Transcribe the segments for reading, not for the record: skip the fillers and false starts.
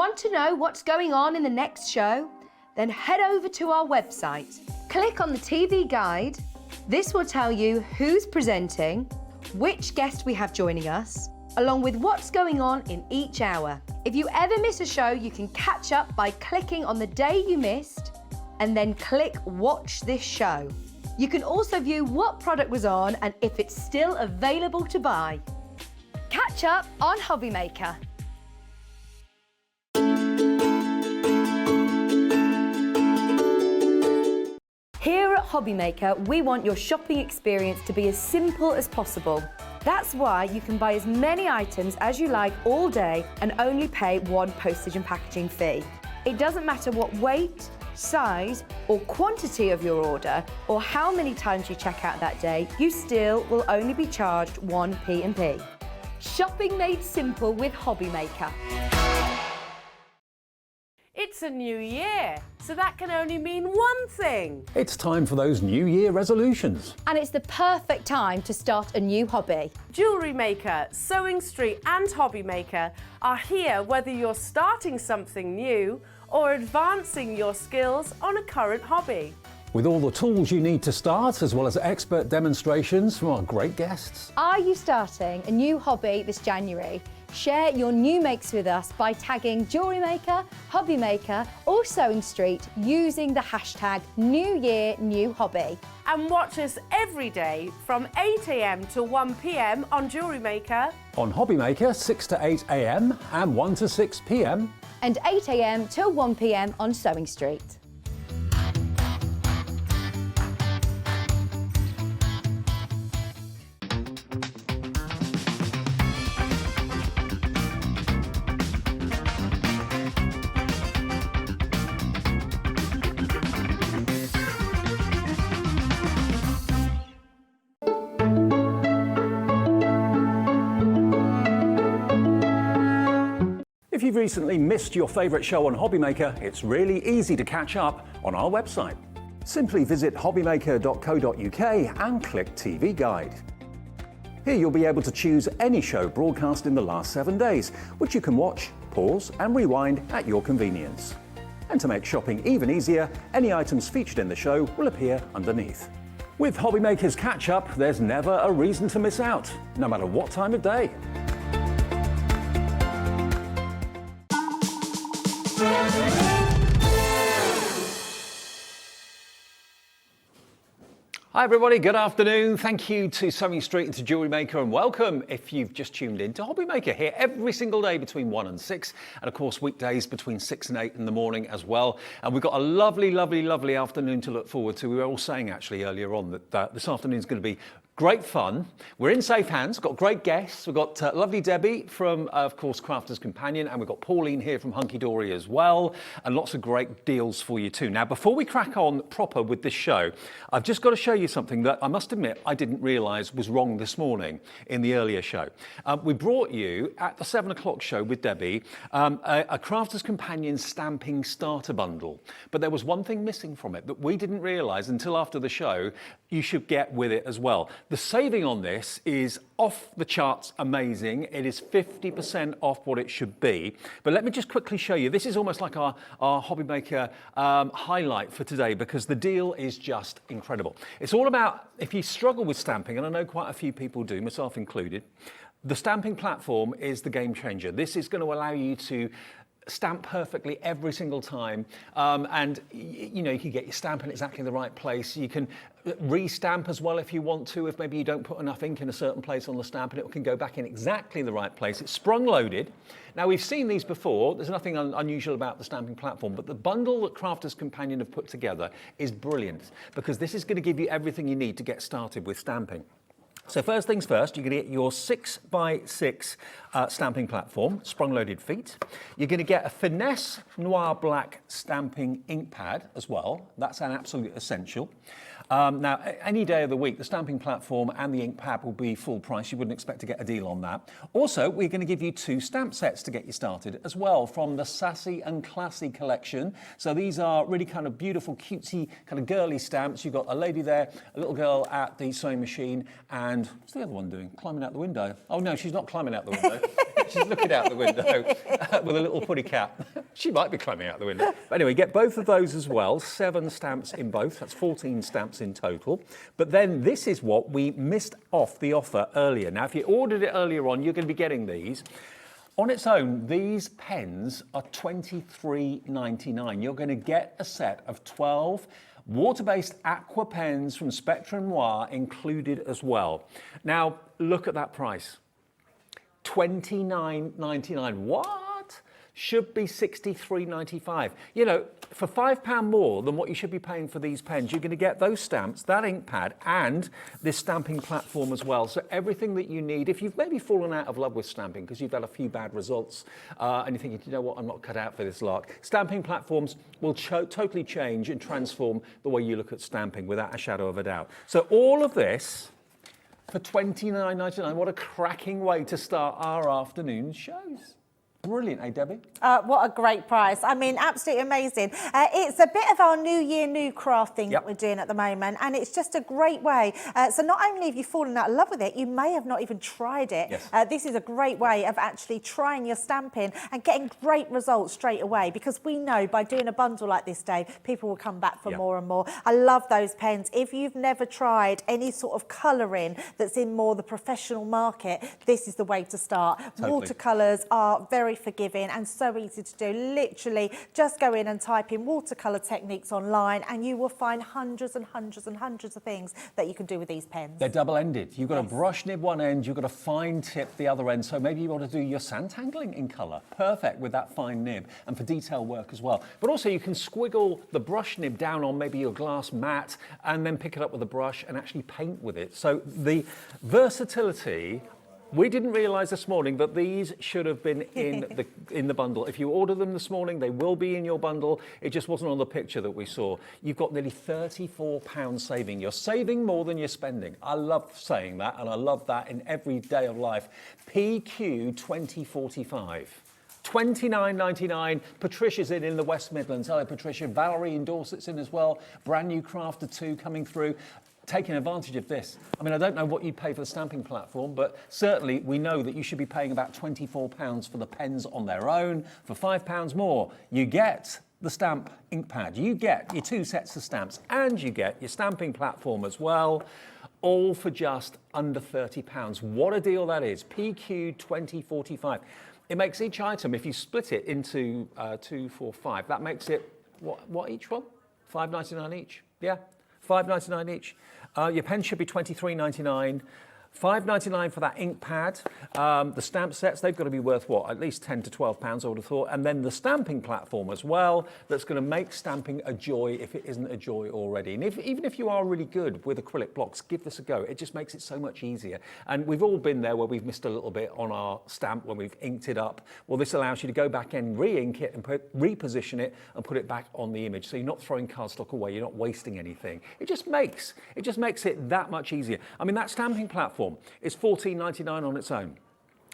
Want to know what's going on in the next show? Then head over to our website. Click on the TV guide. This will tell you who's presenting, which guest we have joining us, along with what's going on in each hour. If you ever miss a show, you can catch up by clicking on the day you missed and then click Watch This Show. You can also view what product was on and if it's still available to buy. Catch up on HobbyMaker. Here at HobbyMaker, we want your shopping experience to be as simple as possible. That's why you can buy as many items as you like all day and only pay one postage and packaging fee. It doesn't matter what weight, size or quantity of your order or how many times you check out that day, you still will only be charged one P&P. Shopping made simple with HobbyMaker. It's a new year, so that can only mean one thing. It's time for those New Year resolutions. And it's the perfect time to start a new hobby. Jewellery Maker, Sewing Street and HobbyMaker are here whether you're starting something new or advancing your skills on a current hobby. With all the tools you need to start, as well as expert demonstrations from our great guests. Are you starting a new hobby this January? Share your new makes with us by tagging Jewellery Maker, Hobby Maker or Sewing Street using the hashtag NewYearNewHobby. And watch us every day from 8 AM to 1 PM on Jewellery Maker. On Hobby Maker, 6 to 8 AM and 1 to 6 PM. And 8 AM till 1 PM on Sewing Street. If you've recently missed your favourite show on HobbyMaker, it's really easy to catch up on our website. Simply visit hobbymaker.co.uk and click TV Guide. Here you'll be able to choose any show broadcast in the last 7 days, which you can watch, pause and rewind at your convenience. And to make shopping even easier, any items featured in the show will appear underneath. With HobbyMaker's catch-up, there's never a reason to miss out, no matter what time of day. Hi everybody, good afternoon. Thank you to Sewing Street and to Jewellery Maker, and welcome if you've just tuned in to Hobby Maker, here every single day between 1 and 6, and of course weekdays between 6 and 8 in the morning as well. And we've got a lovely, lovely, lovely afternoon to look forward to. We were all saying actually earlier on that this afternoon is going to be great fun. We're in safe hands, got great guests. We've got lovely Debbie from, of course, Crafter's Companion, and we've got Pauline here from Hunkydory as well, and lots of great deals for you too. Now, before we crack on proper with this show, I've just got to show you something that I must admit I didn't realise was wrong this morning in the earlier show. We brought you, at the 7 o'clock show with Debbie, a Crafter's Companion stamping starter bundle. But there was one thing missing from it that we didn't realise until after the show you should get with it as well. The saving on this is off the charts amazing. It is 50% off what it should be. But let me just quickly show you. This is almost like our Hobby Maker highlight for today, because the deal is just incredible. It's all about, if you struggle with stamping, and I know quite a few people do, myself included, the stamping platform is the game changer. This is going to allow you to stamp perfectly every single time, and you know, you can get your stamp in exactly the right place. You can re-stamp as well if you want to, if maybe you don't put enough ink in a certain place on the stamp, and it can go back in exactly the right place. It's sprung loaded. Now, we've seen these before. There's nothing unusual about the stamping platform, but the bundle that Crafter's Companion have put together is brilliant, because this is going to give you everything you need to get started with stamping. So first things first, you're going to get your 6x6 stamping platform, sprung-loaded feet. You're going to get a Finesse Noir Black stamping ink pad as well. That's an absolute essential. Now, any day of the week, the stamping platform and the ink pad will be full price. You wouldn't expect to get a deal on that. Also, we're going to give you 2 stamp sets to get you started as well from the Sassy and Classy collection. So these are really kind of beautiful, cutesy, kind of girly stamps. You've got a lady there, a little girl at the sewing machine, and what's the other one doing? Climbing out the window. Oh no, she's not climbing out the window. She's looking out the window with a little putty cap. She might be climbing out the window. But anyway, get both of those as well. 7 stamps in both. That's 14 stamps in total. But then this is what we missed off the offer earlier. Now, if you ordered it earlier on, you're going to be getting these. On its own, these pens are $23.99. You're going to get a set of 12 water-based aqua pens from Spectrum Noir included as well. Now, look at that price. $29.99. What? Should be $63.95. You know, for £5 more than what you should be paying for these pens, you're going to get those stamps, that ink pad, and this stamping platform as well. So everything that you need, if you've maybe fallen out of love with stamping because you've had a few bad results and you're thinking, you know what, I'm not cut out for this lark, stamping platforms will totally change and transform the way you look at stamping without a shadow of a doubt. So all of this for $29.99. What a cracking way to start our afternoon shows. Brilliant, eh, Debbie? What a great price. I mean, absolutely amazing. It's a bit of our New Year, New Craft thing that we're doing at the moment, and it's just a great way. So not only have you fallen out of love with it, you may have not even tried it. Yes. This is a great way of actually trying your stamping and getting great results straight away, because we know by doing a bundle like this, Dave, people will come back for more and more. I love those pens. If you've never tried any sort of colouring that's in more the professional market, this is the way to start. Totally. Watercolours are very forgiving and so easy to do. Literally just go in and type in watercolour techniques online and you will find hundreds and hundreds and hundreds of things that you can do with these pens. They're double-ended. You've got a brush nib one end, you've got a fine tip the other end, so maybe you want to do your sandtangling in colour. Perfect with that fine nib, and for detail work as well. But also you can squiggle the brush nib down on maybe your glass mat and then pick it up with a brush and actually paint with it. So the versatility. We didn't realise this morning that these should have been in the bundle. If you order them this morning, they will be in your bundle. It just wasn't on the picture that we saw. You've got nearly £34 saving. You're saving more than you're spending. I love saying that, and I love that in every day of life. PQ 2045. $29.99. Patricia's in the West Midlands. Hello, Patricia. Valerie in Dorset's in as well. Brand new Crafter 2 coming through. Taking advantage of this. I mean, I don't know what you pay for the stamping platform, but certainly we know that you should be paying about £24 for the pens on their own. For £5 more, you get the stamp ink pad, you get your 2 sets of stamps, and you get your stamping platform as well, all for just under £30. What a deal that is. PQ 2045. It makes each item, if you split it into 2, 4, 5, that makes it, what each one? $5.99 each? Yeah, $5.99 each. Your pen should be $23.99. $5.99 for that ink pad. The stamp sets, they've got to be worth what? At least £10 to £12, I would have thought. And then the stamping platform as well, that's going to make stamping a joy if it isn't a joy already. And even if you are really good with acrylic blocks, give this a go. It just makes it so much easier. And we've all been there where we've missed a little bit on our stamp when we've inked it up. Well, this allows you to go back and re-ink it and reposition it and put it back on the image. So you're not throwing cardstock away, you're not wasting anything. It just makes it that much easier. I mean, that stamping platform is $14.99 on its own.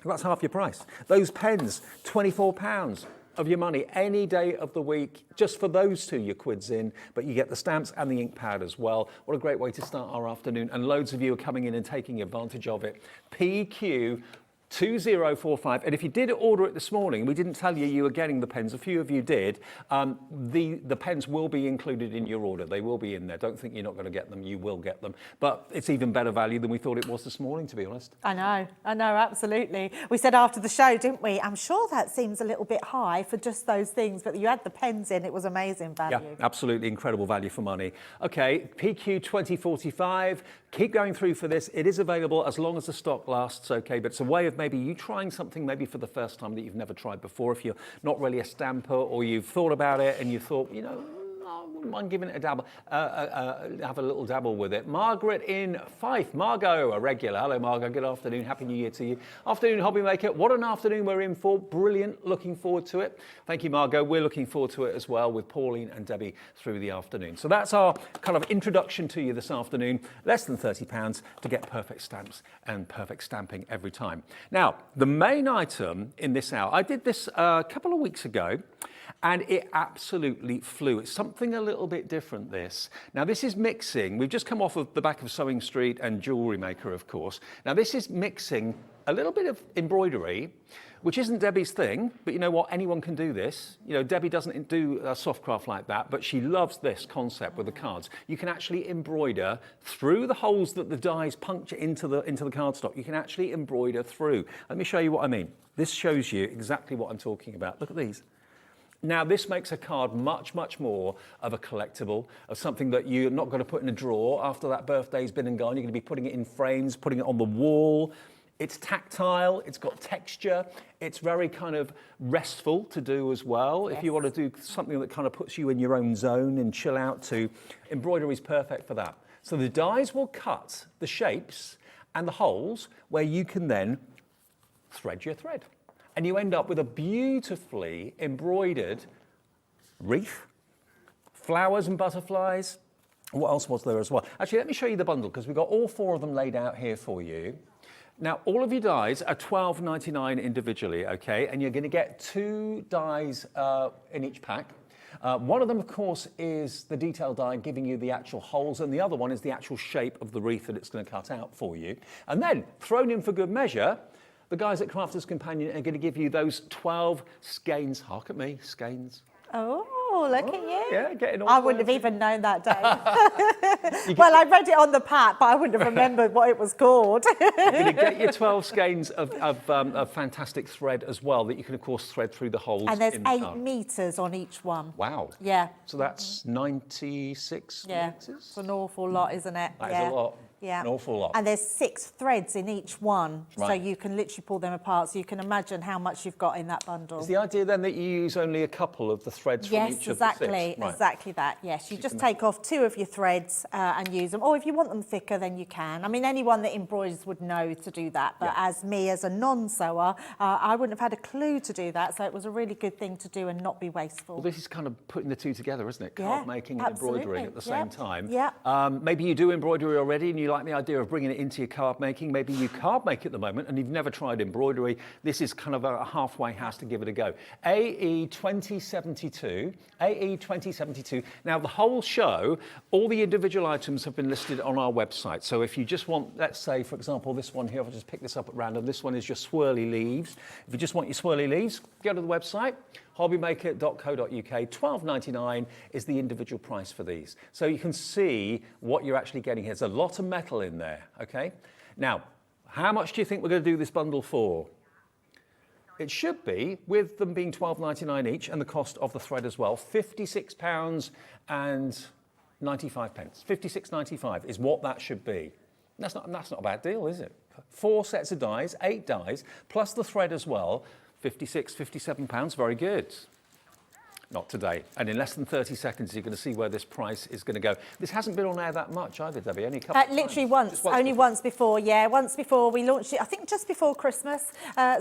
That's half your price. Those pens, £24 of your money any day of the week. Just for those 2, your quid's in, but you get the stamps and the ink pad as well. What a great way to start our afternoon, and loads of you are coming in and taking advantage of it. PQ 2045. And if you did order it this morning, we didn't tell you were getting the pens. A few of you did. The pens will be included in your order. They will be in there. Don't think you're not going to get them. You will get them. But it's even better value than we thought it was this morning, to be honest. I know, absolutely. We said after the show, didn't we? I'm sure that seems a little bit high for just those things, but you had the pens in. It was amazing value. Yeah, absolutely incredible value for money. Okay, PQ 2045. Keep going through for this. It is available as long as the stock lasts, okay? But it's a way of maybe you trying something maybe for the first time that you've never tried before. If you're not really a stamper, or you've thought about it and you thought, you know, I wouldn't mind giving it a dabble, have a little dabble with it. Margaret in Fife. Margot, a regular. Hello, Margot. Good afternoon. Happy New Year to you. Afternoon, HobbyMaker. What an afternoon we're in for. Brilliant. Looking forward to it. Thank you, Margot. We're looking forward to it as well with Pauline and Debbie through the afternoon. So that's our kind of introduction to you this afternoon. Less than £30 to get perfect stamps and perfect stamping every time. Now, the main item in this hour, I did this a couple of weeks ago, and it absolutely flew. It's something a little little bit different, this. Now, this is mixing. We've just come off of the back of Sewing Street and Jewellery Maker, of course. Now, this is mixing a little bit of embroidery, which isn't Debbie's thing, but you know what? Anyone can do this. You know, Debbie doesn't do soft craft like that, but she loves this concept with the cards. You can actually embroider through the holes that the dies puncture into the cardstock. You can actually embroider through. Let me show you what I mean. This shows you exactly what I'm talking about. Look at these. Now, this makes a card much, much more of a collectible, of something that you're not going to put in a drawer after that birthday's been and gone. You're going to be putting it in frames, putting it on the wall. It's tactile, it's got texture, it's very kind of restful to do as well. Yes. If you want to do something that kind of puts you in your own zone and chill out too, embroidery is perfect for that. So the dies will cut the shapes and the holes where you can then thread your thread. And you end up with a beautifully embroidered wreath, flowers and butterflies. What else was there as well? Actually, let me show you the bundle because we've got all 4 of them laid out here for you. Now, all of your dies are $12.99 individually, okay? And you're going to get 2 dies in each pack. One of them, of course, is the detail die giving you the actual holes, and the other one is the actual shape of the wreath that it's going to cut out for you. And then, thrown in for good measure, the guys at Crafters Companion are going to give you those 12 skeins. Hark at me, skeins. Oh, look at you. Yeah, getting all I wouldn't have even known that, Dave. Well, I read it on the pack, but I wouldn't have remembered what it was called. You're going to get your 12 skeins of fantastic thread as well that you can, of course, thread through the holes. And there's in the 8 card. meters on each one. Wow. Yeah. So that's 96 Yeah, meters? it's an awful lot, isn't it? That is a lot. Yeah. An awful lot. And there's 6 threads in each one, so Right. you can literally pull them apart. So you can imagine how much you've got in that bundle. Is the idea then that you use only a couple of the threads from each of the 6? Right. Exactly that. Yes, you just take off 2 of your threads and use them. Or if you want them thicker, then you can. I mean, anyone that embroiders would know to do that. But as me, as a non-sewer, I wouldn't have had a clue to do that. So it was a really good thing to do and not be wasteful. Well, this is kind of putting the 2 together, isn't it? Yeah, Card making and absolutely. embroidering at the same time. Yeah. Maybe you do embroidery already and you like the idea of bringing it into your card making. Maybe you card make at the moment and you've never tried embroidery. This is kind of a halfway house to give it a go. AE 2072. AE 2072. Now, the whole show, all the individual items have been listed on our website. So if you just want, let's say, for example, this one here, I'll just pick this up at random. This one is your swirly leaves. If you just want your swirly leaves, go to the website, hobbymaker.co.uk. $12.99 is the individual price for these. So you can see what you're actually getting here. There's a lot of metal in there, okay? Now, how much do you think we're going to do this bundle for? It should be, with them being $12.99 each and the cost of the thread as well, £56 and 95 pence. £56.95 is what that should be. That's not a bad deal, is it? 4 sets of dies, 8 dies, plus the thread as well, £56, £57, very good. Not today. And in less than 30 seconds, you're going to see where this price is going to go. This hasn't been on air that much either, Debbie, only a couple of times. Literally once, only once before, yeah. Once before, we launched it, I think just before Christmas,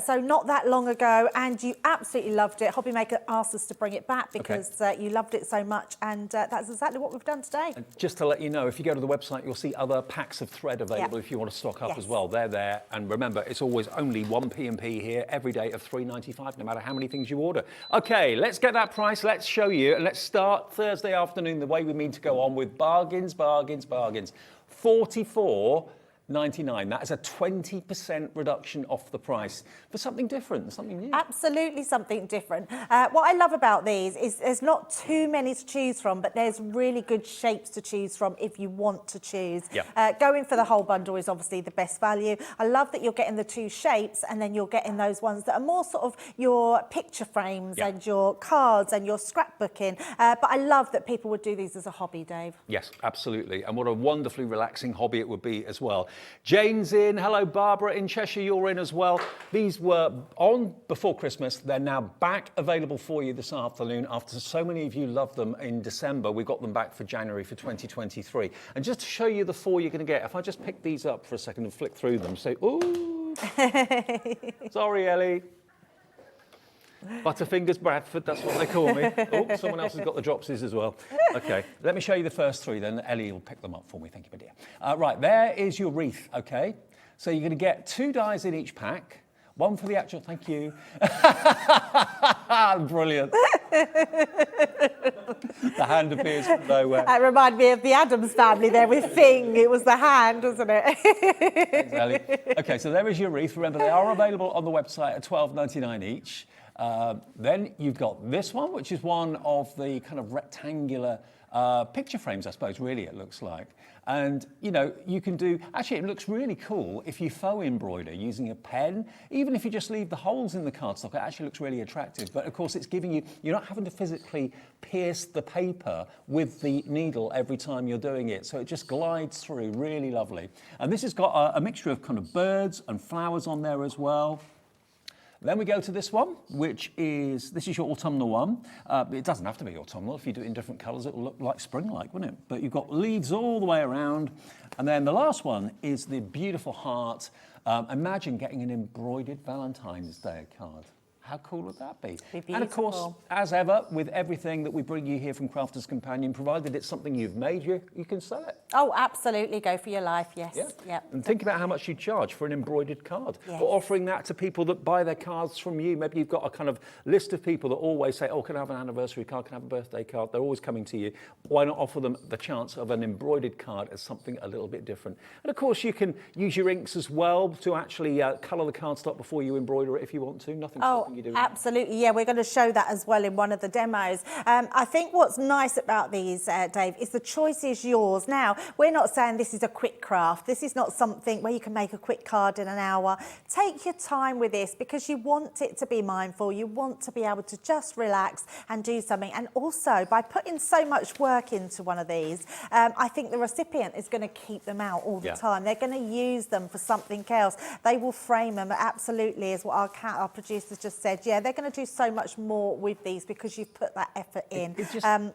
so not that long ago, and you absolutely loved it. HobbyMaker asked us to bring it back because you loved it so much, and that's exactly what we've done today. And just to let you know, if you go to the website, you'll see other packs of thread available if you want to stock up as well. They're there. And remember, it's always only 1 P&P here every day of $3.95, no matter how many things you order. OK, let's get that price. Let's show you. And let's start Thursday afternoon the way we mean to go on with bargains, bargains, bargains. $44.99. That is a 20% reduction off the price for something different, something new. Absolutely something different. What I love about these is there's not too many to choose from, but there's really good shapes to choose from if you want to choose. Going for the whole bundle is obviously the best value. I love that you're getting the 2 shapes and then you're getting those ones that are more sort of your picture frames and your cards and your scrapbooking. But I love that people would do these as a hobby, Dave. Yes, absolutely. And what a wonderfully relaxing hobby it would be as well. Jane's in. Hello, Barbara in Cheshire. You're in as well. These were on before Christmas. They're now back available for you this afternoon. After so many of you loved them in December, we got them back for January for 2023. And just to show you the 4 you're going to get, if I just pick these up for a second and flick through them, say, ooh, sorry, Ellie. Butterfingers Bradford, that's what they call me. Oh, someone else has got the dropsies as well. OK, let me show you the first 3 then. Ellie will pick them up for me. Thank you, my dear. Right, there is your wreath, OK? So you're going to get 2 dies in each pack. One for the actual, thank you. Brilliant. The hand appears from nowhere. That reminded me of the Addams Family there with Thing. It was the hand, wasn't it? Exactly. Okay, so there is your wreath. Remember, they are available on the website at $12.99 each. Then you've got this one, which is one of the kind of rectangular picture frames, I suppose, really, it looks like. And, you know, you can do, actually, it looks really cool if you faux embroider using a pen. Even if you just leave the holes in the cardstock, it actually looks really attractive. But, of course, it's giving you, you're not having to physically pierce the paper with the needle every time you're doing it. So it just glides through, really lovely. And this has got a mixture of kind of birds and flowers on there as well. Then we go to this one, which is, this is your autumnal one. It doesn't have to be autumnal. If you do it in different colours, it will look like spring-like, wouldn't it? But you've got leaves all the way around. And then the last one is the beautiful heart. Imagine getting an embroidered Valentine's Day card. How cool would that be? And of course, as ever, with everything that we bring you here from Crafter's Companion, provided it's something you've made, you can sell it. Oh, absolutely. Go for your life, yes. Yeah. Yep. And think about how much you charge for an embroidered card. Yes. Or offering that to people that buy their cards from you. Maybe you've got a kind of list of people that always say, oh, can I have an anniversary card? Can I have a birthday card? They're always coming to you. Why not offer them the chance of an embroidered card as something a little bit different? And of course, you can use your inks as well to actually colour the cardstock before you embroider it if you want to. Nothing's stopping you doing that. Absolutely. Yeah, we're going to show that as well in one of the demos. I think what's nice about these, Dave, is the choice is yours. Now, we're not saying this is a quick craft. This is not something where you can make a quick card in an hour. Take your time with this because you want it to be mindful. You want to be able to just relax and do something. And also, by putting so much work into one of these, I think the recipient is going to keep them out all the time. They're going to use them for something else. They will frame them, absolutely, as what our producers just said. Yeah, they're going to do so much more with these because you've put that effort in.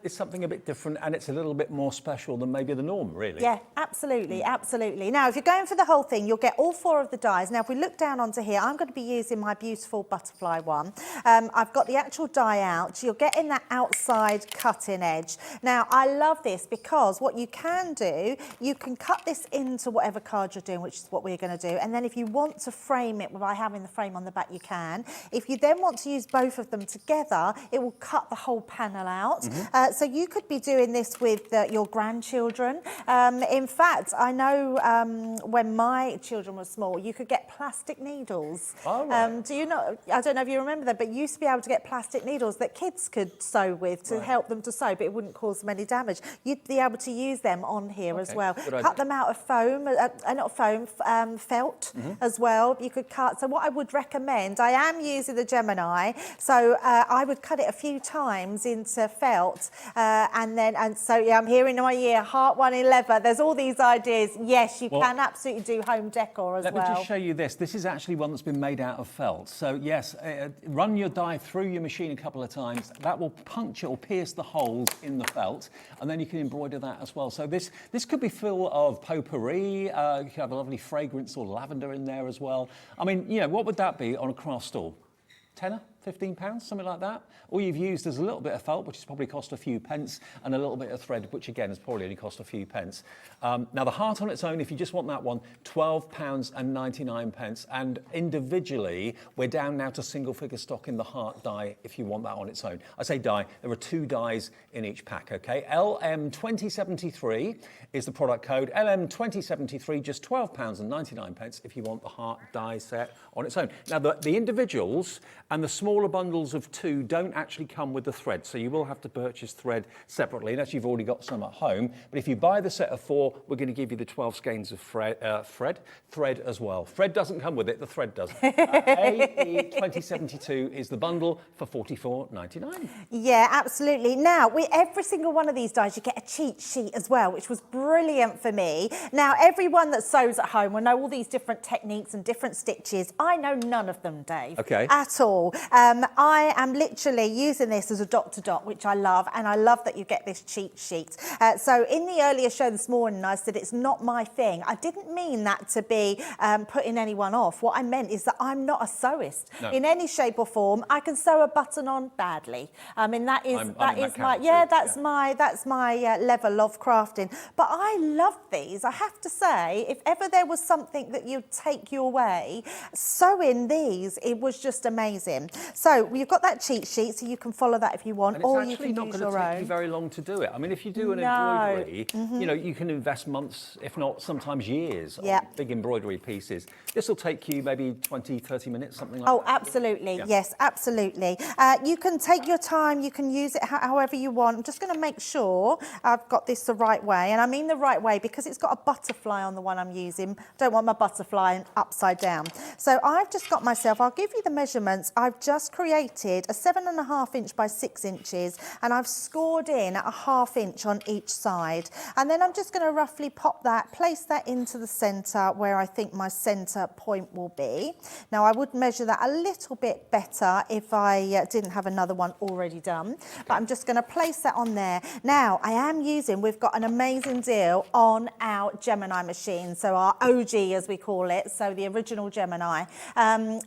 It's something a bit different and it's a little bit more special than maybe the norm, really. Yeah, absolutely, absolutely. Now, if you're going for the whole thing, you'll get all 4 of the dies. Now, if we look down onto here, I'm going to be using my beautiful butterfly one. I've got the actual die out. You're getting that outside cutting edge. Now, I love this because what you can do, you can cut this into whatever card you're doing, which is what we're going to do. And then if you want to frame it by having the frame on the back, you can. If you then want to use both of them together, it will cut the whole panel out. So you could be doing this with your grandchildren. In fact, I know when my children were small, you could get plastic needles. Oh, right. Do you know? I don't know if you remember that, but you used to be able to get plastic needles that kids could sew with to help them to sew, but it wouldn't cause them any damage. You'd be able to use them on here as well. Cut them out of foam, not foam, felt as well. You could cut. So what I would recommend, I am using the Gemini, so I would cut it a few times into felt, and so yeah, I'm here in my year, Heart 111. There's all these ideas. Yes, you can absolutely do home decor as well. Let me just show you this. This is actually one that's been made out of felt. So yes, run your die through your machine a couple of times. That will puncture or pierce the holes in the felt, and then you can embroider that as well. So this could be full of potpourri. You could have a lovely fragrance or lavender in there as well. I mean, you know, what would that be on a craft stall? £10, £15, something like that. All you've used is a little bit of felt, which has probably cost a few pence, and a little bit of thread, which again has probably only cost a few pence. Now the heart on its own, if you just want that one, £12.99, and individually we're down now to single figure stock in the heart die if you want that on its own. I say die, there are 2 dies in each pack, okay? LM2073 is the product code. LM2073, just £12.99 if you want the heart die set on its own. Now the individuals and the smaller bundles of 2 don't actually come with the thread, so you will have to purchase thread separately, unless you've already got some at home. But if you buy the set of 4, we're going to give you the 12 skeins of thread as well. Thread doesn't come with it, the thread does. AE2072 is the bundle for £44.99. Yeah, absolutely. Now, with every single one of these dies, you get a cheat sheet as well, which was brilliant for me. Now, everyone that sews at home will know all these different techniques and different stitches. I know none of them, Dave. Okay. At all. I am literally using this as a dot-to-dot, which I love, and I love that you get this cheat sheet. So in the earlier show this morning, I said it's not my thing. I didn't mean that to be putting anyone off. What I meant is that I'm not a sewist in any shape or form. I can sew a button on badly. I mean, that's my level of crafting. But I love these. I have to say, if ever there was something that you'd take your way, sewing these, it was just amazing. So we've got that cheat sheet, so you can follow that if you want, And or it's you actually can not use going to your take you own. very long to do it. I mean, if you do an No. embroidery, you know, you can invest months, if not sometimes years, Yeah. on big embroidery pieces. This will take you maybe 20, 30 minutes, something like Oh, that. absolutely. Yeah. Yes, absolutely. You can take your time. You can use it however you want. I'm just going to make sure I've got this the right way. And I mean the right way because it's got a butterfly on the one I'm using. I don't want my butterfly upside down. So I've just got myself, I'll give you the measurements. I've just created a 7.5 inch by 6 inches, and I've scored in at a 1/2 inch on each side. And then I'm just going to roughly pop that, place that into the centre where I think my centre point will be. Now I would measure that a little bit better if I didn't have another one already done, but I'm just going to place that on there. Now I am using, we've got an amazing deal on our Gemini machine, so our OG as we call it, so the original Gemini.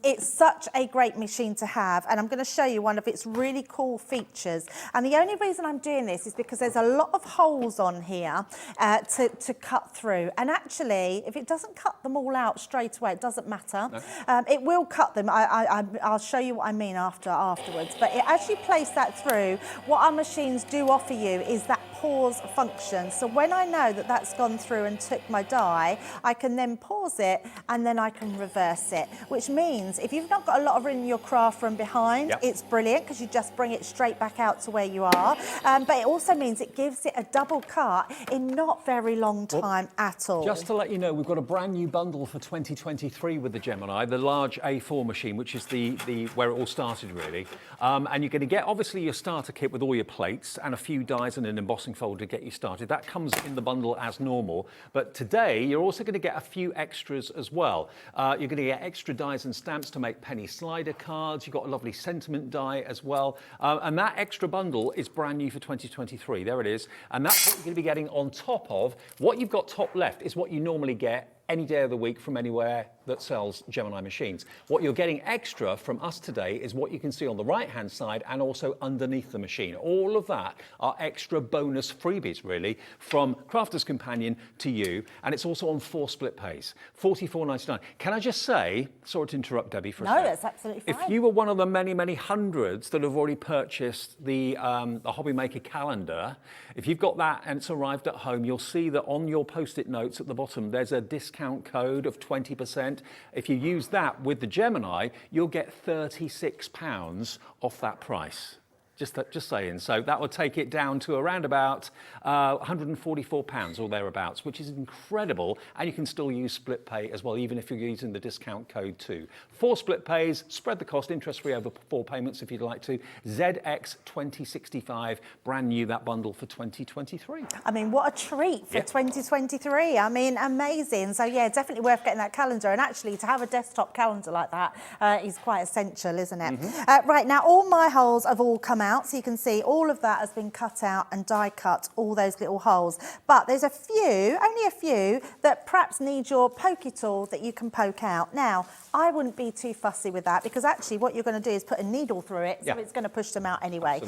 It's such a great machine to have, and I'm going to show you one of its really cool features. And the only reason I'm doing this is because there's a lot of holes on here to cut through, and actually if it doesn't cut them all out straight away, it doesn't matter. No. It will cut them. I'll show you what I mean afterwards. But as you place that through, what our machines do offer you is that pause function. So when I know that that's gone through and took my die, I can then pause it and then I can reverse it, which means if you've not got a lot of room in your craft from behind, Yep. it's brilliant because you just bring it straight back out to where you are. But it also means it gives it a double cut in not very long time at all. Just to let you know, we've got a brand new bundle for 2023 with the Gemini, the large A4 machine, which is the where it all started really. And you're going to get obviously your starter kit with all your plates and a few dies and an embossing folder to get you started. That comes in the bundle as normal. But today you're also going to get a few extras as well. You're going to get extra dies and stamps to make penny slider cards. You've got a lovely sentiment die as well. And that extra bundle is brand new for 2023. There it is. And that's what you're going to be getting on top of. What you've got top left is what you normally get any day of the week from anywhere that sells Gemini machines. What you're getting extra from us today is what you can see on the right-hand side and also underneath the machine. All of that are extra bonus freebies, really, from Crafter's Companion to you. And it's also on 4 split pays, $44.99. Can I just say, sorry to interrupt, Debbie, for a No, sec. that's absolutely fine. If you were one of the many, many hundreds that have already purchased the HobbyMaker calendar, if you've got that and it's arrived at home, you'll see that on your post-it notes at the bottom, there's a discount code of 20%. If you use that with the Gemini, you'll get £36 off that price. Just saying. So that will take it down to around about £144 or thereabouts, which is incredible. And you can still use split pay as well, even if you're using the discount code too. 4 split pays, spread the cost, interest-free over 4 payments if you'd like to. ZX2065, brand new, that bundle for 2023. I mean, what a treat for 2023. I mean, amazing. So yeah, definitely worth getting that calendar. And actually to have a desktop calendar like that is quite essential, isn't it? Right, now all my holes have all come out. So you can see all of that has been cut out and die cut, all those little holes. But there's a few, only a few, that perhaps need your pokey tool that you can poke out. Now, I wouldn't be too fussy with that because actually what you're going to do is put a needle through it, so it's going to push them out anyway.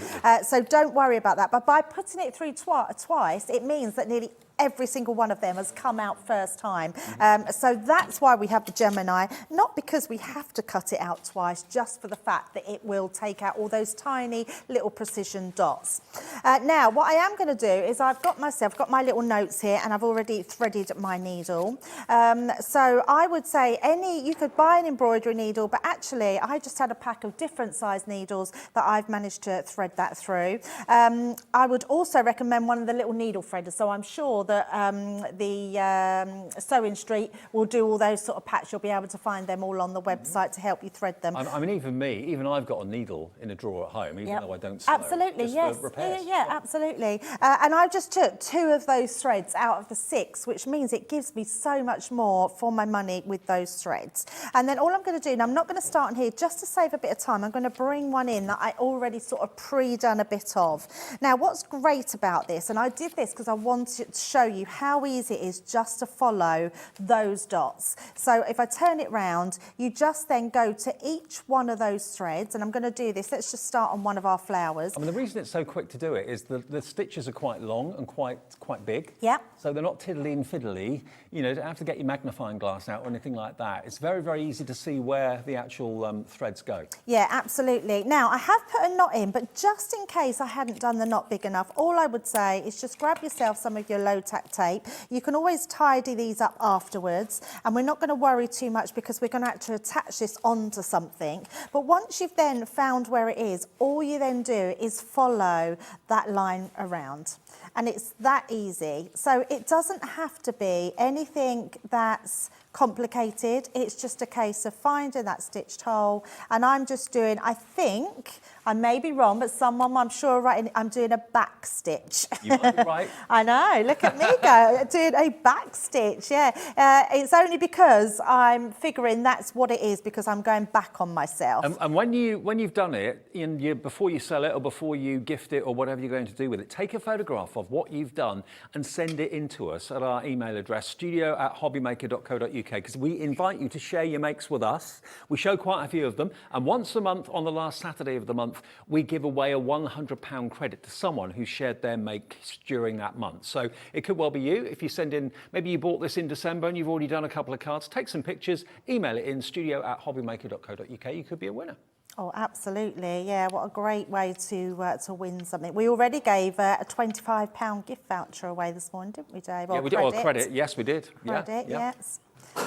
So don't worry about that. But by putting it through twice, it means that nearly every single one of them has come out first time. So that's why we have the Gemini, not because we have to cut it out twice, just for the fact that it will take out all those tiny little precision dots. Now, what I am going to do is I've got my little notes here, and I've already threaded my needle. So I would say you could buy an embroidery needle, but actually I just had a pack of different size needles that I've managed to thread that through. I would also recommend one of the little needle threaders, so I'm sure that the Sewing Street will do all those sort of packs. You'll be able to find them all on the website to help you thread them. I mean, even I've got a needle in a drawer at home, even though I don't sew. Absolutely, just yes. for repairs. Yeah, absolutely. And I just took 2 of those threads out of the 6, which means it gives me so much more for my money with those threads. And then all I'm going to do, and I'm not going to start on here, just to save a bit of time, I'm going to bring one in that I already sort of pre-done a bit of. Now, what's great about this, and I did this because I wanted to show show you how easy it is just to follow those dots. So if I turn it round, you just then go to each one of those threads, and I'm going to do this. Let's just start on one of our flowers. I mean, the reason it's so quick to do it is the stitches are quite long and quite big. Yeah. So they're not tiddly and fiddly. You know, you don't have to get your magnifying glass out or anything like that. It's very, very easy to see where the actual threads go. Yeah, absolutely. Now, I have put a knot in, but just in case I hadn't done the knot big enough, all I would say is just grab yourself some of your low tack tape. You can always tidy these up afterwards, and we're not going to worry too much because we're going to actually attach this onto something. But once you've then found where it is, all you then do is follow that line around. And it's that easy. So it doesn't have to be anything that's complicated. It's just a case of finding that stitched hole. And I'm just doing, I think, I may be wrong, but someone, I'm sure, right, I'm doing a back stitch. You might be right. I know, look at me go, doing a back stitch, yeah. It's only because I'm figuring that's what it is, because I'm going back on myself. And when you've done it, before you sell it or before you gift it or whatever you're going to do with it, take a photograph of what you've done and send it in to us at our email address, studio@hobbymaker.co.uk, because we invite you to share your makes with us. We show quite a few of them, and once a month on the last Saturday of the month, we give away a £100 credit to someone who shared their makes during that month. So it could well be you. If you send in, maybe you bought this in December and you've already done a couple of cards, take some pictures, email it in, studio@hobbymaker.co.uk. You could be a winner. Oh, absolutely. Yeah, what a great way to win something. We already gave a £25 gift voucher away this morning, didn't we, Dave? Yeah, we did. Credit. Yes, we did. Credit, yeah. yes.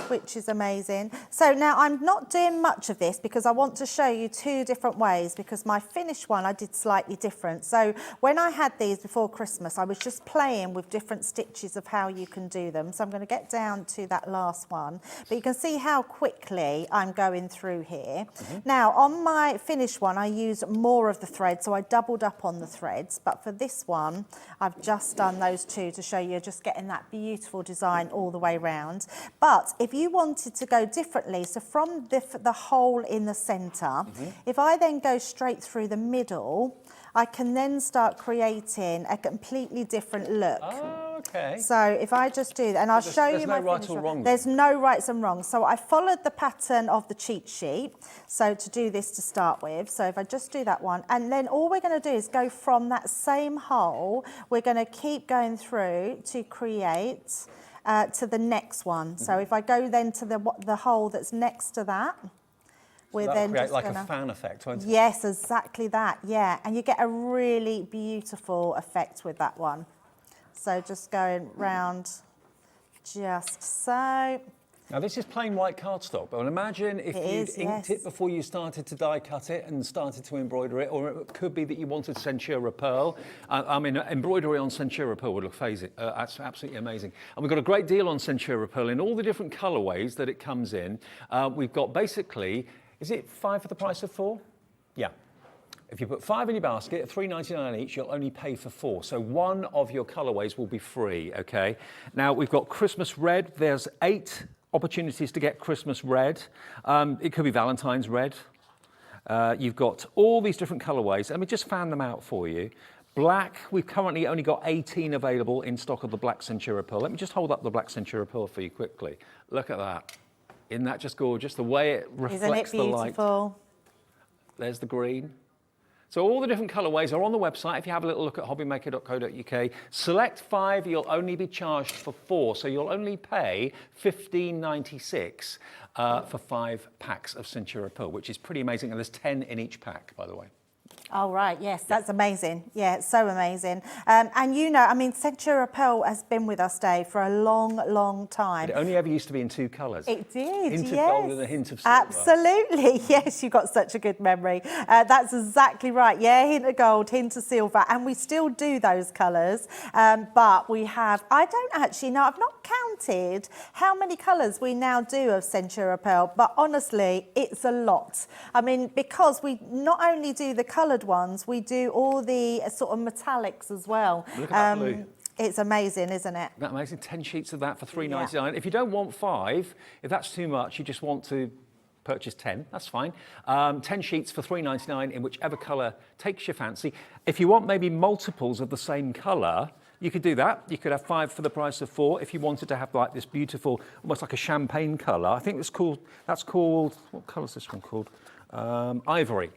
Which is amazing. So now I'm not doing much of this because I want to show you two different ways, because my finished one I did slightly different. So when I had these before Christmas, I was just playing with different stitches of how you can do them. So I'm going to get down to that last one, but you can see how quickly I'm going through here. Now on my finished one, I used more of the thread, so I doubled up on the threads, but for this one, I've just done those two to show you just getting that beautiful design all the way round. But if you wanted to go differently, so from the hole in the centre, if I then go straight through the middle, I can then start creating a completely different look. Oh, okay. So if I just do that, and I'll show you my right or wrong. There's no rights and wrongs. So I followed the pattern of the cheat sheet, so to do this to start with. So if I just do that one, and then all we're going to do is go from that same hole, we're going to keep going through to create to the next one. So if I go then to the hole that's next to that, we're then create just like gonna, a fan effect, won't it? yes, exactly that, yeah. And you get a really beautiful effect with that one. So just going round just so. Now this is plain white cardstock, but imagine if you'd inked it before you started to die cut it and started to embroider it, or it could be that you wanted Centura pearl. I mean, embroidery on Centura pearl would look that's absolutely amazing. And we've got a great deal on Centura pearl in all the different colourways that it comes in. We've got basically, is it 5 for the price of 4? Yeah. If you put 5 in your basket, at $3.99 each, you'll only pay for 4. So one of your colourways will be free, okay? Now we've got Christmas red. There's 8 opportunities to get Christmas red. It could be Valentine's red. You've got all these different colourways. Let me just fan them out for you. Black, we've currently only got 18 available in stock of the black Centura pearl. Let me just hold up the black Centura pearl for you quickly. Look at that. Isn't that just gorgeous? The way it reflects the light. Isn't it beautiful? There's the green. So all the different colourways are on the website. If you have a little look at hobbymaker.co.uk, select 5, you'll only be charged for 4. So you'll only pay $15.96 for 5 packs of Centura pearl, which is pretty amazing. And there's 10 in each pack, by the way. Oh, right, yes, that's amazing. Yeah, it's so amazing. And you know, I mean, Centura pearl has been with us, Dave, for a long, long time. It only ever used to be in 2 colours. It did, hint yes. of gold and a hint of silver. Absolutely, yes, you've got such a good memory. That's exactly right. Yeah, hint of gold, hint of silver, and we still do those colours. But we have, I don't actually know, I've not counted how many colours we now do of Centura pearl, but honestly, it's a lot. I mean, because we not only do the coloured ones, we do all the sort of metallics as well. Look at that blue. It's amazing, isn't it? Isn't that amazing? 10 sheets of that for $3.99. Yeah. If you don't want 5, if that's too much, you just want to purchase 10, that's fine. 10 sheets for $3.99 in whichever colour takes your fancy. If you want maybe multiples of the same colour, You could do that. You could have 5 for the price of 4 if you wanted to have like this beautiful, almost like a champagne colour. I think that's called, what colour is this one called? Ivory.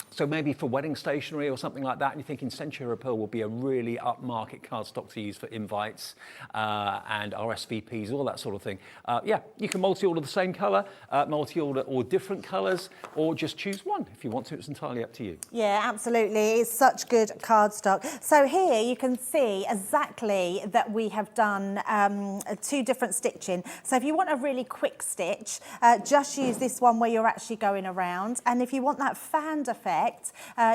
So maybe for wedding stationery or something like that, and you're thinking Centura Pearl will be a really upmarket cardstock to use for invites and RSVPs, all that sort of thing. Yeah, you can multi-order the same colour, multi-order or different colours, or just choose one if you want to. It's entirely up to you. Yeah, absolutely. It's such good cardstock. So here you can see exactly that we have done 2 different stitching. So if you want a really quick stitch, just use this one where you're actually going around. And if you want that fanned effect,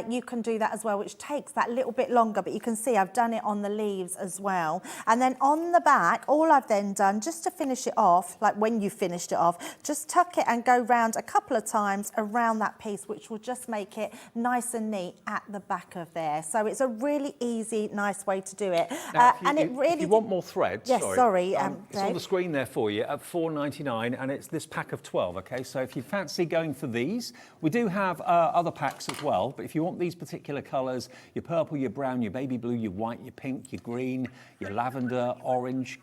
you can do that as well, which takes that little bit longer, but you can see I've done it on the leaves as well. And then on the back, all I've then done, just to finish it off, like when you finished it off, just tuck it and go round a couple of times around that piece, which will just make it nice and neat at the back of there. So it's a really easy, nice way to do it. Now, if you want more thread, yes, sorry, it's Dave. on the screen there for you at $4.99, and it's this pack of 12, okay? So if you fancy going for these, we do have other packs as well, but if you want these particular colours, your purple, your brown, your baby blue, your white, your pink, your green, your lavender, orange,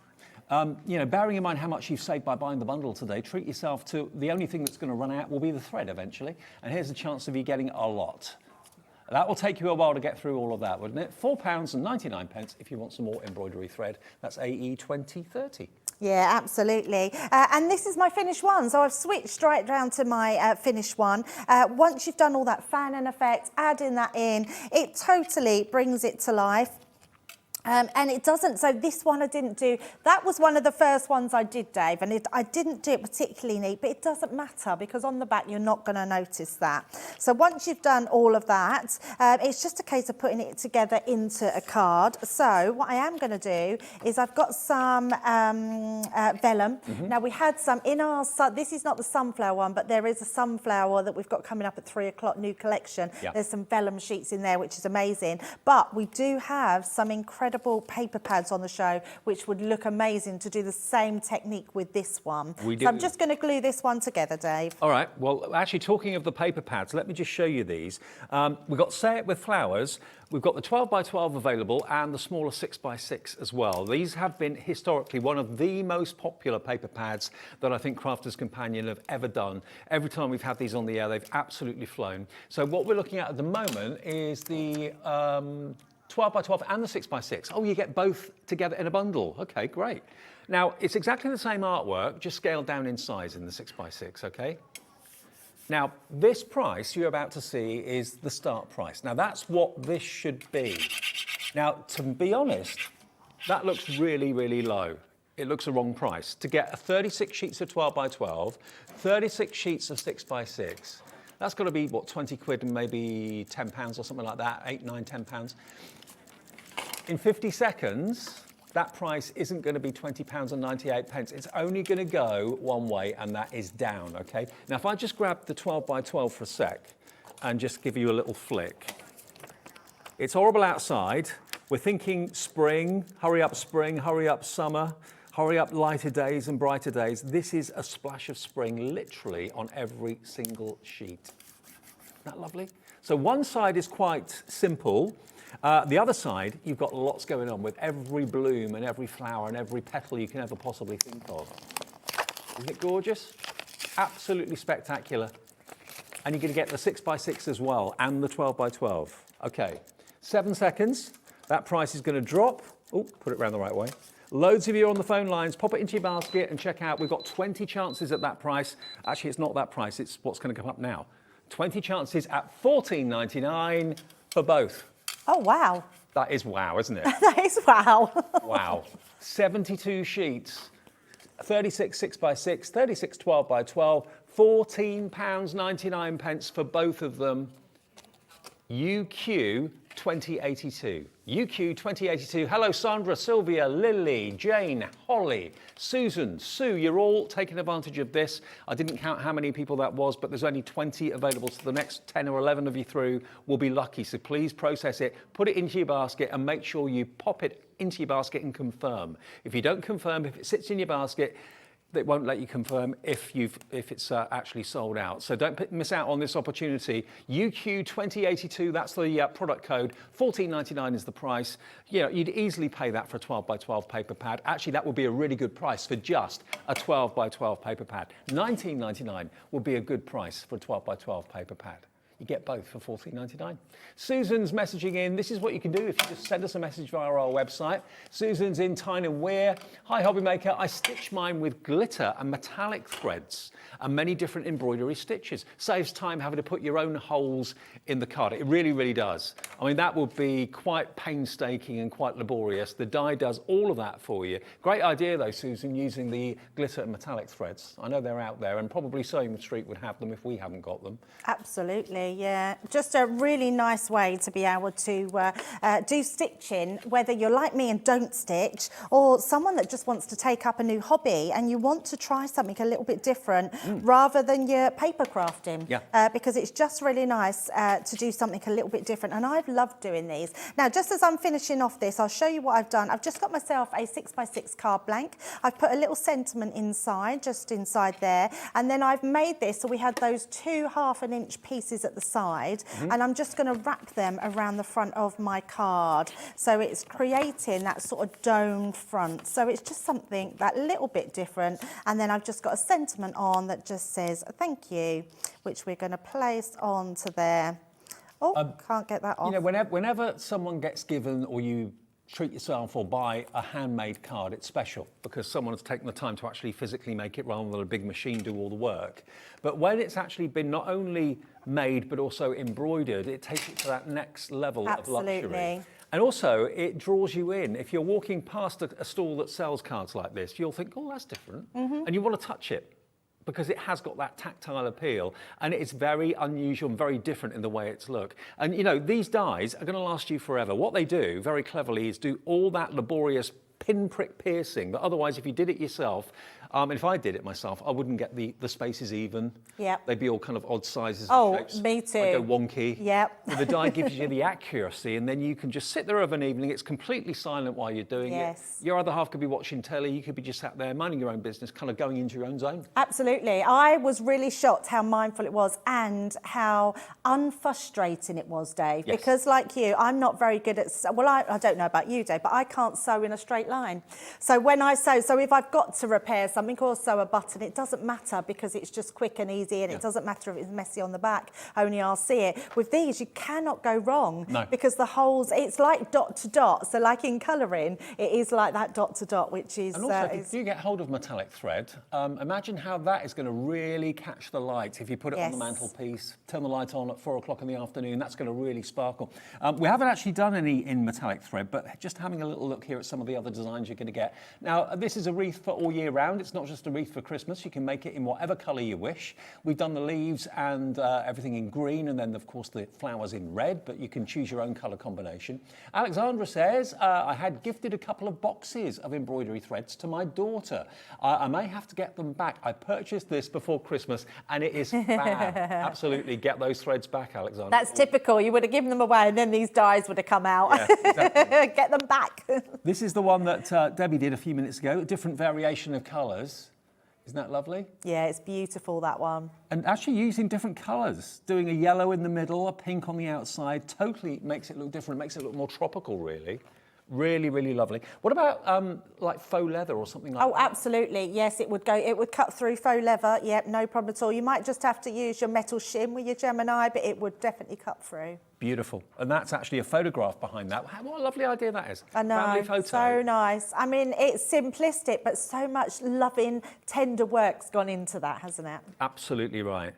you know, bearing in mind how much you've saved by buying the bundle today, treat yourself to the only thing that's going to run out will be the thread eventually, and here's a chance of you getting a lot. That will take you a while to get through all of that, wouldn't it? £4.99 if you want some more embroidery thread. That's AE 2030. Yeah, absolutely. And this is my finished one. So I've switched right down to my finished one. Once you've done all that fanning effect, adding that in, it totally brings it to life. And it doesn't, so this one I didn't do, that was one of the first ones I did, Dave, and I didn't do it particularly neat, but it doesn't matter because on the back you're not going to notice that. So once you've done all of that, it's just a case of putting it together into a card. So what I am going to do is I've got some vellum. Now we had some in our, this is not the sunflower one, but there is a sunflower that we've got coming up at 3 o'clock, new collection. Yeah. There's some vellum sheets in there, which is amazing. But we do have some incredible paper pads on the show, which would look amazing to do the same technique with this one. We do. So I'm just going to glue this one together, Dave. All right, well, actually, talking of the paper pads, let me just show you these. We've got Say It With Flowers. We've got the 12x12 available and the smaller 6x6 as well. These have been historically one of the most popular paper pads that I think Crafters Companion have ever done. Every time we've had these on the air, they've absolutely flown. So what we're looking at the moment is the 12x12 and the 6x6. Oh, you get both together in a bundle. Okay, great. Now, it's exactly the same artwork, just scaled down in size in the 6x6, okay? Now, this price you're about to see is the start price. Now, that's what this should be. Now, to be honest, that looks really, really low. It looks the wrong price. To get 36 sheets of 12x12, 36 sheets of 6x6, that's got to be, what, 20 quid and maybe £10 or something like that, 8, 9, £10. In 50 seconds, that price isn't going to be £20.98. It's only going to go one way, and that is down, okay? Now, if I just grab the 12x12 for a sec and just give you a little flick. It's horrible outside. We're thinking spring, hurry up summer, hurry up lighter days and brighter days. This is a splash of spring literally on every single sheet. Isn't that lovely? So one side is quite simple. The other side, you've got lots going on with every bloom and every flower and every petal you can ever possibly think of. Isn't it gorgeous? Absolutely spectacular. And you're going to get the 6x6 as well and the 12x12. Okay, 7 seconds. That price is going to drop. Oh, put it around the right way. Loads of you are on the phone lines. Pop it into your basket and check out. We've got 20 chances at that price. Actually, it's not that price. It's what's going to come up now. 20 chances at $14.99 for both. Oh, wow. That is wow, isn't it? That is wow. Wow. 72 sheets, 36 6x6, 36 12x12, £14.99 for both of them. UQ 2082. UQ 2082. Hello, Sandra, Sylvia, Lily, Jane, Holly, Susan, Sue. You're all taking advantage of this. I didn't count how many people that was, but there's only 20 available. So the next 10 or 11 of you through will be lucky. So please process it, put it into your basket, and make sure you pop it into your basket and confirm. If you don't confirm, if it sits in your basket, It won't let you confirm if it's actually sold out. So don't miss out on this opportunity. UQ2082, that's the product code. $14.99 is the price. You know, you'd easily pay that for a 12 by 12 paper pad. Actually, that would be a really good price for just a 12 by 12 paper pad. $19.99 would be a good price for a 12 by 12 paper pad. You get both for $14.99. Susan's messaging in. This is what you can do if you just send us a message via our website. Susan's in Tyne and Wear. Hi, HobbyMaker. I stitch mine with glitter and metallic threads and many different embroidery stitches. Saves time having to put your own holes in the card. It really, really does. I mean, that would be quite painstaking and quite laborious. The die does all of that for you. Great idea, though, Susan, using the glitter and metallic threads. I know they're out there, and probably Sewing Street would have them if we haven't got them. Absolutely. Yeah, just a really nice way to be able to do stitching, whether you're like me and don't stitch, or someone that just wants to take up a new hobby and you want to try something a little bit different rather than your paper crafting. Yeah. Because it's just really nice to do something a little bit different, and I've loved doing these. Now, just as I'm finishing off this, I'll show you what I've done. I've just got myself a 6x6 card blank. I've put a little sentiment inside, just inside there, and then I've made this so we had those 2 half-inch pieces at the side, and I'm just going to wrap them around the front of my card, so it's creating that sort of domed front. So it's just something that little bit different, and then I've just got a sentiment on that just says thank you, which we're going to place onto there. Oh, can't get that off. You know, whenever someone gets given, or you treat yourself or buy a handmade card, it's special because someone has taken the time to actually physically make it rather than a big machine do all the work. But when it's actually been not only made but also embroidered, it takes it to that next level of luxury. And also, it draws you in. If you're walking past a stall that sells cards like this, you'll think, oh, that's different. And you want to touch it, because it has got that tactile appeal, and it's very unusual and very different in the way it's look. And you know, these dies are going to last you forever. What they do very cleverly is do all that laborious pinprick piercing that otherwise, if you did it yourself, if I did it myself, I wouldn't get the spaces even. Yep. They'd be all kind of odd sizes and shapes. Me too. They'd go wonky. Yep. But the die gives you the accuracy, and then you can just sit there of an evening. It's completely silent while you're doing it. Your other half could be watching telly. You could be just sat there minding your own business, kind of going into your own zone. Absolutely. I was really shocked how mindful it was and how unfrustrating it was, Dave. Yes. Because like you, I'm not very good at, well, I don't know about you, Dave, but I can't sew in a straight line. So when I sew, so if I've got to repair something or sew a button, it doesn't matter because it's just quick and easy, and it doesn't matter if it's messy on the back, only I'll see it. With these, you cannot go wrong because the holes, it's like dot to dot. So like in colouring, it is like that dot to dot, which is... And also, if you get hold of metallic thread, imagine how that is going to really catch the light. If you put it on the mantelpiece, turn the light on at 4 o'clock in the afternoon, that's going to really sparkle. We haven't actually done any in metallic thread, but just having a little look here at some of the other designs you're going to get. Now, this is a wreath for all year round. It's not just a wreath for Christmas. You can make it in whatever colour you wish. We've done the leaves and everything in green, and then, of course, the flowers in red, but you can choose your own colour combination. Alexandra says, I had gifted a couple of boxes of embroidery threads to my daughter. I may have to get them back. I purchased this before Christmas, and it is fab. Absolutely, get those threads back, Alexandra. That's typical. You would have given them away, and then these dies would have come out. Yeah, exactly. Get them back. This is the one that Debbie did a few minutes ago, a different variation of colours. Isn't that lovely? Yeah, it's beautiful, that one. And actually using different colours, doing a yellow in the middle, a pink on the outside, totally makes it look different, makes it look more tropical, really. Really, really lovely. What about like faux leather or something like that? Oh, absolutely. Yes, it would go. It would cut through faux leather. Yep, no problem at all. You might just have to use your metal shim with your Gemini, but it would definitely cut through. Beautiful. And that's actually a photograph behind that. What a lovely idea that is. I know, family photo. so nice. I mean, it's simplistic, but so much loving, tender work's gone into that, hasn't it? Absolutely right.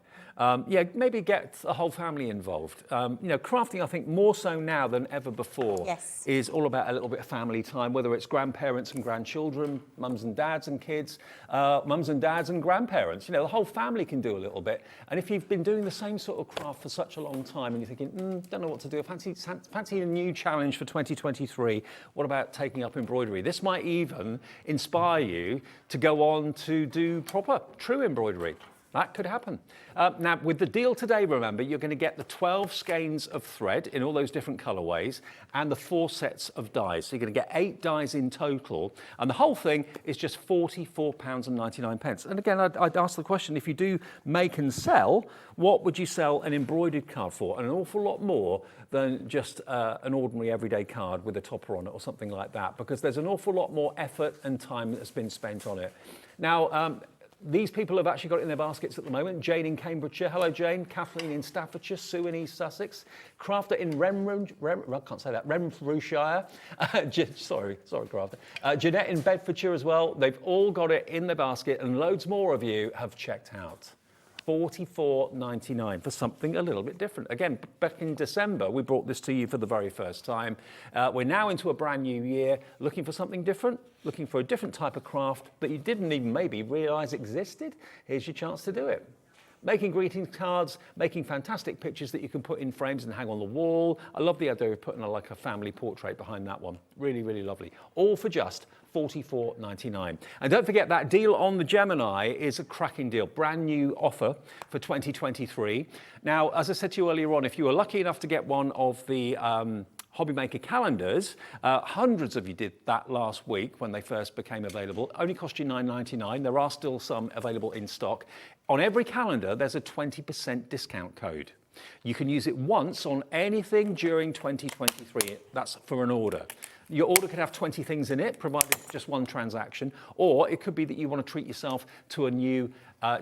Yeah, maybe get the whole family involved. You know, crafting, I think, more so now than ever before, is all about a little bit of family time, whether it's grandparents and grandchildren, mums and dads and kids, mums and dads and grandparents. You know, the whole family can do a little bit. And if you've been doing the same sort of craft for such a long time and you're thinking, don't know what to do, fancy a new challenge for 2023, what about taking up embroidery? This might even inspire you to go on to do proper, true embroidery. That could happen. Now, with the deal today, remember, you're going to get the 12 skeins of thread in all those different colourways and the 4 sets of dies. So you're going to get 8 dies in total. And the whole thing is just £44.99. And again, I'd ask the question, if you do make and sell, what would you sell an embroidered card for? And an awful lot more than just an ordinary everyday card with a topper on it or something like that, because there's an awful lot more effort and time that's been spent on it. Now, these people have actually got it in their baskets at the moment. Jane in Cambridgeshire. Hello, Jane. Kathleen in Staffordshire. Sue in East Sussex. Crafter in Renfrewshire. Sorry, Crafter. Jeanette in Bedfordshire as well. They've all got it in their basket, and loads more of you have checked out. $44.99 for something a little bit different. Again, back in December, we brought this to you for the very first time. We're now into a brand new year, looking for something different, looking for a different type of craft that you didn't even maybe realise existed. Here's your chance to do it. Making greetings cards, making fantastic pictures that you can put in frames and hang on the wall. I love the idea of putting like a family portrait behind that one. Really, really lovely. All for just $44.99. And don't forget, that deal on the Gemini is a cracking deal. Brand new offer for 2023. Now, as I said to you earlier on, if you were lucky enough to get one of the HobbyMaker calendars, hundreds of you did that last week when they first became available. Only cost you $9.99. There are still some available in stock. On every calendar, there's a 20% discount code. You can use it once on anything during 2023. That's for an order. Your order could have 20 things in it, provided just one transaction, or it could be that you want to treat yourself to a new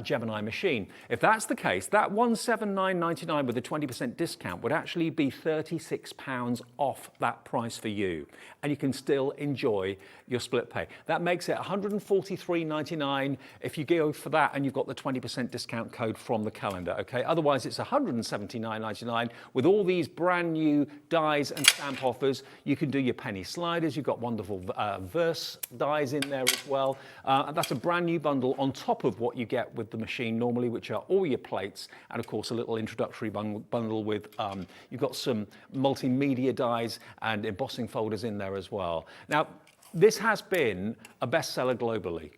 Gemini machine. If that's the case, that $179.99 with a 20% discount would actually be £36 off that price for you, and you can still enjoy your split pay. That makes it $143.99 if you go for that and you've got the 20% discount code from the calendar, okay? Otherwise, it's $179.99 with all these brand new dies and stamp offers. You can do your penny sliders. You've got wonderful verse dies in there as well. That's a brand new bundle on top of what you get with the machine normally, which are all your plates, and of course a little introductory bundle with you've got some multimedia dies and embossing folders in there as well. Now, this has been a bestseller globally.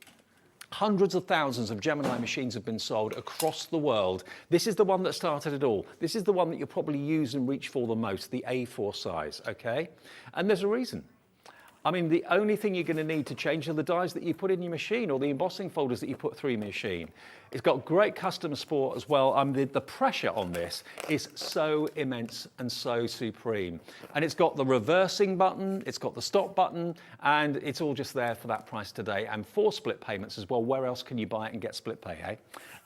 Hundreds of thousands of Gemini machines have been sold across the world. This is the one that started it all. This is the one that you'll probably use and reach for the most, the A4 size, okay? And there's a reason. I mean, the only thing you're going to need to change are the dies that you put in your machine or the embossing folders that you put through your machine. It's got great customer support as well. The pressure on this is so immense and so supreme. And it's got the reversing button, it's got the stop button, and it's all just there for that price today. And 4 split payments as well. Where else can you buy it and get split pay, eh?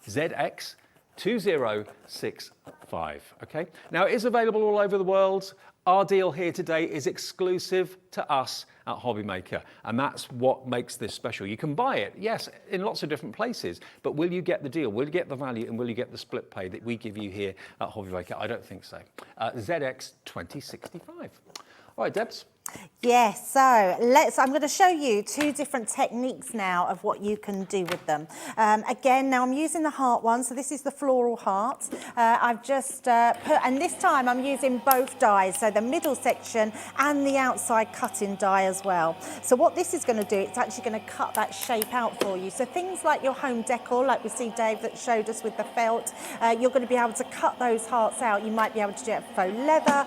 ZX 2065, okay? Now, it is available all over the world. Our deal here today is exclusive to us at HobbyMaker, and that's what makes this special. You can buy it, yes, in lots of different places, but will you get the deal? Will you get the value, and will you get the split pay that we give you here at HobbyMaker? I don't think so. ZX 2065. All right, Debs. Yes, so I'm going to show you 2 different techniques now of what you can do with them. Again, now I'm using the heart one, so this is the floral heart. I've just and this time I'm using both dies, so the middle section and the outside cutting die as well. So what this is going to do, it's actually going to cut that shape out for you. So things like your home decor, like we see Dave that showed us with the felt, you're going to be able to cut those hearts out. You might be able to do it faux leather,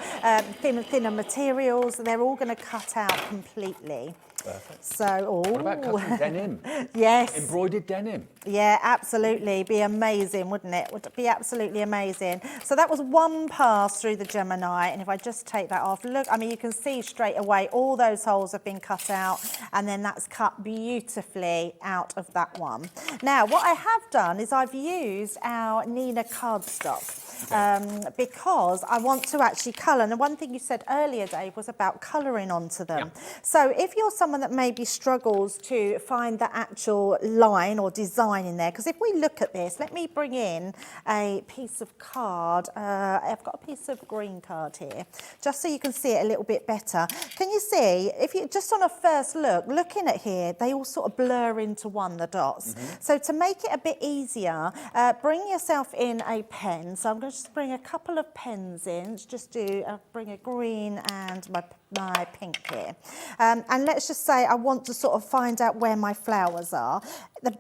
thinner materials. They're all going to cut out completely. Perfect. So, what about cutting denim? Yes. Embroidered denim. Yeah, absolutely. Be amazing, wouldn't it? Would be absolutely amazing. So that was one pass through the Gemini, and if I just take that off, look, I mean, you can see straight away all those holes have been cut out, and then that's cut beautifully out of that one. Now, what I have done is I've used our Nina cardstock. Because I want to actually colour. And the one thing you said earlier, Dave, was about colouring onto them. Yeah. So if you're someone that maybe struggles to find the actual line or design in there, because if we look at this, let me bring in a piece of card. I've got a piece of green card here, just so you can see it a little bit better. Can you see, if you just on a first look, looking at here, they all sort of blur into one, the dots. Mm-hmm. So to make it a bit easier, bring yourself in a pen. So I'm going to just bring a couple of pens in, just bring a green and my pink here. And let's just say I want to sort of find out where my flowers are,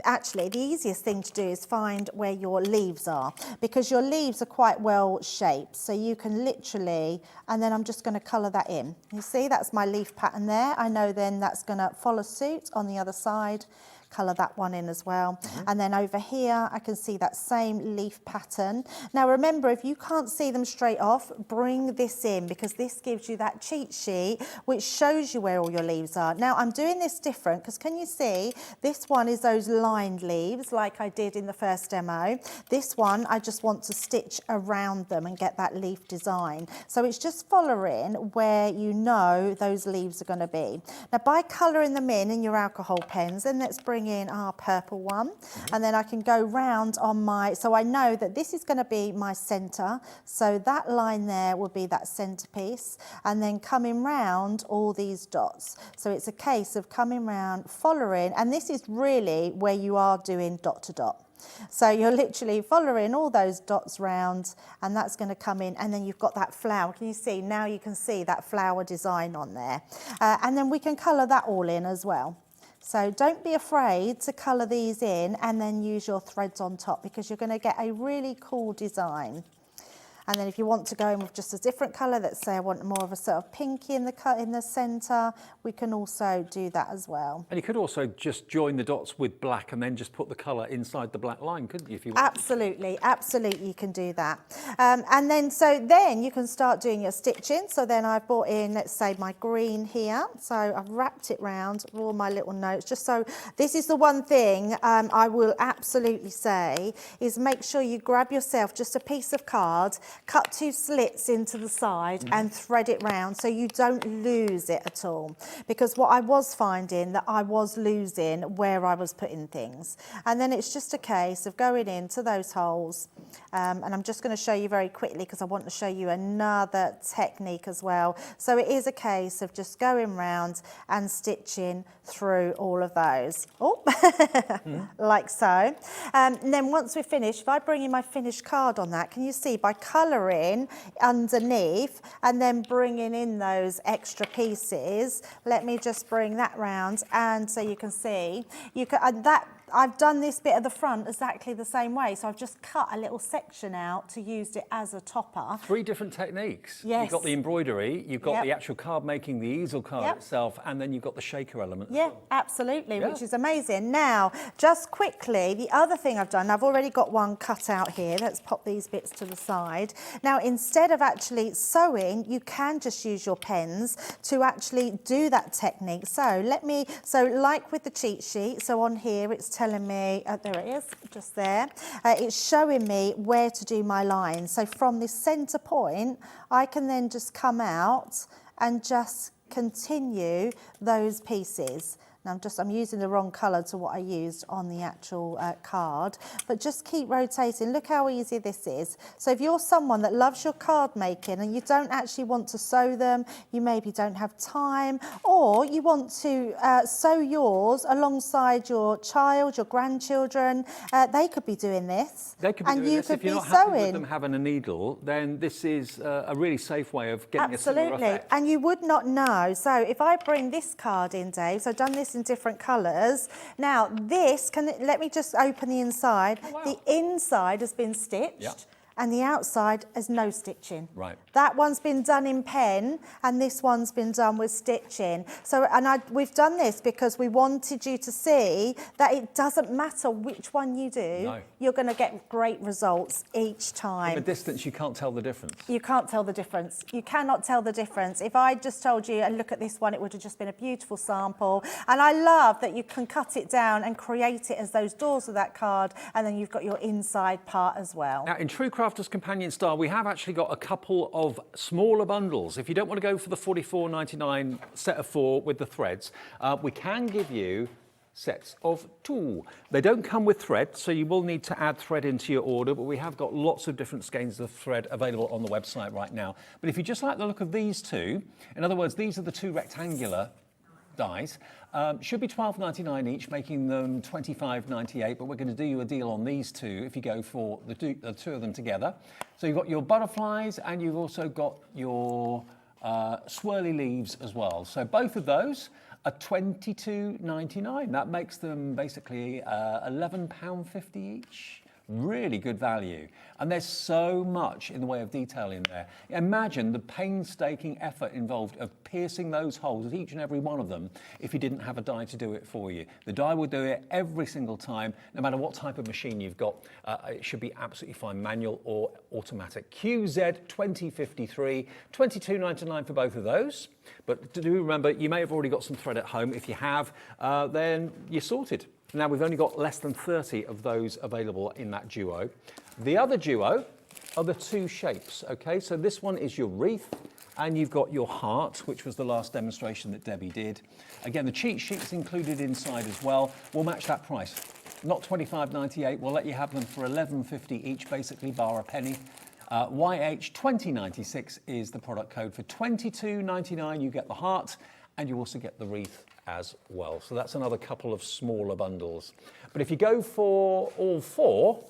actually the easiest thing to do is find where your leaves are, because your leaves are quite well shaped, so you can literally, and then I'm just going to colour that in. You see, that's my leaf pattern there. I know then that's going to follow suit on the other side. Colour that one in as well. And then over here I can see that same leaf pattern. Now remember, if you can't see them straight off, bring this in, because this gives you that cheat sheet which shows you where all your leaves are. Now I'm doing this different because can you see this one is those lined leaves like I did in the first demo. This one I just want to stitch around them and get that leaf design. So it's just following where you know those leaves are going to be. Now by colouring them in your alcohol pens, then let's bring in our purple one, and then I can go round on my, so I know that this is going to be my centre, so that line there will be that centerpiece, and then coming round all these dots. So it's a case of coming round, following, and this is really where you are doing dot to dot. So you're literally following all those dots round, and that's going to come in, and then you've got that flower. Can you see? Now you can see that flower design on there. And then we can colour that all in as well. So don't be afraid to colour these in and then use your threads on top, because you're going to get a really cool design. And then if you want to go in with just a different colour, let's say I want more of a sort of pinky in the centre, we can also do that as well. And you could also just join the dots with black and then just put the colour inside the black line, couldn't you, if you want? Absolutely, absolutely you can do that. And then, so then you can start doing your stitching. So then I've brought in, let's say, my green here. So I've wrapped it round with all my little notes, just so, this is the one thing I will absolutely say, is make sure you grab yourself just a piece of card, cut 2 slits into the side and thread it round so you don't lose it at all. Because what I was finding that I was losing where I was putting things. And then it's just a case of going into those holes. And I'm just going to show you very quickly because I want to show you another technique as well. So it is a case of just going round and stitching through all of those. Oh, like so. And then once we're finished, if I bring in my finished card on that, can you see by colouring underneath and then bringing in those extra pieces, let me just bring that round, and so you can see, you can, that I've done this bit at the front exactly the same way, so I've just cut a little section out to use it as a topper. 3 different techniques. Yes. You've got the embroidery, you've got the actual card making, the easel card itself, and then you've got the shaker element as well. Absolutely, which is amazing. Now, just quickly, the other thing I've done, I've already got one cut out here. Let's pop these bits to the side. Now, instead of actually sewing, you can just use your pens to actually do that technique. So like with the cheat sheet, so on here it's telling me, there it is, just there. It's showing me where to do my lines. So from this centre point, I can then just come out and just continue those pieces. Now I'm using the wrong colour to what I used on the actual card, but just keep rotating. Look how easy this is. So if you're someone that loves your card making and you don't actually want to sew them, you maybe don't have time, or you want to sew yours alongside your child, your grandchildren, they could be doing this. They could be doing this. If you're not happy with them having a needle, then this is a really safe way of getting a similar effect. And you would not know. So if I bring this card in, Dave, so I've done this in different colours. Now this, let me just open the inside. Oh, wow. The inside has been stitched. And the outside has no stitching. Right. That one's been done in pen, and this one's been done with stitching. So, we've done this because we wanted you to see that it doesn't matter which one you do, you're going to get great results each time. From a distance, you can't tell the difference. You can't tell the difference. You cannot tell the difference. If I just told you, and look at this one, it would have just been a beautiful sample. And I love that you can cut it down and create it as those doors of that card, and then you've got your inside part as well. Now, in true Crafters Companion style, we have actually got a couple of smaller bundles. If you don't want to go for the $44.99 set of 4 with the threads, we can give you sets of 2. They don't come with thread, so you will need to add thread into your order, but we have got lots of different skeins of thread available on the website right now. But if you just like the look of these 2, in other words, these are the 2 rectangular dies, should be $12.99 each, making them $25.98, but we're going to do you a deal on these 2 if you go for the 2 of them together. So you've got your butterflies and you've also got your swirly leaves as well. So both of those At £22.99. That makes them basically £11.50 each. Really good value. And there's so much in the way of detail in there. Imagine the painstaking effort involved of piercing those holes, each and every one of them, if you didn't have a die to do it for you. The die will do it every single time, no matter what type of machine you've got. It should be absolutely fine, manual or automatic. QZ2053, £22.99 for both of those. But do remember, you may have already got some thread at home. If you have, then you're sorted. Now, we've only got less than 30 of those available in that duo. The other duo are the two shapes, okay? So this one is your wreath, and you've got your heart, which was the last demonstration that Debbie did. Again, the cheat sheet's included inside as well. We'll match that price. Not $25.98, we'll let you have them for $11.50 each, basically, bar a penny. YH2096 is the product code. For $22.99, you get the heart, and you also get the wreath as well. So that's another couple of smaller bundles. But if you go for all four,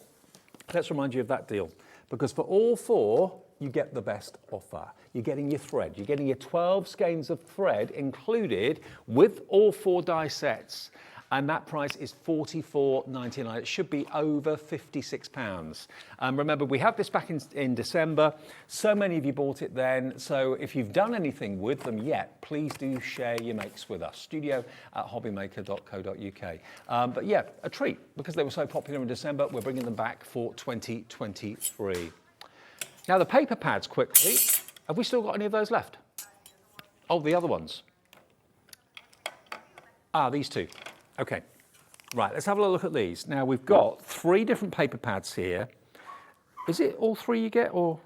let's remind you of that deal. Because for all four, you get the best offer. You're getting your thread. You're getting your 12 skeins of thread included with all four die sets. And that price is $44.99. It should be over £56. Remember, we had this back in December. So many of you bought it then. So if you've done anything with them yet, please do share your makes with us. studio@hobbymaker.co.uk. But yeah, a treat. Because they were so popular in December, we're bringing them back for 2023. Now, the paper pads, quickly. Have we still got any of those left? Oh, the other ones. Ah, these two. Okay, right, let's have a look at these. Now, we've got 3 different paper pads here. Is it all 3 you get, or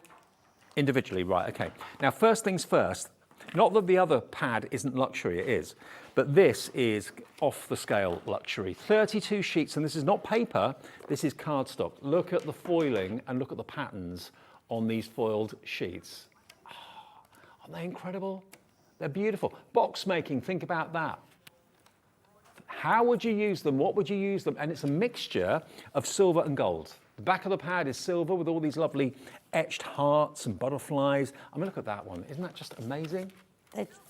individually? Right, okay. Now, first things first, not that the other pad isn't luxury, it is, but this is off-the-scale luxury. 32 sheets, and this is not paper, this is cardstock. Look at the foiling and look at the patterns on these foiled sheets. Oh, aren't they incredible? They're beautiful. Box making, think about that. How would you use them? What would you use them? And it's a mixture of silver and gold. The back of the pad is silver with all these lovely etched hearts and butterflies. I mean, look at that one. Isn't that just amazing?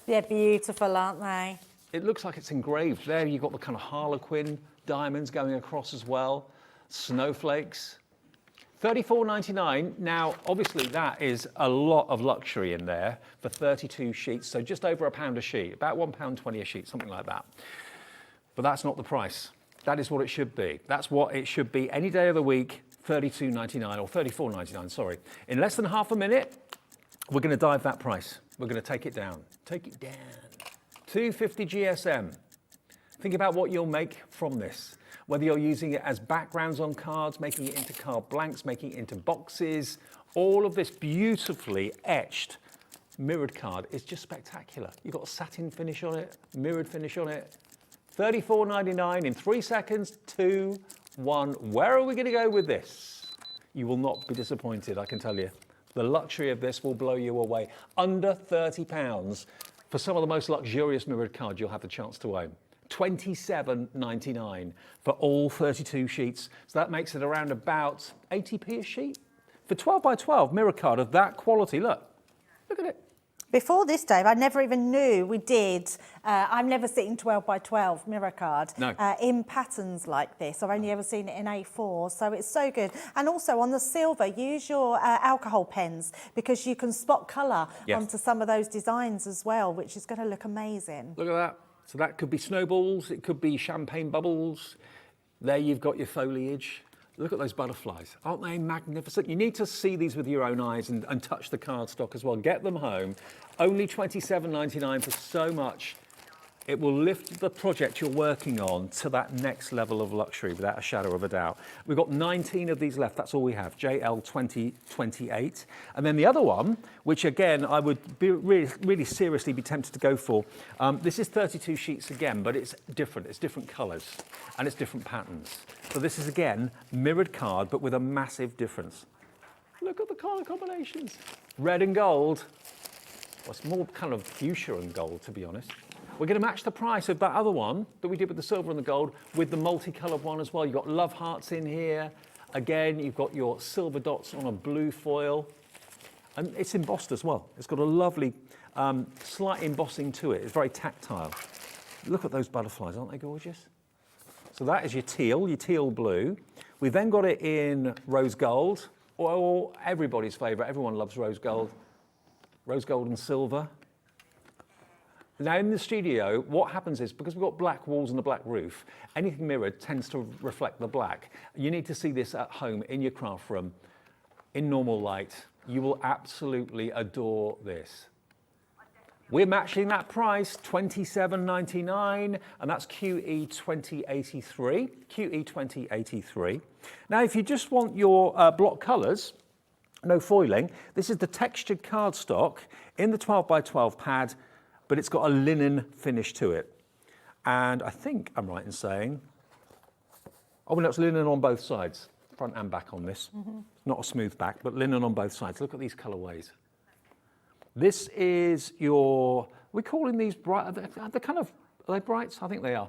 They're beautiful, aren't they? It looks like it's engraved. There you've got the kind of harlequin diamonds going across as well. Snowflakes. $34.99. Now, obviously, that is a lot of luxury in there for 32 sheets. So just over £1 a sheet, about £1.20 a sheet, something like that. But that's not the price. That is what it should be. That's what it should be any day of the week, $32.99 or $34.99, sorry. In less than half a minute, we're going to dive that price. We're going to take it down. Take it down. 250 GSM. Think about what you'll make from this. Whether you're using it as backgrounds on cards, making it into card blanks, making it into boxes, all of this beautifully etched mirrored card is just spectacular. You've got a satin finish on it, mirrored finish on it. $34.99 in 3 seconds, 2, 1. Where are we going to go with this? You will not be disappointed, I can tell you. The luxury of this will blow you away. Under £30 for some of the most luxurious mirrored cards you'll have the chance to own. $27.99 for all 32 sheets. So that makes it around about 80p a sheet. For 12 by 12 mirror card of that quality, look at it. Before this, Dave, I never even knew we did. I've never seen 12 by 12 mirror card in patterns like this. I've only ever seen it in A4, so it's so good. And also on the silver, use your alcohol pens because you can spot colour onto some of those designs as well, which is going to look amazing. Look at that. So that could be snowballs, it could be champagne bubbles. There you've got your foliage. Look at those butterflies. Aren't they magnificent? You need to see these with your own eyes and touch the cardstock as well. Get them home. Only $27.99 for so much. It will lift the project you're working on to that next level of luxury without a shadow of a doubt. We've got 19 of these left. That's all we have, JL2028. And then the other one, which again, I would be really seriously be tempted to go for. This is 32 sheets again, but it's different. It's different colors and it's different patterns. So this is again, mirrored card, but with a massive difference. Look at the color combinations. Red and gold. Well, it's more kind of fuchsia and gold, to be honest. We're going to match the price of that other one that we did with the silver and the gold with the multicoloured one as well. You've got love hearts in here. Again, you've got your silver dots on a blue foil. And it's embossed as well. It's got a lovely slight embossing to it. It's very tactile. Look at those butterflies, aren't they gorgeous? So that is your teal blue. We've then got it in rose gold, or everybody's favourite, everyone loves rose gold and silver. Now in the studio, what happens is, because we've got black walls and a black roof, anything mirrored tends to reflect the black. You need to see this at home, in your craft room, in normal light. You will absolutely adore this. We're matching that price, $27.99, and that's QE2083, QE2083. Now, if you just want your block colours, no foiling, this is the textured cardstock in the 12 by 12 pad, but it's got a linen finish to it. And I think I'm right in saying, oh, no, it's linen on both sides, front and back on this. Not a smooth back, but linen on both sides. Look at these colourways. This is your, we're calling these bright, are they brights? I think they are.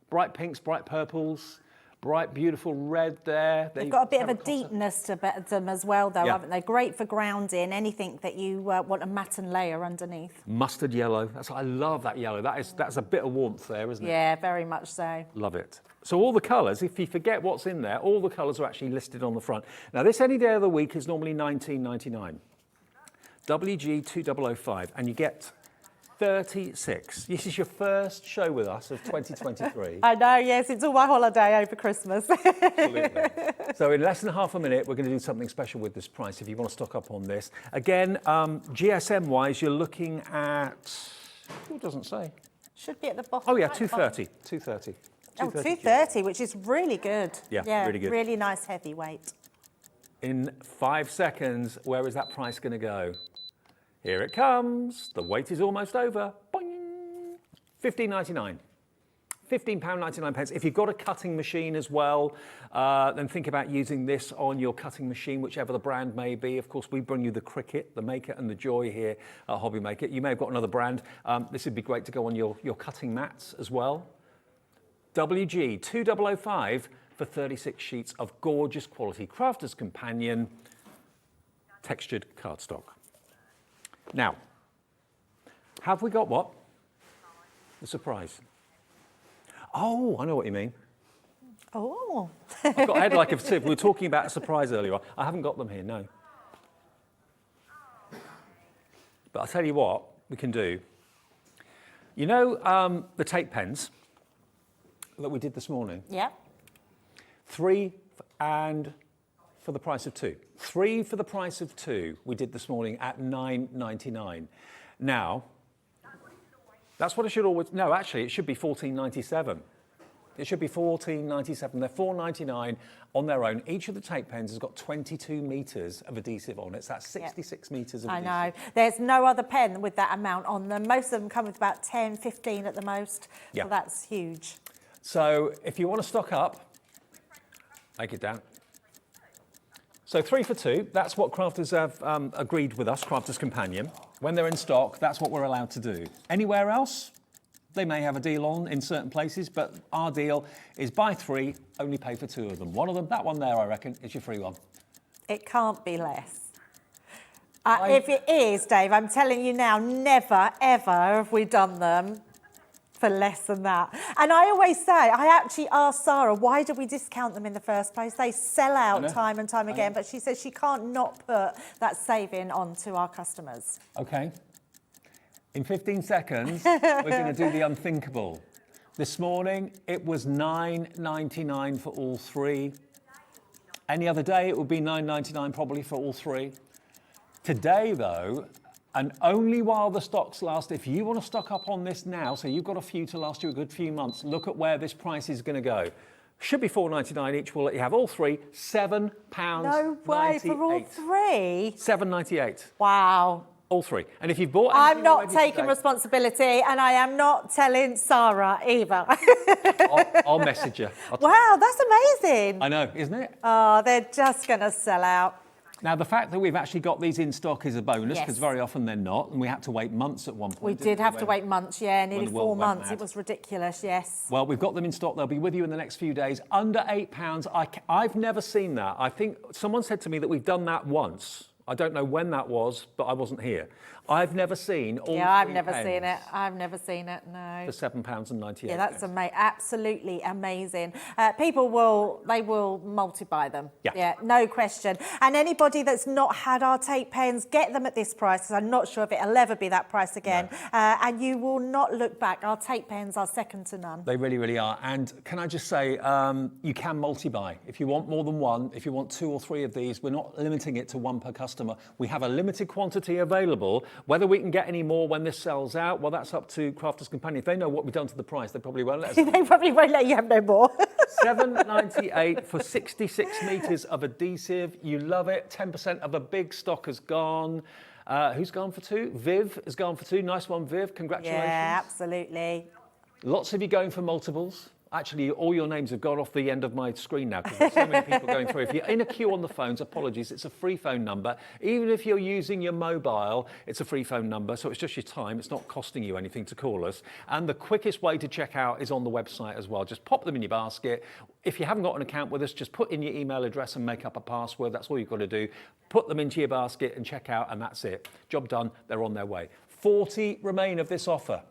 Bright pinks, bright purples, bright beautiful red there. They've got a bit of a deepness to them as well though, haven't they? Great for grounding, anything that you want a matte and layer underneath. Mustard yellow, I love that yellow. That's a bit of warmth there, isn't it? Yeah, very much so. Love it. So all the colours, if you forget what's in there, all the colours are actually listed on the front. Now this any day of the week is normally $19.99. WG2005, and you get 36. This is your first show with us of 2023. I know, yes, it's all my holiday over Christmas. Absolutely. So in less than half a minute, we're going to do something special with this price if you want to stock up on this. Again, GSM-wise, you're looking at, it doesn't say. Should be at the bottom. Oh yeah, right, 230, 230. Oh, 230, which is really good. Yeah, really good. Really nice heavyweight. In 5 seconds, where is that price going to go? Here it comes. The wait is almost over. Boing. £15.99. £15.99. If you've got a cutting machine as well, then think about using this on your cutting machine, whichever the brand may be. Of course, we bring you the Cricut, the Maker and the Joy here at HobbyMaker. You may have got another brand. This would be great to go on your cutting mats as well. WG2005 for 36 sheets of gorgeous quality Crafter's Companion textured cardstock. Now, have we got what? The surprise. Oh, I know what you mean. Oh. I've got a head like a sieve. We were talking about a surprise earlier on. I haven't got them here, no. But I'll tell you what we can do. You know the tape pens that we did this morning? Yeah. 3 and for the price of 2. 3 for the price of 2 we did this morning at $9.99. Now, that's what it should always, no, actually it should be $14.97. It should be $14.97. They're $4.99 on their own. Each of the tape pens has got 22 metres of adhesive on it. So that's 66 metres of adhesive. I know. There's no other pen with that amount on them. Most of them come with about 10, 15 at the most. Yeah. So that's huge. So if you want to stock up, take it down. So 3 for 2, that's what crafters have agreed with us, Crafter's Companion. When they're in stock, that's what we're allowed to do. Anywhere else, they may have a deal on in certain places, but our deal is buy 3, only pay for 2 of them. One of them, that one there, I reckon, is your free one. It can't be less. If it is, Dave, I'm telling you now, never, ever have we done them for less than that. And I always say, I actually asked Sarah, why did we discount them in the first place? They sell out time and time again, but she says she can't not put that saving on to our customers. Okay. In 15 seconds, we're going to do the unthinkable. This morning, it was $9.99 for all 3. Any other day, it would be $9.99 probably for all 3. Today, though, and only while the stocks last, if you want to stock up on this now, so you've got a few to last you a good few months, look at where this price is going to go. Should be $4.99 each. We'll let you have all 3. £7.98. No way, for all 3? $7.98. Wow. All 3. And if you've bought I'm not already taking today, responsibility, and I am not telling Sarah either. I'll message you. Wow, that's amazing. I know, isn't it? Oh, they're just going to sell out. Now, the fact that we've actually got these in stock is a bonus, because Yes. very often they're not, and we had to wait months at one point. We did have to wait months, yeah, nearly the world 4 went months. mad. It was ridiculous, yes. Well, we've got them in stock. They'll be with you in the next few days. Under £8. I've never seen that. I think someone said to me that we've done that once I don't know when that was, but I wasn't here. I've never seen all I've three never pens seen it. I've never seen it, no. for £7.98. Yeah, that's absolutely amazing. People will multiply them. Yeah. No question. And anybody that's not had our tape pens, get them at this price, because I'm not sure if it'll ever be that price again. No. And you will not look back. Our tape pens are second to none. They really, really are. And can I just say, you can multi-buy. If you want more than one, if you want 2 or 3 of these, we're not limiting it to one per customer. We have a limited quantity available. Whether we can get any more when this sells out, well, that's up to Crafters Companion. If they know what we've done to the price, they probably won't let us. They probably won't let you have no more. $7.98 for 66 metres of adhesive. You love it. 10% of a big stock has gone. Who's gone for 2? Viv has gone for 2. Nice one, Viv. Congratulations. Yeah, absolutely. Lots of you going for multiples. Actually, all your names have gone off the end of my screen now because there's so many people going through. If you're in a queue on the phones, apologies, it's a free phone number. Even if you're using your mobile, it's a free phone number, so it's just your time. It's not costing you anything to call us. And the quickest way to check out is on the website as well. Just pop them in your basket. If you haven't got an account with us, just put in your email address and make up a password. That's all you've got to do. Put them into your basket and check out, and that's it. Job done. They're on their way. 40 remain of this offer.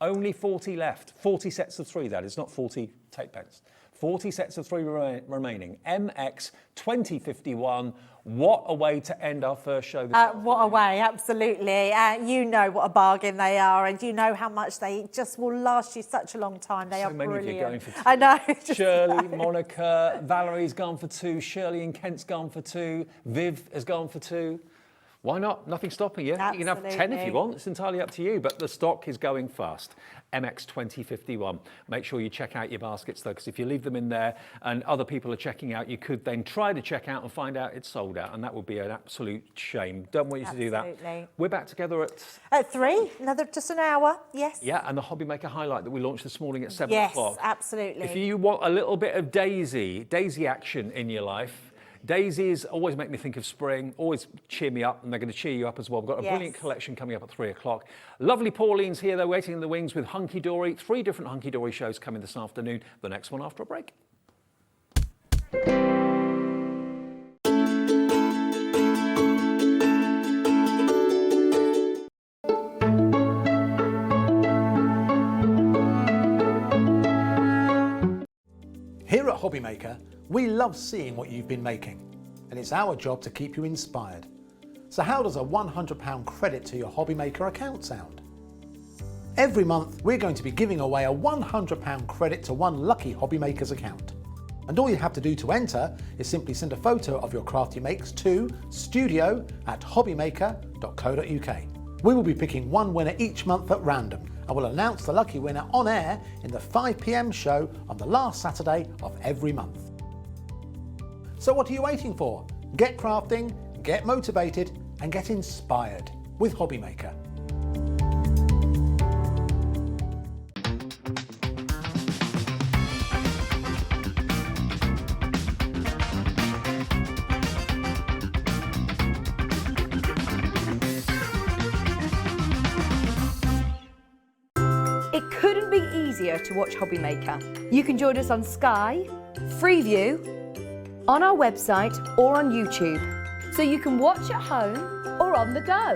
Only 40 left. 40 sets of 3, that is, not 40 tape pens. 40 sets of 3 remaining. MX 2051. What a way to end our first show this afternoon. What a way, absolutely. You know what a bargain they are, and you know how much they just will last you such a long time. They are So many brilliant. of you going for 2. I know. Shirley, Monica, Valerie's gone for 2. Shirley and Kent's gone for 2. Viv has gone for 2. Why not? Nothing's stopping you. Absolutely. You can have 10 if you want. It's entirely up to you, but the stock is going fast. MX 2051. Make sure you check out your baskets though, because if you leave them in there and other people are checking out, you could then try to check out and find out it's sold out, and that would be an absolute shame. Don't want you to do that. Absolutely. We're back together At 3, just an hour, yes. Yeah, and the HobbyMaker Highlight that we launched this morning at 7 Yes, o'clock. absolutely. If you want a little bit of Daisy action in your life, Daisies always make me think of spring, always cheer me up, and they're going to cheer you up as well. We've got a brilliant collection coming up at 3 o'clock. Lovely Pauline's here, they're waiting in the wings with Hunkydory. 3 different Hunkydory shows coming this afternoon. The next one after a break. Here at HobbyMaker, we love seeing what you've been making, and it's our job to keep you inspired. So how does a £100 credit to your HobbyMaker account sound? Every month, we're going to be giving away a £100 credit to one lucky HobbyMaker's account. And all you have to do to enter is simply send a photo of your craft you makes to studio@hobbymaker.co.uk. We will be picking one winner each month at random, and we'll announce the lucky winner on air in the 5 PM show on the last Saturday of every month. So what are you waiting for? Get crafting, get motivated, and get inspired with HobbyMaker. It couldn't be easier to watch HobbyMaker. You can join us on Sky, Freeview, on our website or on YouTube, so you can watch at home or on the go.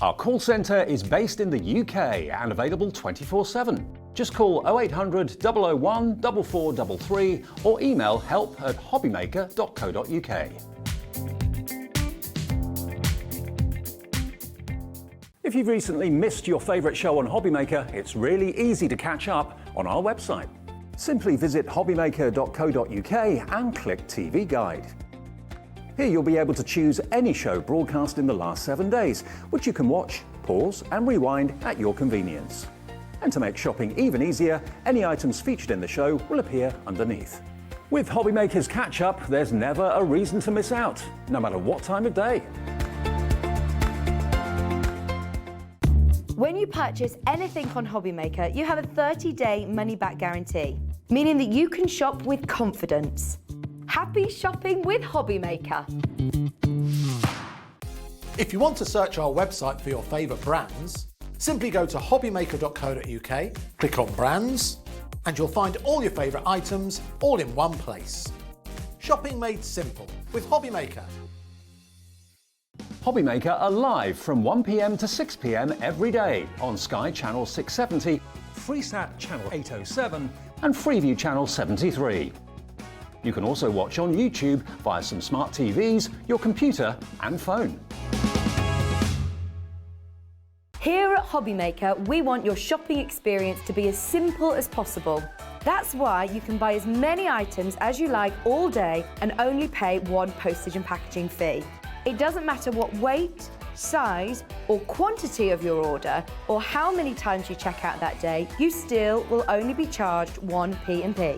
Our call centre is based in the UK and available 24/7. Just call 0800 001 4433 or email help@hobbymaker.co.uk. If you've recently missed your favourite show on HobbyMaker, it's really easy to catch up on our website. Simply visit hobbymaker.co.uk and click TV Guide. Here you'll be able to choose any show broadcast in the last 7 days, which you can watch, pause and rewind at your convenience. And to make shopping even easier, any items featured in the show will appear underneath. With HobbyMaker's Catch-Up, there's never a reason to miss out, no matter what time of day. When you purchase anything on HobbyMaker, you have a 30-day money-back guarantee, meaning that you can shop with confidence. Happy shopping with HobbyMaker. If you want to search our website for your favourite brands, simply go to hobbymaker.co.uk, click on Brands, and you'll find all your favourite items all in one place. Shopping made simple with HobbyMaker. HobbyMaker are live from 1 p.m. to 6 p.m. every day on Sky Channel 670, Freesat Channel 807 and Freeview Channel 73. You can also watch on YouTube via some smart TVs, your computer and phone. Here at HobbyMaker, we want your shopping experience to be as simple as possible. That's why you can buy as many items as you like all day and only pay one postage and packaging fee. It doesn't matter what weight, size or quantity of your order or how many times you check out that day, you still will only be charged one P&P.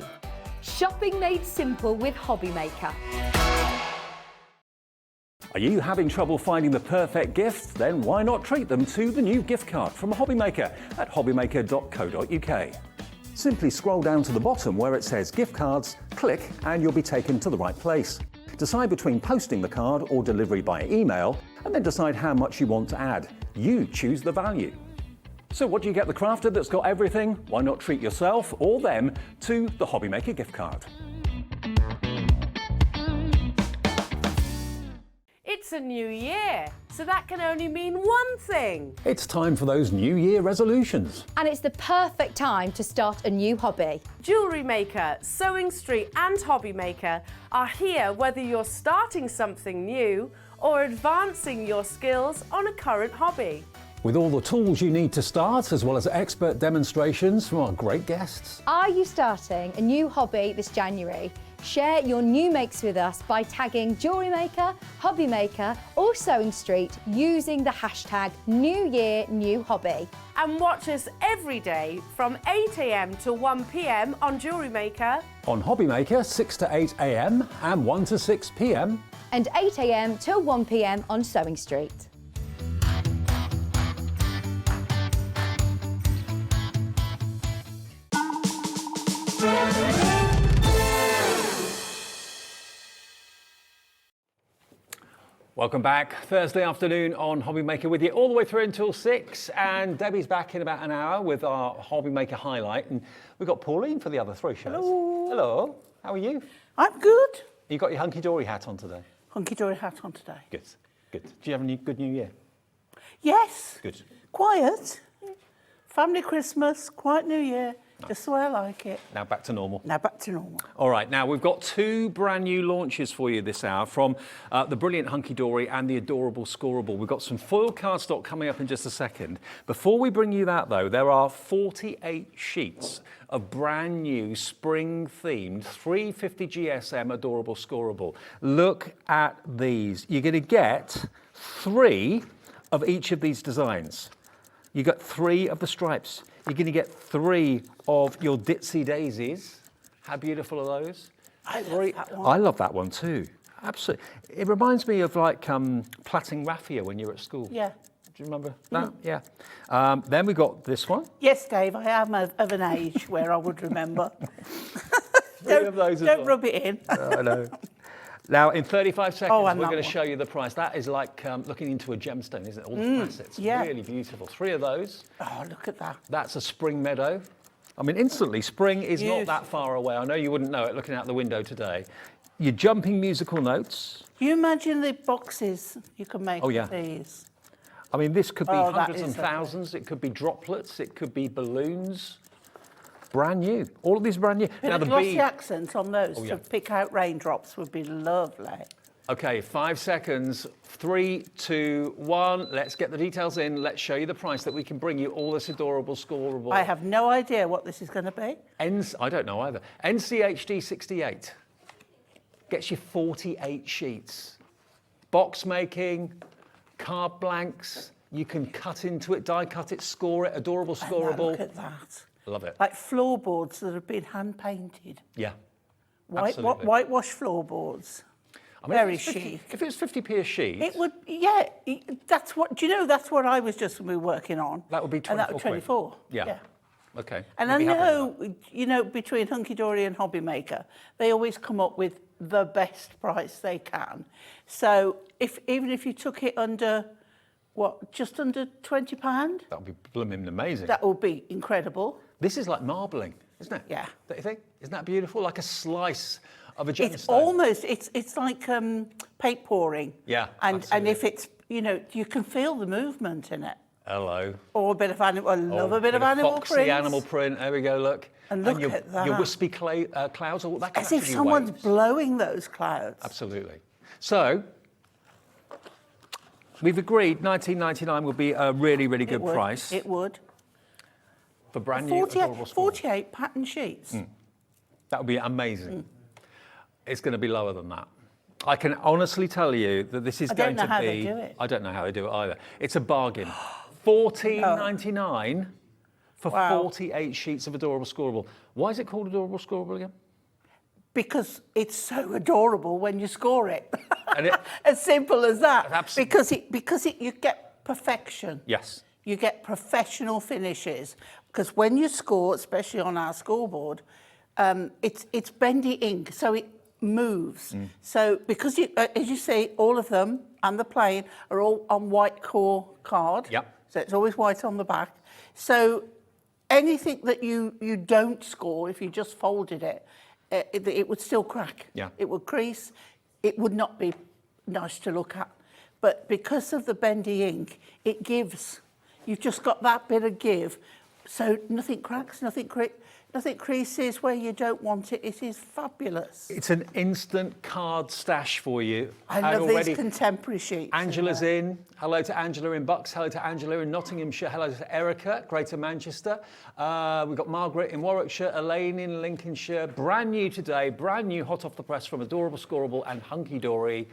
Shopping made simple with HobbyMaker. Are you having trouble finding the perfect gift? Then why not treat them to the new gift card from HobbyMaker at hobbymaker.co.uk. Simply scroll down to the bottom where it says gift cards, click and you'll be taken to the right place. Decide between posting the card or delivery by email and then decide how much you want to add. You choose the value. So what do you get the crafter that's got everything? Why not treat yourself or them to the HobbyMaker gift card? It's a new year, so that can only mean one thing. It's time for those New Year resolutions. And it's the perfect time to start a new hobby. Jewellery Maker, Sewing Street and HobbyMaker are here whether you're starting something new or advancing your skills on a current hobby. With all the tools you need to start, as well as expert demonstrations from our great guests. Are you starting a new hobby this January? Share your new makes with us by tagging Jewellery Maker, HobbyMaker or Sewing Street using the hashtag #NewYearNewHobby. And watch us every day from 8 a.m. to 1 p.m. on Jewellery Maker. On HobbyMaker, 6 to 8 a.m. and 1 to 6 p.m. And 8 a.m. till 1 p.m. on Sewing Street. Welcome back. Thursday afternoon on HobbyMaker with you all the way through until 6. And Debbie's back in about an hour with our HobbyMaker Highlight. And we've got Pauline for the other 3 shows. Hello. Hello. How are you? I'm good. You got your Hunkydory hat on today? Hunky-dory hat on today. Good. Good. Do you have a good New Year? Yes. Good. Quiet. Family Christmas, quiet New Year. Just the way I like it. Now back to normal. Now back to normal. All right, now we've got 2 brand new launches for you this hour from the brilliant Hunkydory and the adorable Scoreable. We've got some foil cardstock coming up in just a second. Before we bring you that though, there are 48 sheets of brand new spring-themed 350 GSM adorable Scoreable. Look at these. You're going to get 3 of each of these designs. You got 3 of the stripes. You're going to get 3 of your ditzy daisies. How beautiful are those? I love that one. I love that one too. Absolutely. It reminds me of like plaiting raffia when you were at school. Yeah. Do you remember that? Yeah. Then we got this one. Yes, Dave, I am of an age where I would remember. 3 of those as Don't well. rub it in. I know. Now, in 35 seconds, Oh, we're and that going to one. show you the price. That is like looking into a gemstone, isn't it? All the facets. yeah. Really beautiful. 3 of those. Oh, look at that. That's a spring meadow. I mean, instantly, spring is not Beautiful. that far away. I know you wouldn't know it looking out the window today. Your jumping musical notes. You imagine the boxes you can make Oh, yeah. of these. I mean, this could be Oh, that hundreds and is lovely. thousands. It could be droplets. It could be balloons. Brand new. All of these are brand new. Bit Now, of the glossy bead. accents on those yeah. to pick out raindrops would be lovely. Okay, 5 seconds. 3, 2, 1. Let's get the details in. Let's show you the price that we can bring you all this adorable Scoreable. I have no idea what this is going to be. I don't know either. NCHD 68 gets you 48 sheets. Box making, card blanks. You can cut into it, die cut it, score it. Adorable And Scoreable. look at that. Love it. Like floorboards that have been hand painted. Yeah. Absolutely. Whitewash floorboards. I mean, Very if it's 50 chic. If it was 50p a sheet, It would, yeah. That's what. Do you know? That's what I was just working on. that would be 24 And that was 24. quid. Yeah. Okay. And You'd I be happy with know, you know, between Hunkydory and HobbyMaker, they always come up with the best price they can. So even if you took it under, just under £20, that would be blooming amazing. that would be incredible. This is like marbling, isn't it? Yeah. Don't you think? Isn't that beautiful? Like a slice of a gemstone. It's almost, it's like paint pouring. Yeah, And absolutely. if it's, you know, you can feel the movement in it. Hello. Or a bit of animal, I love Oh, a bit of animal foxy print. animal print. There we go, look. And look your, at that. Your wispy clouds, all that can As if actually be someone's waves. blowing those clouds. Absolutely. So, we've agreed $19.99 would be a really, really good price It would. for brand new adorable small. 48 pattern sheets. That would be amazing. It's going to be lower than that. I can honestly tell you that this is I don't going to know be... how they do it. I don't know how they do it either. It's a bargain. $14.99 for Wow. 48 sheets of adorable scoreable. Why is it called adorable scoreable again? Because it's so adorable when you score it. And it- As simple as that. Absolutely. Because you get perfection. Yes. You get professional finishes. Because when you score, especially on our scoreboard, it's bendy ink, so it moves. So because you, as you see, all of them and the plain are all on white core card. Yep. So it's always white on the back. So anything that you don't score, if you just folded it, it would still crack. Yeah. It would crease. It would not be nice to look at. But because of the bendy ink, it gives. You've just got that bit of give. So nothing cracks, nothing creases where you don't want it. It is fabulous. It's an instant card stash for you. I Had love already- these contemporary sheets. Angela's in. Hello to Angela in Bucks. Hello to Angela in Nottinghamshire. Hello to Erica, Greater Manchester. We've got Margaret in Warwickshire, Elaine in Lincolnshire. Brand new today, brand new, hot off the press from Adorable Scoreable and Hunkydory.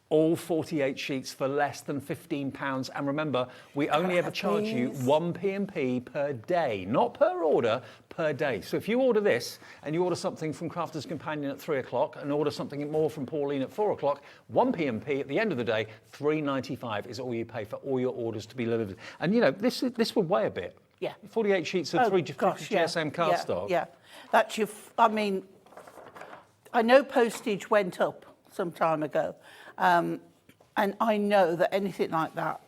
All 48 sheets for less than £15. And remember, we only ever charge you one P&P per day, not per order, per day. So if you order this and you order something from Crafter's Companion at 3 o'clock and order something more from Pauline at 4 o'clock, one P&P at the end of the day, $3.95 is all you pay for all your orders to be delivered. And you know, this would weigh a bit. Yeah. 48 sheets of 350 yeah. GSM cardstock. Yeah. That's your, I mean, I know postage went up some time ago. And I know that anything like that,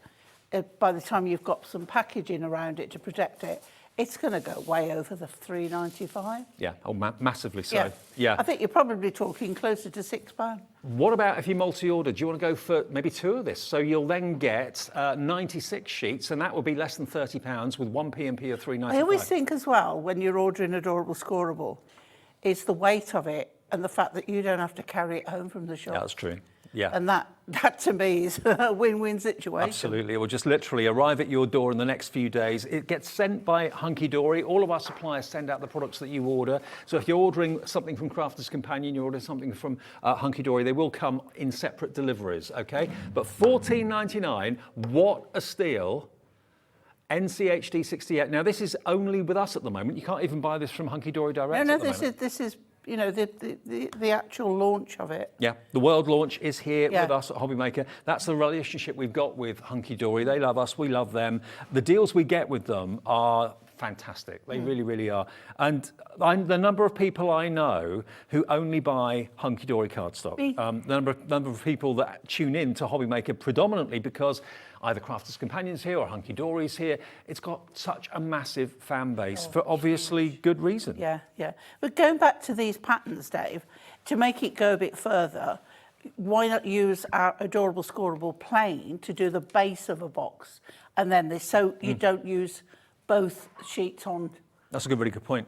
by the time you've got some packaging around it to protect it, it's going to go way over the $3.95. Yeah, massively so. Yeah. I think you're probably talking closer to £6. What about if you multi-order? Do you want to go for maybe 2 of this? So you'll then get 96 sheets, and that will be less than £30 with one P&P of $3.95. I always think as well, when you're ordering Adorable Scoreable, is the weight of it and the fact that you don't have to carry it home from the shop. Yeah, that's true. Yeah. And that to me is a win-win situation. Absolutely. It will just literally arrive at your door in the next few days. It gets sent by Hunkydory. All of our suppliers send out the products that you order. So if you're ordering something from Crafter's Companion, you're ordering something from Hunkydory, they will come in separate deliveries, okay? But $14.99, what a steal. NCHD 68. Now, this is only with us at the moment. You can't even buy this from Hunkydory direct No, at the moment. this is you know, the actual launch of it. Yeah, the world launch is here Yeah. with us at HobbyMaker. That's the relationship we've got with Hunkydory. They love us, we love them. The deals we get with them are fantastic. They really, really are. And the number of people I know who only buy Hunkydory cardstock, the number of people that tune in to HobbyMaker predominantly because either Crafter's Companions here or Hunkydory's here, it's got such a massive fan base for obviously good reason. Yeah, yeah. But going back to these patterns, Dave, to make it go a bit further, why not use our Adorable Scoreable plain to do the base of a box, and then so you don't use both sheets on. That's a really good point.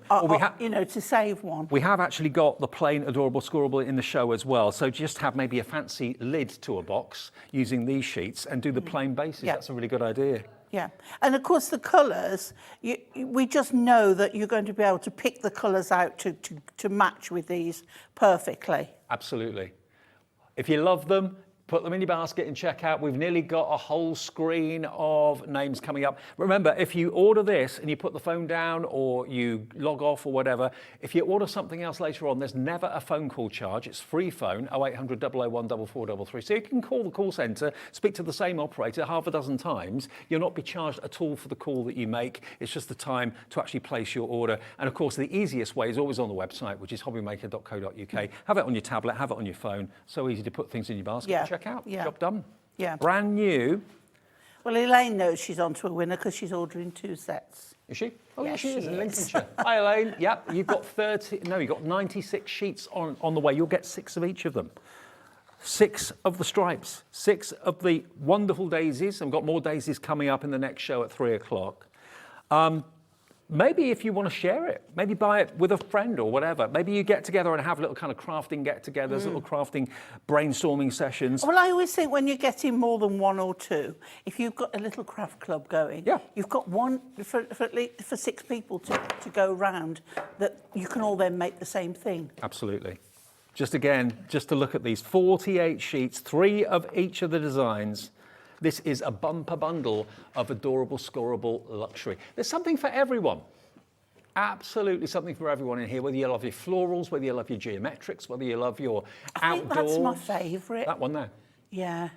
You know, to save one. We have actually got the plain Adorable Scoreable in the show as well. So just have maybe a fancy lid to a box using these sheets and do the plain bases. Yeah. That's a really good idea. Yeah, and of course the colours, we just know that you're going to be able to pick the colours out to match with these perfectly. Absolutely. If you love them, put them in your basket and check out. We've nearly got a whole screen of names coming up. Remember, if you order this and you put the phone down or you log off or whatever, if you order something else later on, there's never a phone call charge. It's free phone, 0800 001 4433. So you can call the call centre, speak to the same operator half a dozen times. You'll not be charged at all for the call that you make. It's just the time to actually place your order. And of course, the easiest way is always on the website, which is hobbymaker.co.uk. Have it on your tablet, have it on your phone. So easy to put things in your basket. Yeah. Check out. Yeah. Job done. Yeah. Brand new. Well, Elaine knows she's on to a winner because she's ordering 2 sets. Is she? Oh, Yes, she is she in is. Lincolnshire. Hi, Elaine. Yep, you've got 96 sheets on the way. You'll get 6 of each of them. 6 of the stripes, 6 of the wonderful daisies. I've got more daisies coming up in the next show at 3 o'clock. Maybe if you want to share it, maybe buy it with a friend or whatever. Maybe you get together and have little kind of crafting get-togethers, little crafting brainstorming sessions. Well, I always think when you're getting more than 1 or 2, if you've got a little craft club going, Yeah. you've got one for 6 people to go round that you can all then make the same thing. Absolutely. Just to look at these 48 sheets, 3 of each of the designs. This is a bumper bundle of adorable, scoreable luxury. There's something for everyone. Absolutely something for everyone in here, whether you love your florals, whether you love your geometrics, whether you love your I think outdoors. that's my favourite. That one there. Yeah,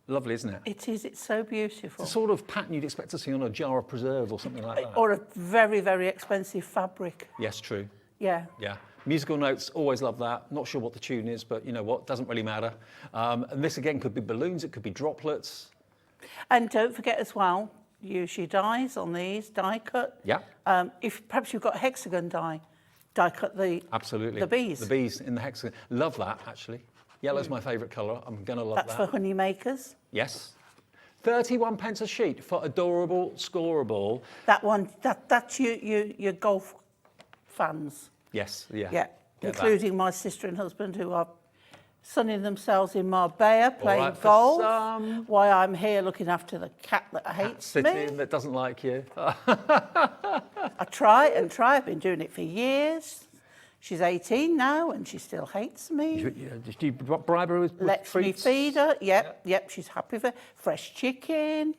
Lovely, isn't it? it is. It's so beautiful. It's the sort of pattern you'd expect to see on a jar of preserve or something like that. Or a very, very expensive fabric. Yes, true. Yeah. Yeah. Musical notes, always love that. Not sure what the tune is, but you know what, doesn't really matter. And this again could be balloons, it could be droplets. And don't forget as well, use your dies on these, die cut. Yeah. If perhaps you've got hexagon die cut the Absolutely. the bees. The bees in the hexagon. Love that, actually. Yellow's my favourite colour. I'm going to love That's that. for honey makers. Yes. 31 pence a sheet for adorable, scoreable. That one, that's your golf fans. Yes, yeah. Yeah, Get that. including my sister and husband who are sunning themselves in Marbella playing right for golf. some. While I'm here looking after the cat that hates Sitting me. that doesn't like you. I try. I've been doing it for years. She's 18 now and she still hates me. Did you bribe her with Lets me treats? feed her. Yep, she's happy for fresh chicken.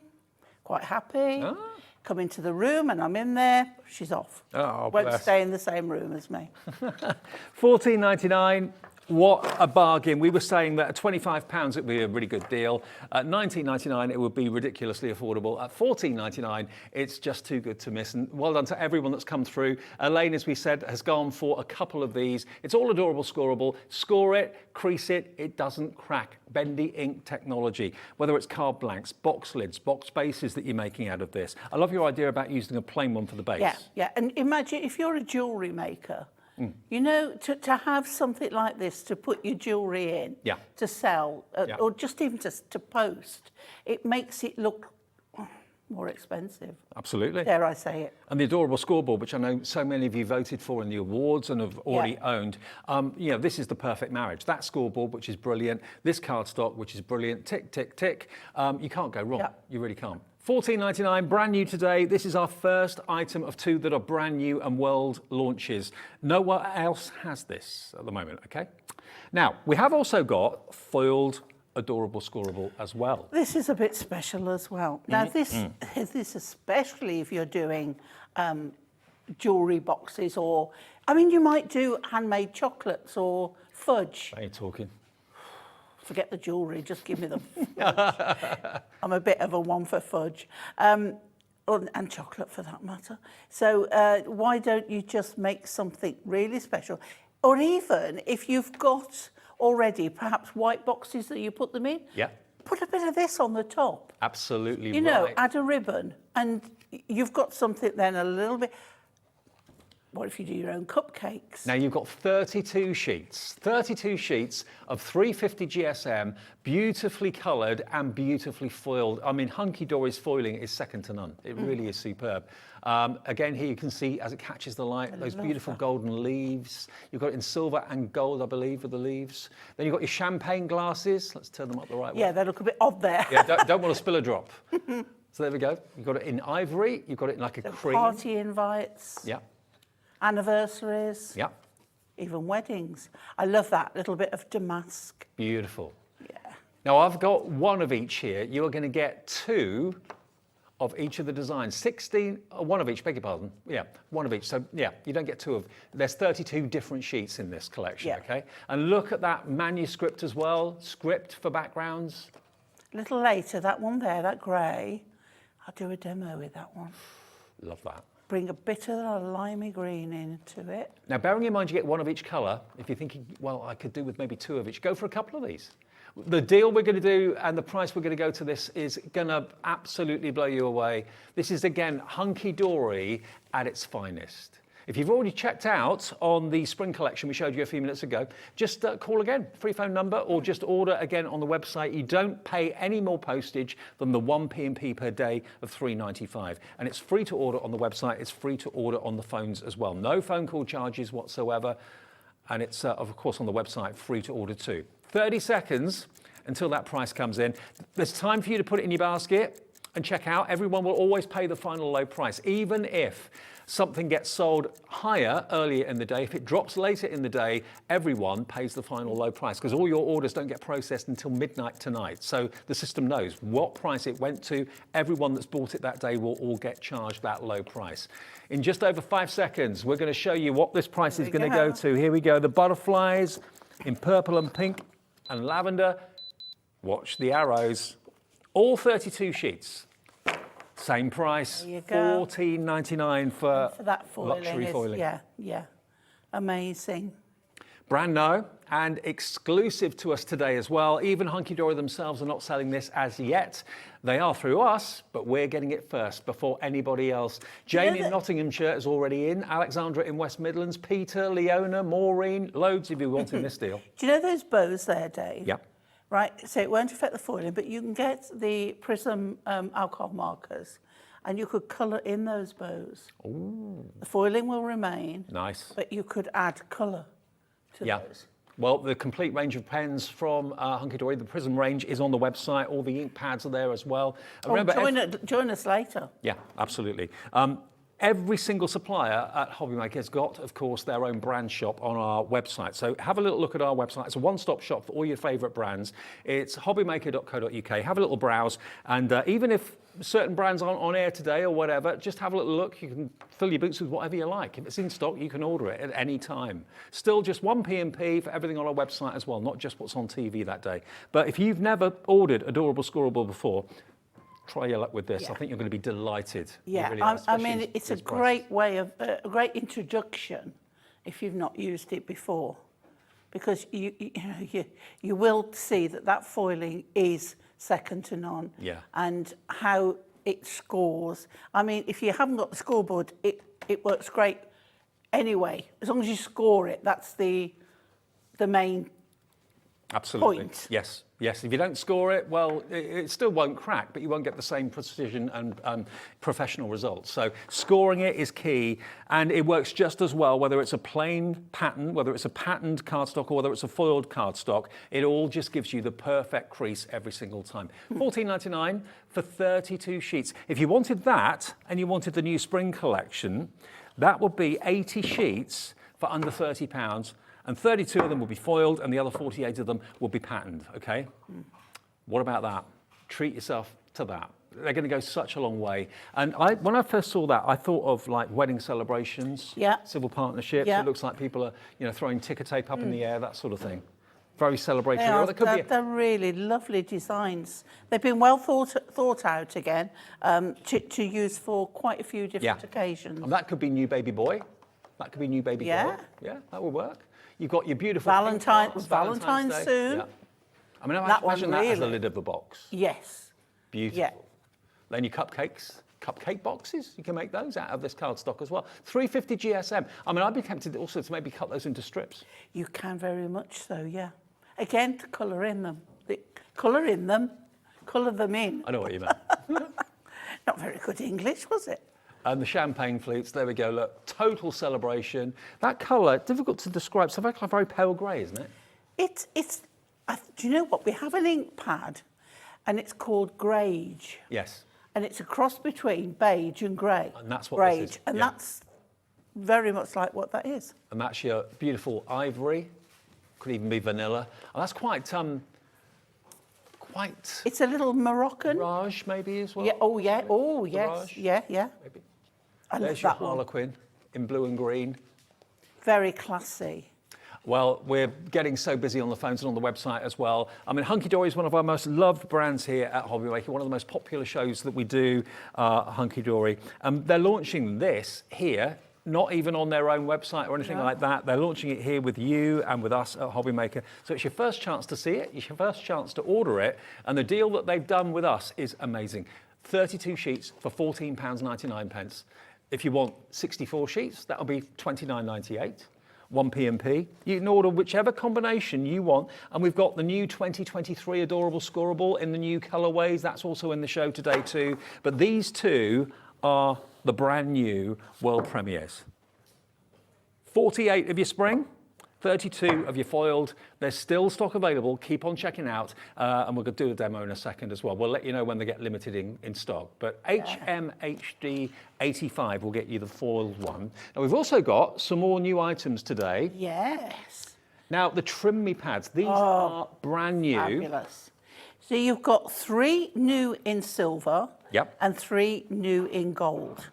Quite happy. Ah. Come into the room and I'm in there. She's off. Oh, Won't bless. stay in the same room as me. $14.99. What a bargain. We were saying that at £25 it would be a really good deal. At $19.99 it would be ridiculously affordable. At $14.99 it's just too good to miss. And well done to everyone that's come through. Elaine, as we said, has gone for a couple of these. It's all adorable, scoreable. Score it, crease it, it doesn't crack. Bendy ink technology. Whether it's card blanks, box lids, box bases that you're making out of this. I love your idea about using a plain one for the base. Yeah. And imagine if you're a jewellery maker, you know, to have something like this to put your jewellery in, Yeah. to sell, Yeah. or just even to post, it makes it look more expensive. Absolutely. Dare I say it? And the adorable scoreboard, which I know so many of you voted for in the awards and have already owned, you know, this is the perfect marriage. That scoreboard, which is brilliant, this cardstock, which is brilliant, tick, tick, tick. You can't go wrong. Yeah. You really can't. $14.99, brand new today. This is our first item of 2 that are brand new and world launches. No one else has this at the moment, okay? Now, we have also got foiled adorable scoreable as well. This is a bit special as well. Now, this especially if you're doing jewellery boxes or, I mean, you might do handmade chocolates or fudge. Are you talking? Forget the jewellery, just give me the fudge. I'm a bit of a one for fudge. And chocolate for that matter. So why don't you just make something really special? Or even if you've got already perhaps white boxes that you put them in, Yeah. put a bit of this on the top. Absolutely You know, right. add a ribbon and you've got something then a little bit. What if you do your own cupcakes? Now you've got 32 sheets of 350 GSM, beautifully coloured and beautifully foiled. I mean, Hunkydory's foiling is second to none. It really is superb. Again, here you can see as it catches the light, those beautiful golden leaves. You've got it in silver and gold, I believe, with the leaves. Then you've got your champagne glasses. Let's turn them up the right way. Yeah, they look a bit odd there. Yeah, don't want to spill a drop. So there we go. You've got it in ivory. You've got it in like a cream. Party invites. Yeah, Anniversaries, yeah. even weddings. I love that little bit of damask. Beautiful. Yeah. Now I've got one of each here. You are going to get 2 of each of the designs. 16, one of each, beg your pardon. Yeah, one of each. So yeah, you don't get 2 of, there's 32 different sheets in this collection, Yeah. okay? And look at that manuscript as well, script for backgrounds. A little later, that one there, that grey, I'll do a demo with that one. Love that. Bring a bit of a limey green into it. Now, bearing in mind you get 1 of each colour, if you're thinking, well, I could do with maybe 2 of each, go for a couple of these. The deal we're going to do and the price we're going to go to this is going to absolutely blow you away. This is, again, Hunkydory at its finest. If you've already checked out on the spring collection we showed you a few minutes ago, just call again, free phone number, or just order again on the website. You don't pay any more postage than the 1 P&P per day of $3.95. And it's free to order on the website. It's free to order on the phones as well. No phone call charges whatsoever. And it's, of course, on the website, free to order too. 30 seconds until that price comes in. There's time for you to put it in your basket and check out. Everyone will always pay the final low price, even if something gets sold higher earlier in the day. If it drops later in the day, everyone pays the final low price because all your orders don't get processed until midnight tonight. So the system knows what price it went to. Everyone that's bought it that day will all get charged that low price. In just over 5 seconds, we're going to show you what this price is going to go to. Here we go. The butterflies in purple and pink and lavender. Watch the arrows. All 32 sheets. Same price, $14.99 for that foiling. Luxury foiling. Yeah, amazing. Brand new and exclusive to us today as well. Even Hunkydory themselves are not selling this as yet. They are through us, but we're getting it first before anybody else. Jane in Nottinghamshire is already in, Alexandra in West Midlands, Peter, Leona, Maureen, loads of you wanting this deal. Do you know those bows there, Dave? Yeah. Right, so it won't affect the foiling, but you can get the prism alcohol markers and you could colour in those bows. Ooh. The foiling will remain. Nice. But you could add colour to those. Well, the complete range of pens from Hunkydory, the Prism range, is on the website. All the ink pads are there as well. Join us later. Yeah, absolutely. Every single supplier at HobbyMaker has got, of course, their own brand shop on our website. So have a little look at our website. It's a one-stop shop for all your favourite brands. It's hobbymaker.co.uk. Have a little browse. And even if certain brands aren't on air today or whatever, just have a little look. You can fill your boots with whatever you like. If it's in stock, you can order it at any time. Still just 1 P&P for everything on our website as well, not just what's on TV that day. But if you've never ordered Adorable Scoreable before, try your luck with this. I think you're going to be delighted. Yeah, really I mean, it's a great way of, a great introduction if you've not used it before. Because you will see that foiling is second to none. Yeah. And how it scores. I mean, if you haven't got the scoreboard, it works great anyway. As long as you score it, that's the main point. Yes. If you don't score it, well, it still won't crack, but you won't get the same precision and professional results. So scoring it is key, and it works just as well, whether it's a plain pattern, whether it's a patterned cardstock, or whether it's a foiled cardstock. It all just gives you the perfect crease every single time. $14.99 for 32 sheets. If you wanted that, and you wanted the new spring collection, that would be 80 sheets for under £30. And 32 of them will be foiled, and the other 48 of them will be patterned, okay? What about that? Treat yourself to that. They're going to go such a long way. And when I first saw that, I thought of like wedding celebrations, civil partnerships. It looks like people are, throwing ticker tape up in the air, that sort of thing. Very celebratory. They're really lovely designs. They've been well thought out again to use for quite a few different occasions. And that could be new baby boy. That could be new baby girl. Yeah, that would work. You've got your beautiful Valentine's soon. Yeah. I mean, imagine that as the lid of the box. Yes. Beautiful. Yeah. Then your cupcake boxes, you can make those out of this cardstock as well. 350 GSM. I mean, I'd be tempted also to maybe cut those into strips. You can very much so, yeah. Again, to colour in them. Colour them in. I know what you meant. Not very good English, was it? And the champagne flutes, there we go, look, total celebration. That colour, difficult to describe, so very pale grey, isn't it? Do you know what? We have an ink pad, and it's called Grage. Yes. And it's a cross between beige and grey. And that's what Grage. this is. And that's very much like what that is. And that's your beautiful ivory, could even be vanilla. And that's quite... It's a little Moroccan. Mirage, maybe, as well? Yeah. Oh, yeah. Oh, yes. Mirage. Yeah. Maybe. There's your Harlequin in blue and green. Very classy. Well, we're getting so busy on the phones and on the website as well. I mean, Hunkydory is one of our most loved brands here at HobbyMaker, one of the most popular shows that we do, Hunkydory. They're launching this here not even on their own website or anything like that. They're launching it here with you and with us at HobbyMaker. So it's your first chance to see it, it's your first chance to order it, and the deal that they've done with us is amazing. 32 sheets for £14.99. If you want 64 sheets, that'll be £29.98. 1 P&P. You can order whichever combination you want, and we've got the new 2023 Adorable Scoreable in the new colourways. That's also in the show today too. But these two are the brand new world premieres. 48 of your spring, 32 of your foiled. There's still stock available. Keep on checking out, and we're going to do a demo in a second as well. We'll let you know when they get limited in stock. But HMHD 85 will get you the foiled one. And we've also got some more new items today. Yes. Now, the Trim Me pads, these are brand new. Fabulous. So you've got 3 new in silver. Yep. And 3 new in gold.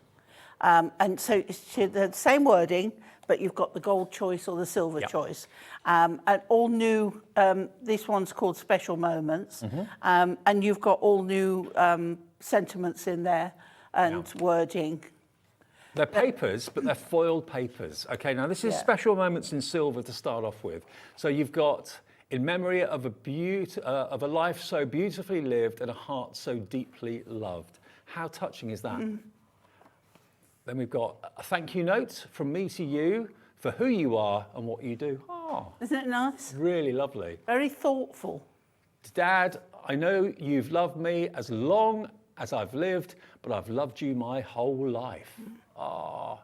And so it's the same wording, but you've got the gold choice or the silver choice. And all new, this one's called Special Moments. And you've got all new sentiments in there and wording. They're papers, but they're foiled papers. Okay, now this is Special Moments in silver to start off with. So you've got in memory of a life so beautifully lived and a heart so deeply loved. How touching is that? Then we've got a thank you note from me to you for who you are and what you do. Oh, isn't it nice? Really lovely. Very thoughtful. Dad, I know you've loved me as long as I've lived, but I've loved you my whole life. Oh,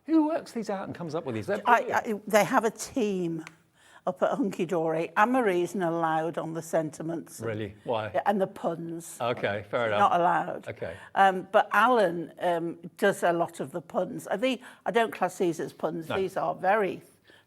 who works these out and comes up with these? They have a team up at Hunkydory. Anne-Marie isn't allowed on the sentiments. Really? Why? And the puns. Okay, fair enough. Not allowed. Okay. But Alan does a lot of the puns. I don't class these as puns. No. These are very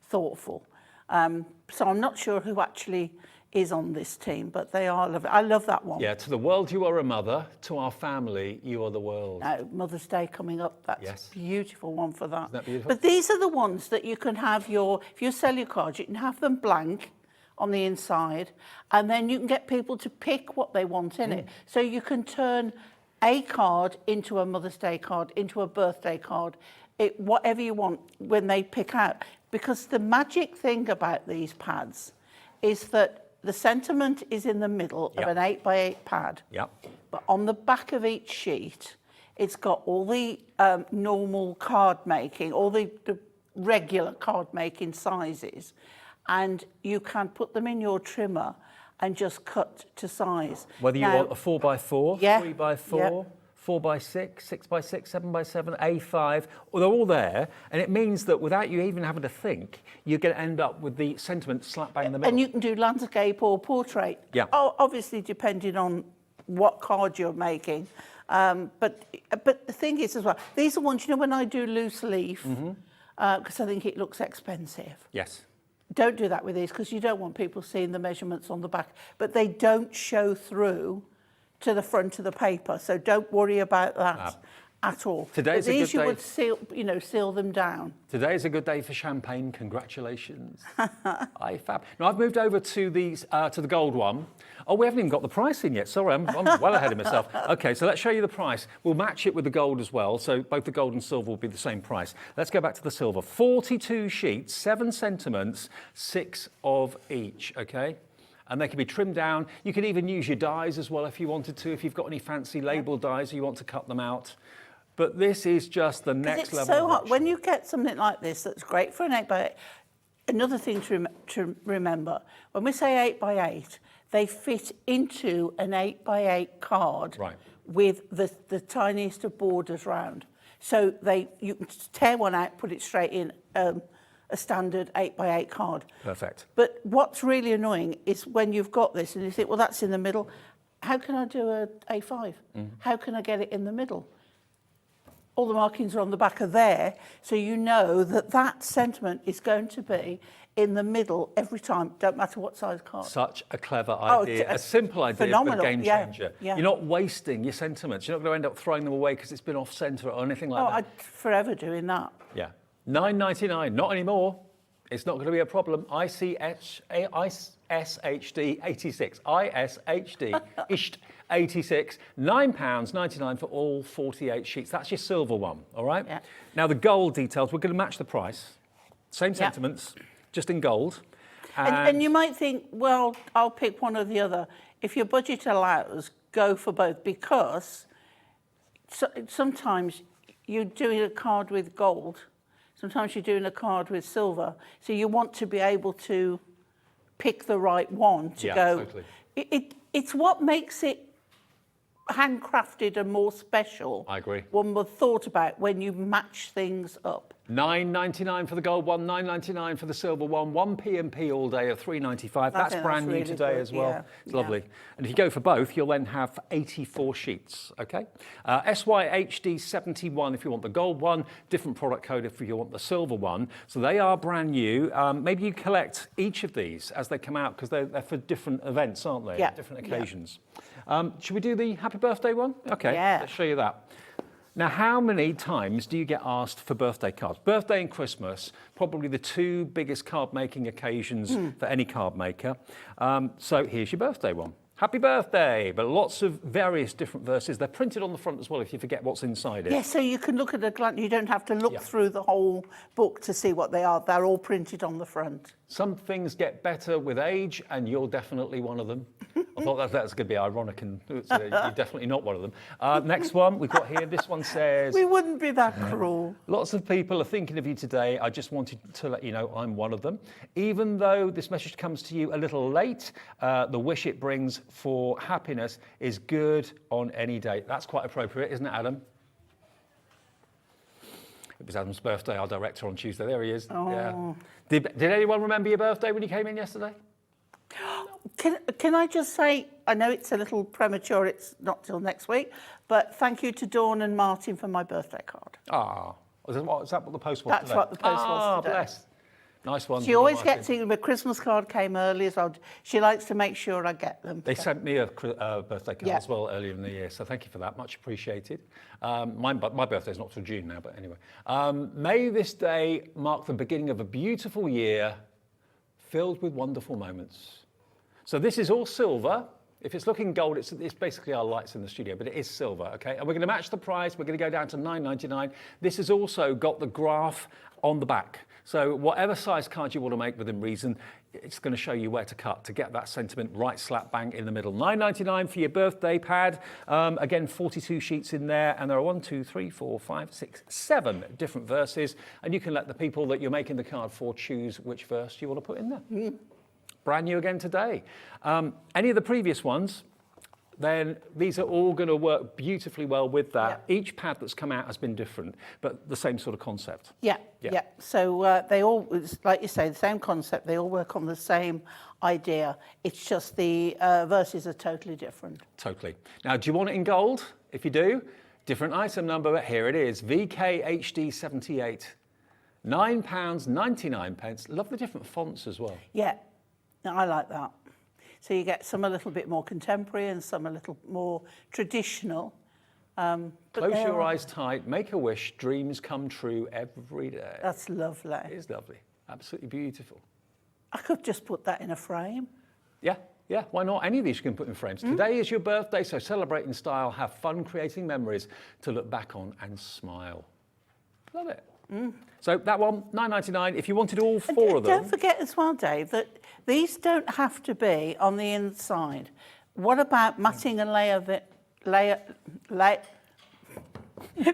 thoughtful. So I'm not sure who actually is on this team, but they are lovely. I love that one. Yeah, to the world you are a mother, to our family you are the world. Now, Mother's Day coming up, that's a beautiful one for that. Isn't that beautiful? But these are the ones that you can have if you sell your cards, you can have them blank on the inside, and then you can get people to pick what they want in it. So you can turn a card into a Mother's Day card, into a birthday card, whatever you want when they pick out. Because the magic thing about these pads is that the sentiment is in the middle of an 8x8 pad. Yep. But on the back of each sheet, it's got all the normal card making, all the regular card making sizes. And you can put them in your trimmer and just cut to size. Whether you want a 4x4, 3x4, 4x6, 6x6, 7x7, A5, well, they're all there, and it means that without you even having to think, you're going to end up with the sentiment slap bang in the middle. And you can do landscape or portrait. Yeah. Obviously, depending on what card you're making. But the thing is as well, these are ones, when I do loose leaf, because I think it looks expensive. Yes. Don't do that with these, because you don't want people seeing the measurements on the back. But they don't show through to the front of the paper, so don't worry about that at all. Today's a good these you day. would seal them down. Today is a good day for champagne. Congratulations. Fab. Now I've moved over to these to the gold one. Oh, we haven't even got the price in yet. Sorry, I'm well ahead of myself. Okay, so let's show you the price. We'll match it with the gold as well, so both the gold and silver will be the same price. Let's go back to the silver. 42 sheets, 7 sentiments, 6 of each. Okay. And they can be trimmed down. You can even use your dies as well if you wanted to, if you've got any fancy labelled dies or you want to cut them out. But this is just the next level. It's so hot. When you get something like this that's great for an 8x8, another thing to remember, when we say 8x8, they fit into an 8x8 card with the tiniest of borders round. So you can tear one out, put it straight in a standard 8x8 card. Perfect. But what's really annoying is when you've got this and you think, well, that's in the middle. How can I do a A5? How can I get it in the middle? All the markings are on the back of there, so you know that sentiment is going to be in the middle every time, don't matter what size card. Such a clever idea, a simple idea, phenomenal. But a game changer. Yeah. You're not wasting your sentiments. You're not going to end up throwing them away because it's been off centre or anything like that. I'd forever doing that. Yeah. $9.99, not anymore. It's not going to be a problem. ICH ISHD 86. ISHD 86. £9.99 for all 48 sheets. That's your silver one, all right? Yeah. Now the gold details, we're going to match the price. Same sentiments, just in gold. And you might think, well, I'll pick one or the other. If your budget allows, go for both, because sometimes you're doing a card with gold, sometimes you're doing a card with silver, so you want to be able to pick the right one to go. Totally. It's what makes it handcrafted and more special. I agree. One was thought about when you match things up. £9.99 for the gold one, £9.99 for the silver one, 1p&p all day of £3.95. That's brand new really today good, as well. yeah. It's lovely. And if you go for both, you'll then have 84 sheets, okay? SYHD 71 if you want the gold one, different product code if you want the silver one. So they are brand new. Maybe you collect each of these as they come out, because they're for different events, aren't they? Yeah. Different occasions. Should we do the happy birthday one? Okay, Yeah. let's show you that. Now, how many times do you get asked for birthday cards? Birthday and Christmas, probably the two biggest card-making occasions for any card maker. So here's your birthday one. Happy birthday, but lots of various different verses. They're printed on the front as well if you forget what's inside it. Yeah, so you can look at a glance. You don't have to look through the whole book to see what they are. They're all printed on the front. Some things get better with age, and you're definitely one of them. I thought that was going to be ironic, and you're definitely not one of them. Next one we've got here. This one says... We wouldn't be that cruel. Lots of people are thinking of you today. I just wanted to let you know I'm one of them. Even though this message comes to you a little late, the wish it brings for happiness is good on any day. That's quite appropriate, isn't it, Adam? It was Adam's birthday, our director, on Tuesday. There he is. Oh. Yeah. Did anyone remember your birthday when you came in yesterday? Can I just say, I know it's a little premature, it's not till next week, but thank you to Dawn and Martin for my birthday card. Ah, is that what the post was That's today? what the post was today. Bless. Nice one. She always gets it. My Christmas card came early, so she likes to make sure I get them. They sent me a birthday card Yeah. as well earlier in the year, so thank you for that. Much appreciated. My birthday's not till June now, but anyway. May this day mark the beginning of a beautiful year filled with wonderful moments. So this is all silver. If it's looking gold, it's basically our lights in the studio, but it is silver, okay? And we're going to match the price. We're going to go down to £9.99. This has also got the graph on the back. So whatever size card you want to make within reason, it's going to show you where to cut to get that sentiment right slap bang in the middle. £9.99 for your birthday pad. Again, 42 sheets in there, and there are 1, 2, 3, 4, 5, 6, 7 different verses, and you can let the people that you're making the card for choose which verse you want to put in there. Brand new again today. Any of the previous ones, then these are all going to work beautifully well with that. Yeah. Each pad that's come out has been different, but the same sort of concept. Yeah. So they all, like you say, the same concept. They all work on the same idea. It's just the verses are totally different. Totally. Now, do you want it in gold? If you do, different item number, but here it is, VKHD 78. £9.99. Love the different fonts as well. Yeah, I like that. So you get some a little bit more contemporary and some a little more traditional. Close your eyes tight, make a wish, dreams come true every day. That's lovely. It is lovely, absolutely beautiful. I could just put that in a frame. Yeah, why not? Any of these you can put in frames. Today is your birthday, so celebrate in style, have fun creating memories to look back on and smile. Love it. So that one, £9.99. If you wanted all four of them... Don't forget as well, Dave, that these don't have to be on the inside. What about matting and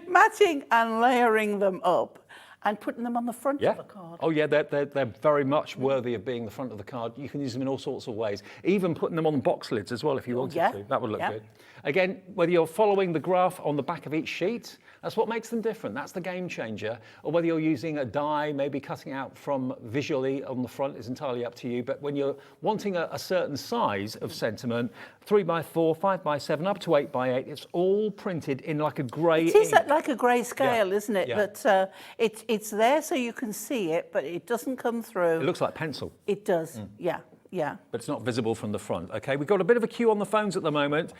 matting and layering them up and putting them on the front of the card? Oh yeah, they're very much worthy of being the front of the card. You can use them in all sorts of ways. Even putting them on box lids as well if you wanted to. That would look good. Again, whether you're following the graph on the back of each sheet, that's what makes them different. That's the game changer. Or whether you're using a die, maybe cutting out from visually on the front is entirely up to you. But when you're wanting a certain size of sentiment, 3x4, 5x7, up to 8x8, it's all printed in like a grey It is ink. like a grey scale, isn't it? Yeah. But it's there so you can see it, but it doesn't come through. It looks like pencil. It does, yeah. Yeah. But it's not visible from the front. Okay, we've got a bit of a queue on the phones at the moment.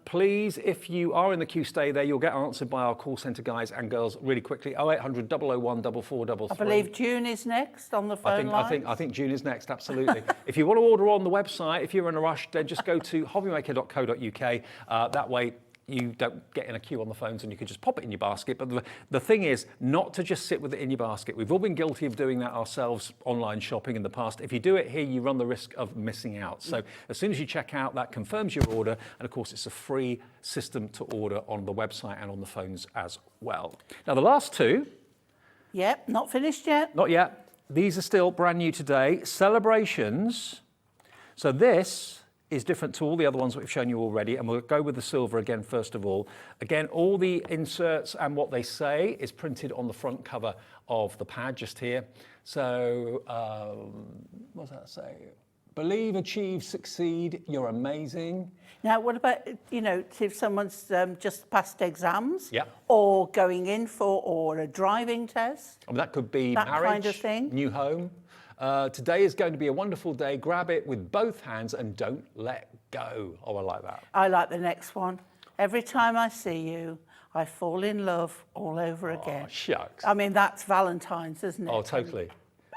Please, if you are in the queue, stay there. You'll get answered by our call centre guys and girls really quickly. 0800 001 4433. I believe June is next on the phone line. I think June is next, absolutely. If you want to order on the website, if you're in a rush, then just go to hobbymaker.co.uk. That way you don't get in a queue on the phones and you can just pop it in your basket. But the thing is not to just sit with it in your basket. We've all been guilty of doing that ourselves online shopping in the past. If you do it here, you run the risk of missing out. So as soon as you check out, that confirms your order. And of course, it's a free system to order on the website and on the phones as well. Now, the last two. Yep, not finished yet. Not yet. These are still brand new today. Celebrations. So this is different to all the other ones that we've shown you already, and we'll go with the silver again first of all. Again, all the inserts and what they say is printed on the front cover of the pad just here. So, what does that say? Believe, achieve, succeed, you're amazing. Now, what about, you know, if someone's just passed exams, Yeah. or going in for, or a driving test? I mean, that could be That marriage, kind of thing. new home. Today is going to be a wonderful day. Grab it with both hands and don't let go. Oh, I like that. I like the next one. Every time I see you, I fall in love all over again. Oh, shucks. I mean, that's Valentine's, isn't it? Oh, totally.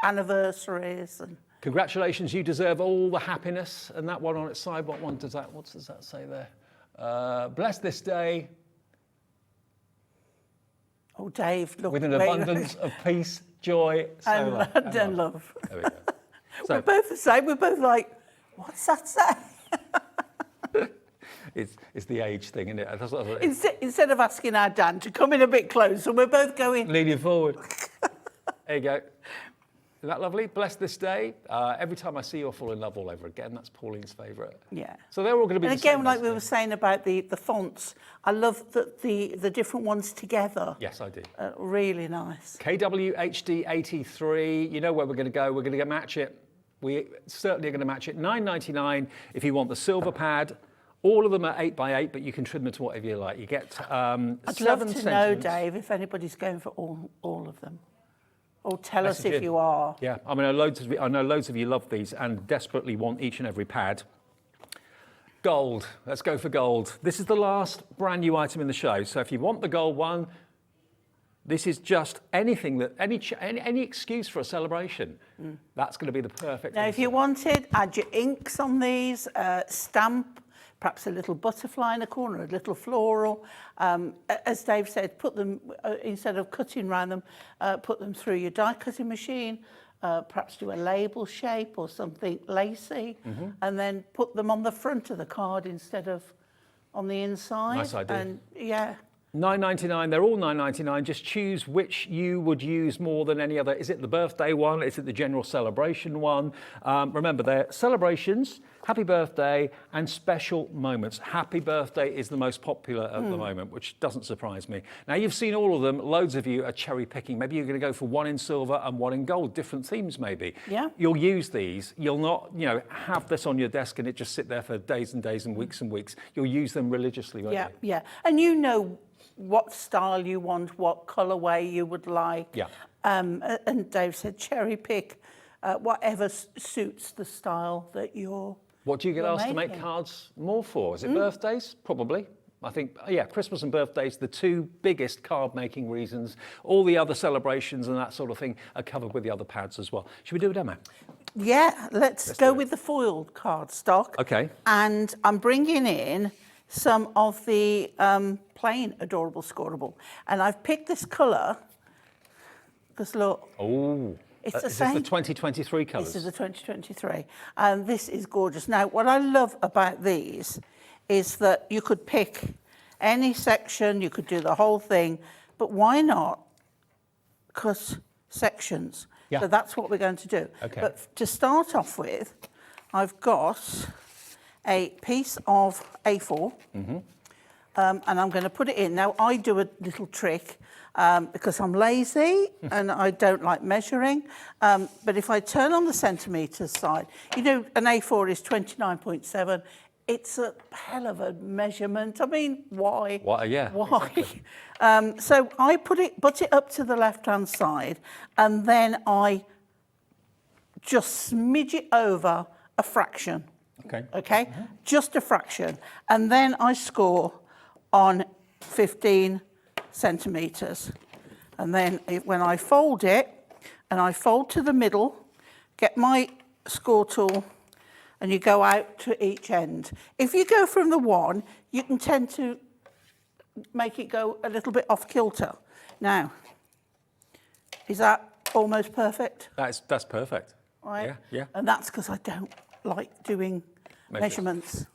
Anniversaries and... Congratulations, you deserve all the happiness. And that one on its side, what does that say there? Bless this day Oh, Dave, look. with an abundance of peace, joy, and love. There we go. So We're both the same. We're both like, what's that say? it's the age thing, isn't it? Instead of asking our Dan to come in a bit closer, we're both going... Leaning forward. There you go. Isn't that lovely? Bless this day. Every time I see you, I fall in love all over again. That's Pauline's favourite. Yeah. So they're all going to be And the again, same, like we basically. were saying about the fonts, I love the different ones together. Yes, I do. Really nice. KWHD83, you know where we're going to go. We're going to match it. We certainly are going to match it. $9.99 if you want the silver pad. All of them are 8x8, but you can trim them to whatever you like. You get I'd 7 love to know, sentiments. Dave, if anybody's going for all of them. Or tell us Message if in. you are. Yeah, I mean, I know loads of you love these and desperately want each and every pad. Gold. Let's go for gold. This is the last brand new item in the show. So if you want the gold one, this is just anything that any excuse for a celebration. That's going to be the perfect. Now, if you wanted, add your inks on these, stamp, perhaps a little butterfly in a corner, a little floral. As Dave said, put them, instead of cutting around them, put them through your die cutting machine, perhaps do a label shape or something lacy, and then put them on the front of the card instead of on the inside. Nice idea. And yeah. $9.99, they're all $9.99. Just choose which you would use more than any other. Is it the birthday one? Is it the general celebration one? Remember, they're celebrations, happy birthday, and special moments. Happy birthday is the most popular at the moment, which doesn't surprise me. Now, you've seen all of them. Loads of you are cherry picking. Maybe you're going to go for one in silver and one in gold, different themes maybe. Yeah. You'll use these. You'll not, have this on your desk and it just sit there for days and days and weeks. You'll use them religiously, won't you? Yeah. And you know what style you want, what colourway you would like. Yeah. And Dave said cherry pick whatever suits the style that you're What do you get you're asked to make making. cards more for? Is it birthdays? Probably. I think, Christmas and birthdays, the two biggest card making reasons. All the other celebrations and that sort of thing are covered with the other pads as well. Should we do a demo? Yeah, let's go with the foiled cardstock. Okay. And I'm bringing in some of the plain Adorable Scoreable. And I've picked this colour because look, Oh, it's the is same. this the 2023 colours? This is the 2023. And this is gorgeous. Now, what I love about these is that you could pick any section, you could do the whole thing, but why not cut sections? Yeah. So that's what we're going to do. Okay. But to start off with, I've got a piece of A4, and I'm going to put it in. Now, I do a little trick because I'm lazy and I don't like measuring. But if I turn on the centimetres side, an A4 is 29.7. It's a hell of a measurement. I mean, why? Why, yeah, Why? exactly. So I put it up to the left-hand side, and then I just smidge it over a fraction. Okay. Okay, just a fraction. And then I score on 15 centimetres. And then when I fold it, and I fold to the middle, get my score tool, and you go out to each end. If you go from the one, you can tend to make it go a little bit off kilter. Now, is that almost perfect? That's perfect. Right? Yeah, yeah. And that's because I don't like doing measurements.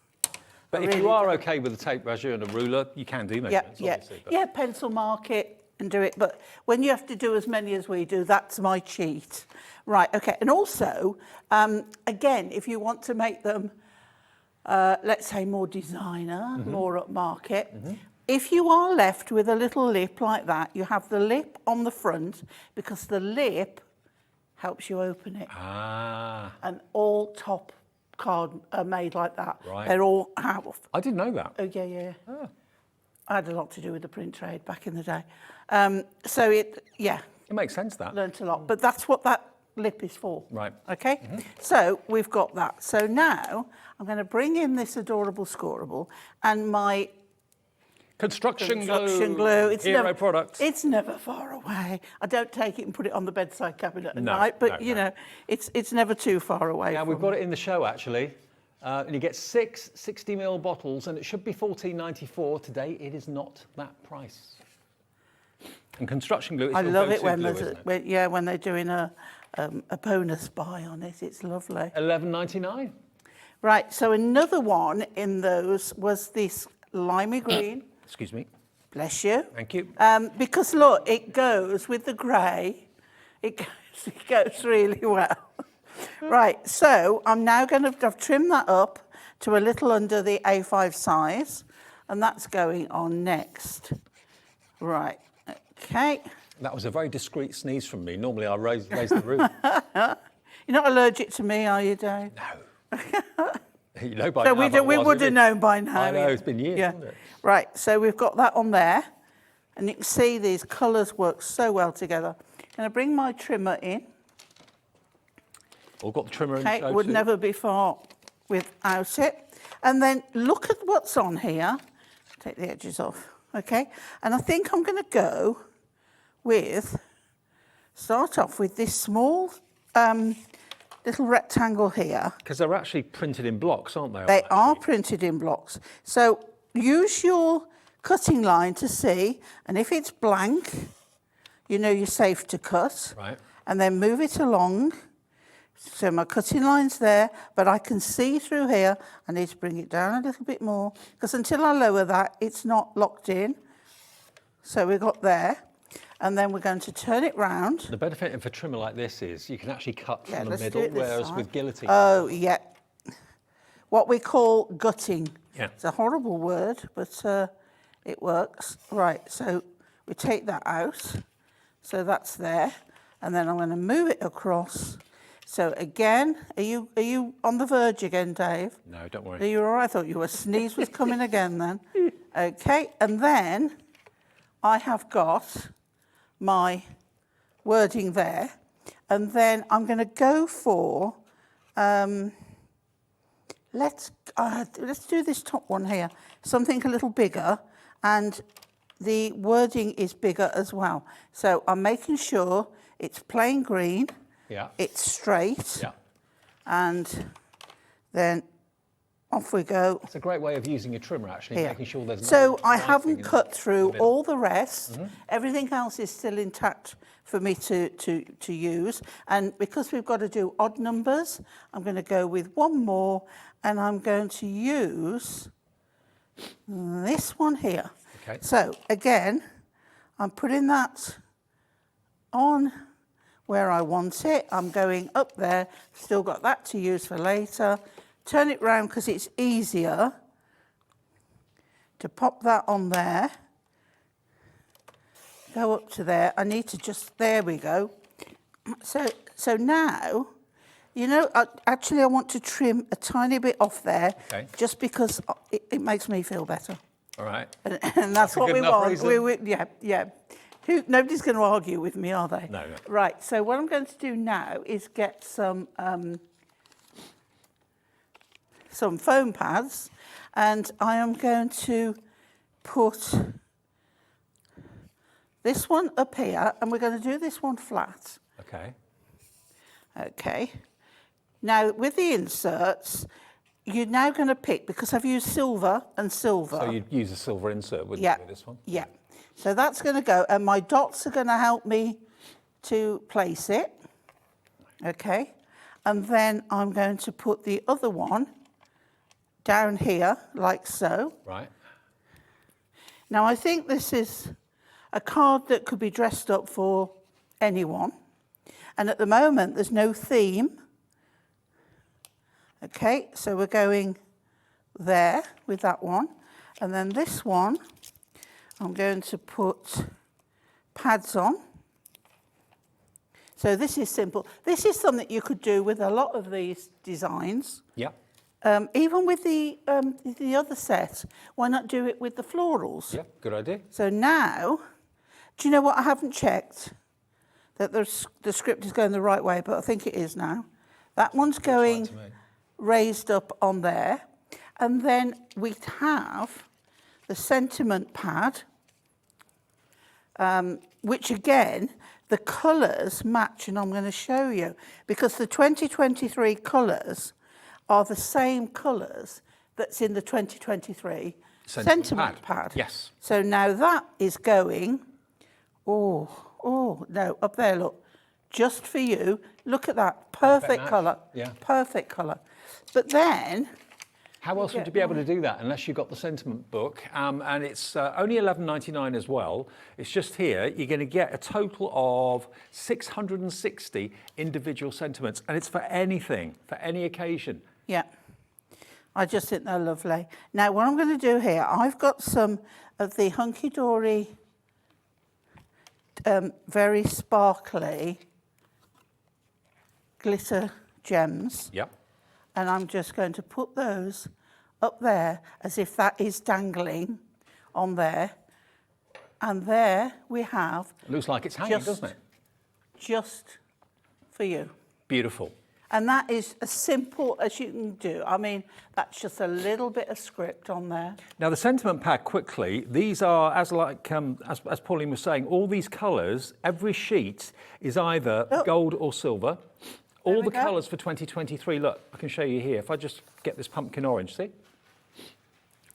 But I if really you are don't. okay with a tape measure and a ruler, you can do Yeah, measurements, yeah, obviously. But yeah. Pencil mark it and do it. But when you have to do as many as we do, that's my cheat. Right. Okay. And also, again, if you want to make them, let's say, more designer, more upmarket. If you are left with a little lip like that, you have the lip on the front because the lip helps you open it. Ah, And all top card are made like that. Right. They're all out. I didn't know that. Oh, yeah, yeah. I had a lot to do with the print trade back in the day. So it It makes sense, that. learnt a lot. But that's what that lip is for. Right. Okay? So we've got that. So now I'm going to bring in this adorable scoreable and my Construction glue. It's Hero never, product. It's never far away. I don't take it and put it on the bedside cabinet at No, night, but no, you no. know, it's never too far away. Now, from we've got it in the show, actually. And you get 6 60ml bottles, and it should be $14.94. Today, it is not that price. And construction glue is I your love it go-to when glue, there's isn't it? when they're doing a bonus buy on it. It's lovely. $11.99. Right. So another one in those was this limey green. Excuse me. Bless you. Thank you. Because look, it goes with the grey. It goes really well. Right. So I'm now I've trimmed that up to a little under the A5 size, and that's going on next. Right. Okay. That was a very discreet sneeze from me. Normally, I raise the roof. You're not allergic to me, are you, Dave? No. You know by So now. we would have known by now. I know, it's been years, hasn't it? Right, so we've got that on there. And you can see these colours work so well together. Can I bring my trimmer in? Or got the trimmer in the Okay, show would too. never be far without it. And then look at what's on here. Take the edges off, okay? And I think I'm going to go start off with this small little rectangle here. Because they're actually printed in blocks, aren't they? They are printed in blocks. So use your cutting line to see, and if it's blank, you know you're safe to cut. Right. And then move it along. So my cutting line's there, but I can see through here. I need to bring it down a little bit more, because until I lower that, it's not locked in. So we got there. And then we're going to turn it round. The benefit of a trimmer like this is you can actually cut from the let's do middle, it this whereas side. with guillotine. Oh, yeah. What we call gutting. Yeah. It's a horrible word, but it works. Right, so we take that out. So that's there. And then I'm going to move it across. So again, are you on the verge again, Dave? No, don't worry. Are you all right? I thought your sneeze was coming again then. Okay, and then I have got my wording there, and then I'm going to go for let's do this top one here, something a little bigger, and the wording is bigger as well. So I'm making sure it's plain green, it's straight, and then off we go. It's a great way of using your trimmer, actually, Here. making sure there's no So I writing haven't in cut through the middle. all the rest. Everything else is still intact for me to use. And because we've got to do odd numbers, I'm going to go with one more, and I'm going to use this one here. Okay. So again, I'm putting that on where I want it. I'm going up there, still got that to use for later. Turn it round because it's easier to pop that on there. Go up to there. I need to just, there we go. So now, you know, actually I want to trim a tiny bit off there, just because it makes me feel better. All right. And that's what a good we enough want. reason. Yeah. Nobody's going to argue with me, are they? No. Right, so what I'm going to do now is get some some foam pads, and I am going to put this one up here, and we're going to do this one flat. Okay. Okay. Now, with the inserts, you're now going to pick, because I've used silver and silver. So you'd use a silver insert, wouldn't Yeah. you, with this one? Yeah. So that's going to go, and my dots are going to help me to place it. Okay. And then I'm going to put the other one down here, like so. Right. Now, I think this is a card that could be dressed up for anyone. And at the moment, there's no theme. Okay, so we're going there with that one. And then this one, I'm going to put pads on. So this is simple. This is something you could do with a lot of these designs. Yeah. Even with the other set, why not do it with the florals? Yeah, good idea. So now, do you know what? I haven't checked that the script is going the right way, but I think it is now. That one's going raised up on there. And then we have the sentiment pad, which again, the colours match, and I'm going to show you, because the 2023 colours are the same colours that's in the 2023 sentiment pad. Yes. So now that is going, oh, no, up there, look, just for you. Look at that, perfect colour. Yeah. Perfect colour. But then, how else would you be able to do that unless you got the sentiment book? And it's only $11.99 as well. It's just here. You're going to get a total of 660 individual sentiments, and it's for anything, for any occasion. yeah, I just think they're lovely. Now, what I'm going to do here, I've got some of the Hunkydory very sparkly glitter gems. Yep. And I'm just going to put those up there as if that is dangling on there. And there we have. It looks like it's hanging, doesn't it? Just for you. Beautiful. And that is as simple as you can do. I mean, that's just a little bit of script on there. Now, the sentiment pad, quickly, these are, as Pauline was saying, all these colours, every sheet is either gold or silver. All the colours for 2023, look, I can show you here. If I just get this pumpkin orange, see?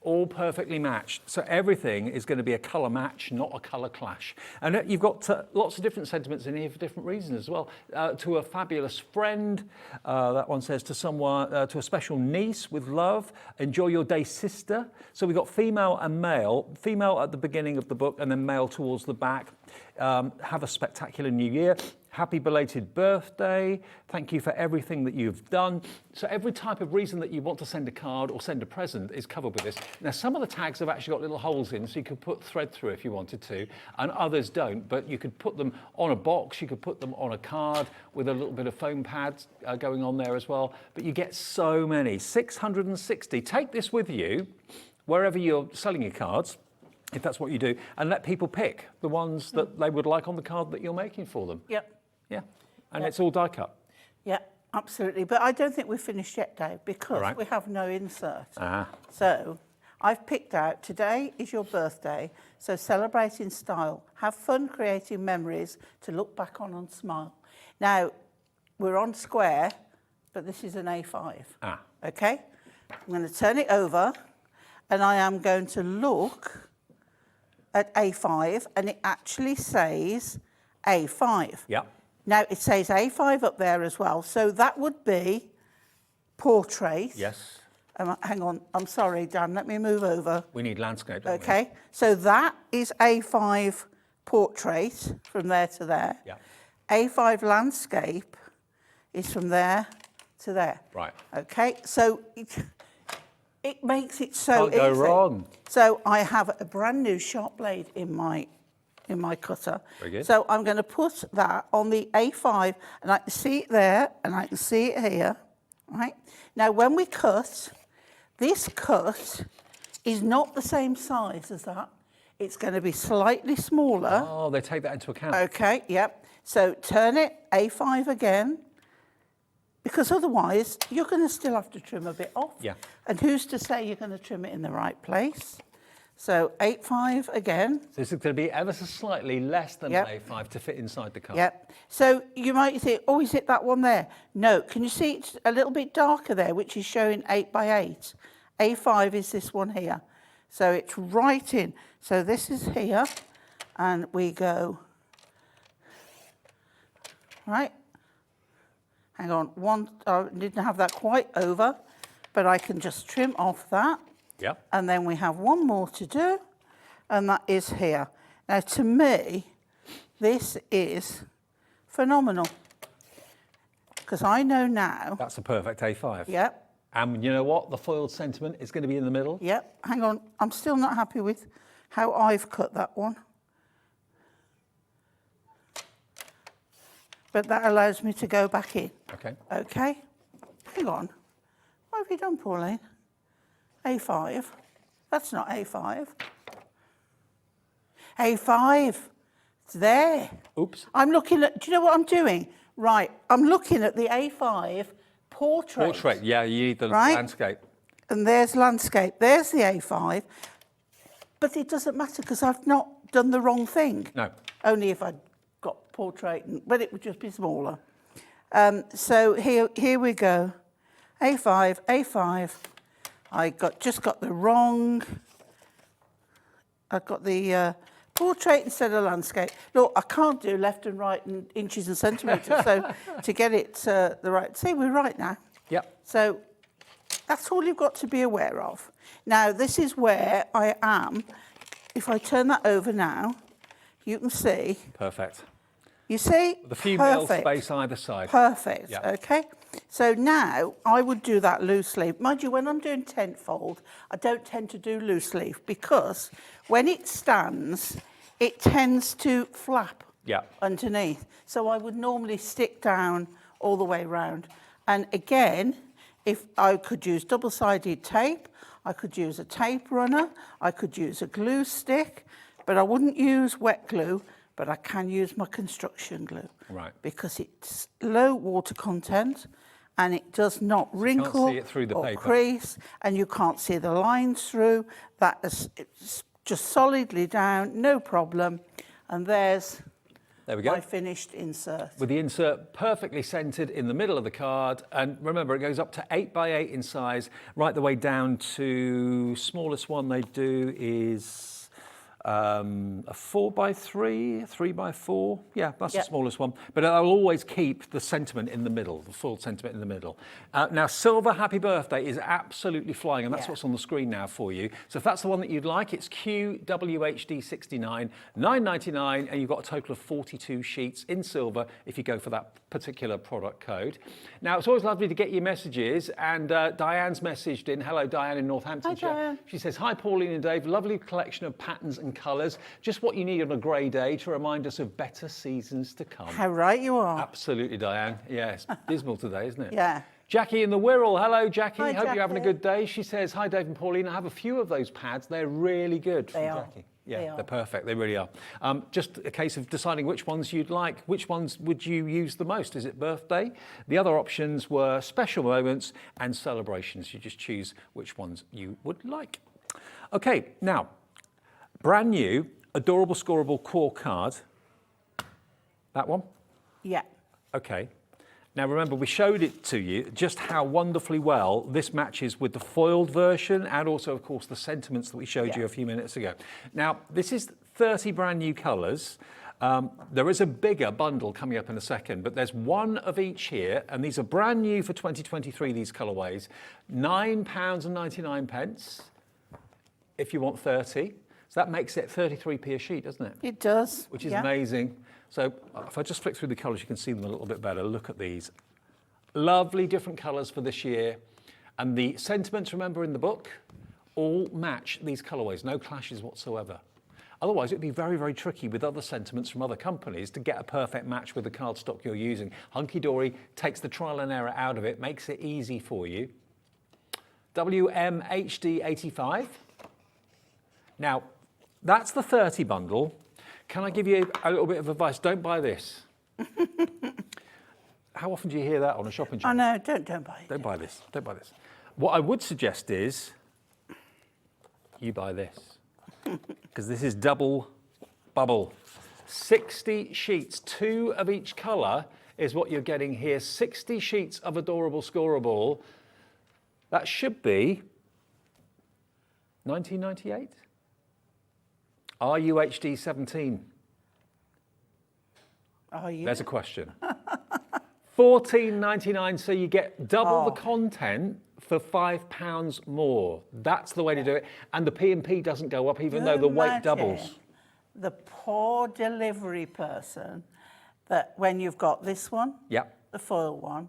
All perfectly matched. So everything is going to be a colour match, not a colour clash. And you've got lots of different sentiments in here for different reasons as well. To a fabulous friend, that one says to someone, to a special niece with love, enjoy your day, sister. So we've got female and male, female at the beginning of the book and then male towards the back. Have a spectacular new year. Happy belated birthday. Thank you for everything that you've done. So every type of reason that you want to send a card or send a present is covered with this. Now, some of the tags have actually got little holes in, so you could put thread through if you wanted to, and others don't, but you could put them on a box, you could put them on a card with a little bit of foam pads going on there as well. But you get so many, 660. Take this with you wherever you're selling your cards, if that's what you do, and let people pick the ones that they would like on the card that you're making for them. Yep. Yeah, and it's all die cut. Yeah, absolutely. But I don't think we've finished yet, Dave, because we have no insert. So I've picked out, today is your birthday, so celebrate in style. Have fun creating memories to look back on and smile. Now, we're on square, but this is an A5. Okay? I'm going to turn it over, and I am going to look at A5, and it actually says A5. Yep. Now, it says A5 up there as well, so that would be portrait. Yes. Hang on, I'm sorry, Dan, let me move over. We need landscape, don't we? Okay, so that is A5 portrait from there to there. Yeah. A5 landscape is from there to there. Right. Okay, so it makes it so Can't go easy. wrong. So I have a brand new sharp blade in my cutter. Very good. So I'm going to put that on the A5, and I can see it there, and I can see it here. Right? Now, when we cut, this cut is not the same size as that. It's going to be slightly smaller. Oh, they take that into account. Okay, yep. So turn it, A5 again. because otherwise you're going to still have to trim a bit off. Yeah. And who's to say you're going to trim it in the right place? So 8/5 again. So this is going to be ever so slightly less than Yep. an A5 to fit inside the card. Yep. So you might think, oh, is it that one there? No. Can you see it's a little bit darker there, which is showing 8/8? A5 is this one here. So it's right in. So this is here, and we go, right? Hang on, I didn't have that quite over, but I can just trim off that. Yep. And then we have one more to do, and that is here. Now, to me, this is phenomenal, because I know now. That's a perfect A5. Yep, And you know what? The foiled sentiment is going to be in the middle. yep. Hang on, I'm still not happy with how I've cut that one. But that allows me to go back in. Okay. Okay. Hang on. What have you done, Pauline? A5. That's not A5. A5. It's there. Oops. I'm looking at, do you know what I'm doing? Right, I'm looking at the A5 portrait. Portrait, yeah, you need the Right. landscape. And there's landscape. There's the A5. But it doesn't matter because I've not done the wrong thing. No. Only if I'd got portrait, but it would just be smaller. So here we go. A5, A5. I just got the wrong. I've got the portrait instead of landscape. Look, I can't do left and right in inches and centimetres, so to get it the right. See, we're right now. Yep. So that's all you've got to be aware of. Now, this is where I am. If I turn that over now, you can see. Perfect. You see? The few mil Perfect. space either side. Perfect, Yeah. okay. So now I would do that loose leaf. Mind you, when I'm doing tent fold, I don't tend to do loose leaf because when it stands, it tends to flap Yeah. underneath. So I would normally stick down all the way round. And again, if I could use double-sided tape, I could use a tape runner, I could use a glue stick, but I wouldn't use wet glue, but I can use my construction glue. Right. Because it's low water content and it does not wrinkle see it through the or paper. crease, and you can't see the lines through. It's just solidly down, no problem. And there's There we go. my finished insert. With the insert perfectly centered in the middle of the card. And remember, it goes up to 8x8 in size, right the way down to smallest one they do is a 4x3, 3x4. Yeah, that's Yep. the smallest one. But I'll always keep the sentiment in the middle, the full sentiment in the middle. Now, Silver Happy Birthday is absolutely flying, and that's Yeah. what's on the screen now for you. So if that's the one that you'd like, it's QWHD69, $9.99, and you've got a total of 42 sheets in silver if you go for that particular product code. Now, it's always lovely to get your messages, and Diane's messaged in. Hello, Diane in Northamptonshire. Hi, Diane. She says, hi, Pauline and Dave. Lovely collection of patterns and colours. Just what you need on a grey day to remind us of better seasons to come. How right you are. Absolutely, Diane. Yeah, it's dismal today, isn't it? Yeah. Jackie in the Wirral. Hello, Jackie. Hi, Hope you're having a Jackie. good day. She says, hi, Dave and Pauline. I have a few of those pads. They're really good. They From are. Jackie. Yeah, They are. they're perfect. They really are. Just a case of deciding which ones you'd like. Which ones would you use the most? Is it birthday? The other options were special moments and celebrations. You just choose which ones you would like. Okay, now, brand new, adorable, scoreable core card. That one? Yeah. Okay. Now remember, we showed it to you just how wonderfully well this matches with the foiled version and also, of course, the sentiments that we showed you a few minutes ago. Now, this is 30 brand new colours. There is a bigger bundle coming up in a second, but there's one of each here, and these are brand new for 2023, these colourways. £9.99 if you want 30. So that makes it 33p a sheet, doesn't it? It does. Which is yeah. amazing. So if I just flick through the colours, you can see them a little bit better. Look at these. Lovely different colours for this year. And the sentiments, remember, in the book, all match these colourways, no clashes whatsoever. Otherwise, it'd be very, very tricky with other sentiments from other companies to get a perfect match with the cardstock you're using. Hunkydory takes the trial and error out of it, makes it easy for you. WMHD85. Now, that's the 30 bundle. Can I give you a little bit of advice? Don't buy this. how often do you hear that on a shopping I channel? know, don't buy it. Don't buy this. Don't buy this. What I would suggest is you buy this, because this is double bubble. 60 sheets, 2 of each colour is what you're getting here. 60 sheets of adorable scoreable. That should be $19.98. Are you HD 17? Are you? There's a question. $14.99, so you get double the content for £5 more. That's the way to do it. And the P&P doesn't go up even though the weight Imagine doubles. The poor delivery person that when you've got this one, Yep. the foil one,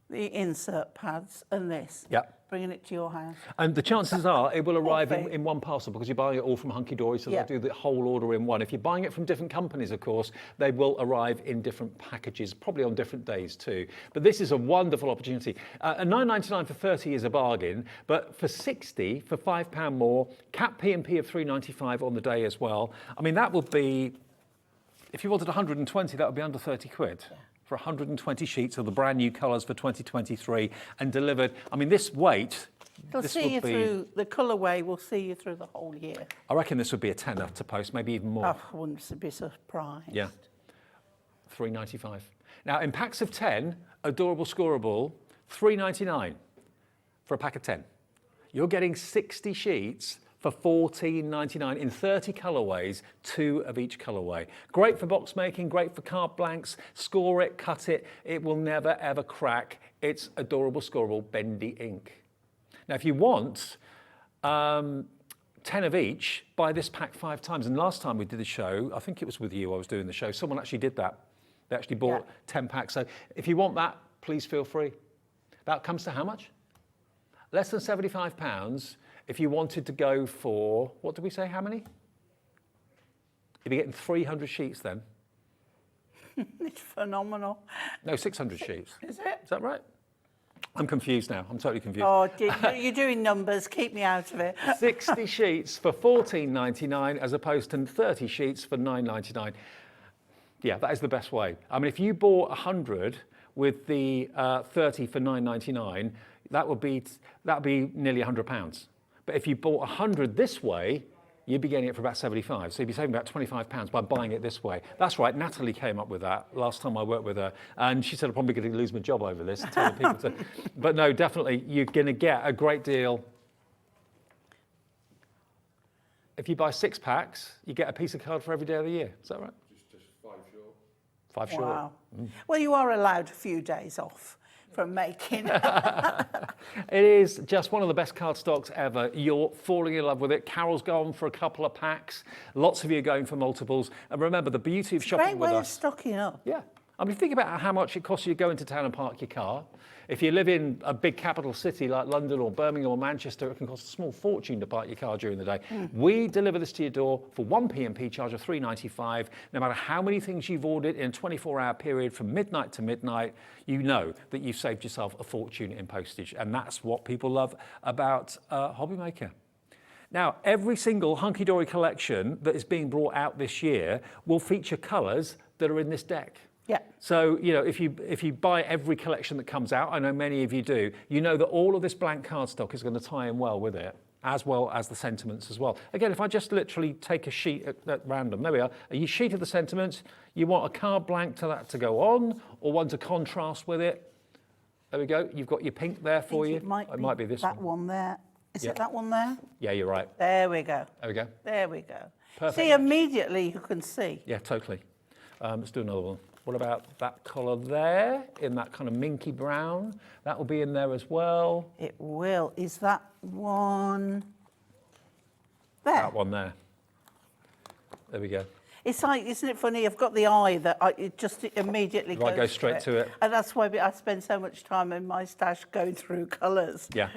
the insert pads and this, Yep. bringing it to your house. And the chances are it will arrive thing. in one parcel because you're buying it all from Hunkydory, so Yeah. they'll do the whole order in one. If you're buying it from different companies, of course, they will arrive in different packages, probably on different days too. But this is a wonderful opportunity. And $9.99 for 30 is a bargain, but for 60, for £5 more, cap P&P of $3.95 on the day as well. I mean, that would be, if you wanted 120, that would be under 30 quid. For 120 sheets of the brand new colours for 2023 and delivered. I mean, this weight, They'll this see you would be, through, the colourway will see you through the whole year. I reckon this would be a tenner to post, maybe even more. Oh, I wouldn't be surprised. Yeah, $3.95. Now, in packs of 10, adorable scoreable, $3.99 for a pack of 10. You're getting 60 sheets for $14.99 in 30 colourways, 2 of each colourway. Great for box making, great for card blanks. Score it, cut it. It will never, ever crack. It's adorable scoreable bendy ink. Now, if you want 10 of each, buy this pack 5 times. And last time we did the show, I think it was with you, I was doing the show, someone actually did that. They actually bought 10 packs. So if you want that, please feel free. That comes to how much? Less than £75. If you wanted to go for, what did we say, how many? You'd be getting 300 sheets then. It's phenomenal. No, 600 sheets. Is it? Is that right? I'm confused now. I'm totally confused. Oh, you're doing numbers. Keep me out of it. 60 sheets for $14.99 as opposed to 30 sheets for $9.99. Yeah, that is the best way. I mean, if you bought 100 with the 30 for $9.99, that would be nearly £100. But if you bought 100 this way, you'd be getting it for about 75. So you'd be saving about £25 by buying it this way. That's right, Natalie came up with that last time I worked with her. And she said, I'm probably going to lose my job over this. Telling people to, but no, definitely, you're going to get a great deal. If you buy 6 packs, you get a piece of card for every day of the year. Is that right? Just 5 short. 5 short. Wow. Well, you are allowed a few days off from making. It is just one of the best card stocks ever. You're falling in love with it. Carol's gone for a couple of packs. Lots of you are going for multiples. And remember, the beauty of shopping Great with way of us. stocking up. Yeah. I mean, think about how much it costs you to go into town and park your car. If you live in a big capital city like London or Birmingham or Manchester, it can cost a small fortune to park your car during the day. We deliver this to your door for one P&P charge of $3.95. No matter how many things you've ordered in a 24-hour period from midnight to midnight, you know that you've saved yourself a fortune in postage. And that's what people love about HobbyMaker. Now, every single Hunkydory collection that is being brought out this year will feature colours that are in this deck. Yeah. So, you know, if you buy every collection that comes out, I know many of you do, you know that all of this blank cardstock is going to tie in well with it, as well as the sentiments as well. Again, if I just literally take a sheet at random, there we are, a sheet of the sentiments, you want a card blank to that to go on, or one to contrast with it. There we go, you've got your pink there for you. It might be this that one. one there. Is Yeah. it that one there? Yeah, you're right. There we go. There we go. There we go. Perfect See, match. immediately you can see. Yeah, totally. Let's do another one. What about that colour there, in that kind of minky brown? That will be in there as well. It will. Is that one there? That one there. There we go. It's like, isn't it funny? I've got the eye that it just immediately goes. Right, go straight to it. And that's why I spend so much time in my stash going through colours. Yeah.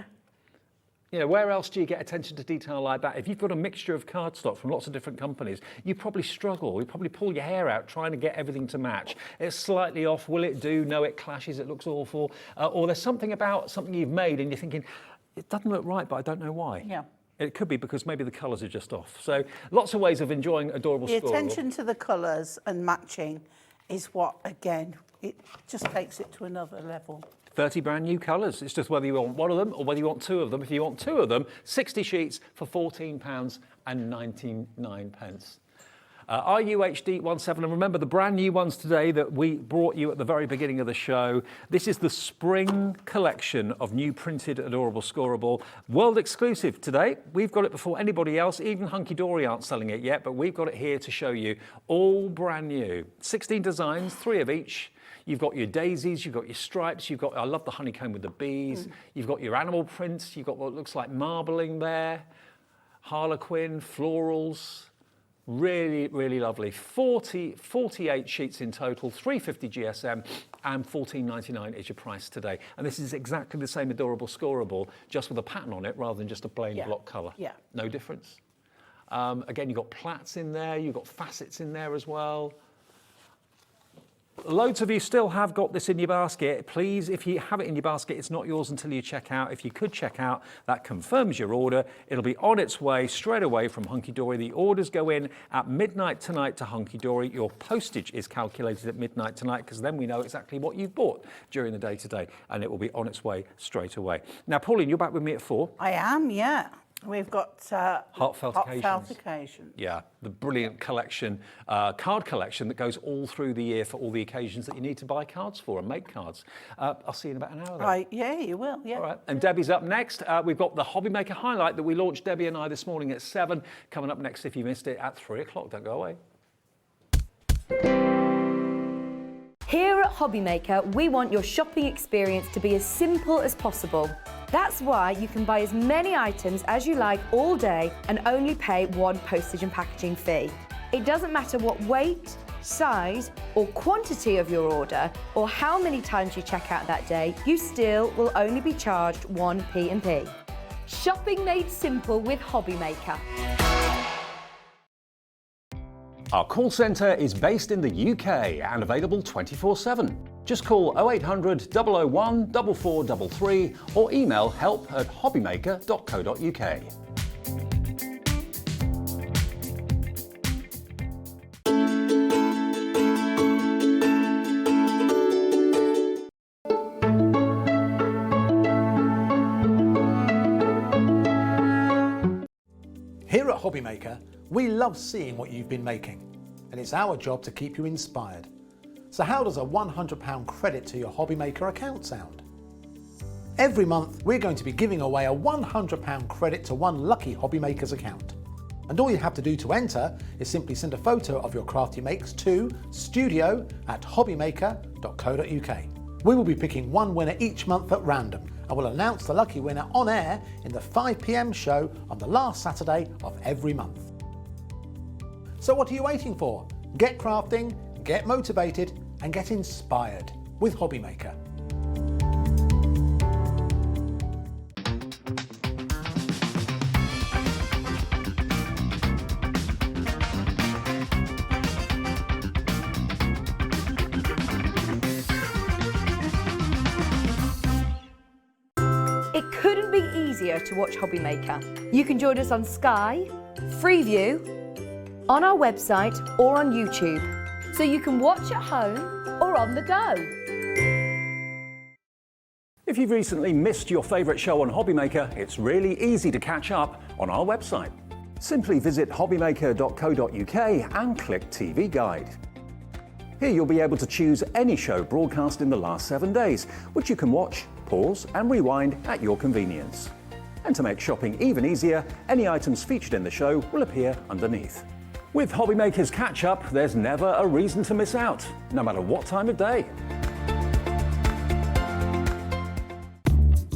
You know, where else do you get attention to detail like that? If you've got a mixture of cardstock from lots of different companies, you probably struggle. You probably pull your hair out trying to get everything to match. It's slightly off. Will it do? No, it clashes. It looks awful. Or there's something about something you've made and you're thinking, it doesn't look right, but I don't know why. Yeah. It could be because maybe the colours are just off. So lots of ways of enjoying adorable The squirrel. attention to the colours and matching is what, again, it just takes it to another level. 30 brand new colours. It's just whether you want one of them or whether you want two of them. If you want two of them, 60 sheets for £14.99. RUHD17, and remember the brand new ones today that we brought you at the very beginning of the show. This is the spring collection of new printed adorable scoreable, world exclusive today. We've got it before anybody else. Even Hunkydory aren't selling it yet, but we've got it here to show you, all brand new. 16 designs, 3 of each. You've got your daisies, you've got your stripes, you've got, I love the honeycomb with the bees, You've got your animal prints, you've got what looks like marbling there, harlequin, florals. Really, really lovely. 48 sheets in total, 350 GSM, and £14.99 is your price today. And this is exactly the same adorable scoreable, just with a pattern on it rather than just a plain block colour. Yeah. No difference. Again, you've got plaits in there, you've got facets in there as well. Loads of you still have got this in your basket. Please, if you have it in your basket, it's not yours until you check out. If you could check out, that confirms your order. It'll be on its way straight away from Hunkydory. The orders go in at midnight tonight to Hunkydory. Your postage is calculated at midnight tonight because then we know exactly what you've bought during the day today, and it will be on its way straight away. Now, Pauline, you're back with me at 4. I am, yeah. We've got Heartfelt Occasions. Yeah, the brilliant collection, card collection that goes all through the year for all the occasions that you need to buy cards for and make cards. I'll see you in about an hour then. Right, yeah, you will, yeah. All right, and Debbie's up next. We've got the HobbyMaker Highlight that we launched, Debbie and I, this morning at 7. Coming up next, if you missed it, at 3 o'clock. Don't go away. Here at HobbyMaker, we want your shopping experience to be as simple as possible. That's why you can buy as many items as you like all day and only pay 1 postage and packaging fee. It doesn't matter what weight, size or quantity of your order or how many times you check out that day, you still will only be charged 1 P&P. Shopping made simple with HobbyMaker. Our call centre is based in the UK and available 24/7. Just call 0800 001 4433 or email help@hobbymaker.co.uk. Here at HobbyMaker, we love seeing what you've been making, and it's our job to keep you inspired. So how does a £100 credit to your HobbyMaker account sound? Every month, we're going to be giving away a £100 credit to one lucky HobbyMaker's account. And all you have to do to enter is simply send a photo of your craft you makes to studio@hobbymaker.co.uk. We will be picking one winner each month at random, and we'll announce the lucky winner on air in the 5 PM show on the last Saturday of every month. So what are you waiting for? Get crafting, get motivated, and get inspired with HobbyMaker. It couldn't be easier to watch HobbyMaker. You can join us on Sky, Freeview, on our website or on YouTube, so you can watch at home or on the go. If you've recently missed your favourite show on HobbyMaker, it's really easy to catch up on our website. Simply visit hobbymaker.co.uk and click TV Guide. Here you'll be able to choose any show broadcast in the last 7 days, which you can watch, pause and rewind at your convenience. And to make shopping even easier, any items featured in the show will appear underneath. With HobbyMaker's catch-up, there's never a reason to miss out, no matter what time of day.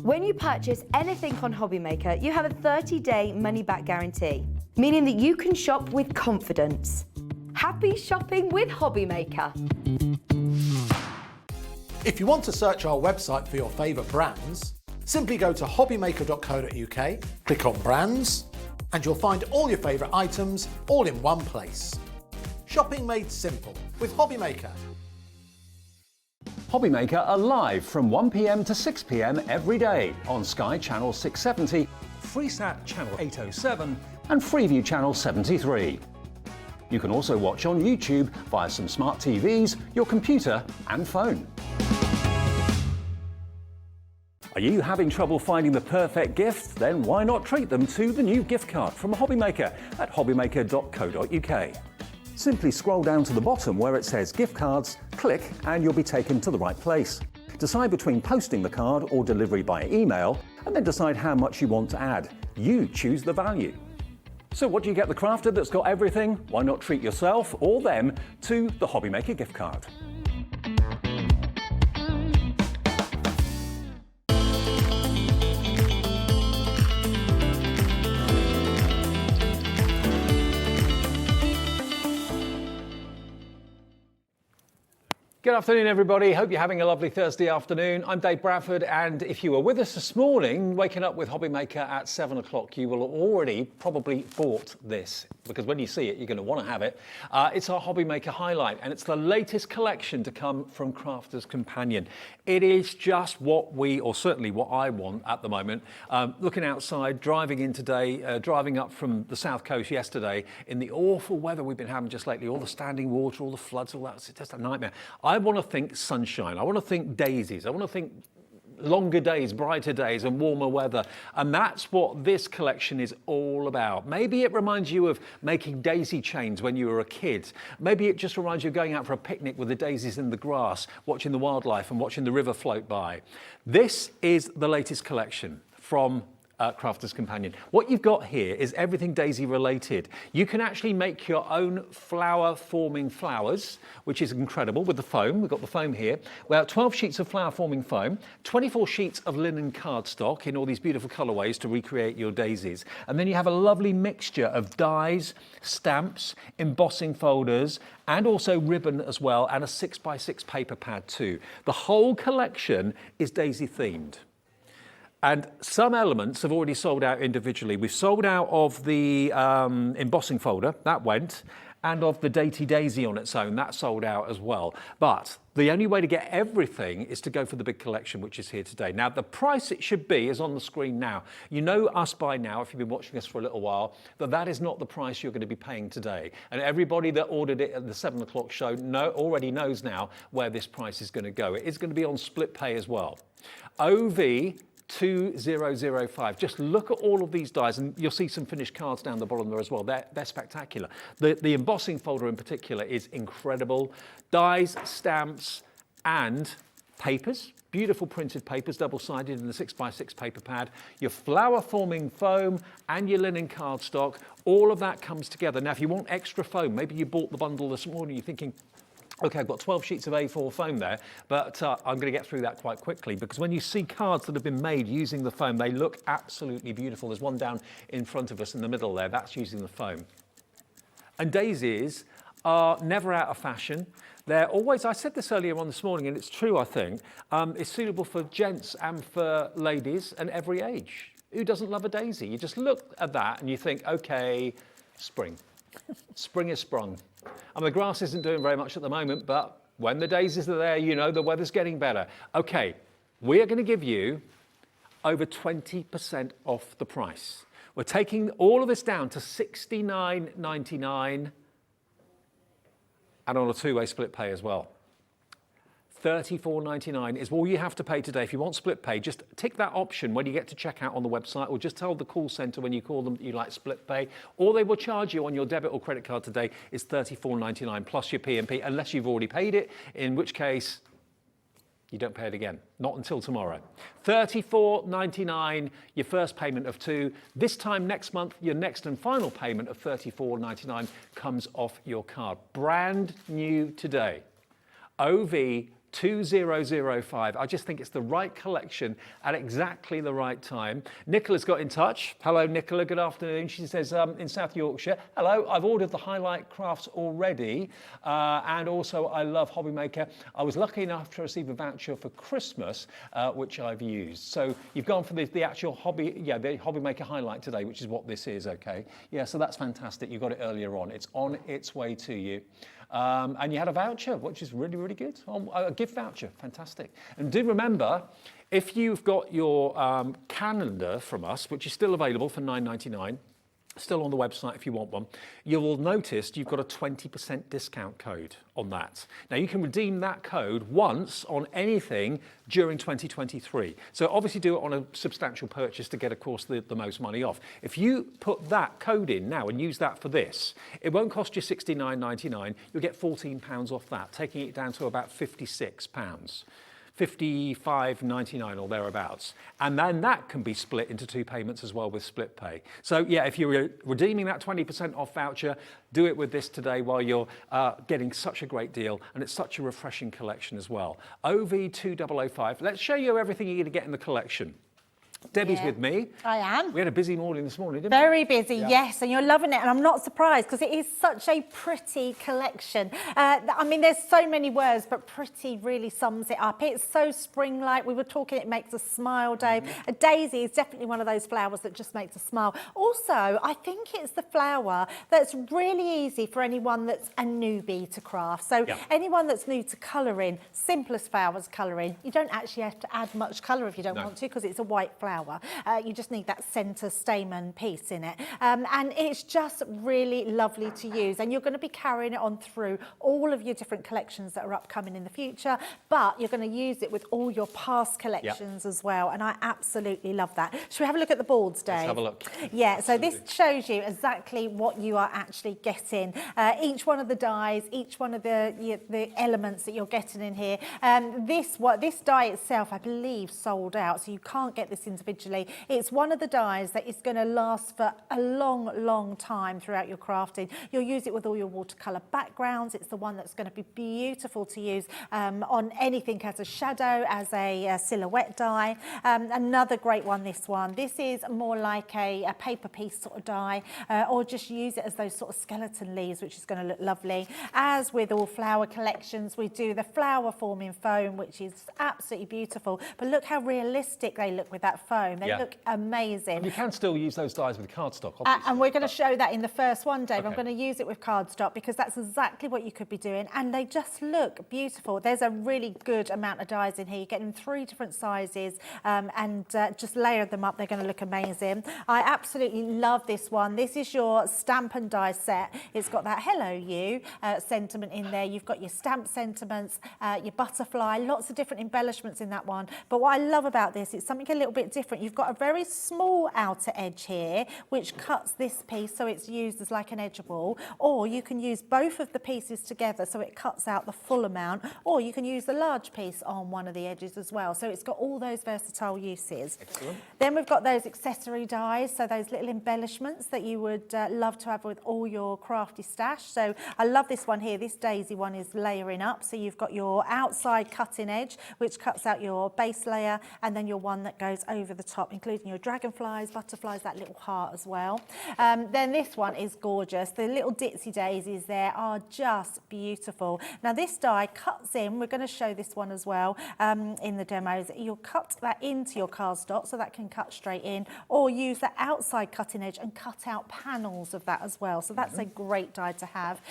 When you purchase anything on HobbyMaker, you have a 30-day money-back guarantee, meaning that you can shop with confidence. Happy shopping with HobbyMaker. If you want to search our website for your favourite brands, simply go to hobbymaker.co.uk, click on Brands, and you'll find all your favourite items all in one place. Shopping made simple with HobbyMaker. HobbyMaker are live from 1 PM to 6 PM every day on Sky Channel 670, Freesat Channel 807 and Freeview Channel 73. You can also watch on YouTube via some smart TVs, your computer and phone. Are you having trouble finding the perfect gift? Then why not treat them to the new gift card from HobbyMaker at hobbymaker.co.uk. Simply scroll down to the bottom where it says gift cards, click and you'll be taken to the right place. Decide between posting the card or delivery by email and then decide how much you want to add. You choose the value. So what do you get the crafter that's got everything? Why not treat yourself or them to the HobbyMaker gift card? Good afternoon, everybody. Hope you're having a lovely Thursday afternoon. I'm Dave Bradford, and if you were with us this morning, waking up with HobbyMaker at 7 o'clock, you will have already probably bought this, because when you see it, you're going to want to have it. It's our HobbyMaker Highlight, and it's the latest collection to come from Crafter's Companion. It is just what we, or certainly what I want at the moment. Looking outside, driving in today, driving up from the south coast yesterday, in the awful weather we've been having just lately, all the standing water, all the floods, all that, it's just a nightmare. I want to think sunshine. I want to think daisies. I want to think longer days, brighter days and warmer weather. And that's what this collection is all about. Maybe it reminds you of making daisy chains when you were a kid. Maybe it just reminds you of going out for a picnic with the daisies in the grass, watching the wildlife and watching the river float by. This is the latest collection from Crafter's Companion. What you've got here is everything daisy related. You can actually make your own flower forming flowers, which is incredible with the foam. We've got the foam here. We have 12 sheets of flower forming foam, 24 sheets of linen cardstock in all these beautiful colorways to recreate your daisies. And then you have a lovely mixture of dies, stamps, embossing folders, and also ribbon as well, and a 6x6 paper pad too. The whole collection is daisy themed. And some elements have already sold out individually. We've sold out of the embossing folder, that went, and of the Dainty Daisy on its own, that sold out as well. But the only way to get everything is to go for the big collection, which is here today. Now, the price it should be is on the screen now. You know us by now, if you've been watching us for a little while, that that is not the price you're going to be paying today. And everybody that ordered it at the 7 o'clock show already knows now where this price is going to go. It is going to be on split pay as well. OV 2005. Just look at all of these dies and you'll see some finished cards down the bottom there as well. They're spectacular. The embossing folder in particular is incredible. Dies, stamps and papers. Beautiful printed papers, double-sided in the 6x6 paper pad. Your flower forming foam and your linen cardstock. All of that comes together. Now if you want extra foam, maybe you bought the bundle this morning, you're thinking, okay, I've got 12 sheets of A4 foam there, but I'm going to get through that quite quickly because when you see cards that have been made using the foam, they look absolutely beautiful. There's one down in front of us in the middle there, that's using the foam. And daisies are never out of fashion. They're always, I said this earlier on this morning, and it's true, I think, it's suitable for gents and for ladies and every age. Who doesn't love a daisy? You just look at that and you think, okay, spring. Spring is sprung. And the grass isn't doing very much at the moment, but when the daisies are there, you know the weather's getting better. Okay, we are going to give you over 20% off the price. We're taking all of this down to $69.99 and on a two-way split pay as well. $34.99 is all you have to pay today. If you want split pay, just tick that option when you get to checkout on the website, or just tell the call centre when you call them that you like split pay. All they will charge you on your debit or credit card today is $34.99 plus your P&P, unless you've already paid it, in which case you don't pay it again. Not until tomorrow. $34.99, your first payment of $2. This time next month, your next and final payment of $34.99 comes off your card. Brand new today. OV 2005. I just think it's the right collection at exactly the right time. Nicola's got in touch. Hello, Nicola. Good afternoon. She says in South Yorkshire, hello, I've ordered the Highlight crafts already. And also, I love HobbyMaker. I was lucky enough to receive a voucher for Christmas, which I've used. So you've gone for the actual the HobbyMaker Highlight today, which is what this is, okay? Yeah, so that's fantastic. You got it earlier on. It's on its way to you. And you had a voucher, which is really, really good. A gift voucher, fantastic. And do remember, if you've got your calendar from us, which is still available for $9.99, still on the website if you want one, you will notice you've got a 20% discount code on that. Now you can redeem that code once on anything during 2023. So obviously do it on a substantial purchase to get, of course, the most money off. If you put that code in now and use that for this, it won't cost you £69.99. You'll get £14 off that, taking it down to about £56. $55.99 or thereabouts. And then that can be split into 2 payments as well with split pay. So yeah, if you're redeeming that 20% off voucher, do it with this today while you're getting such a great deal, and it's such a refreshing collection as well. OV2005, let's show you everything you're going to get in the collection. Debbie's with me. I am. We had a busy morning this morning, didn't we? Very busy, yes, and you're loving it, and I'm not surprised because it is such a pretty collection. I mean, there's so many words, but pretty really sums it up. It's so spring-like. We were talking, it makes us smile, Dave. A daisy is definitely one of those flowers that just makes us smile. Also, I think it's the flower that's really easy for anyone that's a newbie to craft. So anyone that's new to colouring, simplest flowers colouring, you don't actually have to add much colour if you don't want to, because it's a white flower. You just need that centre stamen piece in it. And it's just really lovely to use. And you're going to be carrying it on through all of your different collections that are upcoming in the future, but you're going to use it with all your past collections as well. And I absolutely love that. Should we have a look at the boards, Dave? Let's have a look. Yeah, so this shows you exactly what you are actually getting. Each one of the dies, each one of the elements that you're getting in here. This die itself, I believe, sold out, so you can't get this individually. It's one of the dies that is going to last for a long, long time throughout your crafting. You'll use it with all your watercolour backgrounds. It's the one that's going to be beautiful to use on anything as a shadow, as a silhouette die. Another great one, this one. This is more like a paper piece sort of die, or just use it as those sort of skeleton leaves, which is going to look lovely. As with all flower collections, we do the flower forming foam, which is absolutely beautiful. But look how realistic they look with that foam. They look amazing. And you can still use those dies with cardstock, obviously. And we're going to show that in the first one, Dave. I'm going to use it with cardstock because that's exactly what you could be doing. And they just look beautiful. There's a really good amount of dies in here. You get in 3 different sizes and just layer them up. They're going to look amazing. I absolutely love this one. This is your stamp and die set. It's got that hello you sentiment in there. You've got your stamp sentiments, your butterfly, lots of different embellishments in that one. But what I love about this, it's something a little bit different. You've got a very small outer edge here, which cuts this piece, so it's used as like an edgeable, or you can use both of the pieces together, so it cuts out the full amount, or you can use the large piece on one of the edges as well. So it's got all those versatile uses. Excellent. Then we've got those accessory dies, so those little embellishments that you would love to have with all your crafty stash. So I love this one here. This daisy one is layering up, so you've got your outside cutting edge, which cuts out your base layer, and then your one that goes over the top, including your dragonflies, butterflies, that little heart as well. Then this one is gorgeous. The little ditzy daisies there are just beautiful. Now this die cuts in, we're going to show this one as well in the demos. You'll cut that into your cardstock so that can cut straight in, or use the outside cutting edge and cut out panels of that as well. So that's a great die to have.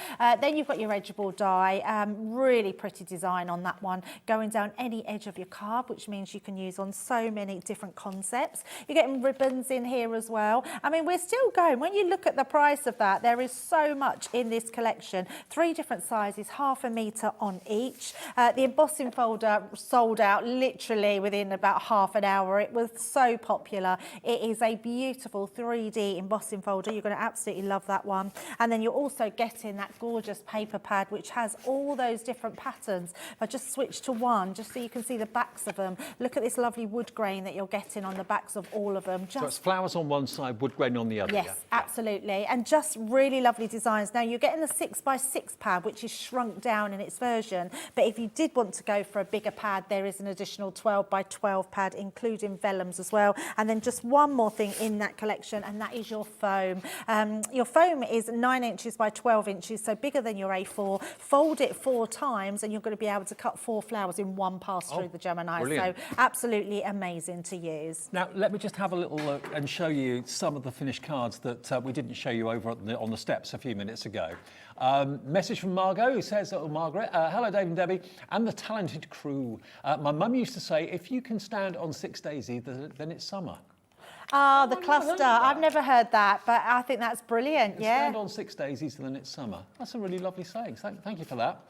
Then you've got your edgeable die, really pretty design on that one, going down any edge of your card, which means you can use on so many different concepts. You're getting ribbons in here as well. I mean, we're still going. When you look at the price of that, there is so much in this collection. 3 different sizes, ½ a metre on each. The embossing folder sold out literally within about half an hour. It was so popular. It is a beautiful 3D embossing folder. You're going to absolutely love that one. And then you're also getting that gorgeous paper pad, which has all those different patterns. If I just switch to one, just so you can see the backs of them. Look at this lovely wood grain that you're getting on the backs of all of them. So it's flowers on one side, wood grain on the other. Yes, absolutely. And just really lovely designs. Now, you're getting the 6x6 pad, which is shrunk down in its version. But if you did want to go for a bigger pad, there is an additional 12x12 pad, including vellums as well. And then just one more thing in that collection, and that is your foam. Your foam is 9 inches by 12 inches, so bigger than your A4. Fold it 4 times, and you're going to be able to cut 4 flowers in one pass through the Gemini. Brilliant. So absolutely amazing to use. Now, let me just have a little look and show you some of the finished cards that we didn't show you over on the steps a few minutes ago. Message from Margot, who says, Margaret, hello Dave and Debbie and the talented crew. My mum used to say, if you can stand on 6 daisies, then it's summer. Oh, the cluster. I've never heard that, but I think that's brilliant. Stand on 6 daisies and then it's summer. That's a really lovely saying. Thank you for that.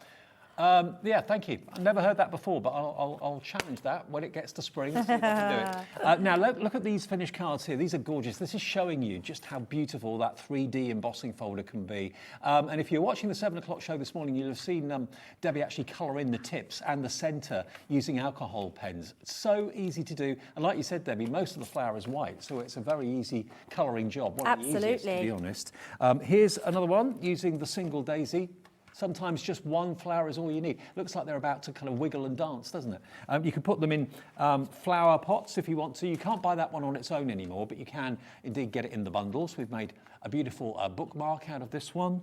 Yeah, thank you. I've never heard that before, but I'll challenge that when it gets to spring. See if I can do it. Now, look at these finished cards here. These are gorgeous. This is showing you just how beautiful that 3D embossing folder can be. And if you're watching the 7 o'clock show this morning, you'll have seen Debbie actually colour in the tips and the centre using alcohol pens. It's so easy to do. And like you said, Debbie, most of the flower is white, so it's a very easy colouring job. One of the easiest, to be honest. Here's another one using the single daisy. Sometimes just one flower is all you need. Looks like they're about to kind of wiggle and dance, doesn't it? You can put them in flower pots if you want to. You can't buy that one on its own anymore, but you can indeed get it in the bundles. We've made a beautiful bookmark out of this one.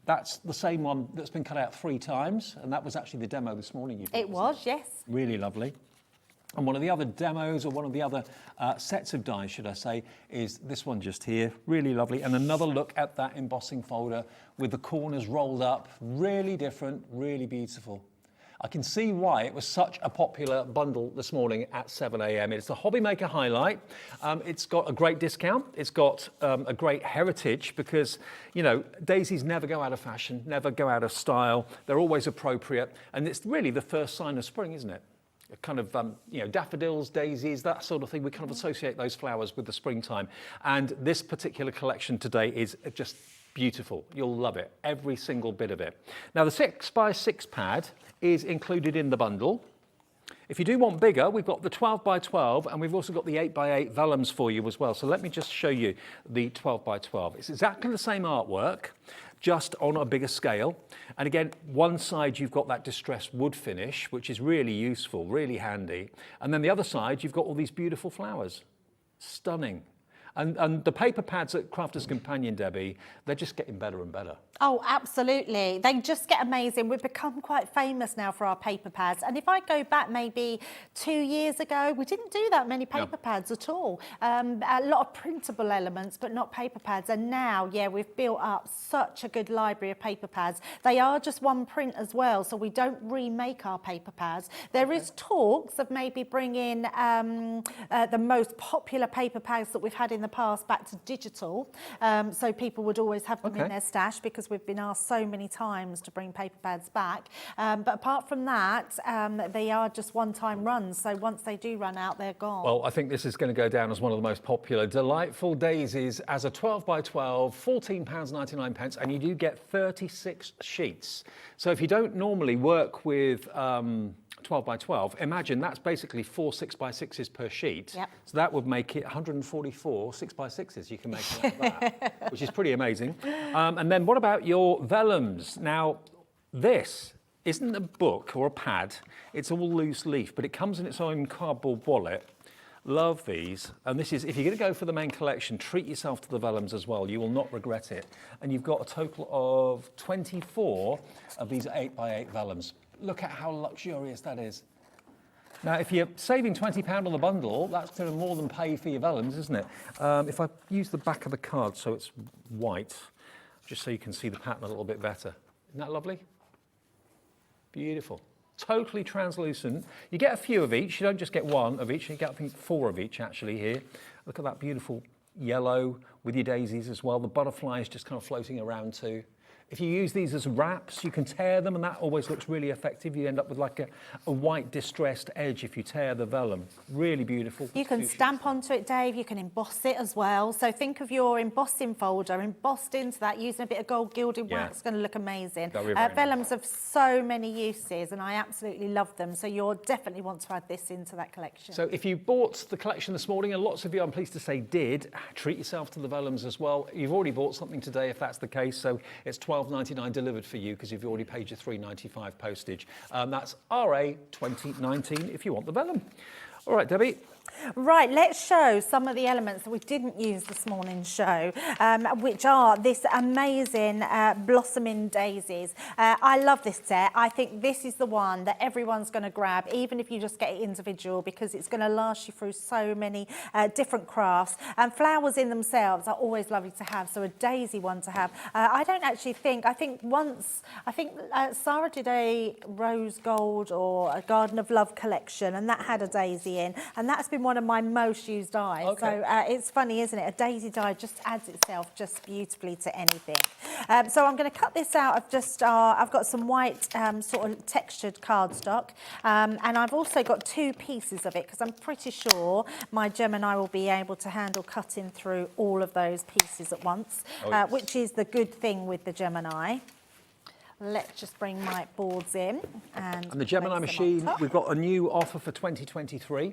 That's the same one that's been cut out 3 times, and that was actually the demo this morning. It was, yes. Really lovely. And one of the other demos, or one of the other sets of dies, should I say, is this one just here. Really lovely. And another look at that embossing folder with the corners rolled up. Really different, really beautiful. I can see why it was such a popular bundle this morning at 7 a.m. It's the HobbyMaker Highlight. It's got a great discount. It's got a great heritage because, you know, daisies never go out of fashion, never go out of style. They're always appropriate. And it's really the first sign of spring, isn't it? Kind of, you know, daffodils, daisies, that sort of thing. We kind of associate those flowers with the springtime. And this particular collection today is just beautiful. You'll love it, every single bit of it. Now, the 6x6 pad is included in the bundle. If you do want bigger, we've got the 12x12, and we've also got the 8x8 vellums for you as well. So let me just show you the 12x12. It's exactly the same artwork, just on a bigger scale. And again, one side you've got that distressed wood finish, which is really useful, really handy. And then the other side, you've got all these beautiful flowers. Stunning. And the paper pads at Crafter's Companion, Debbie, they're just getting better and better. Oh, absolutely. They just get amazing. We've become quite famous now for our paper pads. And if I go back maybe 2 years ago, we didn't do that many paper pads at all. A lot of printable elements, but not paper pads. And now, yeah, we've built up such a good library of paper pads. They are just one print as well, so we don't remake our paper pads. There is talks of maybe bringing the most popular paper pads that we've had in the past back to digital, so people would always have them in their stash, because we've been asked so many times to bring paper pads back. But apart from that, they are just one-time runs, so once they do run out, they're gone. Well, I think this is going to go down as one of the most popular. Delightful Daisies as a 12x12, £14.99, and you do get 36 sheets. So if you don't normally work with 12x12, imagine that's basically 4 6x6s per sheet. Yep. So that would make it 144 6x6s you can make like that, which is pretty amazing. And then what about your vellums? Now, this isn't a book or a pad, it's all loose leaf, but it comes in its own cardboard wallet. Love these. And this is, if you're going to go for the main collection, treat yourself to the vellums as well. You will not regret it. And you've got a total of 24 of these 8x8 vellums. Look at how luxurious that is. Now, if you're saving £20 on the bundle, that's going to more than pay for your vellums, isn't it? If I use the back of the card so it's white, just so you can see the pattern a little bit better. Isn't that lovely? Beautiful. Totally translucent. You get a few of each. You don't just get one of each. You get, I think, 4 of each, actually, here. Look at that beautiful yellow with your daisies as well. The butterflies just kind of floating around too. If you use these as wraps, you can tear them, and that always looks really effective. You end up with like a white distressed edge if you tear the vellum. Really beautiful. You can stamp onto it, Dave. You can emboss it as well. So think of your embossing folder, embossed into that using a bit of gold gilded wax. It's going to look amazing. Vellums have so many uses, and I absolutely love them. So you'll definitely want to add this into that collection. So if you bought the collection this morning, and lots of you, I'm pleased to say, did, treat yourself to the vellums as well. You've already bought something today if that's the case, so it's £12.99 delivered for you because you've already paid your £3.95 postage. That's RA 2019 if you want the vellum. All right, Debbie. Right, let's show some of the elements that we didn't use this morning's show, which are this amazing blossoming daisies. I love this set. I think this is the one that everyone's going to grab, even if you just get it individual, because it's going to last you through so many different crafts. And flowers in themselves are always lovely to have, so a daisy one to have. I think Sarah did a rose gold or a Garden of Love collection, and that had a daisy in, and that's been one of my most used dyes. Okay. So it's funny, isn't it? A daisy dye just adds itself just beautifully to anything. So I'm going to cut this out of just I've got some white sort of textured cardstock, and I've also got 2 pieces of it because I'm pretty sure my Gemini will be able to handle cutting through all of those pieces at once, yes. which is the good thing with the Gemini. Let's just bring my boards in. And the Gemini place them on machine, top. we've got a new offer for 2023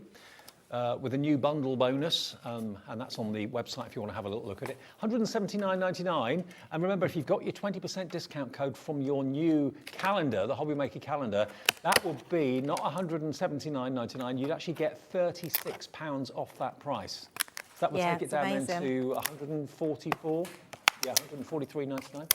with a new bundle bonus, and that's on the website if you want to have a little look at it. $179.99. And remember, if you've got your 20% discount code from your new calendar, the HobbyMaker calendar, that will be not $179.99. You'd actually get £36 off that price. That would take it down then to 144. Yeah, 143.99.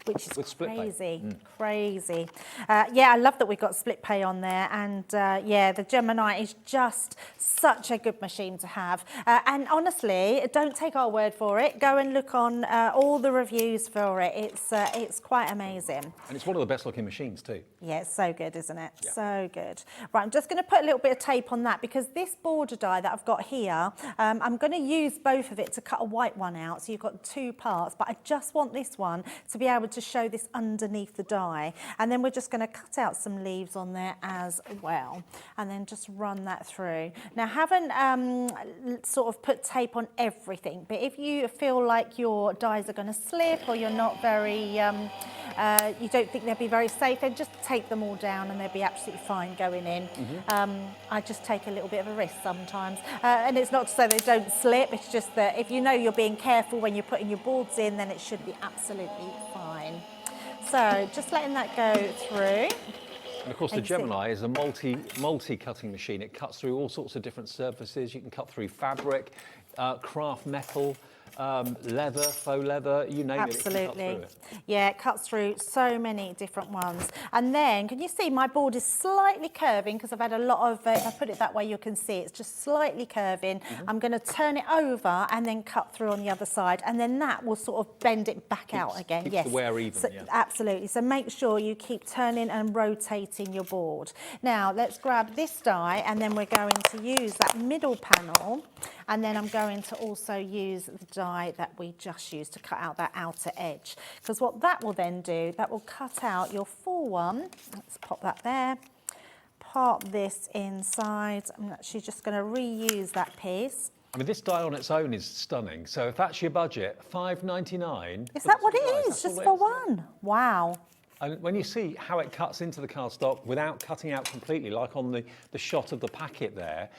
Which is with split pay. crazy, crazy. Yeah, I love that we've got split pay on there. And yeah, the Gemini is just such a good machine to have. And honestly, don't take our word for it. Go and look on all the reviews for it. It's quite amazing. And it's one of the best looking machines too. Yeah, it's so good, isn't it? Yeah. So good. Right, I'm just going to put a little bit of tape on that because this border die that I've got here, I'm going to use both of it to cut a white one out. So you've got 2 parts, but I just want this one to be able to show this underneath the die. And then we're just going to cut out some leaves on there as well. And then just run that through. Now, haven't sort of put tape on everything, but if you feel like your dies are going to slip or you're not very, you don't think they'll be very safe, then just tape them all down and they'll be absolutely fine going in. I just take a little bit of a risk sometimes. And it's not to say they don't slip, it's just that if you know you're being careful when you're putting your boards in, then it should be absolutely fine. So just letting that go through. And of course, the Gemini is a multi-cutting machine. It cuts through all sorts of different surfaces. You can cut through fabric, craft metal, leather, faux leather, you name it. Absolutely. It can cut through it. Yeah, it cuts through so many different ones. And then, can you see my board is slightly curving because I've had a lot of, if I put it that way, you can see it's just slightly curving. I'm going to turn it over and then cut through on the other side. And then that will sort of bend it back out again. Keeps Yes. the wear even, So, yeah. absolutely. So make sure you keep turning and rotating your board. Now, let's grab this die and then we're going to use that middle panel. And then I'm going to also use the die that we just used to cut out that outer edge. Because what that will then do, that will cut out your full one. Let's pop that there. Pop this inside. I'm actually just going to reuse that piece. I mean, this die on its own is stunning. So if that's your budget, $5.99. Is that what it is? Just for one? Wow. And when you see how it cuts into the cardstock without cutting out completely, like on the shot of the packet there,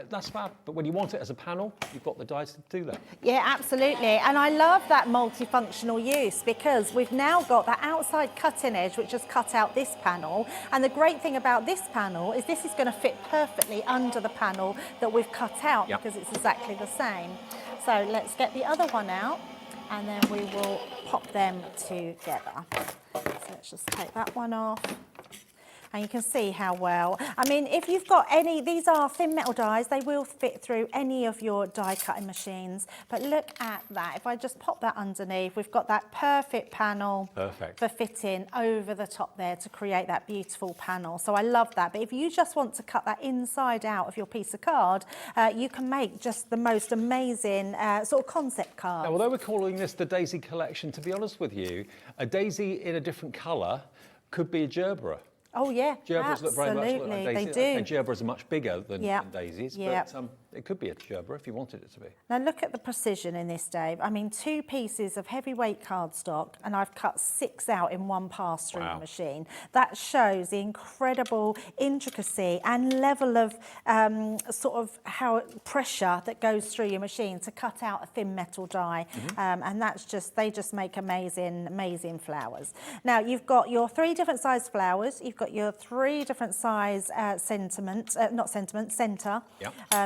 that's fab. But when you want it as a panel, you've got the dies to do that. Yeah, absolutely. And I love that multifunctional use because we've now got that outside cutting edge, which has cut out this panel. And the great thing about this panel is this is going to fit perfectly under the panel that we've cut out because it's exactly the same. So let's get the other one out and then we will pop them together. So let's just take that one off. And you can see how well, I mean, if you've got any, these are thin metal dies, they will fit through any of your die cutting machines. But look at that. If I just pop that underneath, we've got that perfect panel for fitting over the top there to create that beautiful panel. So I love that. But if you just want to cut that inside out of your piece of card, you can make just the most amazing sort of concept card. Now, although we're calling this the Daisy collection, to be honest with you, a daisy in a different colour could be a gerbera. Oh yeah, Gerberas look very much like daisies. they do. And gerberas are much bigger than daisies, but it could be a gerbera if you wanted it to be. Now look at the precision in this, Dave. I mean, 2 pieces of heavyweight cardstock, and I've cut 6 out in one pass through the machine. That shows the incredible intricacy and level of sort of how pressure that goes through your machine to cut out a thin metal die, and that's just they just make amazing flowers. Now you've got your 3 different size flowers. You've got your 3 different size centre.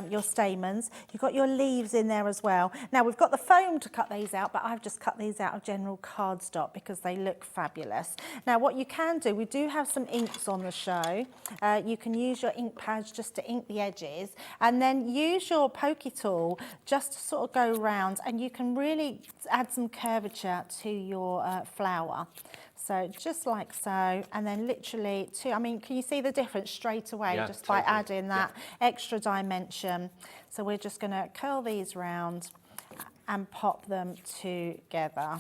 Your stamens. You've got your leaves in there as well. Now we've got the foam to cut these out, but I've just cut these out of general cardstock because they look fabulous. Now what you can do, we do have some inks on the show. You can use your ink pads just to ink the edges and then use your pokey tool just to sort of go around and you can really add some curvature to your flower. So just like so, and then literally two, I mean, can you see the difference straight away Yeah, just by totally. adding that extra dimension? So we're just going to curl these round and pop them together.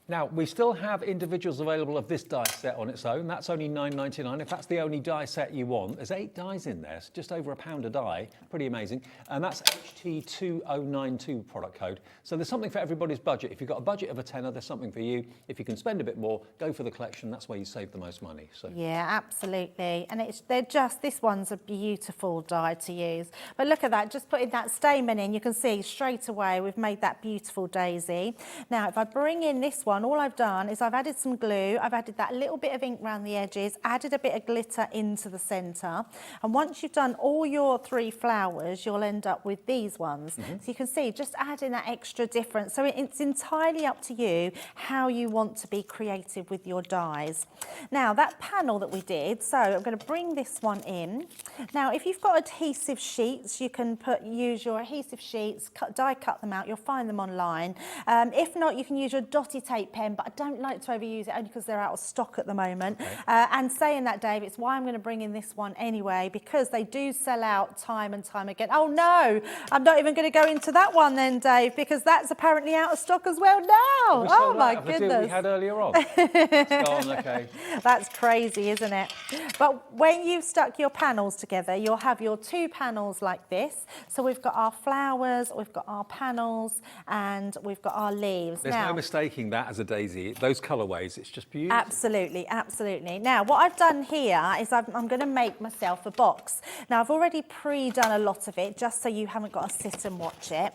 Now, we still have individuals available of this die set on its own. That's only £9.99. If that's the only die set you want, there's 8 dies in there. It's just over £1 a die. Pretty amazing. And that's HT2092 product code. So there's something for everybody's budget. If you've got a budget of a tenner, there's something for you. If you can spend a bit more, go for the collection. That's where you save the most money. So. Yeah, absolutely. And this one's a beautiful die to use. But look at that, just putting that stamen in, you can see straight away we've made that beautiful daisy. Now, if I bring in this one, all I've done is I've added some glue, I've added that little bit of ink around the edges, added a bit of glitter into the centre. And once you've done all your 3 flowers, you'll end up with these ones. So you can see, just adding that extra difference. So it's entirely up to you how you want to be creative with your dies. Now, that panel that we did, so I'm going to bring this one in. Now, if you've got adhesive sheets, you can use your adhesive sheets, die cut them out, you'll find them online. If not, you can use your dotty tape pen, but I don't like to overuse it only because they're out of stock at the moment. Okay. And saying that, Dave, it's why I'm going to bring in this one anyway, because they do sell out time and time again. Oh no, I'm not even going to go into that one then, Dave, because that's apparently out of stock as well now. Oh my goodness. The deal we had earlier on. It's gone, okay. That's crazy, isn't it? But when you've stuck your panels together, you'll have your 2 panels like this. So we've got our flowers, we've got our panels, and we've got our leaves. There's no mistaking that as a daisy. Those colourways, it's just beautiful. Absolutely, absolutely. Now, what I've done here is I'm going to make myself a box. Now, I've already pre-done a lot of it, just so you haven't got to sit and watch it.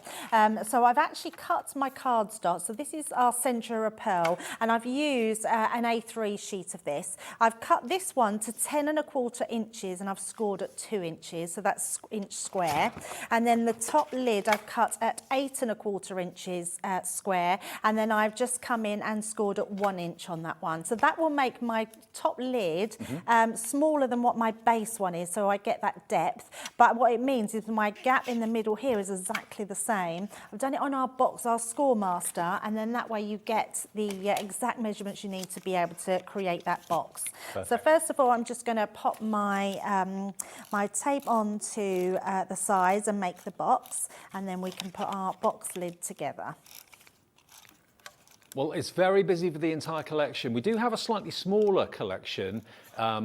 So I've actually cut my cardstock. So this is our centre of pearl, and I've used an A3 sheet of this. I've cut this one to 10¼ inches, and I've scored at 2 inches, so that's inch square. And then the top lid I've cut at 8¼ inches square, and then I've just come in and scored at 1 inch on that one. So that will make my top lid smaller than what my base one is, so I get that depth. But what it means is my gap in the middle here is exactly the same. I've done it on our box, our Score Master, and then that way you get the exact measurements you need to be able to create that box. Perfect. So first of all, I'm just going to pop my my tape onto the sides and make the box, and then we can put our box lid together. Well, it's very busy for the entire collection. We do have a slightly smaller collection,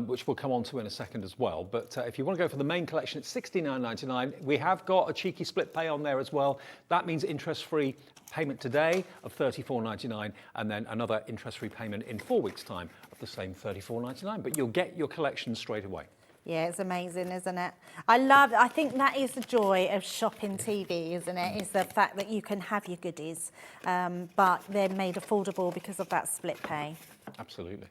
which we'll come on to in a second as well. But if you want to go for the main collection, it's £69.99. We have got a cheeky split pay on there as well. That means interest-free payment today of £34.99, and then another interest-free payment in 4 weeks' time of the same £34.99. But you'll get your collection straight away. Yeah, it's amazing, isn't it? I think that is the joy of shopping TV, isn't it? Is the fact that you can have your goodies, but they're made affordable because of that split pay. Absolutely.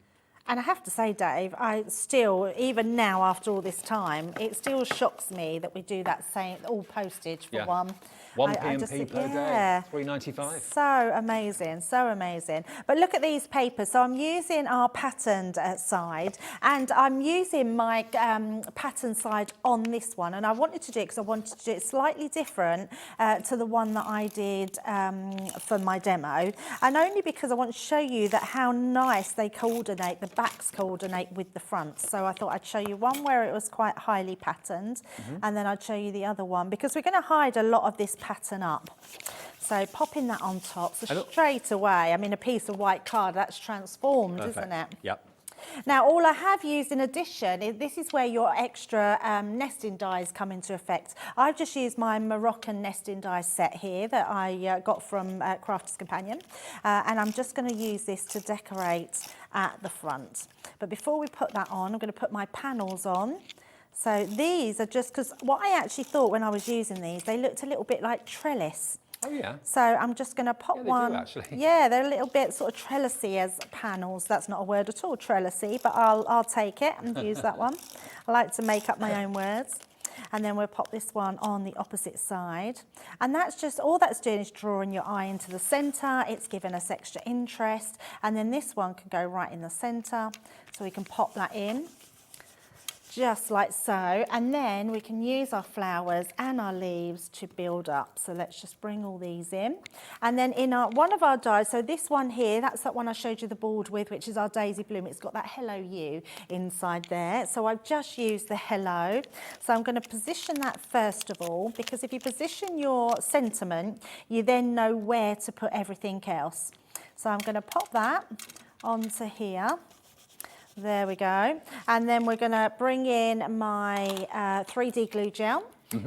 And I have to say, Dave, I still, even now after all this time, it still shocks me that we do that same, all postage for one. 1 P&P per day, $3.95. So amazing, so amazing. But look at these papers. So I'm using our patterned side, and I'm using my pattern side on this one. And I wanted to do it because I wanted to do it slightly different to the one that I did for my demo. And only because I want to show you that how nice they coordinate, the backs coordinate with the fronts. So I thought I'd show you one where it was quite highly patterned, and then I'd show you the other one, because we're going to hide a lot of this pattern up. So popping that on top, so straight away, I mean, a piece of white card, that's transformed, isn't it? Yep. Now, all I have used in addition, this is where your extra nesting dies come into effect. I've just used my Moroccan nesting die set here that I got from Crafter's Companion, and I'm just going to use this to decorate at the front. But before we put that on, I'm going to put my panels on. So these are just, because what I actually thought when I was using these, they looked a little bit like trellis. Oh, yeah. So I'm just going to pop one. Do, actually. Yeah, they're a little bit sort of trellisy as panels. That's not a word at all, trellisy, but I'll take it and use that one. I like to make up my own words. And then we'll pop this one on the opposite side. And that's just, all that's doing is drawing your eye into the centre. It's giving us extra interest. And then this one can go right in the centre. So we can pop that in. just like so, and then we can use our flowers and our leaves to build up. So let's just bring all these in, and then in one of our dies, so this one here, that's that one I showed you the board with, which is our daisy bloom. It's got that hello you inside there, so I've just used the hello. So I'm going to position that first of all, because if you position your sentiment, you then know where to put everything else. So I'm going to pop that onto here. There we go. And then we're going to bring in my 3D glue gel.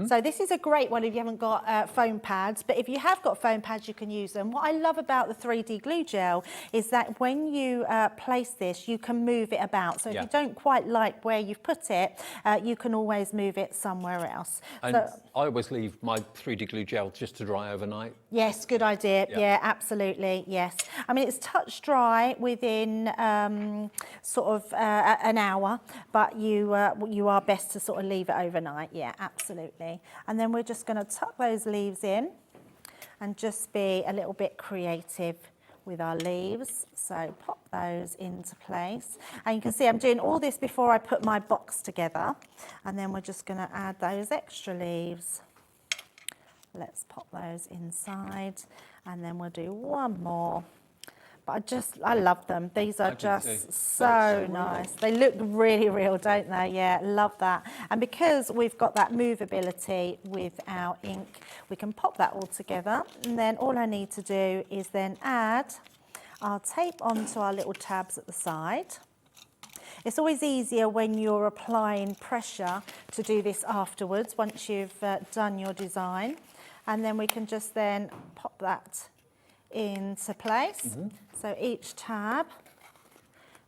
So this is a great one if you haven't got foam pads, but if you have got foam pads, you can use them. What I love about the 3D glue gel is that when you place this, you can move it about. So if you don't quite like where you've put it, you can always move it somewhere else. And so, I always leave my 3D glue gel just to dry overnight. Yes, good idea. Yeah, absolutely. Yes. I mean, it's touch dry within sort of an hour, but you are best to sort of leave it overnight. Yeah, absolutely. And then we're just going to tuck those leaves in and just be a little bit creative with our leaves. So pop those into place. And you can see I'm doing all this before I put my box together. And then we're just going to add those extra leaves. Let's pop those inside, and then we'll do one more. But I love them. These are just so nice. They look really real, don't they? Yeah, love that. And because we've got that movability with our ink, we can pop that all together. And then all I need to do is then add our tape onto our little tabs at the side. It's always easier when you're applying pressure to do this afterwards, once you've done your design. And then we can just then pop that into place. So each tab,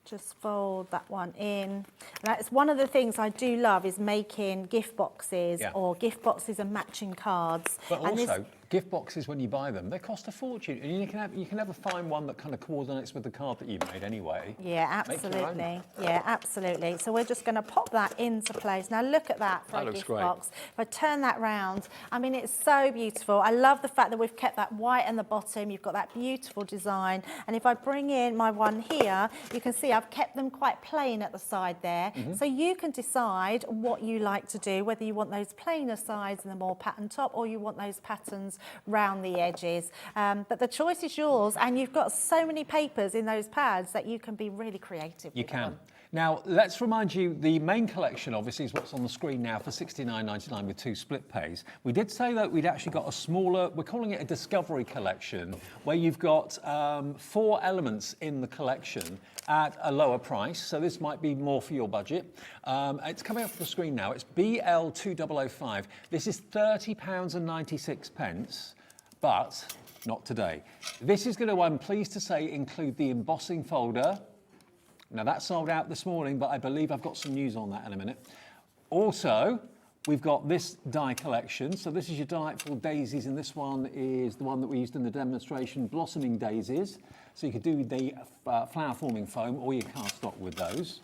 just fold that one in. That's one of the things I do love, is making gift boxes or gift boxes and matching cards. But also, gift boxes, when you buy them, they cost a fortune, and you can never find one that kind of coordinates with the card that you've made anyway. Yeah, absolutely. Yeah, absolutely. So we're just going to pop that into place. Now look at that for a gift box. If I turn that round, I mean, it's so beautiful. I love the fact that we've kept that white in the bottom. You've got that beautiful design. And if I bring in my one here, you can see I've kept them quite plain at the side there. So you can decide what you like to do, whether you want those plainer sides and the more pattern top, or you want those patterns round the edges. But the choice is yours, and you've got so many papers in those pads that you can be really creative. You can. Now, let's remind you, the main collection, obviously, is what's on the screen now for $69.99 with 2 split pays. We did say that we'd actually got a smaller, we're calling it a discovery collection, where you've got 4 elements in the collection at a lower price. So this might be more for your budget. It's coming up on the screen now. It's BL2005. This is £30.96, but not today. This is going to, I'm pleased to say, include the embossing folder. Now, that sold out this morning, but I believe I've got some news on that in a minute. Also, we've got this die collection. So this is your delightful daisies, and this one is the one that we used in the demonstration, blossoming daisies. So you could do the flower forming foam or your cardstock with those.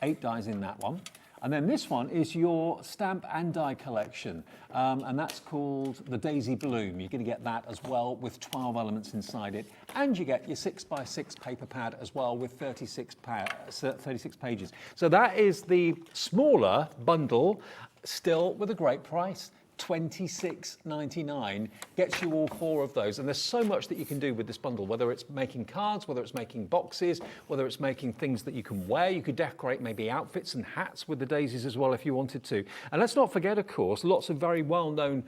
8 dies in that one. And then this one is your stamp and die collection, and that's called the Daisy Bloom. You're going to get that as well with 12 elements inside it, and you get your 6x6 paper pad as well with 36 pages. So that is the smaller bundle, still with a great price. $26.99 gets you all 4 of those, and there's so much that you can do with this bundle, whether it's making cards, whether it's making boxes, whether it's making things that you can wear. You could decorate maybe outfits and hats with the daisies as well if you wanted to. And let's not forget, of course, lots of very well-known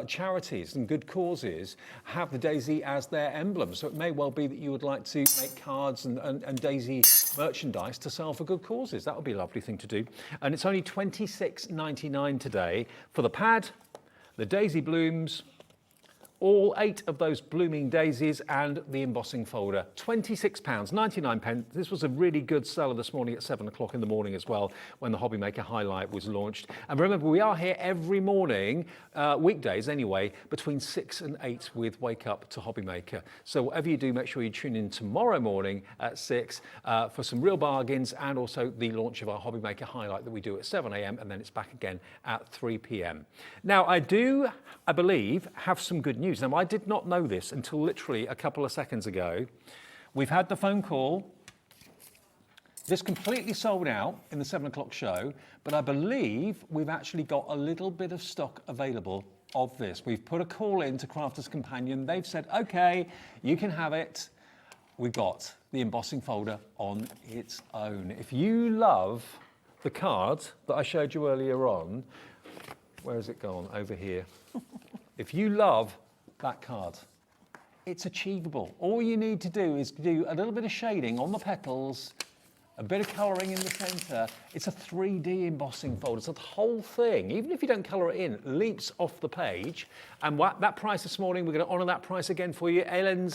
charities and good causes have the daisy as their emblem, so it may well be that you would like to make cards and daisy merchandise to sell for good causes. That would be a lovely thing to do. And it's only $26.99 today for the pad, the daisy blooms, all 8 of those blooming daisies, and the embossing folder. £26.99. This was a really good seller this morning at 7 o'clock in the morning as well, when the HobbyMaker Highlight was launched. And remember, we are here every morning, weekdays anyway, between 6 and 8 with Wake Up to HobbyMaker. So whatever you do, make sure you tune in tomorrow morning at 6 for some real bargains, and also the launch of our HobbyMaker Highlight that we do at 7 a.m. and then it's back again at 3 p.m. Now, I believe, have some good news. Now, I did not know this until literally a couple of seconds ago. We've had the phone call This completely sold out in the 7 o'clock show, but I believe we've actually got a little bit of stock available of this. We've put a call in to Crafter's Companion. They've said, okay, you can have it. We've got the embossing folder on its own. If you love the card that I showed you earlier on, where has it gone? Over here. If you love that card, it's achievable. All you need to do is do a little bit of shading on the petals, a bit of colouring in the centre. It's a 3D embossing folder, so the whole thing, even if you don't colour it in, leaps off the page. And that price this morning, we're going to honour that price again for you. Eileen,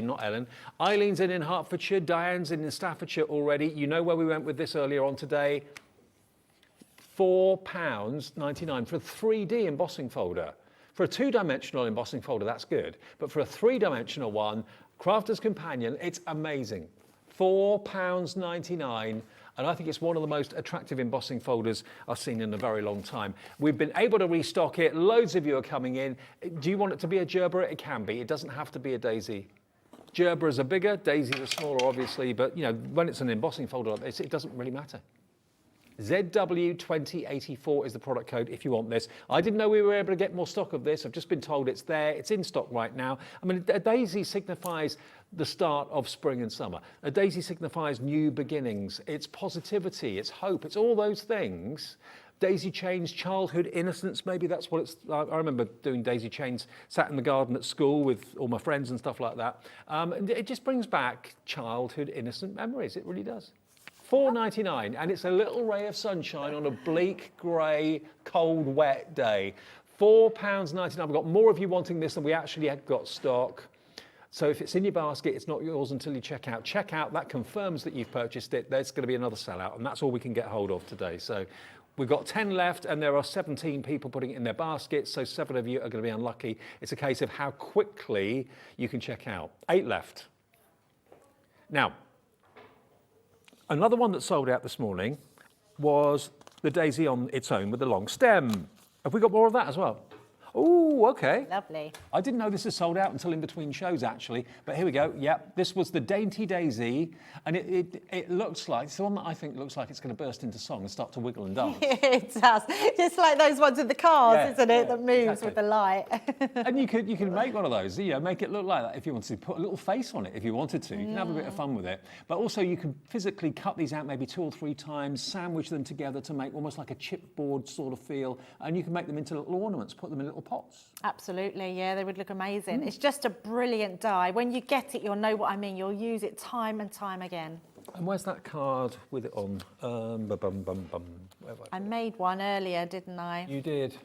not Ellen. Eileen's in Hertfordshire, Diane's in Staffordshire already. You know where we went with this earlier on today. £4.99 for a 3D embossing folder. For a 2-dimensional embossing folder, that's good. But for a 3-dimensional one, Crafter's Companion, it's amazing. £4.99, and I think it's one of the most attractive embossing folders I've seen in a very long time. We've been able to restock it. Loads of you are coming in. Do you want it to be a gerber? It can be. It doesn't have to be a daisy. Gerbers are bigger, daisies are smaller, obviously, but you know, when it's an embossing folder like this, it doesn't really matter. ZW2084 is the product code if you want this. I didn't know we were able to get more stock of this. I've just been told it's there. It's in stock right now. I mean, a daisy signifies the start of spring and summer. A daisy signifies new beginnings. It's positivity, it's hope, it's all those things. Daisy chains, childhood innocence, maybe that's what it's like. I remember doing daisy chains, sat in the garden at school with all my friends and stuff like that. And it just brings back childhood innocent memories, it really does. £4.99, and it's a little ray of sunshine on a bleak, grey, cold, wet day. £4.99. We've got more of you wanting this than we actually had got stock. So if it's in your basket, it's not yours until you check out. Check out, that confirms that you've purchased it. There's going to be another sellout, and that's all we can get hold of today. So we've got 10 left, and there are 17 people putting it in their baskets, so 7 of you are going to be unlucky. It's a case of how quickly you can check out. 8 left. Now, another one that sold out this morning was the daisy on its own with the long stem. Have we got more of that as well? Oh, okay. Lovely. I didn't know this is sold out until in between shows, actually. But here we go. Yep, this was the Dainty Daisy, and it looks like, it's the one that I think looks like it's going to burst into song and start to wiggle and dance. It does. Just like those ones with the cars, isn't it, that moves exactly. with the light. And you can make one of those, you know, make it look like that if you wanted to. Put a little face on it if you wanted to. You can have a bit of fun with it. But also you can physically cut these out maybe 2 or 3 times, sandwich them together to make almost like a chipboard sort of feel, and you can make them into little ornaments, put them in little pots. Absolutely, yeah, they would look amazing. It's just a brilliant die. When you get it, you'll know what I mean. You'll use it time and time again. And where's that card with it on? I made one earlier, didn't I? You did.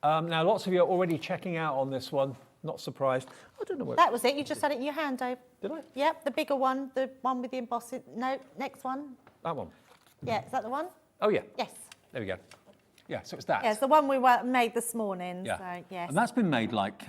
Now, lots of you are already checking out on this one. Not surprised. I don't know where. That was it. You just had it in your hand, Dave. Did I? Yep, the bigger one, the one with the embossing. No, next one. That one. Yeah, is that the one? Oh, yeah. Yes. There we go. Yeah, so it's that. Yeah, it's the one we made this morning. Yeah. So, yes. And that's been made like,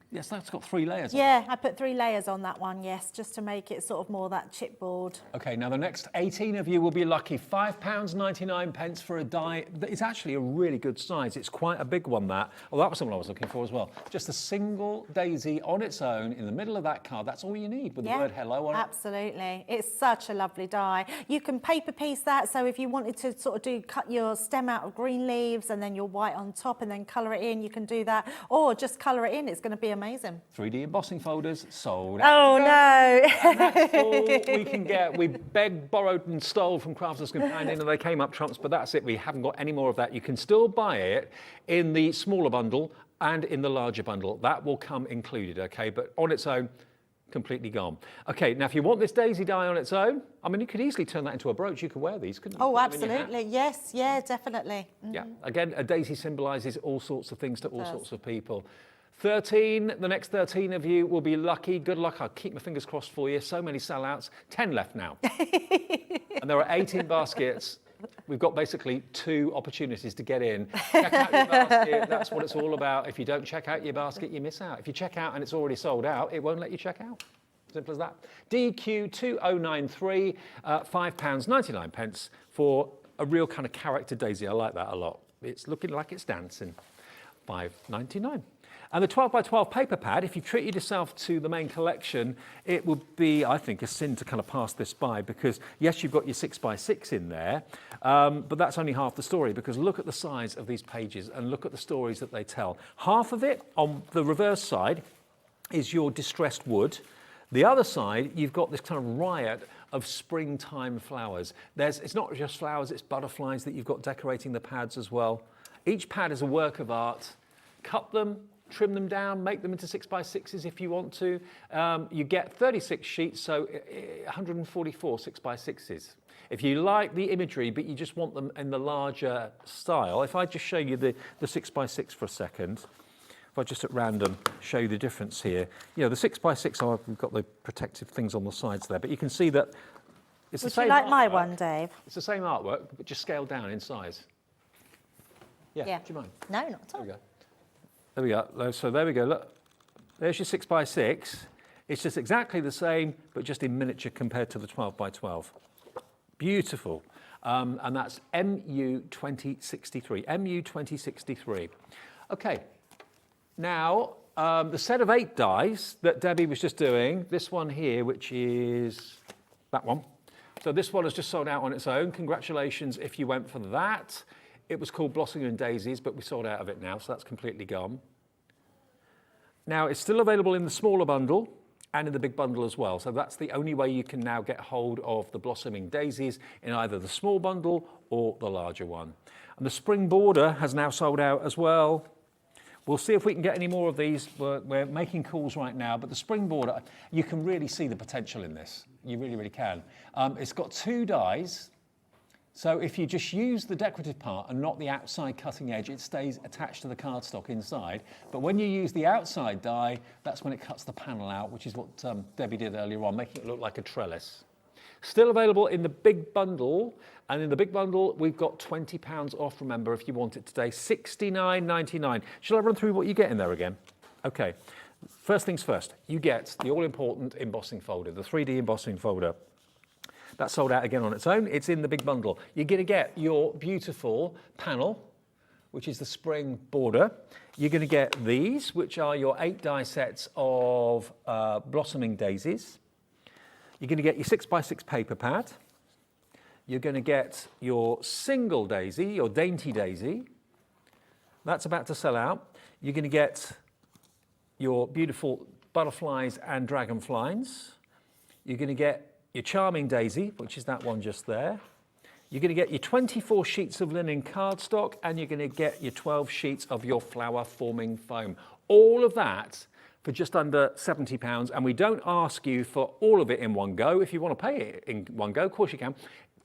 yes, that's got 3 layers. Yeah, I put 3 layers on that one, yes, just to make it sort of more that chipboard. Okay, now the next 18 of you will be lucky. £5.99 for a die. It's actually a really good size. It's quite a big one, that. Oh, that was something I was looking for as well. Just a single daisy on its own in the middle of that card. That's all you need with the word hello on it. Absolutely. It's such a lovely die. You can paper piece that, so if you wanted to sort of cut your stem out of green leaves and then your white on top and then colour it in, you can do that. Or just colour it in. It's going to be amazing. 3D embossing folders sold out. Oh, no. And that's all we can get. We begged, borrowed and stole from Crafter's Companion and they came up trumps, but that's it. We haven't got any more of that. You can still buy it in the smaller bundle and in the larger bundle. That will come included, okay? But on its own, completely gone. Okay, now if you want this daisy die on its own, I mean, you could easily turn that into a brooch. You could wear these, couldn't you? Oh, absolutely. Yes, yeah, definitely. Yeah, again, a daisy symbolises all sorts of things to all sorts of people. 13, the next 13 of you will be lucky. Good luck. I'll keep my fingers crossed for you. So many sellouts. 10 left now. And there are 18 baskets. We've got basically 2 opportunities to get in. Check out your basket. That's what it's all about. If you don't check out your basket, you miss out. If you check out and it's already sold out, it won't let you check out. Simple as that. DQ2093, £5.99 for a real kind of character daisy. I like that a lot. It's looking like it's dancing. £5.99. And the 12 by 12 paper pad, if you treated yourself to the main collection, it would be, I think, a sin to kind of pass this by, because yes, you've got your 6 by 6 in there, but that's only half the story, because look at the size of these pages and look at the stories that they tell. Half of it on the reverse side is your distressed wood. The other side, you've got this kind of riot of springtime flowers. It's not just flowers, it's butterflies that you've got decorating the pads as well. Each pad is a work of art. Cut them, trim them down, make them into 6 by 6s if you want to. You get 36 sheets, so 144 6 by 6s. If you like the imagery, but you just want them in the larger style, if I just show you the 6 by 6 for a second, if I just at random show you the difference here. You know, the 6 by 6, we've got the protective things on the sides there, but you can see that it's the same. Would you like my artwork. one, Dave? It's the same artwork, but just scaled down in size. Yeah. Do you mind? No, not at all. There we go. So there we go. Look, there's your 6 by 6. It's just exactly the same, but just in miniature compared to the 12 by 12. Beautiful. And that's MU2063. MU2063. Okay. Now, the set of 8 dies that Debbie was just doing, this one here, which is that one. So this one has just sold out on its own. Congratulations if you went for that. It was called Blossoming and Daisies, but we sold out of it now, so that's completely gone. Now, it's still available in the smaller bundle and in the big bundle as well. So that's the only way you can now get hold of the Blossoming Daisies, in either the small bundle or the larger one. And the spring border has now sold out as well. We'll see if we can get any more of these. We're making calls right now, but the spring border, you can really see the potential in this. You really, really can. It's got 2 dies. So if you just use the decorative part and not the outside cutting edge, it stays attached to the cardstock inside. But when you use the outside die, that's when it cuts the panel out, which is what Debbie did earlier on, making it look like a trellis. Still available in the big bundle, and in the big bundle, we've got £20 off, remember, if you want it today, $69.99. Shall I run through what you get in there again? Okay, first things first, you get the all-important embossing folder, the 3D embossing folder. That's sold out again on its own. It's in the big bundle. You're going to get your beautiful panel, which is the spring border. You're going to get these, which are your 8 die sets of Blossoming Daisies. You're going to get your 6 by 6 paper pad. You're going to get your single daisy, your dainty daisy. That's about to sell out. You're going to get your beautiful butterflies and dragonflies. You're going to get your charming daisy, which is that one just there. You're going to get your 24 sheets of linen cardstock, and you're going to get your 12 sheets of your flower forming foam. All of that for just under £70, and we don't ask you for all of it in one go. If you want to pay it in one go, of course you can.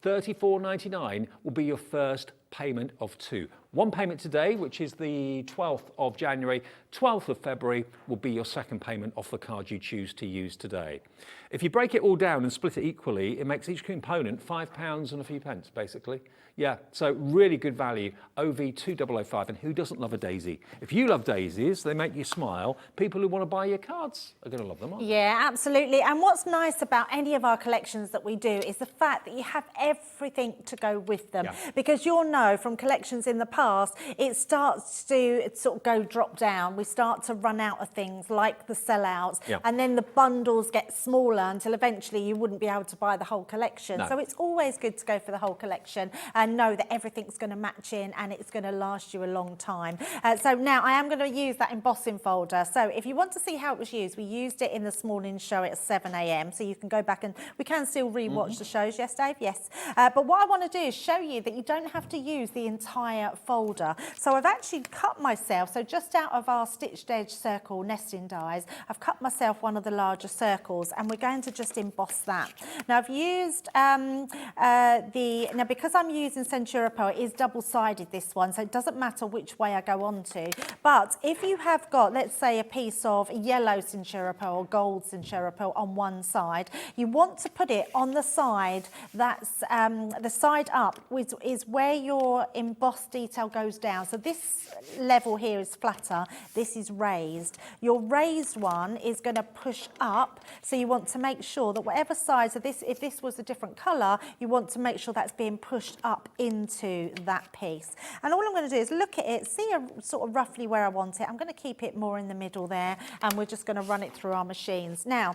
$34.99 will be your first payment of 2. One payment today, which is the 12th of January, 12th of February will be your second payment off the card you choose to use today. If you break it all down and split it equally, it makes each component £5 and a few pence, basically. Yeah, so really good value, OV2005, and who doesn't love a daisy? If you love daisies, they make you smile. People who want to buy your cards are going to love them, aren't they? Yeah, absolutely. And what's nice about any of our collections that we do is the fact that you have everything to go with them. Yeah. Because you'll know from collections in the past, it starts to sort of go drop down. We start to run out of things like the sellouts, Yeah. and then the bundles get smaller until eventually you wouldn't be able to buy the whole collection. No. So it's always good to go for the whole collection and know that everything's going to match in and it's going to last you a long time. So now I am going to use that embossing folder. So if you want to see how it was used, we used it in this morning's show at 7 a.m. So you can go back and we can still rewatch the shows. Yes, Dave? Yes. But what I want to do is show you that you don't have to use the entire folder. So I've actually cut myself, so just out of our stitched edge circle nesting dies, I've cut myself one of the larger circles and we're going to just emboss that. Now I've used now because I'm using Centura Pearl, it is double-sided, this one, so it doesn't matter which way I go on to. But if you have got, let's say, a piece of yellow Centura Pearl or gold Centura Pearl on one side, you want to put it on the side that's the side up is where your embossed detail goes down. So this level here is flatter, this is raised. Your raised one is going to push up, so you want to make sure that whatever size of this, if this was a different colour, you want to make sure that's being pushed up into that piece. And all I'm going to do is look at it, see sort of roughly where I want it. I'm going to keep it more in the middle there, and we're just going to run it through our machines. Now,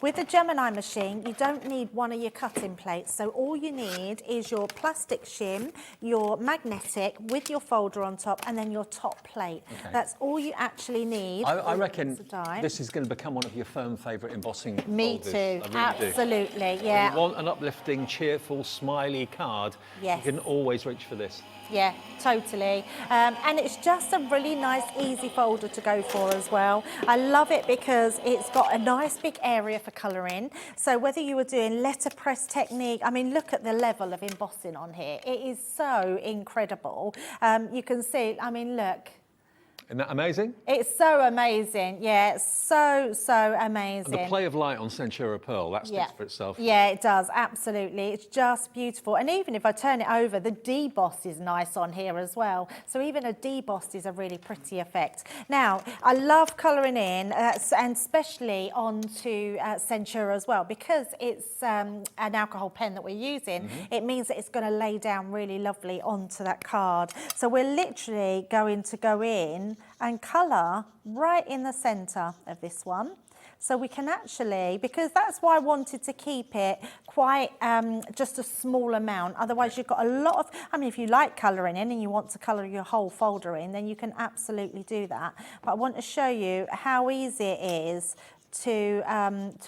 with the Gemini machine, you don't need one of your cutting plates. So all you need is your plastic shim, your magnetic with your folder on top, and then your top plate. Okay. That's all you actually need. I reckon this is going to become one of your firm favourite embossing Me folders. too, I really absolutely, do. yeah. If you want an uplifting, cheerful, smiley card, Yes. you can always reach for this. Yeah, totally. And it's just a really nice, easy folder to go for as well. I love it because it's got a nice big area for colouring. So whether you were doing letterpress technique, I mean, look at the level of embossing on here. It is so incredible. You can see, I mean, look. Isn't that amazing? It's so amazing. Yeah, it's so amazing. And the play of light on Centura Pearl, that speaks for itself. Yeah, it does, absolutely. It's just beautiful. And even if I turn it over, the deboss is nice on here as well. So even a deboss is a really pretty effect. Now, I love colouring in, and especially onto Centura as well, because it's an alcohol pen that we're using. It means that it's going to lay down really lovely onto that card. So we're literally going to go in and colour right in the centre of this one. So we can actually, because that's why I wanted to keep it quite just a small amount. Otherwise you've got a lot of, I mean, if you like colouring in and you want to colour your whole folder in, then you can absolutely do that. But I want to show you how easy it is to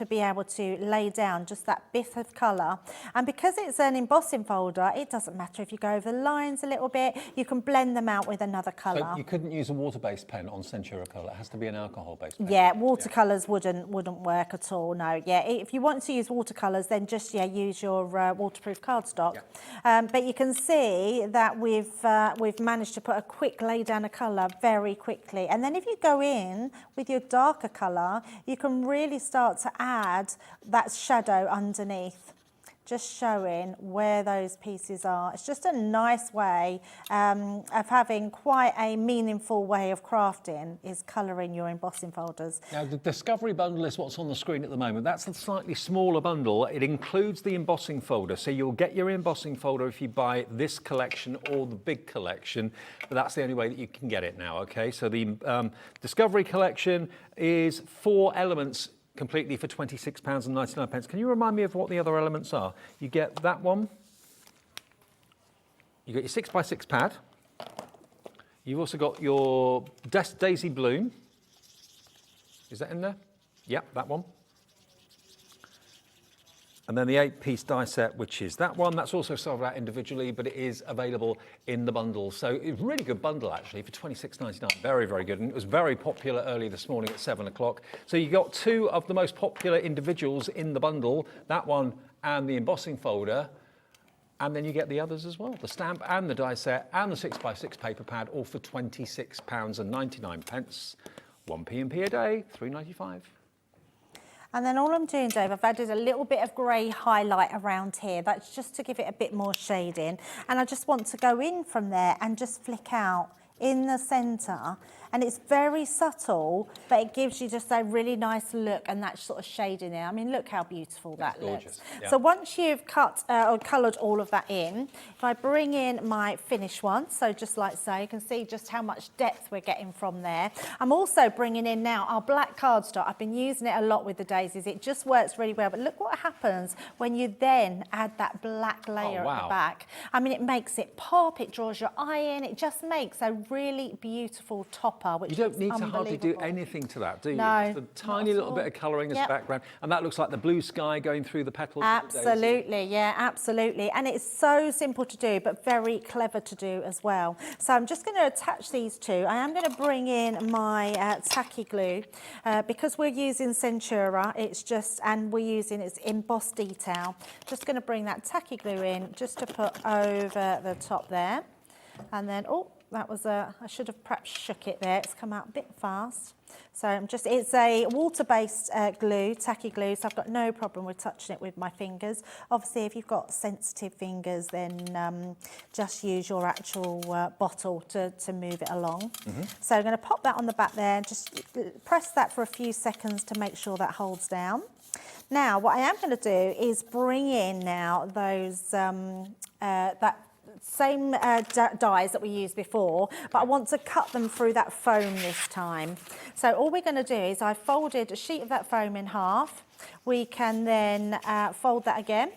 be able to lay down just that bit of colour. And because it's an embossing folder, it doesn't matter if you go over the lines a little bit, you can blend them out with another colour. So you couldn't use a water-based pen on Centura Pearl, it has to be an alcohol-based pen. Yeah, watercolours wouldn't work at all, no. Yeah, if you want to use watercolours, then just use your waterproof cardstock. But you can see that we've managed to put a quick lay down of colour very quickly. And then if you go in with your darker colour, you can really start to add that shadow underneath, just showing where those pieces are. It's just a nice way of having quite a meaningful way of crafting, is colouring your embossing folders. Now, the Discovery bundle is what's on the screen at the moment. That's a slightly smaller bundle. It includes the embossing folder. So you'll get your embossing folder if you buy this collection or the big collection, but that's the only way that you can get it now, okay? So the Discovery collection is 4 elements completely for £26.99. Can you remind me of what the other elements are? You get that one. You get your 6x6 pad. You've also got your Daisy Bloom. Is that in there? Yep, that one. And then the 8-piece die set, which is that one. That's also sold out individually, but it is available in the bundle. So it's a really good bundle, actually, for £26.99. Very, very good. And it was very popular early this morning at 7 o'clock. So you got 2 of the most popular individuals in the bundle, that one and the embossing folder. And then you get the others as well, the stamp and the die set and the 6x6 paper pad, all for £26.99. 1 P&P a day, £3.95. And then all I'm doing, Dave, I've added a little bit of grey highlight around here. That's just to give it a bit more shading. And I just want to go in from there and just flick out in the centre. And it's very subtle, but it gives you just a really nice look and that sort of shading there. I mean, look how beautiful that looks. Yeah. So once you've cut or coloured all of that in, if I bring in my finished one, so just like so, you can see just how much depth we're getting from there. I'm also bringing in now our black cardstock. I've been using it a lot with the Daisies. It just works really well. But look what happens when you then add that black layer at the back. I mean, it makes it pop, it draws your eye in, it just makes a really beautiful topper, which you don't is need to hardly do unbelievable. anything to that, do you? No, Just a tiny little bit of colouring as a background, and that looks like the blue sky going through the petals. Absolutely, yeah, absolutely. And it's so simple to do, but very clever to do as well. So I'm just going to attach these two. I am going to bring in my tacky glue because we're using Centura. It's just, and we're using its embossed detail. Just going to bring that tacky glue in just to put over the top there. And then, oh, that was I should have perhaps shook it there. It's come out a bit fast. So it's a water-based glue, tacky glue, so I've got no problem with touching it with my fingers. Obviously, if you've got sensitive fingers, then just use your actual bottle to move it along. So I'm going to pop that on the back there, just press that for a few seconds to make sure that holds down. Now, what I am going to do is bring in now those, that same dies that we used before, but I want to cut them through that foam this time. So all we're going to do is I folded a sheet of that foam in half. We can then fold that again,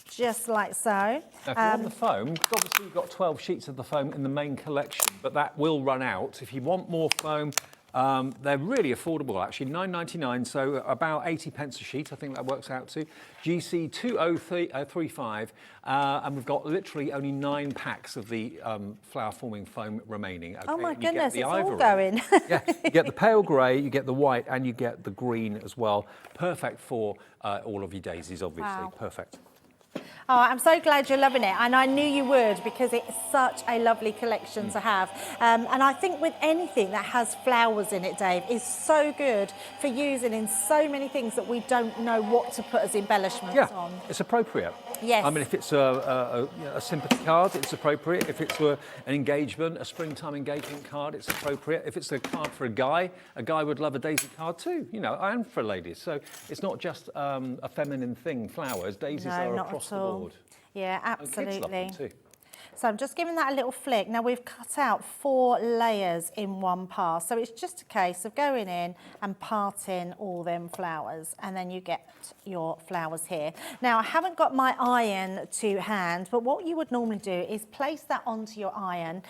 just like so. Now, if you want the foam, obviously you've got 12 sheets of the foam in the main collection, but that will run out. If you want more foam, they're really affordable actually, £9.99, so about 80 pence a sheet, I think that works out to. GC 2035, and we've got literally only 9 packs of the flower forming foam remaining. Okay? Oh my And you get goodness, the it's ivory. all going. Yeah, you get the pale grey, you get the white, and you get the green as well. Perfect for all of your daisies, obviously. Wow. Perfect. Oh, I'm so glad you're loving it, and I knew you would because it's such a lovely collection to have. And I think with anything that has flowers in it, Dave, is so good for using in so many things that we don't know what to put as embellishments on. It's appropriate. Yes. I mean, if it's a sympathy card, it's appropriate. If it's an engagement, a springtime engagement card, it's appropriate. If it's a card for a guy would love a daisy card too, you know, and for ladies. So it's not just a feminine thing, flowers. Daisies are not across at the all. board. Yeah, And kids love absolutely. them too. So I'm just giving that a little flick. Now we've cut out 4 layers in one pass. So it's just a case of going in and parting all them flowers, and then you get your flowers here. Now I haven't got my iron to hand, but what you would normally do is place that onto your iron,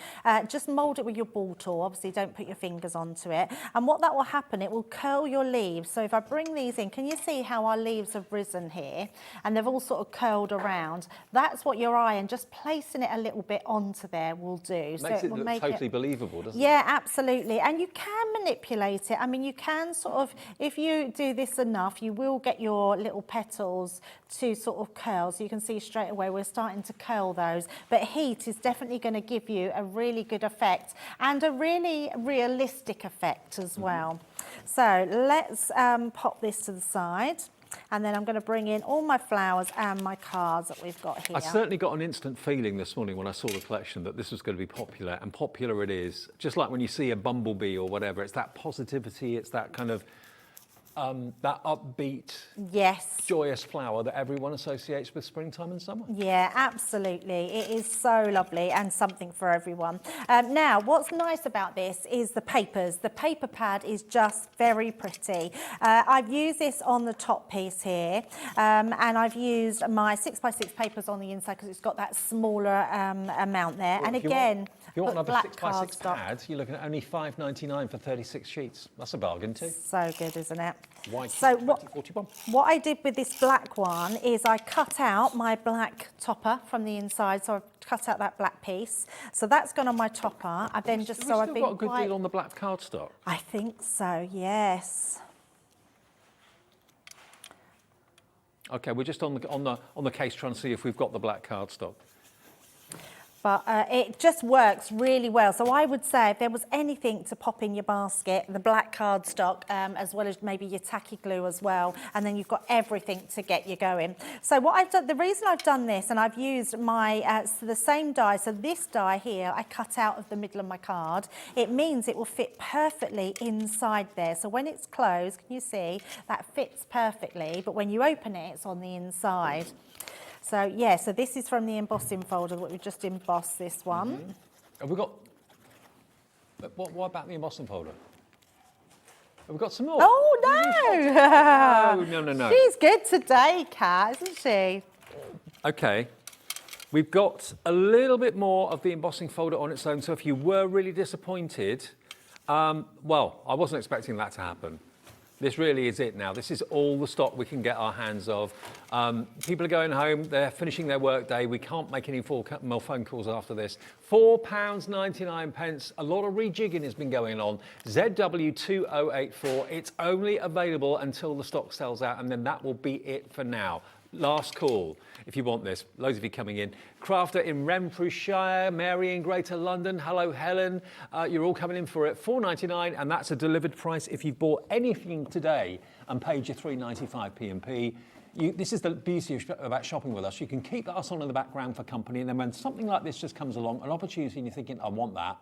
just mould it with your ball tool. Obviously don't put your fingers onto it. And what that will happen, it will curl your leaves. So if I bring these in, can you see how our leaves have risen here? And they've all sort of curled around. That's what your iron, just placing it a little bit onto there will do. Makes it will look make totally believable, doesn't it? Yeah, absolutely. And you can manipulate it. I mean, you can sort of, if you do this enough, you will get your little petals to sort of curl. So you can see straight away we're starting to curl those. But heat is definitely going to give you a really good effect and a really realistic effect as well. So let's pop this to the side. And then I'm going to bring in all my flowers and my cards that we've got here. I certainly got an instant feeling this morning when I saw the collection that this was going to be popular, and popular it is. Just like when you see a bumblebee or whatever, it's that positivity, it's that kind of that upbeat, Yes. joyous flower that everyone associates with springtime and summer. Yeah, absolutely. It is so lovely and something for everyone. Now, what's nice about this is the papers. The paper pad is just very pretty. I've used this on the top piece here, and I've used my 6x6 papers on the inside because it's got that smaller amount there. Well, and if again, you want put another black 6x6 cardstock. pad, you're looking at only £5.99 for 36 sheets. That's a bargain too. So good, isn't it? So What I did with this black one is I cut out my black topper from the inside, so I've cut out that black piece. So that's gone on my topper. I then just Have we still got a good deal on the black cardstock? I think so, yes. Okay, we're just on the case trying to see if we've got the black cardstock. But it just works really well. So I would say if there was anything to pop in your basket, the black cardstock, as well as maybe your tacky glue as well, and then you've got everything to get you going. So what I've done, the reason I've done this, and I've used my the same die, so this die here, I cut out of the middle of my card. It means it will fit perfectly inside there. So when it's closed, can you see, that fits perfectly, but when you open it, it's on the inside. So, yeah, so this is from the embossing folder, what we've just embossed this one. Have we got... What about the embossing folder? Have we got some more? Oh, no! No. She's good today, Kat, isn't she? Okay. We've got a little bit more of the embossing folder on its own, so if you were really disappointed, well, I wasn't expecting that to happen. This really is it now. This is all the stock we can get our hands of. People are going home, they're finishing their work day. We can't make any more phone calls after this. £4.99. A lot of rejigging has been going on. ZW2084. It's only available until the stock sells out, and then that will be it for now. last call if you want this. Loads of you coming in. Crafter in Renfrewshire, Mary in Greater London. Hello, Helen. You're all coming in for it. £4.99, and that's a delivered price if you've bought anything today and paid your £3.95 P&P. This is the beauty about shopping with us. You can keep us on in the background for company, and then when something like this just comes along, an opportunity, and you're thinking, I want that,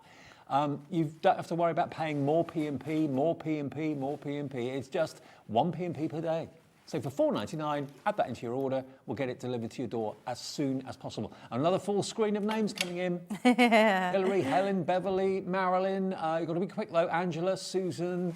you don't have to worry about paying more P&P, more P&P, more P&P. It's just one P&P per day. So for £4.99, add that into your order. We'll get it delivered to your door as soon as possible. Another full screen of names coming in. Hillary, Helen, Beverly, Marilyn. You've got to be quick though. Angela, Susan.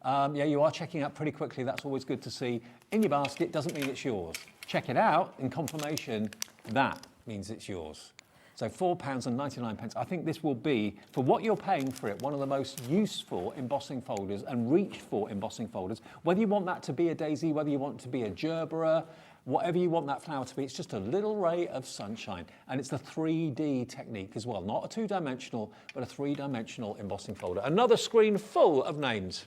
Yeah, you are checking out pretty quickly. That's always good to see. In your basket doesn't mean it's yours. Check it out in confirmation. That means it's yours. So £4.99. I think this will be, for what you're paying for it, one of the most useful embossing folders and reached for embossing folders. Whether you want that to be a daisy, whether you want it to be a gerbera, whatever you want that flower to be, it's just a little ray of sunshine. And it's the 3D technique as well. Not a two-dimensional, but a three-dimensional embossing folder. Another screen full of names.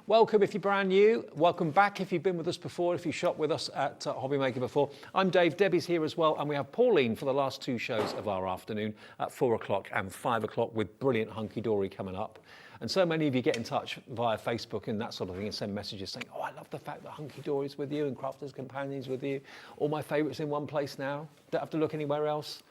Welcome if you're brand new. Welcome back if you've been with us before, if you shopped with us at HobbyMaker before. I'm Dave, Debbie's here as well, and we have Pauline for the last two shows of our afternoon at 4 o'clock and 5 o'clock with brilliant Hunkydory coming up. And so many of you get in touch via Facebook and that sort of thing and send messages saying, oh, I love the fact that Hunkydory's with you and Crafter's Companions with you. All my favourites in one place now. Don't have to look anywhere else.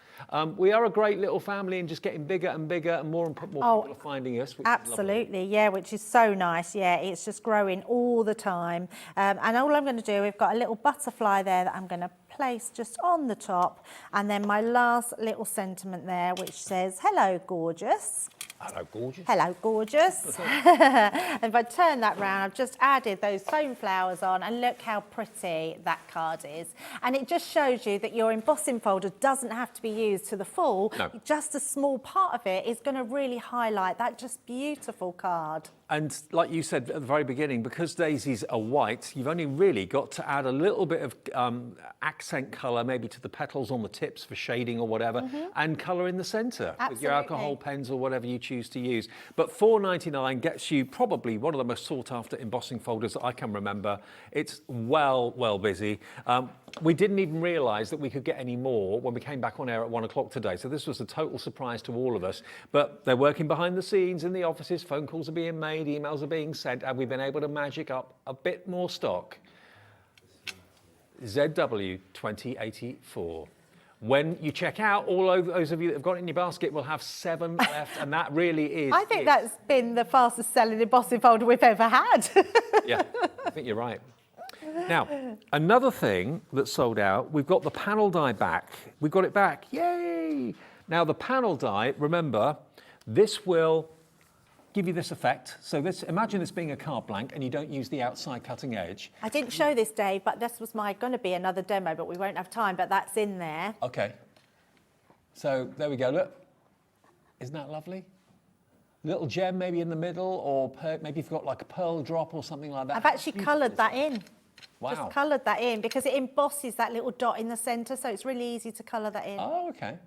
We are a great little family and just getting bigger and bigger, and more people are finding us. Which absolutely, yeah, which is so nice. Yeah, it's just growing all the time. And all I'm going to do, we've got a little butterfly there that I'm going to place just on the top, and then my last little sentiment there, which says, hello, gorgeous. Hello, gorgeous. Hello, gorgeous. And if I turn that round, I've just added those foam flowers on, and look how pretty that card is. And it just shows you that your embossing folder doesn't have to be used to the full. No. Just a small part of it is going to really highlight that just beautiful card. And like you said at the very beginning, because daisies are white, you've only really got to add a little bit of accent colour, maybe to the petals on the tips for shading or whatever, and colour in the centre with your alcohol pens or whatever you choose to use. But £4.99 gets you probably one of the most sought-after embossing folders that I can remember. It's well busy. We didn't even realise that we could get any more when we came back on air at 1 o'clock today. So this was a total surprise to all of us. But they're working behind the scenes in the offices, phone calls are being made, emails are being sent, and we've been able to magic up a bit more stock. ZW 2084. When you check out, all of those of you that have got it in your basket will have 7 left, and that really is I think that's been the fastest selling embossing folder we've ever had. Yeah, I think you're right. Now, another thing that sold out, we've got the panel die back. We've got it back, yay! Now the panel die, remember, this will give you this effect. So this, imagine this being a card blank and you don't use the outside cutting edge. I didn't show this, Dave, but this was going to be another demo, but we won't have time, but that's in there. Okay. So there we go, look. Isn't that lovely? Little gem maybe in the middle, or maybe you've got like a pearl drop or something like that. I've actually coloured that in. Wow. Just coloured that in because it embosses that little dot in the centre, so it's really easy to colour that in. Oh, okay.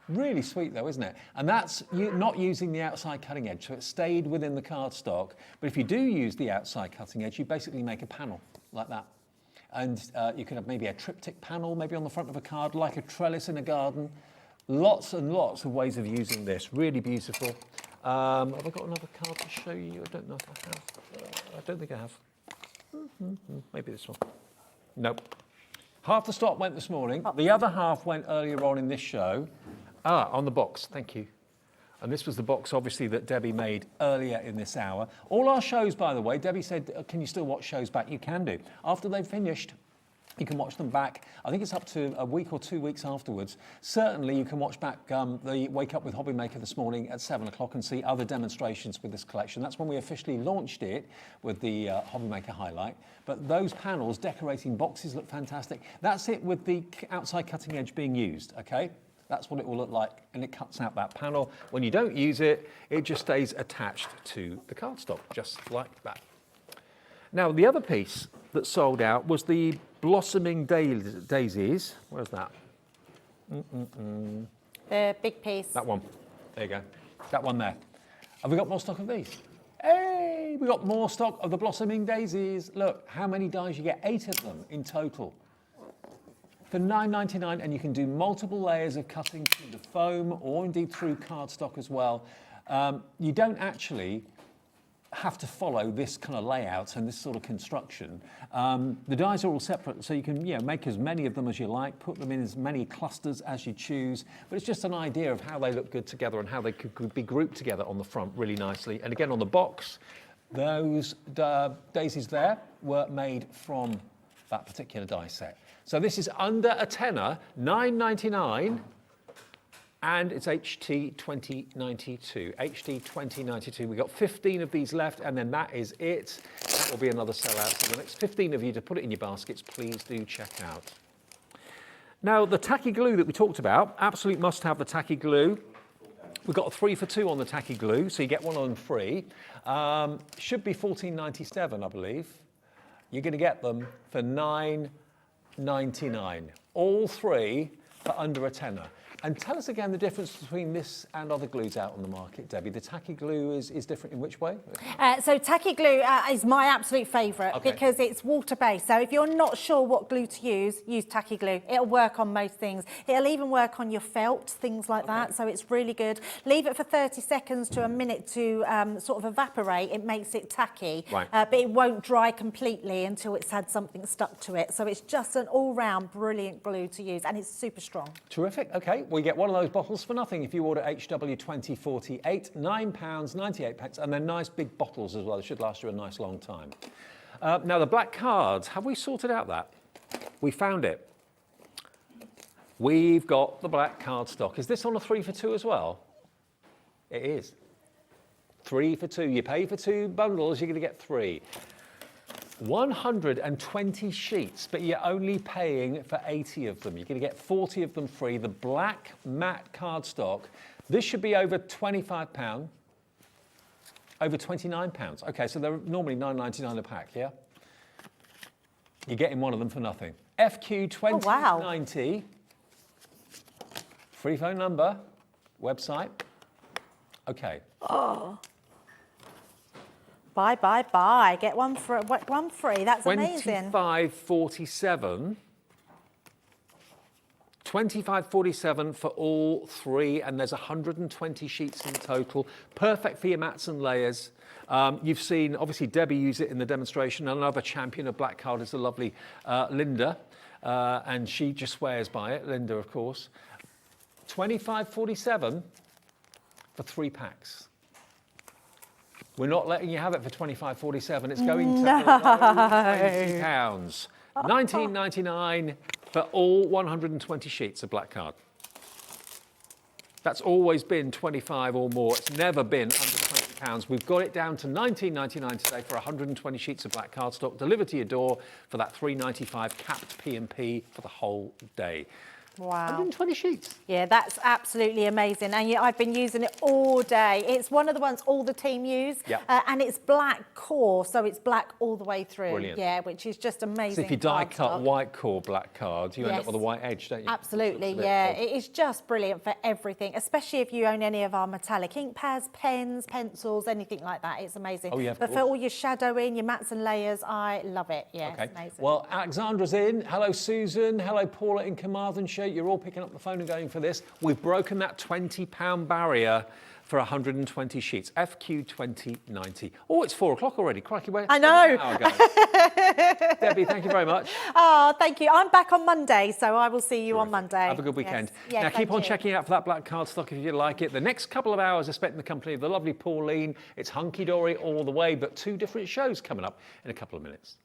Really sweet though, isn't it? And that's not using the outside cutting edge, so it stayed within the cardstock. But if you do use the outside cutting edge, you basically make a panel like that. And you could have maybe a triptych panel, maybe on the front of a card, like a trellis in a garden. Lots and lots of ways of using this. Really beautiful. Have I got another card to show you? I don't know if I have. I don't think I have. Maybe this one. Nope. Half the stock went this morning. The other half went earlier on in this show. On the box, thank you. And this was the box, obviously, that Debbie made earlier in this hour. All our shows, by the way, Debbie said, can you still watch shows back? You can do. After they've finished, you can watch them back. I think it's up to a week or 2 weeks afterwards. Certainly, you can watch back the Wake Up with HobbyMaker this morning at 7 o'clock and see other demonstrations with this collection. That's when we officially launched it with the HobbyMaker Highlight. But those panels decorating boxes look fantastic. That's it with the outside cutting edge being used, okay? That's what it will look like, and it cuts out that panel. When you don't use it, it just stays attached to the cardstock, just like that. Now, the other piece that sold out was the Blossoming Daisies. Where's that? The big piece. That one. There you go. That one there. Have we got more stock of these? Hey, we got more stock of the Blossoming Daisies. Look, how many dies you get? 8 of them in total. for $9.99, and you can do multiple layers of cutting through the foam or indeed through cardstock as well. You don't actually have to follow this kind of layout and this sort of construction. The dies are all separate, so you can make as many of them as you like, put them in as many clusters as you choose, but it's just an idea of how they look good together and how they could be grouped together on the front really nicely. And again, on the box, those daisies there were made from that particular die set. So this is under a tenner, $9.99, and it's HT 2092. HT 2092. We've got 15 of these left, and then that is it. That will be another sellout. So the next 15 of you to put it in your baskets, please do check out. Now, the tacky glue that we talked about, absolute must have the tacky glue. We've got a 3 for 2 on the tacky glue, so you get one of them free. Should be $14.97, I believe. You're going to get them for $9.99. All 3 for under a tenner. And tell us again the difference between this and other glues out on the market, Debbie. The tacky glue is different in which way? So tacky glue is my absolute favourite because it's water-based. So if you're not sure what glue to use tacky glue. It'll work on most things. It'll even work on your felt, things like that. So it's really good. Leave it for 30 seconds to a minute to sort of evaporate. It makes it tacky, but it won't dry completely until it's had something stuck to it. So it's just an all-round brilliant glue to use, and it's super strong. Terrific. Okay. We get one of those bottles for nothing if you order HW2048, £9.98, and they're nice big bottles as well. They should last you a nice long time. Now the black cards, have we sorted out that? We found it. We've got the black card stock. Is this on a 3 for 2 as well? It is. 3 for 2. You pay for 2 bundles, you're going to get 3. 120 sheets, but you're only paying for 80 of them. You're going to get 40 of them free. The black matte cardstock, this should be over £25, over £29. Okay, so they're normally $9.99 a pack, yeah? You're getting one of them for nothing. FQ 2090, free phone number, website. Okay. Oh. Buy, buy, buy. Get one free. That's amazing. 25.47. 25.47 for all 3, and there's 120 sheets in total. Perfect for your mats and layers. You've seen, obviously, Debbie use it in the demonstration. Another champion of black card is the lovely Linda, and she just swears by it. Linda, of course. 25.47 for 3 packs. We're not letting you have it for £25.47. It's going to £20. £19.99 for all 120 sheets of black card. That's always been 25 or more. It's never been under £20. We've got it down to £19.99 today for 120 sheets of black cardstock delivered to your door for that £3.95 capped P&P for the whole day. Wow. 120 sheets. Yeah, that's absolutely amazing. And I've been using it all day. It's one of the ones all the team use. And it's black core, so it's black all the way through. Brilliant. Yeah, which is just amazing. So if you die cut white core black card, you end up with a white edge, don't you? Absolutely, yeah. It is just brilliant for everything, especially if you own any of our metallic ink pads, pens, pencils, anything like that. It's amazing. Oh, yeah, but for all your shadowing, your mats and layers, I love it. Yeah, it's amazing. Well, Alexandra's in. Hello, Susan. Hello, Paula in Carmarthenshire. You're all picking up the phone and going for this. We've broken that £20 barrier for 120 sheets. FQ 2090. Oh, it's 4 o'clock already. Crikey, where? I know. Debbie, thank you very much. Oh, thank you. I'm back on Monday, so I will see you on Monday. Have a good weekend. Yes. Now, keep on checking out for that black cardstock if you like it. The next couple of hours are spent in the company of the lovely Pauline. It's Hunkydory all the way, but 2 different shows coming up in a couple of minutes.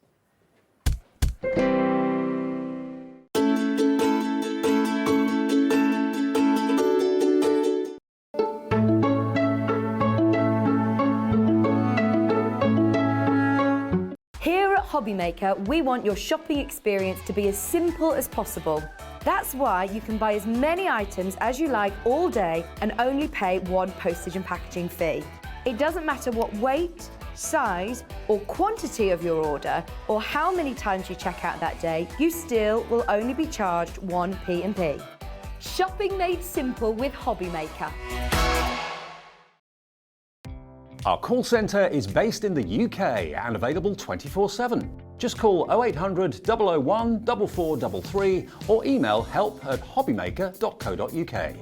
HobbyMaker, we want your shopping experience to be as simple as possible. That's why you can buy as many items as you like all day and only pay 1 postage and packaging fee. It doesn't matter what weight, size or quantity of your order or how many times you check out that day, you still will only be charged 1 P&P. Shopping made simple with HobbyMaker. Our call centre is based in the UK and available 24/7. Just call 0800 001 4433 or email help@hobbymaker.co.uk.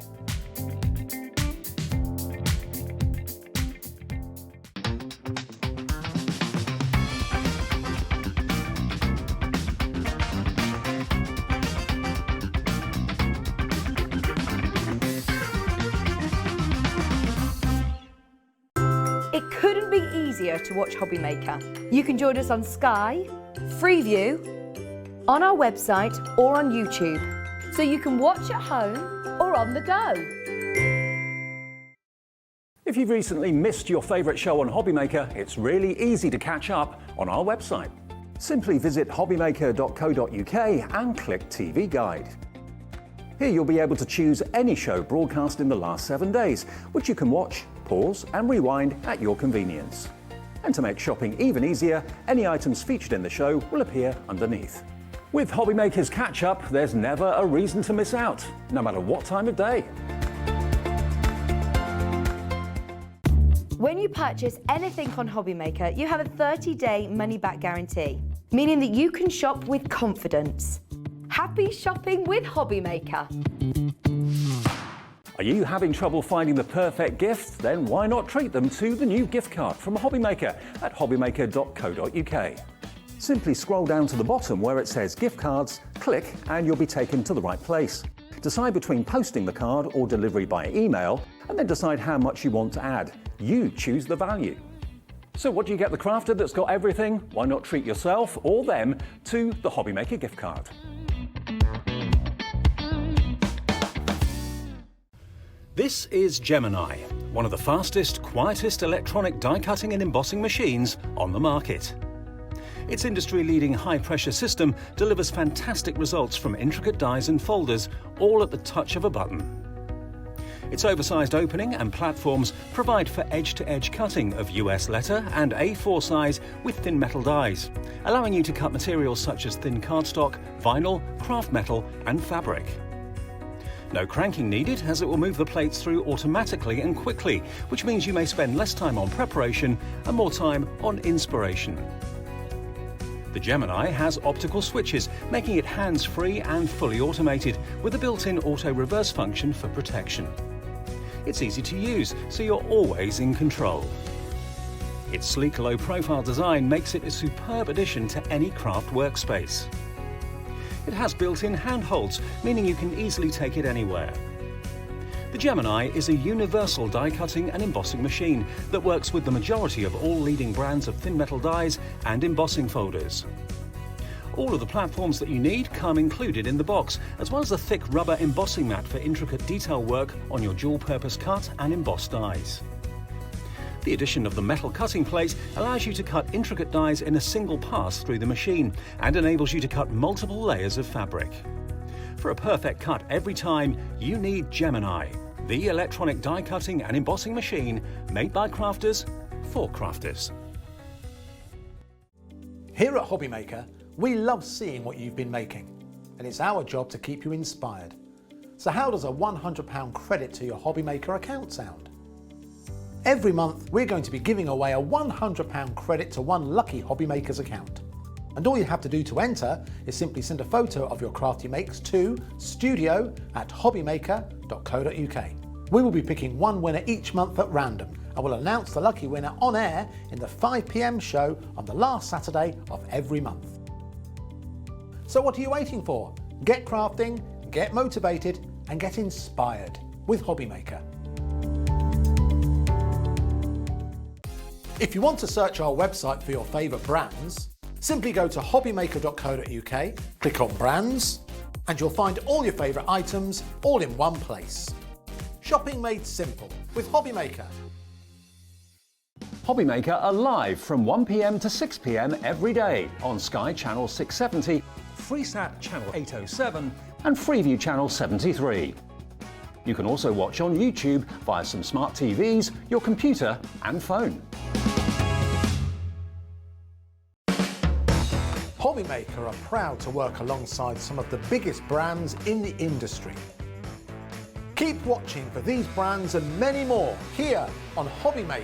It couldn't be easier to watch HobbyMaker. You can join us on Sky, Freeview, on our website or on YouTube, so you can watch at home or on the go. If you've recently missed your favourite show on HobbyMaker, it's really easy to catch up on our website. Simply visit hobbymaker.co.uk and click TV Guide. Here you'll be able to choose any show broadcast in the last 7 days, which you can watch, pause and rewind at your convenience. And to make shopping even easier, any items featured in the show will appear underneath. With HobbyMaker's catch-up, there's never a reason to miss out, no matter what time of day. When you purchase anything on HobbyMaker, you have a 30-day money-back guarantee, meaning that you can shop with confidence. Happy shopping with HobbyMaker. Are you having trouble finding the perfect gift? Then why not treat them to the new gift card from HobbyMaker at hobbymaker.co.uk. Simply scroll down to the bottom where it says gift cards, click and you'll be taken to the right place. Decide between posting the card or delivery by email and then decide how much you want to add. You choose the value. So what do you get the crafter that's got everything? Why not treat yourself or them to the HobbyMaker gift card? This is Gemini, one of the fastest, quietest electronic die cutting and embossing machines on the market. Its industry-leading high-pressure system delivers fantastic results from intricate dies and folders, all at the touch of a button. Its oversized opening and platforms provide for edge-to-edge cutting of US letter and A4 size with thin metal dies, allowing you to cut materials such as thin cardstock, vinyl, craft metal and fabric. No cranking needed, as it will move the plates through automatically and quickly, which means you may spend less time on preparation and more time on inspiration. The Gemini has optical switches, making it hands-free and fully automated, with a built-in auto-reverse function for protection. It's easy to use, so you're always in control. Its sleek, low-profile design makes it a superb addition to any craft workspace. It has built-in handholds, meaning you can easily take it anywhere. The Gemini is a universal die-cutting and embossing machine that works with the majority of all leading brands of thin metal dies and embossing folders. All of the platforms that you need come included in the box, as well as a thick rubber embossing mat for intricate detail work on your dual-purpose cut and embossed dies. The addition of the metal cutting plate allows you to cut intricate dies in a single pass through the machine and enables you to cut multiple layers of fabric. For a perfect cut every time, you need Gemini, the electronic die cutting and embossing machine made by crafters for crafters. Here at HobbyMaker, we love seeing what you've been making, and it's our job to keep you inspired. So how does a £100 credit to your HobbyMaker account sound? Every month, we're going to be giving away a £100 credit to one lucky HobbyMaker's account. And all you have to do to enter is simply send a photo of your craft you makes to studio@hobbymaker.co.uk. We will be picking one winner each month at random and will announce the lucky winner on air in the 5 PM show on the last Saturday of every month. So what are you waiting for? Get crafting, get motivated and get inspired with HobbyMaker. If you want to search our website for your favourite brands, simply go to hobbymaker.co.uk, click on brands, and you'll find all your favourite items all in one place. Shopping made simple with HobbyMaker. HobbyMaker are live from 1 PM to 6 PM every day on Sky Channel 670, Freesat Channel 807 and Freeview Channel 73. You can also watch on YouTube via some smart TVs, your computer and phone. HobbyMaker are proud to work alongside some of the biggest brands in the industry. Keep watching for these brands and many more here on HobbyMaker.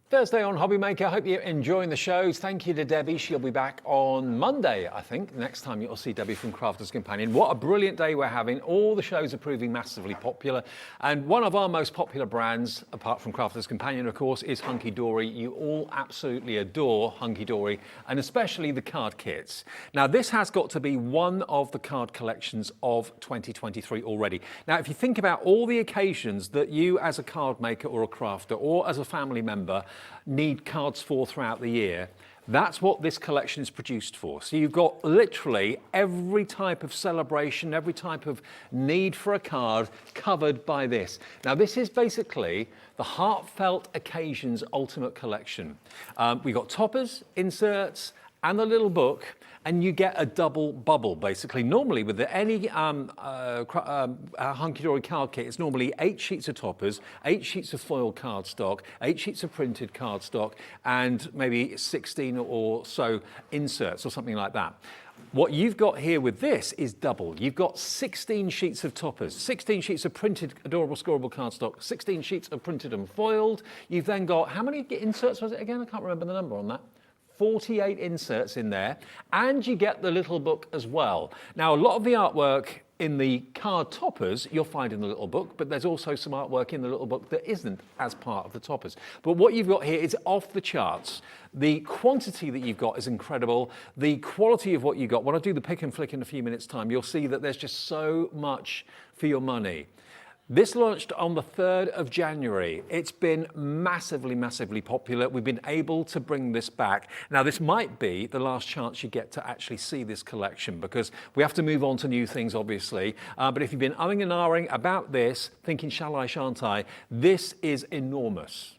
Thursday on HobbyMaker. Hope you're enjoying the shows. Thank you to Debbie. She'll be back on Monday, I think. Next time you'll see Debbie from Crafter's Companion. What a brilliant day we're having. All the shows are proving massively popular. And one of our most popular brands, apart from Crafter's Companion, of course, is Hunkydory. You all absolutely adore Hunkydory, and especially the card kits. Now, this has got to be one of the card collections of 2023 already. Now, if you think about all the occasions that you as a card maker or a crafter or as a family member need cards for throughout the year, that's what this collection is produced for. So you've got literally every type of celebration, every type of need for a card covered by this. Now, this is basically the Heartfelt Occasions Ultimate Collection. We've got toppers, inserts, and the little book, and you get a double bubble, basically. Normally, with any Hunkydory card kit, it's normally 8 sheets of toppers, 8 sheets of foil cardstock, 8 sheets of printed cardstock, and maybe 16 or so inserts or something like that. What you've got here with this is double. You've got 16 sheets of toppers, 16 sheets of printed adorable scoreable cardstock, 16 sheets of printed and foiled. You've then got, how many inserts was it again? I can't remember the number on that. 48 inserts in there, and you get the little book as well. Now, a lot of the artwork in the card toppers you'll find in the little book, but there's also some artwork in the little book that isn't as part of the toppers. But what you've got here is off the charts. The quantity that you've got is incredible. The quality of what you got, when I do the pick and flick in a few minutes' time, you'll see that there's just so much for your money. This launched on the 3rd of January. It's been massively, massively popular. We've been able to bring this back. Now, this might be the last chance you get to actually see this collection, because we have to move on to new things, obviously. But if you've been umming and ahhing about this, thinking, shall I, shan't I, this is enormous.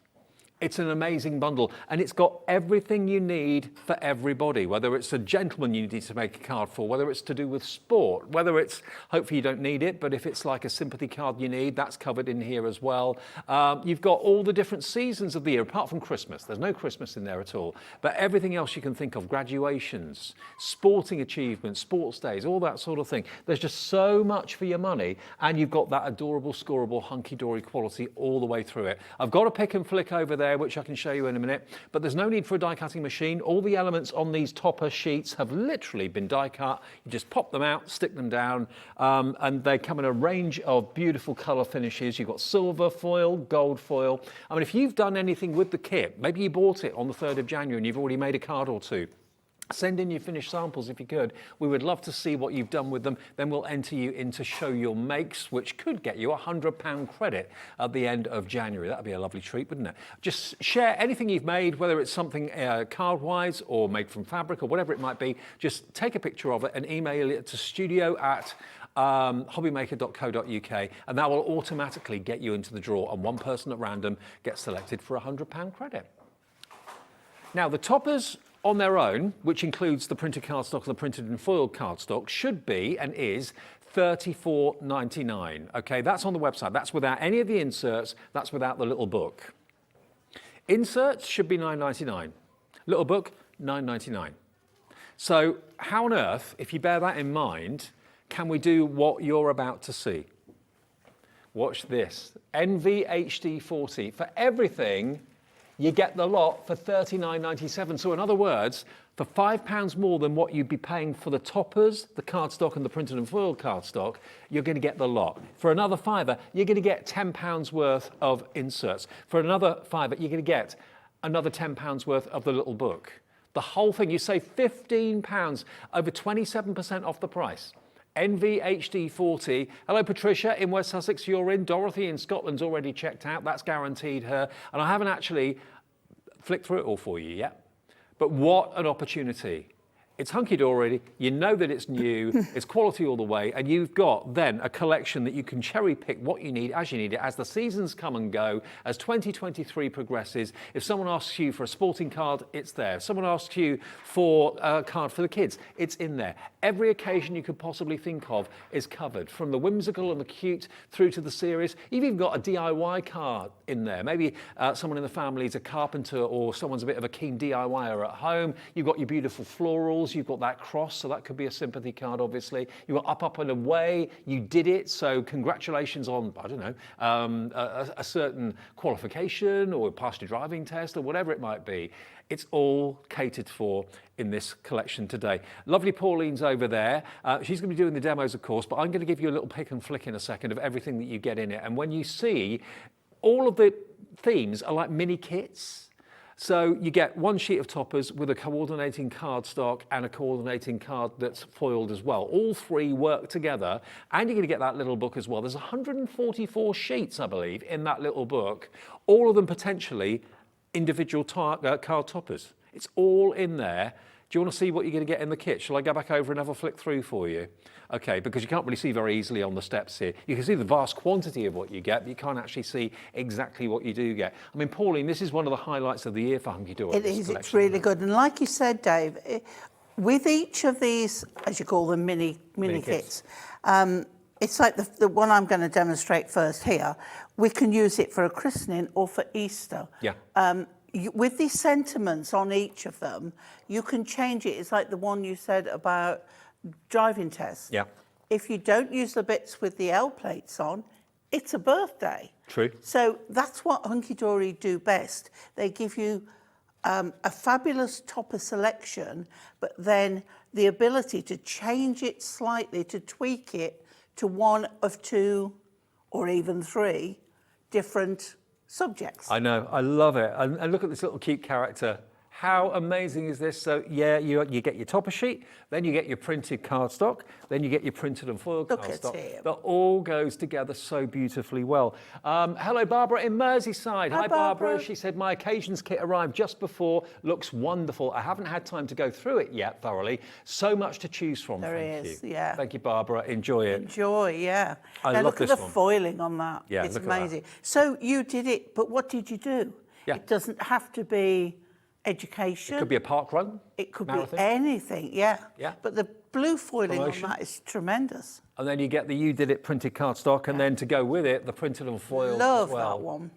It's an amazing bundle, and it's got everything you need for everybody, whether it's a gentleman you need to make a card for, whether it's to do with sport, whether it's, hopefully you don't need it, but if it's like a sympathy card you need, that's covered in here as well. You've got all the different seasons of the year, apart from Christmas. There's no Christmas in there at all, but everything else you can think of, graduations, sporting achievements, sports days, all that sort of thing. There's just so much for your money, and you've got that adorable, scoreable, Hunkydory quality all the way through it. I've got a pick and flick over there, which I can show you in a minute, but there's no need for a die cutting machine. All the elements on these topper sheets have literally been die cut. You just pop them out, stick them down, and they come in a range of beautiful color finishes. You've got silver foil, gold foil. I mean, if you've done anything with the kit, maybe you bought it on the 3rd of January and you've already made a card or two, send in your finished samples if you could. We would love to see what you've done with them. Then we'll enter you in to show your makes, which could get you a £100 credit at the end of January. That'd be a lovely treat, wouldn't it? Just share anything you've made, whether it's something card-wise or made from fabric or whatever it might be. Just take a picture of it and email it to studio@hobbymaker.co.uk, and that will automatically get you into the draw, and one person at random gets selected for a £100 credit. Now, the toppers on their own, which includes the printed cardstock and the printed and foiled cardstock, should be and is $34.99. Okay, that's on the website. That's without any of the inserts. That's without the little book. Inserts should be $9.99. Little book, $9.99. So how on earth, if you bear that in mind, can we do what you're about to see? Watch this. NVHD40 for everything. You get the lot for $39.97. So in other words, for £5 more than what you'd be paying for the toppers, the cardstock and the printed and foiled cardstock, you're going to get the lot. For another £5, you're going to get £10 worth of inserts. For another £5, you're going to get another £10 worth of the little book. The whole thing, you save £15, over 27% off the price. NVHD40. Hello, Patricia in West Sussex, you're in. Dorothy in Scotland's already checked out. That's guaranteed her. And I haven't actually flicked through it all for you yet. But what an opportunity. It's Hunkydory, you know that it's new, it's quality all the way, and you've got then a collection that you can cherry pick what you need as the seasons come and go, as 2023 progresses. If someone asks you for a sporting card, it's there. If someone asks you for a card for the kids, it's in there. Every occasion you could possibly think of is covered, from the whimsical and the cute through to the serious. You've even got a DIY card in there. Maybe someone in the family is a carpenter, or someone's a bit of a keen DIYer at home. You've got your beautiful florals, you've got that cross, so that could be a sympathy card, obviously. You've got up, up and away, you did it, so congratulations on, I don't know, a certain qualification, or passed your driving test, or whatever it might be. It's all catered for in this collection today. Lovely Pauline's over there. She's going to be doing the demos, of course, but I'm going to give you a little pick and flick in a second of everything that you get in it. And when you see, all of the themes are like mini kits. So you get one sheet of toppers with a coordinating cardstock and a coordinating card that's foiled as well. All three work together, and you're going to get that little book as well. There's 144 sheets, I believe, in that little book, all of them potentially individual card toppers. It's all in there. Do you want to see what you're going to get in the kit? Shall I go back over and have a flick through for you? Okay, because you can't really see very easily on the steps here. You can see the vast quantity of what you get, but you can't actually see exactly what you do get. I mean, Pauline, this is one of the highlights of the year for Hunkydory. It is, it's really good. And like you said, Dave, with each of these, as you call them, mini kits, it's like the one I'm going to demonstrate first here. We can use it for a christening or for Easter. Yeah. With the sentiments on each of them, you can change it. It's like the one you said about driving tests. Yeah. If you don't use the bits with the L plates on, it's a birthday. True. So that's what Hunkydory do best. They give you a fabulous topper selection, but then the ability to change it slightly, to tweak it to one of two or even three different subjects. I know, I love it. And look at this little cute character. How amazing is this? So yeah, you get your topper sheet, then you get your printed cardstock, then you get your printed and foiled cardstock. That all goes together so beautifully well. Hello, Barbara in Merseyside. Hi, Barbara. She said, my occasions kit arrived just before. Looks wonderful. I haven't had time to go through it yet thoroughly. So much to choose from. There is, yeah. Thank you, Barbara. Enjoy it. Enjoy, yeah. I now love look this at the foiling on that. Yeah, it's look at amazing. So you did it, but what did you do? Yeah. It doesn't have to be education. It could be a park run. It could marathon. be anything, yeah. Yeah. But the blue foiling Promotion. on that is tremendous. And then you get the You Did It printed cardstock, and then to go with it, the printed and foiled Love as well. that one.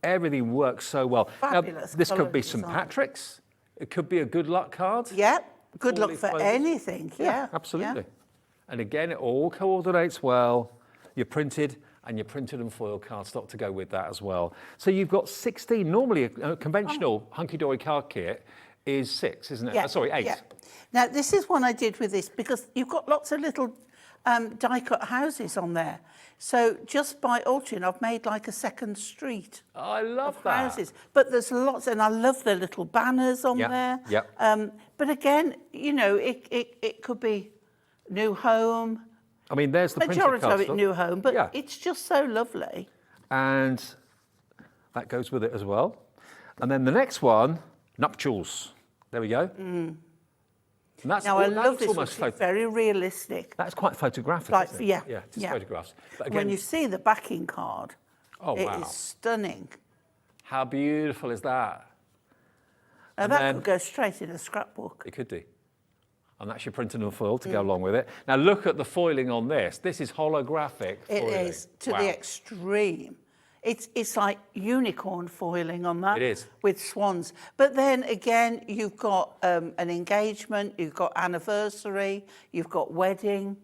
Everything works so well. Fabulous Now, this could be design. St. Patrick's. It could be a good luck card. Yeah, good luck Fully for folded. anything, yeah. Absolutely. Yeah. And again, it all coordinates well. You're printed and your printed and foiled cardstock to go with that as well. So you've got 16. Normally, a conventional Hunkydory card kit is 6, isn't it? Yeah, Sorry, 8. yeah. Now, this is one I did with this because you've got lots of little die-cut houses on there. So just by altering, I've made like a second street. I love of that. houses. But there's lots, and I love the little banners on Yeah, there. yeah. But again, you know, it could be new home. I mean, there's the printed Majority of it cardstock. new home, but Yeah. it's just so lovely. And that goes with it as well. And then the next one, nuptials. There we go. And that's Now, I that's love this one. almost It's very realistic. That's quite photographic, Like, isn't it? yeah, Yeah, it's yeah. photographs. But again, When you see the backing card, Oh, it wow. is stunning. how beautiful is that? Now, And that then- could go straight in a scrapbook. It could do. And that's your printed and foiled to go along with it. Now look at the foiling on this. This is holographic It foiling. is to Wow. the extreme. It's like unicorn foiling on that. It is. With swans. But then again, you've got an engagement, you've got anniversary, you've got wedding.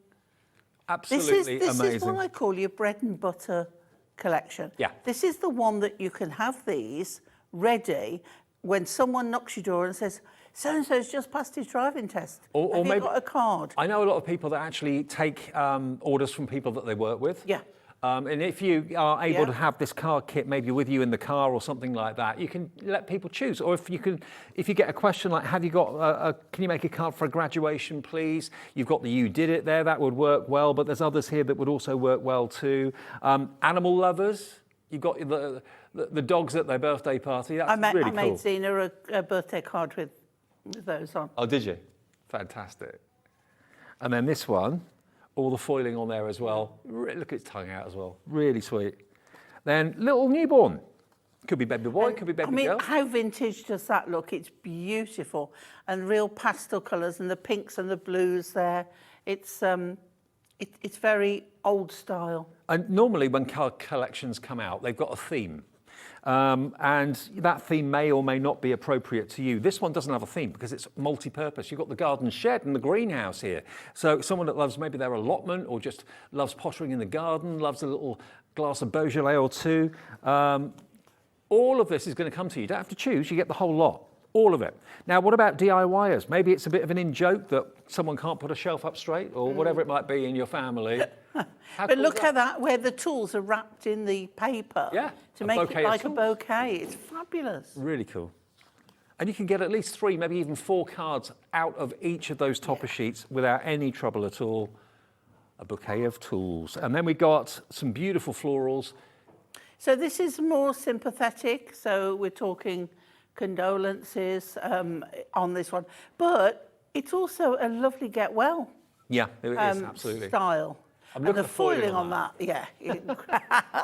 Absolutely This amazing. is what I call your bread and butter collection. Yeah. This is the one that you can have these ready when someone knocks your door and says, so-and-so's just passed his driving test. Or Have you maybe- got a card? I know a lot of people that actually take orders from people that they work with. Yeah. And if you are able Yeah. to have this card kit maybe with you in the car or something like that, you can let people choose. Or if you get a question like, have you got can you make a card for a graduation, please? You've got the You Did It there, that would work well, but there's others here that would also work well too. Animal lovers, you've got the dogs at their birthday party. That's really I cool. made Zena a birthday card with those on. Oh, did you? Fantastic. And then this one, all the foiling on there as well. Look at its tongue out as well. Really sweet. Then little newborn. Could be baby boy, could be baby girl. How vintage does that look? It's beautiful. And real pastel colours and the pinks and the blues there. It's very old style. And normally when card collections come out, they've got a theme. And that theme may or may not be appropriate to you. This one doesn't have a theme because it's multi-purpose. You've got the garden shed and the greenhouse here. So someone that loves maybe their allotment or just loves pottering in the garden, loves a little glass of Beaujolais or two. All of this is going to come to you. You don't have to choose, you get the whole lot. All of it. Now, what about DIYers? Maybe it's a bit of an in-joke that someone can't put a shelf up straight or whatever it might be in your family. But look at that, where the tools are wrapped in the paper to make it like a bouquet. It's fabulous. Really cool. And you can get at least 3, maybe even 4 cards out of each of those topper sheets without any trouble at all. A bouquet of tools. And then we got some beautiful florals. So this is more sympathetic. So we're talking condolences on this one. But it's also a lovely get well. Yeah, it is, absolutely. Style. I'm and the foiling on that, yeah.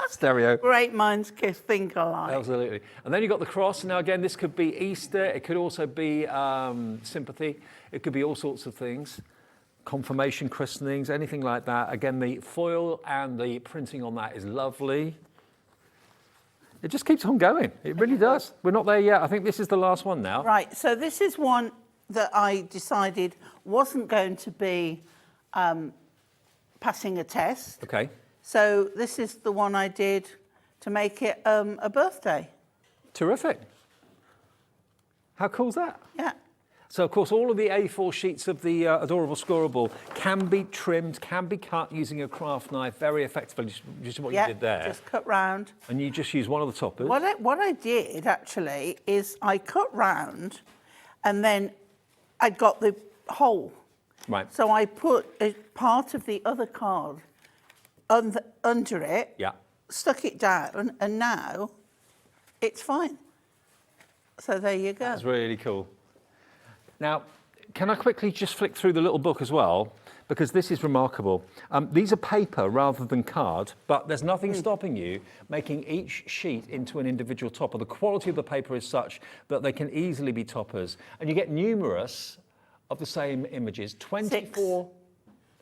Stereo. Great minds think alike. Absolutely. And then you've got the cross. Now, again, this could be Easter. It could also be sympathy. It could be all sorts of things. Confirmation, christenings, anything like that. Again, the foil and the printing on that is lovely. It just keeps on going. It really does. We're not there yet. I think this is the last one now. Right. So this is one that I decided wasn't going to be passing a test. Okay. So this is the one I did to make it a birthday. Terrific. How cool is that? Yeah. So, of course, all of the A4 sheets of the adorable scoreable can be trimmed, can be cut using a craft knife very effectively, just what you did there. Just cut round. And you just use one of the toppers. What I did, actually, is I cut round and then I got the hole. Right. So I put a part of the other card under it, stuck it down, and now it's fine. So there you go. That's really cool. Now, can I quickly just flick through the little book as well? Because this is remarkable. These are paper rather than card, but there's nothing stopping you making each sheet into an individual topper. The quality of the paper is such that they can easily be toppers. And you get numerous of the same images, 24...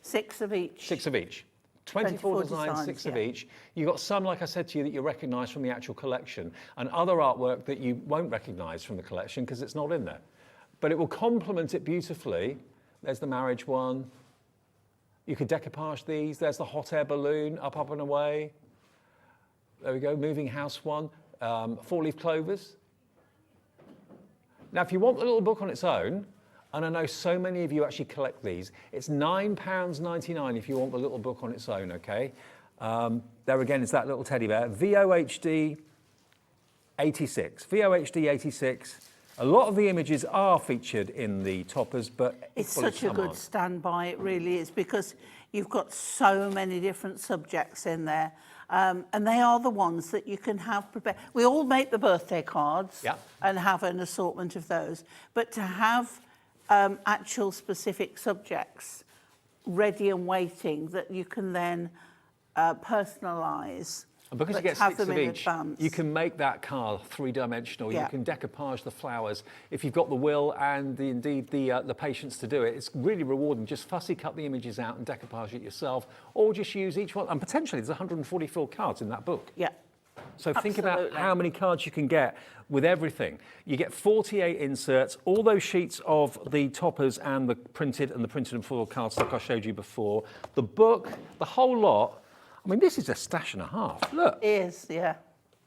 6 of each. 6 of each. 24 designs, 6 of each. You've got some, like I said to you, that you recognise from the actual collection, and other artwork that you won't recognise from the collection because it's not in there. But it will complement it beautifully. There's the marriage one. You could decoupage these. There's the hot air balloon, up and away. There we go, moving house one. 4-leaf clovers. Now, if you want the little book on its own, and I know so many of you actually collect these, it's £9.99 if you want the little book on its own, okay? There again is that little teddy bear. VOHD 86. VOHD 86. A lot of the images are featured in the toppers, but it's such a good standby, it really is, because you've got so many different subjects in there, and they are the ones that you can have prepared. We all make the birthday cards and have an assortment of those, but to have actual specific subjects ready and waiting that you can then personalise. And because you get 6 of each, you can make that card 3-dimensional. You can decoupage the flowers. If you've got the will and indeed the patience to do it, it's really rewarding. Just fussy cut the images out and decoupage it yourself, or just use each one. And potentially there's 144 cards in that book. Yeah. So think about how many cards you can get with everything. You get 48 inserts, all those sheets of the toppers and the printed and foil cardstock I showed you before. The book, the whole lot. I mean, this is a stash and a half. Look. It is, yeah.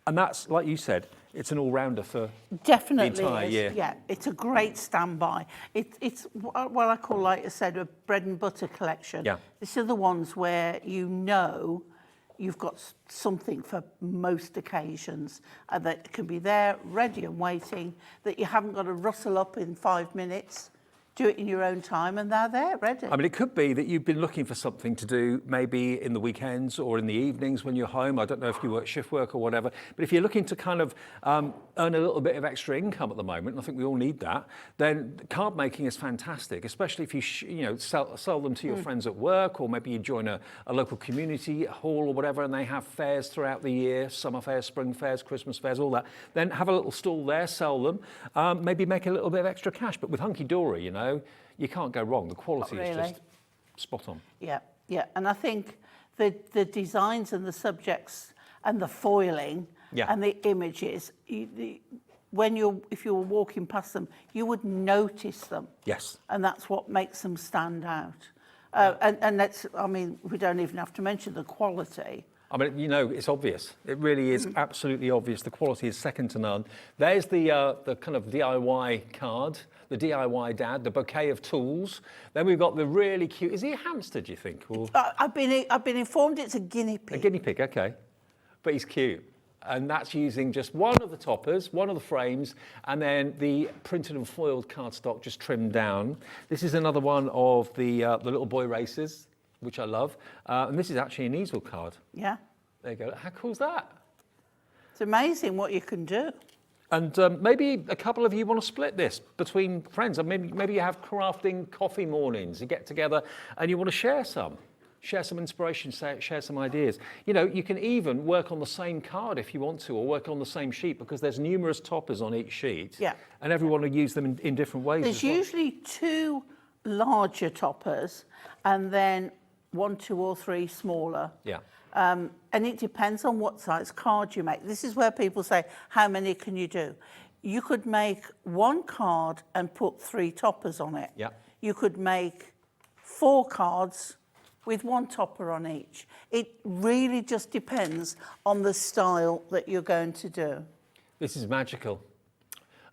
And that's, like you said, it's an all-rounder for definitely the entire year. Yeah, it's a great standby. It's what I call, like I said, a bread and butter collection. Yeah. These are the ones where you know you've got something for most occasions that can be there, ready and waiting, that you haven't got to rustle up in 5 minutes. do it in your own time, and they're there, ready. I mean, it could be that you've been looking for something to do maybe in the weekends or in the evenings when you're home. I don't know if you work shift work or whatever, but if you're looking to kind of earn a little bit of extra income at the moment, and I think we all need that, then card making is fantastic, especially if you sell them to your friends at work, or maybe you join a local community hall or whatever, and they have fairs throughout the year, summer fairs, spring fairs, Christmas fairs, all that. Then have a little stall there, sell them, maybe make a little bit of extra cash. But with Hunkydory, you can't go wrong. The quality is just spot on. Yeah, and I think the designs and the subjects and the foiling and the images, if you were walking past them, you would notice them. Yes. And that's what makes them stand out. And we don't even have to mention the quality. I mean, it's obvious. It really is absolutely obvious. The quality is second to none. There's the kind of DIY card, the DIY dad, the bouquet of tools. Then we've got the really cute. Is he a hamster, do you think? Or? I've been informed it's a guinea pig. A guinea pig, okay. But he's cute. And that's using just one of the toppers, one of the frames, and then the printed and foiled cardstock just trimmed down. This is another one of the little boy races, which I love. And this is actually an easel card. Yeah. There you go. How cool's that? It's amazing what you can do. And maybe a couple of you want to split this between friends. Maybe you have crafting coffee mornings. You get together and you want to share some inspiration, share some ideas. You can even work on the same card if you want to, or work on the same sheet, because there's numerous toppers on each sheet. Yeah. And everyone will use them in different ways. There's usually 2 larger toppers and then 1, 2 or 3 smaller. Yeah. And it depends on what size card you make. This is where people say, how many can you do? You could make 1 card and put 3 toppers on it. Yeah. You could make 4 cards with 1 topper on each. It really just depends on the style that you're going to do. This is magical.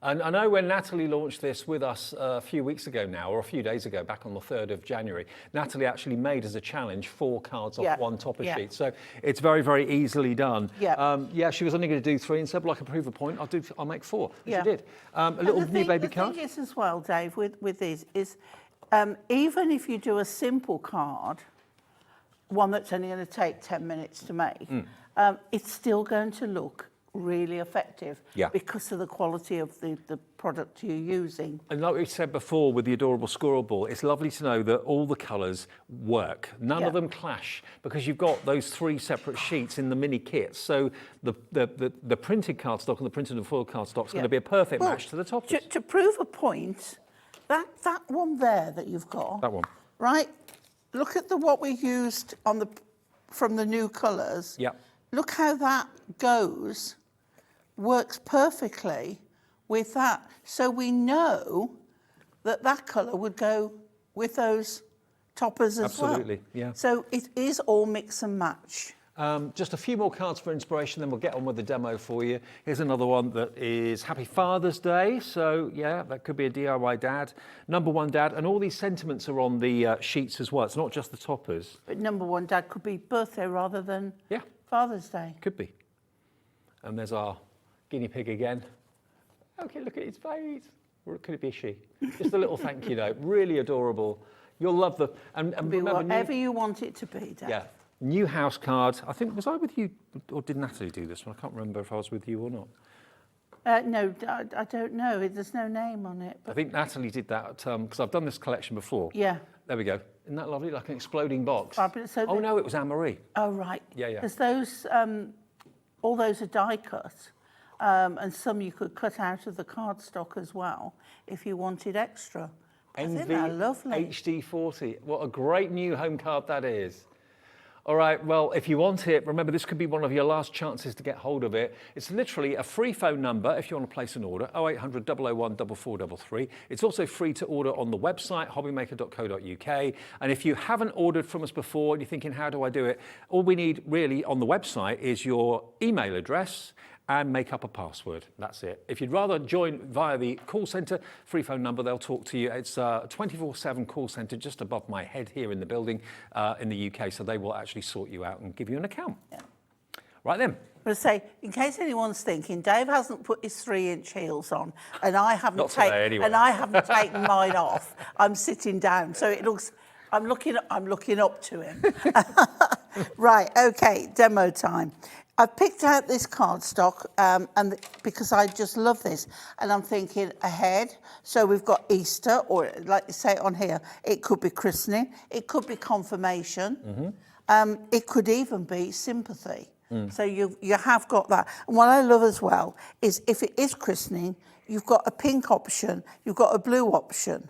And I know when Natalie launched this with us a few weeks ago now, or a few days ago, back on the 3rd of January, Natalie actually made as a challenge 4 cards off 1 topper sheet. So it's very, very easily done. Yeah. She was only going to do 3 and said, well, I can prove a point. I'll make 4. And she did. A little new baby card. The thing is as well, Dave, with these is even if you do a simple card, one that's only going to take 10 minutes to make, it's still going to look really effective because of the quality of the product you're using. And like we said before with the adorable squirrel ball, it's lovely to know that all the colours work. None of them clash, because you've got those 3 separate sheets in the mini kits. So the printed cardstock and the printed and foiled cardstock is going to be a perfect match to the toppers. To prove a point, that one there that you've got, that one, right? Look at what we used from the new colours. Yeah. Look how that goes. Works perfectly with that. So we know that colour would go with those toppers as well. Absolutely, yeah. So it is all mix and match. Just a few more cards for inspiration, then we'll get on with the demo for you. Here's another one that is Happy Father's Day. So, yeah, that could be a DIY dad. Number 1 dad. And all these sentiments are on the sheets as well. It's not just the toppers. But number 1 dad could be birthday rather than Father's Day. Could be. And there's our guinea pig again. Okay, look at his face. Or could it be a she? Just a little thank you note. Really adorable. You'll love the... And remember, whatever you want it to be, Dad. Yeah. New house card. I think, was I with you, or did Natalie do this one? I can't remember if I was with you or not. No, I don't know. There's no name on it. But... I think Natalie did that because I've done this collection before. Yeah. There we go. Isn't that lovely? Like an exploding box. So oh, no, it was Anne-Marie. Oh, right. Yeah. There's those, all those are die cut. And some you could cut out of the cardstock as well if you wanted extra. I think they're lovely. HD40. What a great new home card that is. All right, well, if you want it, remember this could be one of your last chances to get hold of it. It's literally a free phone number if you want to place an order, 0800 001 4433. It's also free to order on the website, hobbymaker.co.uk. And if you haven't ordered from us before and you're thinking, how do I do it? All we need really on the website is your email address and make up a password. That's it. If you'd rather join via the call centre, free phone number, they'll talk to you. It's a 24/7 call centre just above my head here in the building in the UK, so they will actually sort you out and give you an account. Yeah. Right then. I'm going to say, in case anyone's thinking, Dave hasn't put his 3-inch heels on, and I haven't Not today, anyway. and I haven't taken mine off. I'm sitting down, so it looks. I'm looking up to him. Right. Okay. Demo time. I've picked out this cardstock, because I just love this, and I'm thinking ahead. So we've got Easter, or like you say on here, it could be christening, it could be confirmation, it could even be sympathy. So you have got that. And what I love as well is if it is christening, you've got a pink option, you've got a blue option.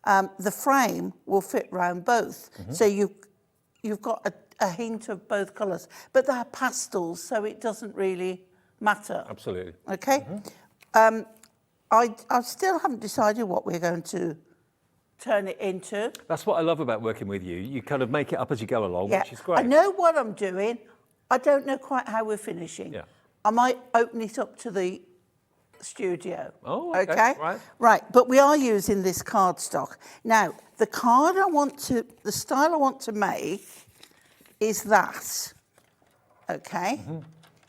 The frame will fit round both. So you've got a hint of both colours, but they're pastels, so it doesn't really matter. Absolutely. Okay. I still haven't decided what we're going to turn it into. That's what I love about working with you. You kind of make it up as you go along, which is great. I know what I'm doing. I don't know quite how we're finishing. Yeah. I might open it up to the studio. Oh, okay. Right, but we are using this cardstock. Now, the style I want to make is that, okay?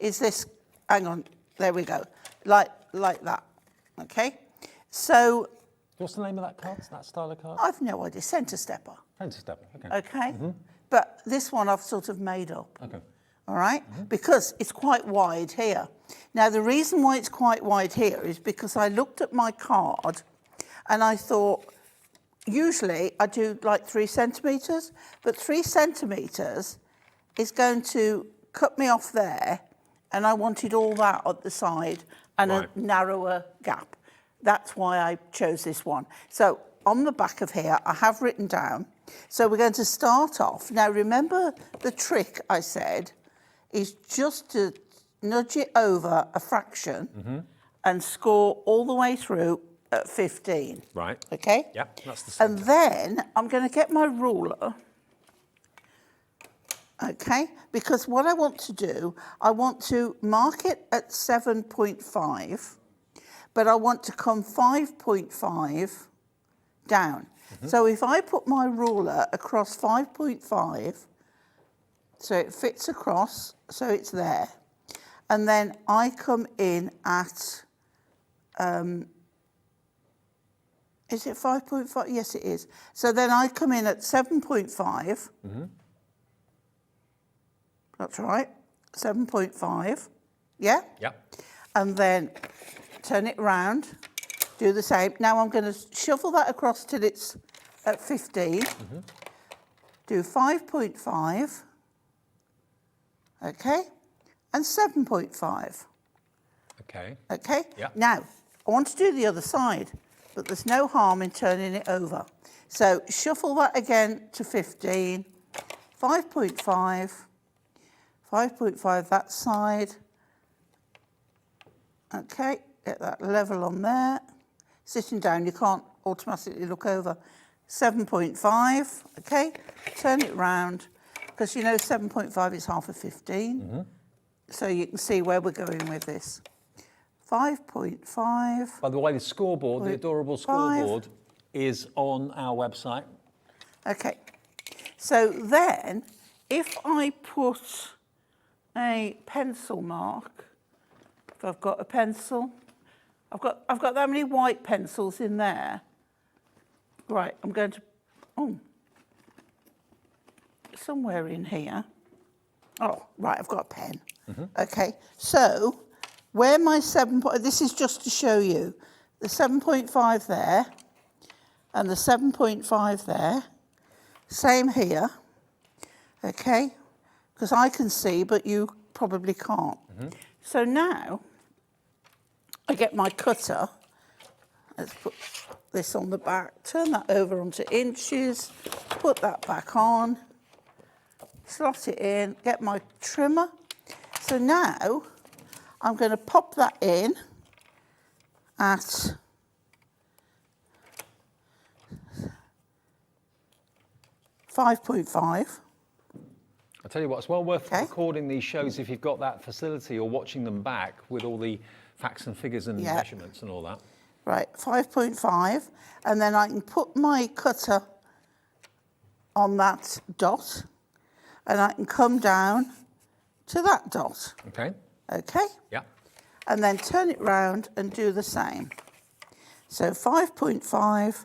Is this, hang on, there we go, like that, okay? So. What's the name of that card, that style of card? I've no idea, centre stepper. Centre stepper, okay. Okay, but this one I've sort of made up. Okay. All right, because it's quite wide here. Now, the reason why it's quite wide here is because I looked at my card and I thought, usually I do like 3 centimetres, but 3 centimetres is going to cut me off there, and I wanted all that at the side and a narrower gap. That's why I chose this one. So on the back of here, I have written down, so we're going to start off. Now, remember the trick I said is just to nudge it over a fraction and score all the way through at 15. Right. Okay? Yeah, that's the same. And then I'm going to get my ruler, okay? Because what I want to do, I want to mark it at 7.5, but I want to come 5.5 down. So if I put my ruler across 5.5, so it fits across, so it's there. And then I come in at, is it 5.5? Yes, it is. So then I come in at 7.5. That's right, 7.5. Yeah? Yeah. And then turn it round, do the same. Now I'm going to shuffle that across till it's at 15. Do 5.5. Okay, and 7.5. Okay. Okay? Yeah. Now, I want to do the other side, but there's no harm in turning it over. So shuffle that again to 15, 5.5, 5.5 that side. Okay, get that level on there. Sitting down, you can't automatically look over. 7.5, okay, turn it round. Because you know 7.5 is half of 15. So you can see where we're going with this. 5.5. By the way, the scoreboard, the adorable scoreboard, is on our website. Okay. So then, if I put a pencil mark, if I've got a pencil, I've got that many white pencils in there. Right, I'm going to, somewhere in here. Oh, right, I've got a pen. Okay, so where my this is just to show you, the 7.5 there and the 7.5 there, same here, okay, because I can see, but you probably can't. So now, I get my cutter, let's put this on the back, turn that over onto inches, put that back on, slot it in, get my trimmer. So now I'm going to pop that in at 5.5. I'll tell you what, it's well worth recording these shows if you've got that facility, or watching them back with all the facts and figures and measurements and all that. Right, 5.5, and then I can put my cutter on that dot, and I can come down to that dot. Okay. Okay? Yeah. And then turn it round and do the same. So 5.5.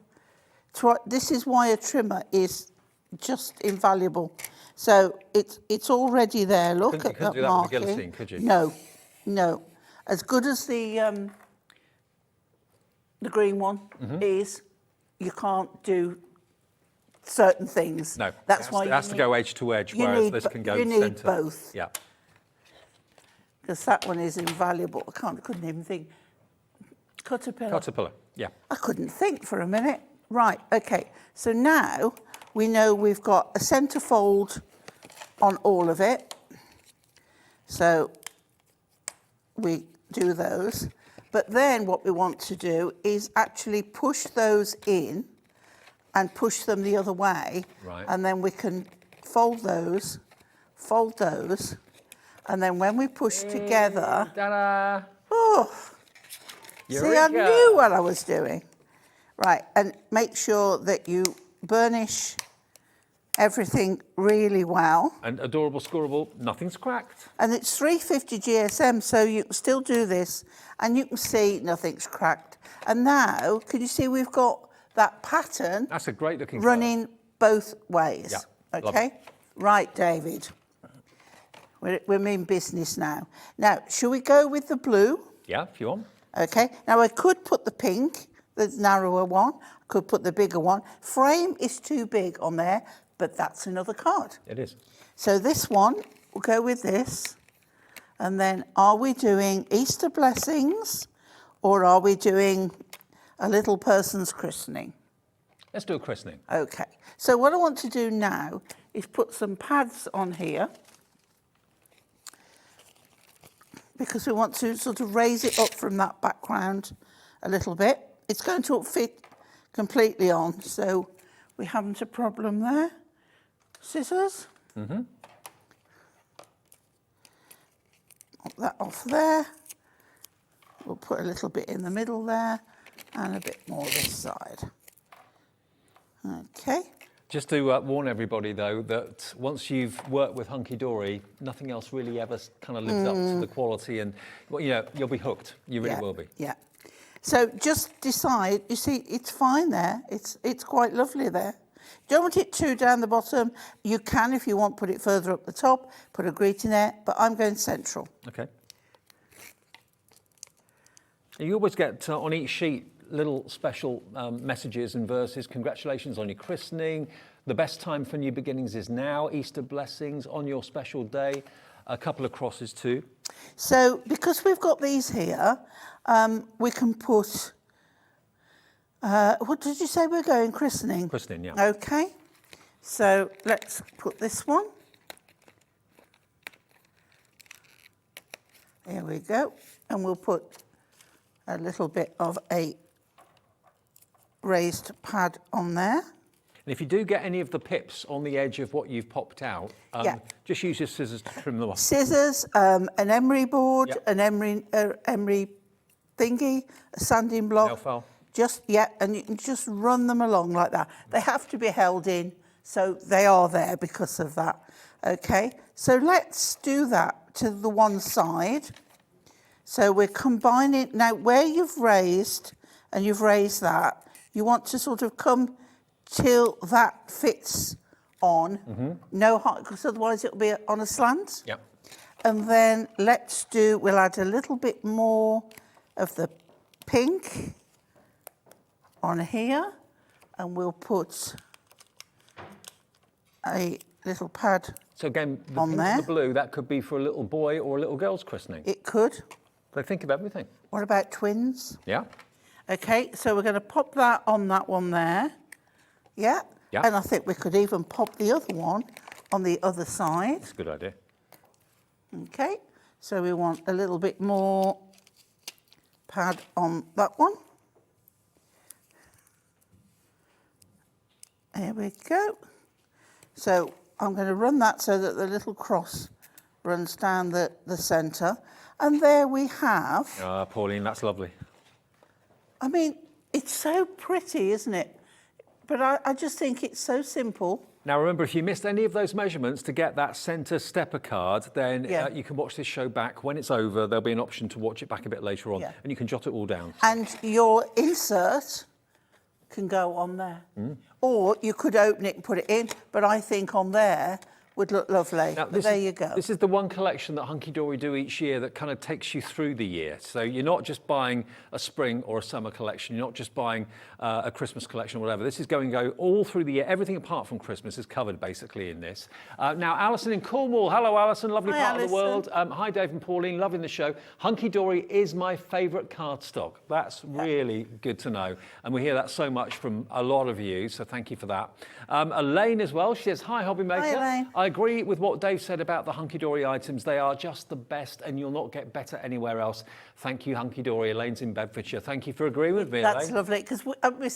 This is why a trimmer is just invaluable. So it's already there. Look You at couldn't that do that with a marking. guillotine, could you? No, no. As good as the green one is, you can't do certain things. No. That's it has to go edge to edge, you whereas need this can go you centre. need both. Yeah. Because that one is invaluable. Couldn't even think. Caterpillar. Caterpillar. Yeah. I couldn't think for a minute. Right, okay. So now we know we've got a centre fold on all of it. So we do those. But then what we want to do is actually push those in and push them the other way. Right. And then we can fold those, and then when we push together, Ta-da! oh, see, I knew what I was doing. Right, and make sure that you burnish everything really well. And adorable, scoreable, nothing's cracked. And it's 350 GSM, so you can still do this, and you can see nothing's cracked. And now, can you see we've got that pattern That's a great looking running both ways? Yeah, love okay? Right, David. We're in business now. Now, shall we go with the blue? Yeah, if you want. Okay, now I could put the pink, the narrower one, I could put the bigger one. Frame is too big on there, but that's another card. It is. So this one, we'll go with this. And then are we doing Easter blessings or are we doing a little person's christening? Let's do a christening. Okay, so what I want to do now is put some pads on here because we want to sort of raise it up from that background a little bit. It's going to fit completely on, so we haven't a problem there. Scissors. Pop that off there. We'll put a little bit in the middle there and a bit more this side. Okay. Just to warn everybody, though, that once you've worked with Hunkydory, nothing else really ever kind of lives up to the quality, and well, you know, you'll be hooked. You really will be. Yeah. So just decide. You see, it's fine there. It's quite lovely there. Don't want it too down the bottom. You can, if you want, put it further up the top. Put a greeting there, but I'm going central. Okay. You always get on each sheet little special messages and verses. Congratulations on your christening. The best time for new beginnings is now. Easter blessings on your special day. A couple of crosses too. So because we've got these here, we can put, what did you say we're going? Christening? Christening, yeah. Okay. So let's put this one. There we go. And we'll put a little bit of a raised pad on there. And if you do get any of the pips on the edge of what you've popped out, just use your scissors to trim them off. Scissors, an emery board, Yep. an emery thingy, a sanding block. Nail file. And you can just run them along like that. They have to be held in, so they are there because of that. Okay, so let's do that to the one side. So we're combining, now where you've raised, and you've raised that, you want to sort of come till that fits on, no height, because otherwise it'll be on a slant. Yep. And then we'll add a little bit more of the pink on here, and we'll put a little pad So again, the on pink there. and the blue, that could be for a little boy or a little girl's christening. It could. They think of everything. What about twins? Yeah. Okay, so we're going to pop that on that one there. Yeah? Yeah. And I think we could even pop the other one on the other side. That's a good idea. Okay, so we want a little bit more pad on that one. There we go. So I'm going to run that so that the little cross runs down the centre. And there we have, Pauline, that's lovely. I mean, it's so pretty, isn't it? But I just think it's so simple. Now remember, if you missed any of those measurements to get that centre stepper card, then you can watch this show back. When it's over, there'll be an option to watch it back a bit later on, and you can jot it all down. And your insert can go on there. Or you could open it and put it in, but I think on there would look lovely. Now, But there you go. This is the one collection that Hunkydory do each year that kind of takes you through the year. So you're not just buying a spring or a summer collection. You're not just buying a Christmas collection or whatever. This is going to go all through the year. Everything apart from Christmas is covered basically in this. Now, Alison in Cornwall. Hello, Alison. Lovely Hi, part of the Alison. world. Hi, Dave and Pauline. Loving the show. Hunkydory is my favourite cardstock. That's really good to know. And we hear that so much from a lot of you. So thank you for that. Elaine as well. She says, hi, HobbyMaker. Hi, Elaine. I agree with what Dave said about the Hunkydory items. They are just the best and you'll not get better anywhere else. Thank you, Hunkydory. Elaine's in Bedfordshire. Thank you for agreeing with me, That's Elaine. lovely, because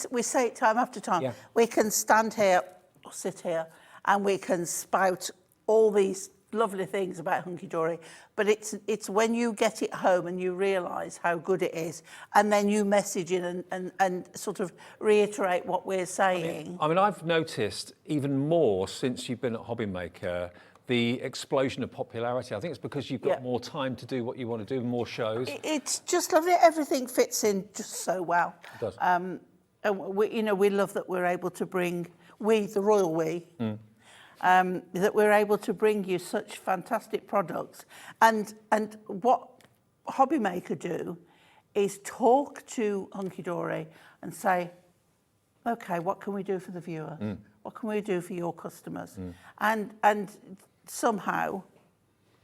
we say it time after time. Yeah. We can stand here or sit here and we can spout all these lovely things about Hunkydory, but it's when you get it home and you realise how good it is, and then you message in and sort of reiterate what we're saying. I mean, I've noticed even more since you've been at HobbyMaker, the explosion of popularity. I think it's because you've got more time to do what you want to do, more shows. It's just lovely. Everything fits in just so well. It does. And we love that we're able to bring, the royal we, that we're able to bring you such fantastic products. And what HobbyMaker do is talk to Hunkydory and say, okay, what can we do for the viewer? What can we do for your customers? And somehow,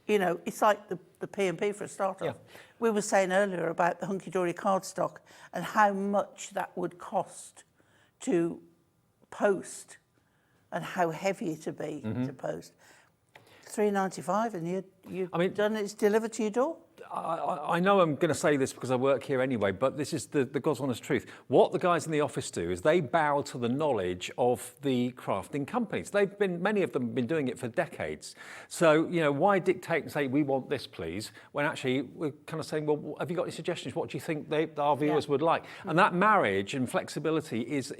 it's like the P&P for a start off. We were saying earlier about the Hunkydory cardstock and how much that would cost to post and how heavy it'd be to post. $3.95 and you've done it, it's delivered to your door. I know I'm going to say this because I work here anyway, but this is the God's honest truth. What the guys in the office do is they bow to the knowledge of the crafting companies. Many of them have been doing it for decades. So, why dictate and say, we want this, please, when actually we're kind of saying, well, have you got any suggestions? What do you think our viewers would like? And that marriage and flexibility is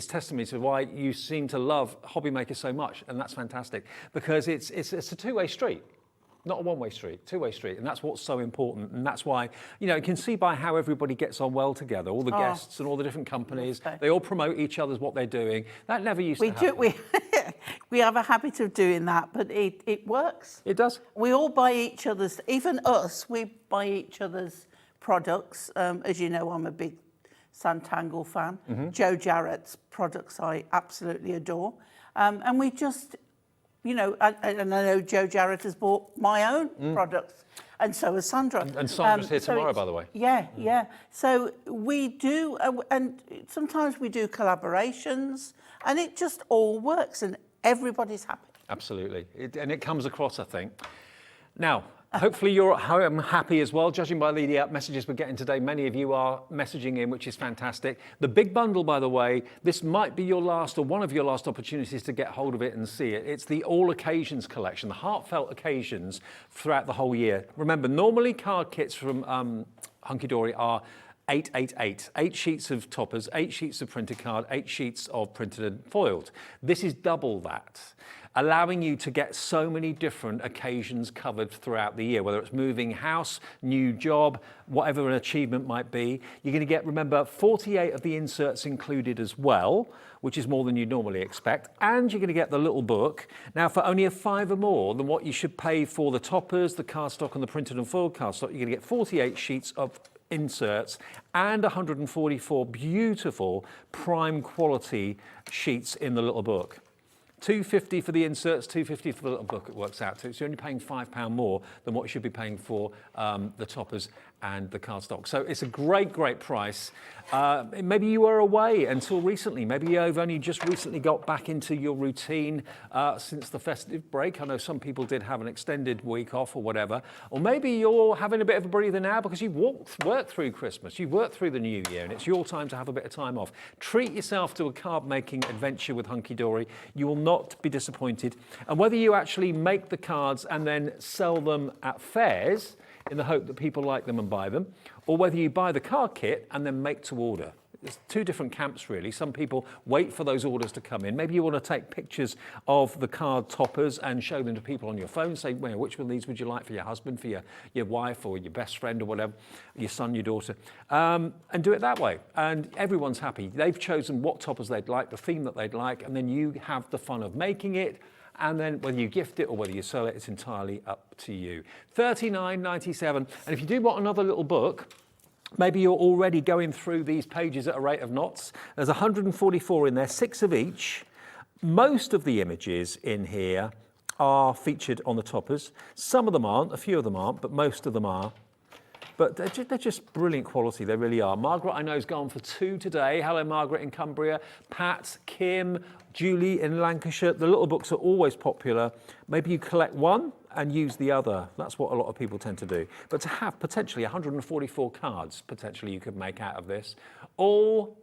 testimony to why you seem to love HobbyMaker so much. And that's fantastic because it's a two-way street. Not a one-way street, two-way street, and that's what's so important. And that's why, you can see by how everybody gets on well together, all the guests and all the different companies, they all promote each other's what they're doing. That never used to happen. We have a habit of doing that, but it works. It does. We all buy each other's, even us, we buy each other's products. As you know, I'm a big Santangle fan. Joe Jarrett's products I absolutely adore. And we just... and I know Joe Jarrett has bought my own products, and so has Sandra. And Sandra's here tomorrow, by the way. Yeah. So we do, and sometimes we do collaborations, and it just all works, and everybody's happy. Absolutely. And it comes across, I think. Now, hopefully you're happy as well, judging by the messages we're getting today. Many of you are messaging in, which is fantastic. The big bundle, by the way, this might be your last or one of your last opportunities to get hold of it and see it. It's the All Occasions Collection, the Heartfelt Occasions throughout the whole year. Remember, normally card kits from Hunkydory are 888, 8 sheets of toppers, 8 sheets of printed card, 8 sheets of printed and foiled. This is double that, allowing you to get so many different occasions covered throughout the year, whether it's moving house, new job, whatever an achievement might be. You're going to get, remember, 48 of the inserts included as well, which is more than you'd normally expect, and you're going to get the little book. Now, for only a £5 more than what you should pay for the toppers, the cardstock and the printed and foiled cardstock, you're going to get 48 sheets of inserts and 144 beautiful prime quality sheets in the little book. £2.50 for the inserts, £2.50 for the little book it works out to. So you're only paying £5 more than what you should be paying for the toppers and the cardstock. So it's a great, great price. Maybe you were away until recently. Maybe you've only just recently got back into your routine since the festive break. I know some people did have an extended week off or whatever. Or maybe you're having a bit of a breather now because you've worked through Christmas, you've worked through the new year, and it's your time to have a bit of time off. Treat yourself to a card-making adventure with Hunkydory. You will not be disappointed. And whether you actually make the cards and then sell them at fairs in the hope that people like them and buy them, or whether you buy the card kit and then make to order. there's two different camps really. Some people wait for those orders to come in. Maybe you want to take pictures of the card toppers and show them to people on your phone. Say, well, which one of these would you like for your husband, for your wife, or your best friend, or whatever, your son, your daughter, and do it that way. And everyone's happy. They've chosen what toppers they'd like, the theme that they'd like, and then you have the fun of making it. And then whether you gift it or whether you sell it, it's entirely up to you. $39.97. And if you do want another little book, maybe you're already going through these pages at a rate of knots. There's 144 in there, 6 of each. Most of the images in here are featured on the toppers. Some of them aren't, a few of them aren't, but most of them are. But they're just brilliant quality, they really are. Margaret, I know, has gone for 2 today. Hello, Margaret in Cumbria. Pat, Kim, Julie in Lancashire. The little books are always popular. Maybe you collect one and use the other. That's what a lot of people tend to do. But to have potentially 144 cards, potentially you could make out of this. All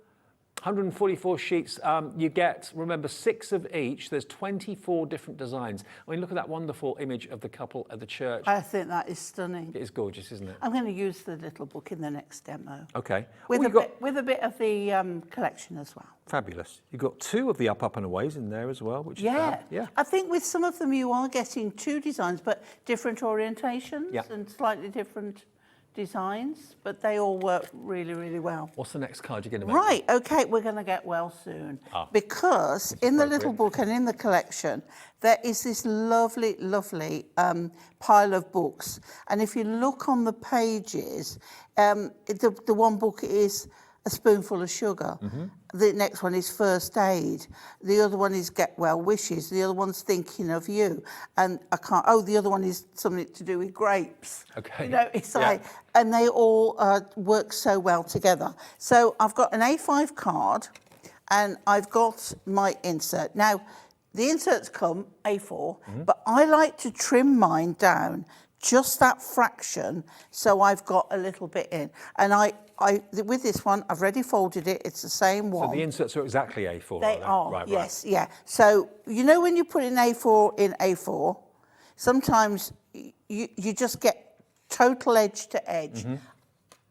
144 sheets, you get, remember, 6 of each. There's 24 different designs. I mean, look at that wonderful image of the couple at the church. I think that is stunning. It is gorgeous, isn't it? I'm going to use the little book in the next demo. Okay. With, Well, with a bit of the collection as well. Fabulous. You've got 2 of the up and aways in there as well, which is Yeah. fab. Yeah. I think with some of them you are getting 2 designs, but different orientations Yeah. and slightly different designs, but they all work really, really well. What's the next card you're going to make? Right, okay, we're going to get well soon. Because in the little book and in the collection, there is this lovely, lovely pile of books. And if you look on the pages, the one book is A Spoonful of Sugar. The next one is First Aid. The other one is Get Well Wishes. The other one's Thinking of You. And the other one is something to do with grapes. Okay. You know, it's like, and they all work so well together. So I've got an A5 card and I've got my insert. Now, the inserts come A4, but I like to trim mine down just that fraction, so I've got a little bit in. And with this one, I've already folded it. It's the same one. So the inserts are exactly A4, They are, Right, yes, yeah. So, you know when you put in A4, sometimes you just get total edge to edge.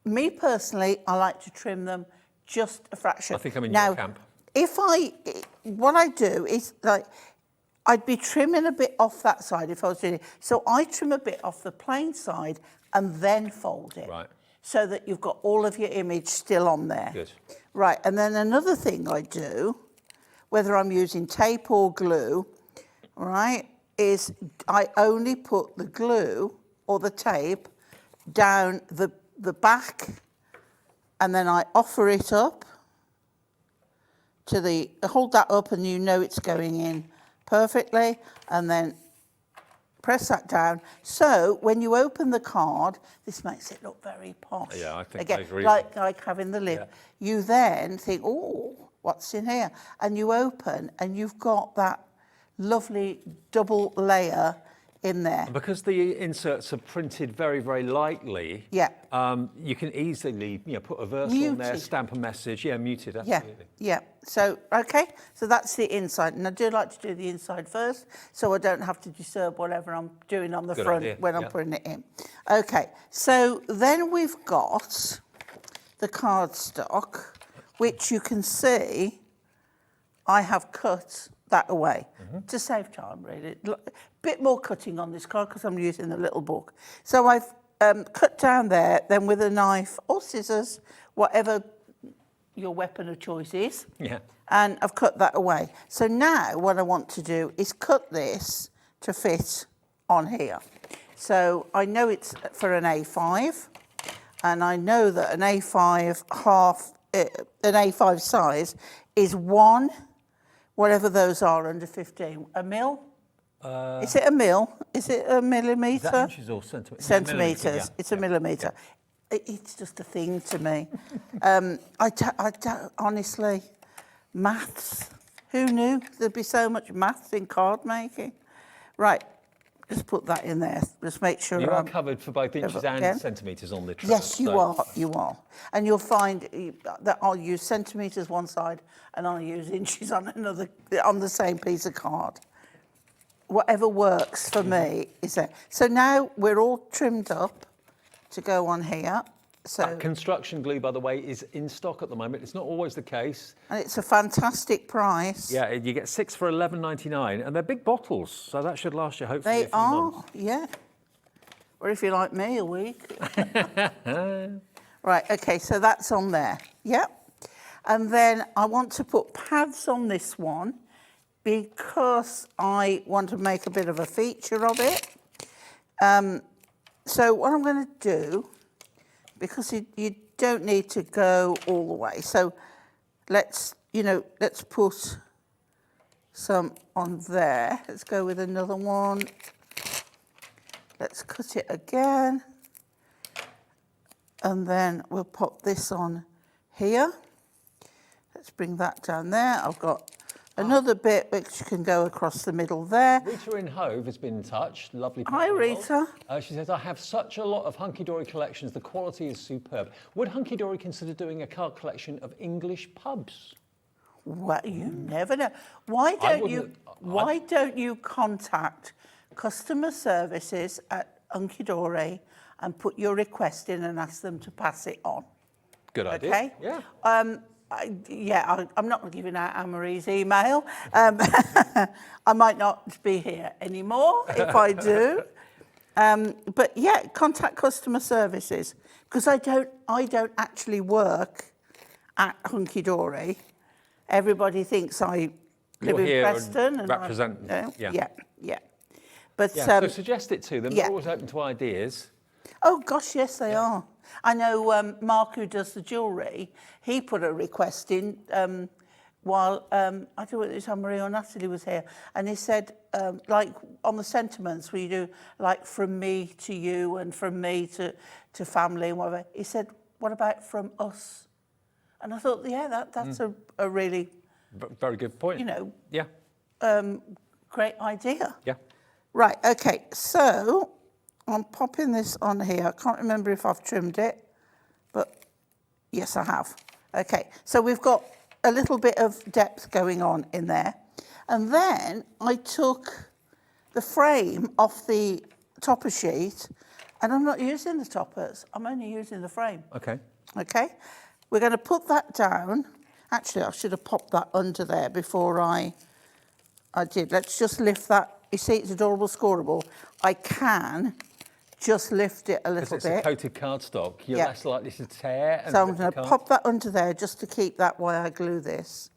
Me personally, I like to trim them just a fraction. I think I'm in now, your camp. What I do is, like, I'd be trimming a bit off that side if I was doing it. So I trim a bit off the plain side and then fold it. Right. So that you've got all of your image still on there. Good. Right, and then another thing I do, whether I'm using tape or glue, right, is I only put the glue or the tape down the back, and then I offer it up to hold that up and you know it's going in perfectly, and then press that down. So when you open the card, this makes it look very posh. Yeah, I think Again, I agree. like having the lid. Yeah. You then think, oh, what's in here? And you open and you've got that lovely double layer in there. Because the inserts are printed very, very lightly, Yeah. You can easily put a verse on there, stamp a message. Yeah, muted, absolutely. Yeah. So, okay, so that's the inside. And I do like to do the inside first, so I don't have to disturb whatever I'm doing on the Good front idea, when I'm yeah. putting it in. Okay, so then we've got the cardstock, which you can see I have cut that away to save time, really. A bit more cutting on this card because I'm using the little book. So I've cut down there, then with a knife or scissors, whatever your weapon of choice is. Yeah. And I've cut that away. So now what I want to do is cut this to fit on here. So I know it's for an A5, and I know that an A5 size is 1, whatever those are, under 15. A mil? Is it a mil? Is it a millimetre? Is that inches or centimetres? Centimetres. Millimetre, yeah. It's a millimetre. It's just a thing to me. I don't, honestly, maths. Who knew there'd be so much maths in card making? Right, just put that in there. Just make sure You are I'm covered for both inches and centimetres on the tray. Yes, you are. And you'll find that I'll use centimetres one side and I'll use inches on another, on the same piece of card. Whatever works for me is there. So now we're all trimmed up to go on here. So, That construction glue, by the way, is in stock at the moment. It's not always the case. and it's a fantastic price. Yeah, you get 6 for £11.99, and they're big bottles, so that should last you hopefully a They few are, months. yeah. Or if you're like me, a week. Right, okay, so that's on there. Yep. And then I want to put pads on this one because I want to make a bit of a feature of it. So what I'm going to do, because you don't need to go all the way, so let's put some on there. Let's go with another one. Let's cut it again. And then we'll pop this on here. Let's bring that down there. I've got another bit which can go across the middle there. Rita in Hove has been in touch. Lovely. Hi, Rita. She says, I have such a lot of Hunkydory collections. The quality is superb. Would Hunkydory consider doing a card collection of English pubs? Well, you never know. Why don't you contact customer services at Hunkydory and put your request in and ask them to pass it on? Good idea. Okay. Yeah. I'm not giving out Anne-Marie's email. I might not be here anymore if I do. But yeah, contact customer services because I don't actually work at Hunkydory. Everybody thinks I live in Preston and represent. Yeah. But so suggest it to them. yeah. They're always open to ideas. Oh gosh, yes they are. I know Mark, who does the jewellery, he put a request in while I don't know whether it was Anne-Marie or Natalie was here, and he said like on the sentiments where you do like from me to you and from me to family and whatever. He said, what about from us? And I thought, yeah, that's a really Very good point. Yeah. Great idea. Yeah. Right, okay, so I'm popping this on here. I can't remember if I've trimmed it, but yes, I have. Okay, so we've got a little bit of depth going on in there. And then I took the frame off the topper sheet, and I'm not using the toppers. I'm only using the frame. Okay. Okay, we're going to put that down. Actually, I should have popped that under there before I did. Let's just lift that. You see, it's adorable, scoreable. I can just lift it a little Because bit. it's a coated cardstock, you're Yeah. less likely to tear. And So I'm rip the going to card. pop that under there just to keep that while I glue this.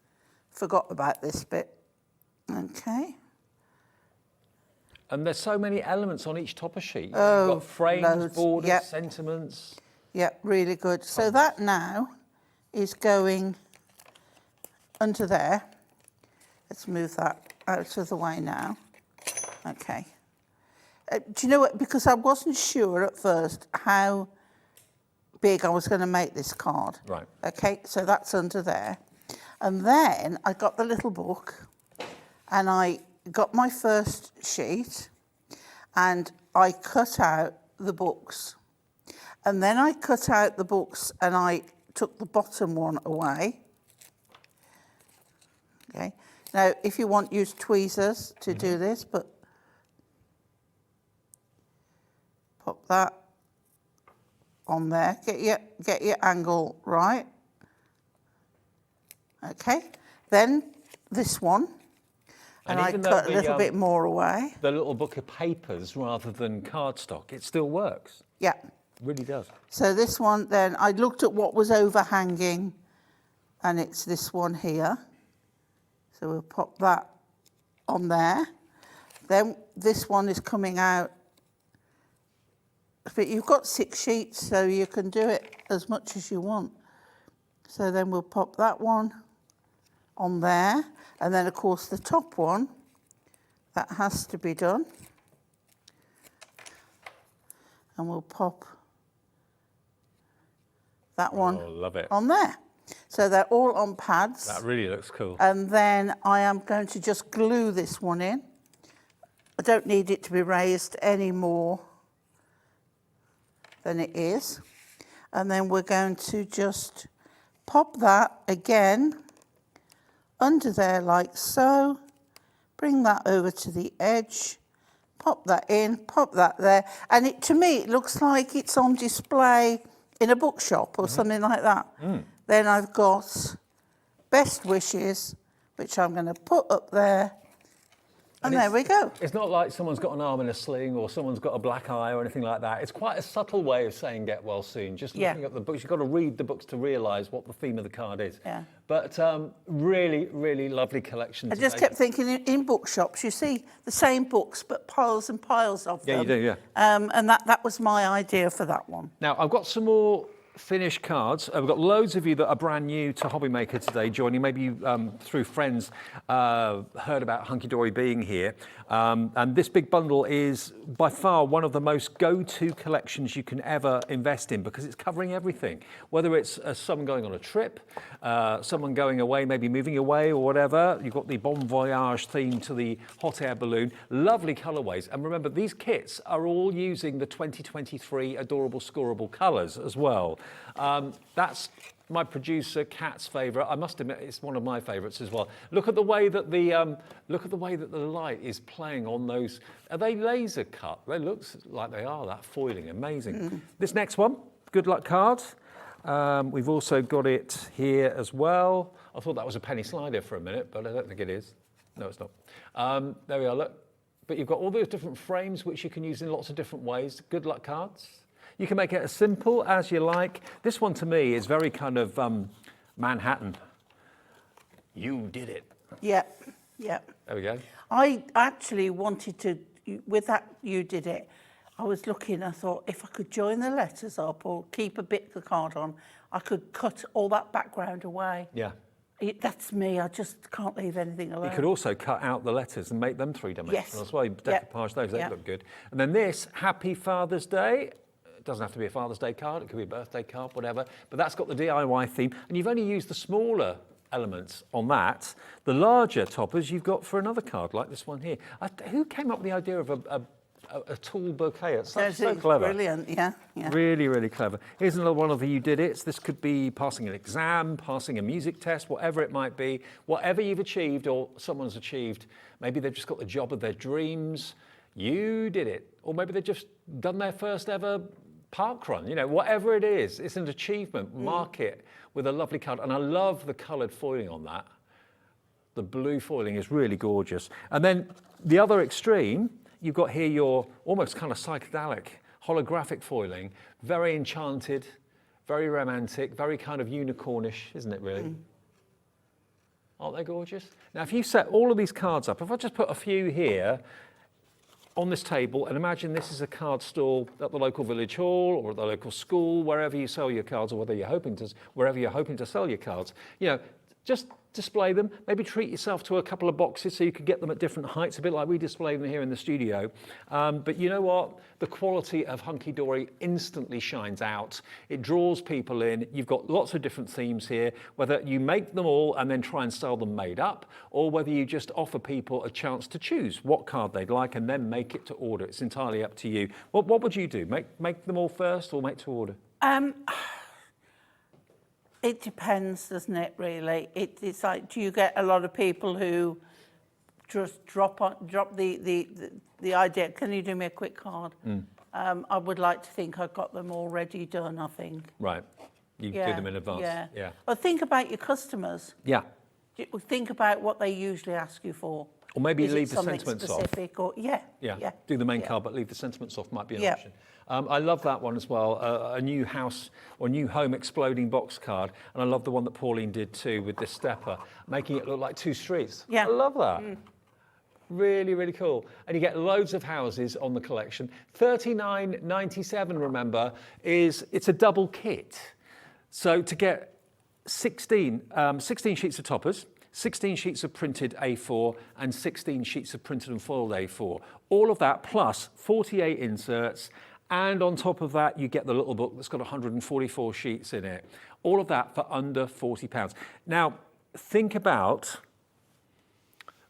Forgot about this bit. Okay. And there's so many elements on each topper sheet. Oh, You've got frames, loads. borders, Yep. sentiments. Yeah, really good. So that now is going under there. Let's move that out of the way now. Okay. Do you know what? Because I wasn't sure at first how big I was going to make this card. Right. Okay, so that's under there. And then I got the little book and I got my first sheet and I cut out the books. And then I cut out the books and I took the bottom one away. Okay. Now, if you want, use tweezers to do this, but pop that on there. Get your angle right. Okay. Then this one, and I even though cut a the, little bit more away. The little book of papers rather than cardstock, it still works. Yeah. It really does. So this one, then I looked at what was overhanging, and it's this one here. So we'll pop that on there. Then this one is coming out. But you've got 6 sheets, so you can do it as much as you want. So then we'll pop that one on there. And then, of course, the top one, that has to be done. And we'll pop that one love it. on there. So they're all on pads. That really looks cool. And then I am going to just glue this one in. I don't need it to be raised any more than it is. And then we're going to just pop that again under there like so. Bring that over to the edge. Pop that in, pop that there. And to me, it looks like it's on display in a bookshop or something like that. Then I've got Best Wishes, which I'm going to put up there. And there we go. It's not like someone's got an arm in a sling or someone's got a black eye or anything like that. It's quite a subtle way of saying get well soon. Just looking at the books, you've got to read the books to realise what the theme of the card is. Yeah. But really, really lovely collection. I just kept thinking in bookshops, you see the same books, but piles and piles of them. Yeah, you do, yeah. And that was my idea for that one. Now, I've got some more finished cards. We've got loads of you that are brand new to HobbyMaker today joining. Maybe you, through friends, heard about Hunkydory being here. And this big bundle is by far one of the most go-to collections you can ever invest in because it's covering everything. Whether it's someone going on a trip, someone going away, maybe moving away or whatever. You've got the Bon Voyage theme to the hot air balloon. Lovely colourways. And remember, these kits are all using the 2023 Adorable Scoreable colours as well. That's my producer Kat's favourite. I must admit, it's one of my favourites as well. Look at the way that the light is playing on those. Are they laser cut? They look like they are. That foiling, amazing. This next one, good luck card. We've also got it here as well. I thought that was a penny slider for a minute, but I don't think it is. No, it's not. There we are. Look, but you've got all those different frames which you can use in lots of different ways. Good luck cards. You can make it as simple as you like. This one to me is very kind of Manhattan. You did it. Yeah, yeah. There we go. I actually wanted to, with that you did it, I was looking, I thought if I could join the letters up or keep a bit of the card on, I could cut all that background away. Yeah. That's me, I just can't leave anything alone. You could also cut out the letters and make them three-dimensional as well. You decoupage those, they look good. And then this, Happy Father's Day. Doesn't have to be a Father's Day card, it could be a birthday card, whatever, but that's got the DIY theme, and you've only used the smaller elements on that. The larger toppers you've got for another card, like this one here. Who came up with the idea of a tall bouquet? It's so clever. Brilliant, yeah. Really, really clever. Here's another one of the you did it. This could be passing an exam, passing a music test, whatever it might be. Whatever you've achieved or someone's achieved, maybe they've just got the job of their dreams, you did it. Or maybe they've just done their first ever park run, whatever it is, it's an achievement. Mark it with a lovely card. And I love the coloured foiling on that. The blue foiling is really gorgeous. And then the other extreme, you've got here your almost kind of psychedelic holographic foiling, very enchanted, very romantic, very kind of unicornish, isn't it really? Aren't they gorgeous? Now, if you set all of these cards up, if I just put a few here, on this table, and imagine this is a card stall at the local village hall or at the local school, wherever you sell your cards, or wherever you're hoping to sell your cards. Just display them. Maybe treat yourself to a couple of boxes so you could get them at different heights, a bit like we display them here in the studio. But you know what? The quality of Hunkydory instantly shines out. It draws people in. You've got lots of different themes here, whether you make them all and then try and sell them made up, or whether you just offer people a chance to choose what card they'd like and then make it to order. It's entirely up to you. What would you do? Make them all first or make to order? It depends, doesn't it, really? It's like, do you get a lot of people who just drop the idea, can you do me a quick card? I would like to think I've got them already done, I think. Right. You do them in advance. Yeah. Well, think about your customers. Yeah. Think about what they usually ask you for. Or maybe Is leave it the sentiments specific off. Or, yeah. Do the main card, but leave the sentiments off might be an option. I love that one as well, a new house or new home exploding box card. And I love the one that Pauline did too with this stepper, making it look like two streets. Yeah. I love that. Really, really cool. And you get loads of houses on the collection. $39.97, remember, it's a double kit. So to get 16 sheets of toppers, 16 sheets of printed A4 and 16 sheets of printed and foiled A4. All of that plus 48 inserts, and on top of that you get the little book that's got 144 sheets in it. All of that for under £40. Now think about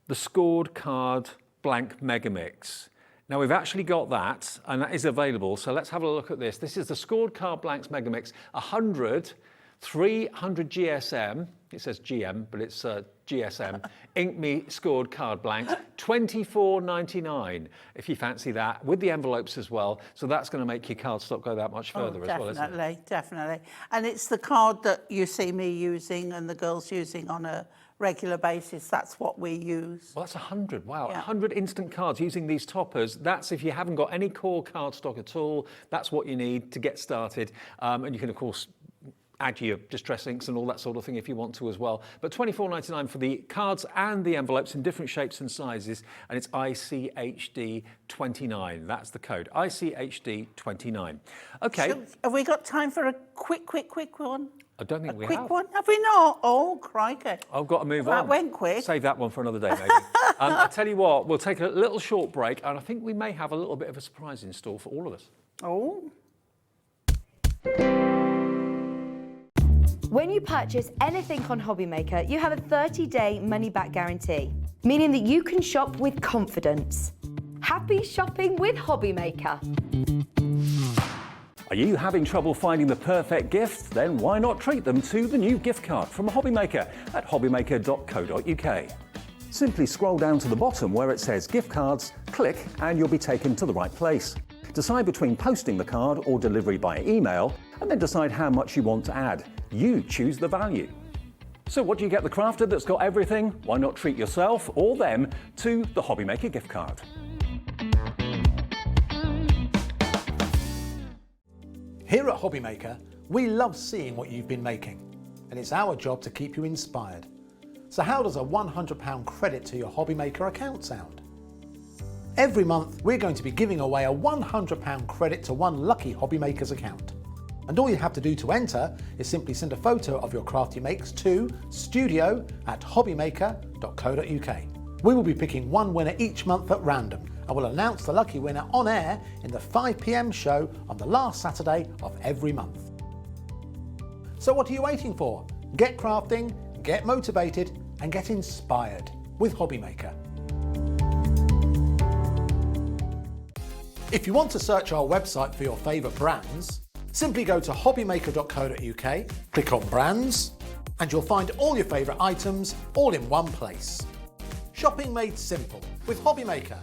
the scored card blank Megamix. Now we've actually got that, and that is available, so let's have a look at this. This is the scored card blanks Megamix, 100 300 GSM, it says GM, but it's GSM, Ink Me scored card blanks, $24.99 if you fancy that, with the envelopes as well. So that's going to make your cardstock go that much further as well, isn't it? Definitely, definitely. And it's the card that you see me using and the girls using on a regular basis. That's what we use. Well, that's 100. Wow, Yeah. 100 instant cards using these toppers. That's if you haven't got any core cardstock at all. That's what you need to get started. And you can, of course, add your distress inks and all that sort of thing if you want to as well. But $24.99 for the cards and the envelopes in different shapes and sizes, and it's ICHD29. That's the code, ICHD29. Okay. So, have we got time for a quick one? I don't think we Quick have. one? Have we not? Oh, crikey. I've got to move That on. went quick. Save that one for another day, maybe. I tell you what, we'll take a little short break, and I think we may have a little bit of a surprise in store for all of us. Oh. When you purchase anything on HobbyMaker, you have a 30-day money-back guarantee, meaning that you can shop with confidence. Happy shopping with HobbyMaker. Are you having trouble finding the perfect gift? Then why not treat them to the new gift card from HobbyMaker at hobbymaker.co.uk. Simply scroll down to the bottom where it says gift cards, click and you'll be taken to the right place. Decide between posting the card or delivery by email, and then decide how much you want to add. You choose the value. So what do you get the crafter that's got everything? Why not treat yourself or them to the HobbyMaker gift card? Here at HobbyMaker, we love seeing what you've been making, and it's our job to keep you inspired. So how does a £100 credit to your HobbyMaker account sound? Every month, we're going to be giving away a £100 credit to one lucky HobbyMaker's account. And all you have to do to enter is simply send a photo of your craft you makes to studio@hobbymaker.co.uk. We will be picking one winner each month at random, and we'll announce the lucky winner on air in the 5 PM show on the last Saturday of every month. So what are you waiting for? Get crafting, get motivated, and get inspired with HobbyMaker. If you want to search our website for your favourite brands, simply go to hobbymaker.co.uk, click on brands, and you'll find all your favourite items all in one place. Shopping made simple with HobbyMaker.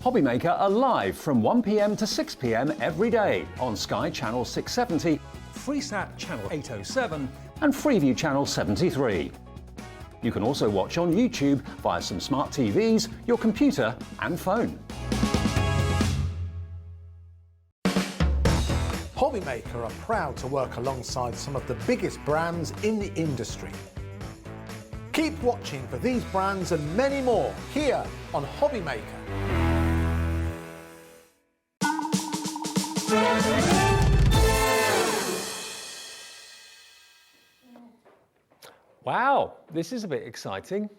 HobbyMaker are live from 1 PM to 6 PM every day on Sky Channel 670, Freesat Channel 807 and Freeview Channel 73. You can also watch on YouTube via some smart TVs, your computer and phone. HobbyMaker are proud to work alongside some of the biggest brands in the industry. Keep watching for these brands and many more here on HobbyMaker. Wow, this is a bit exciting.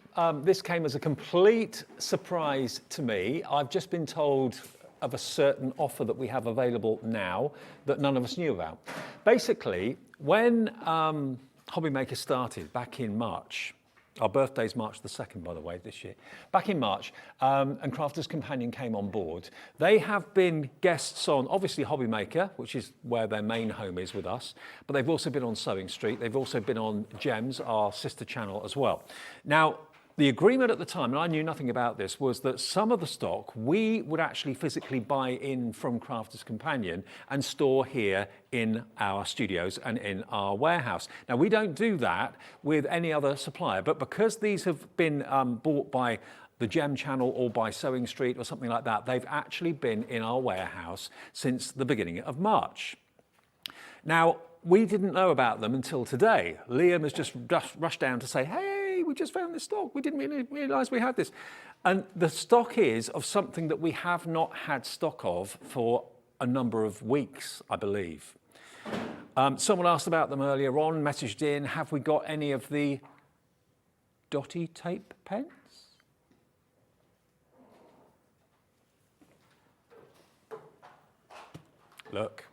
This came as a complete surprise to me. I've just been told of a certain offer that we have available now that none of us knew about. Basically, when HobbyMaker started back in March, our birthday's March the 2nd, by the way, this year. Back in March, and Crafters Companion came on board. They have been guests on, obviously, HobbyMaker, which is where their main home is with us, but they've also been on Sewing Street. They've also been on Gems, our sister channel as well. Now, the agreement at the time, and I knew nothing about this, was that some of the stock we would actually physically buy in from Crafters Companion and store here in our studios and in our warehouse. Now, we don't do that with any other supplier, but because these have been bought by the Gem channel or by Sewing Street or something like that, they've actually been in our warehouse since the beginning of March. Now, we didn't know about them until today. Liam has just rushed down to say, hey, we just found this stock. We didn't really realise we had this. And the stock is of something that we have not had stock of for a number of weeks, I believe. Someone asked about them earlier on, messaged in, have we got any of the dotty tape pens? Look.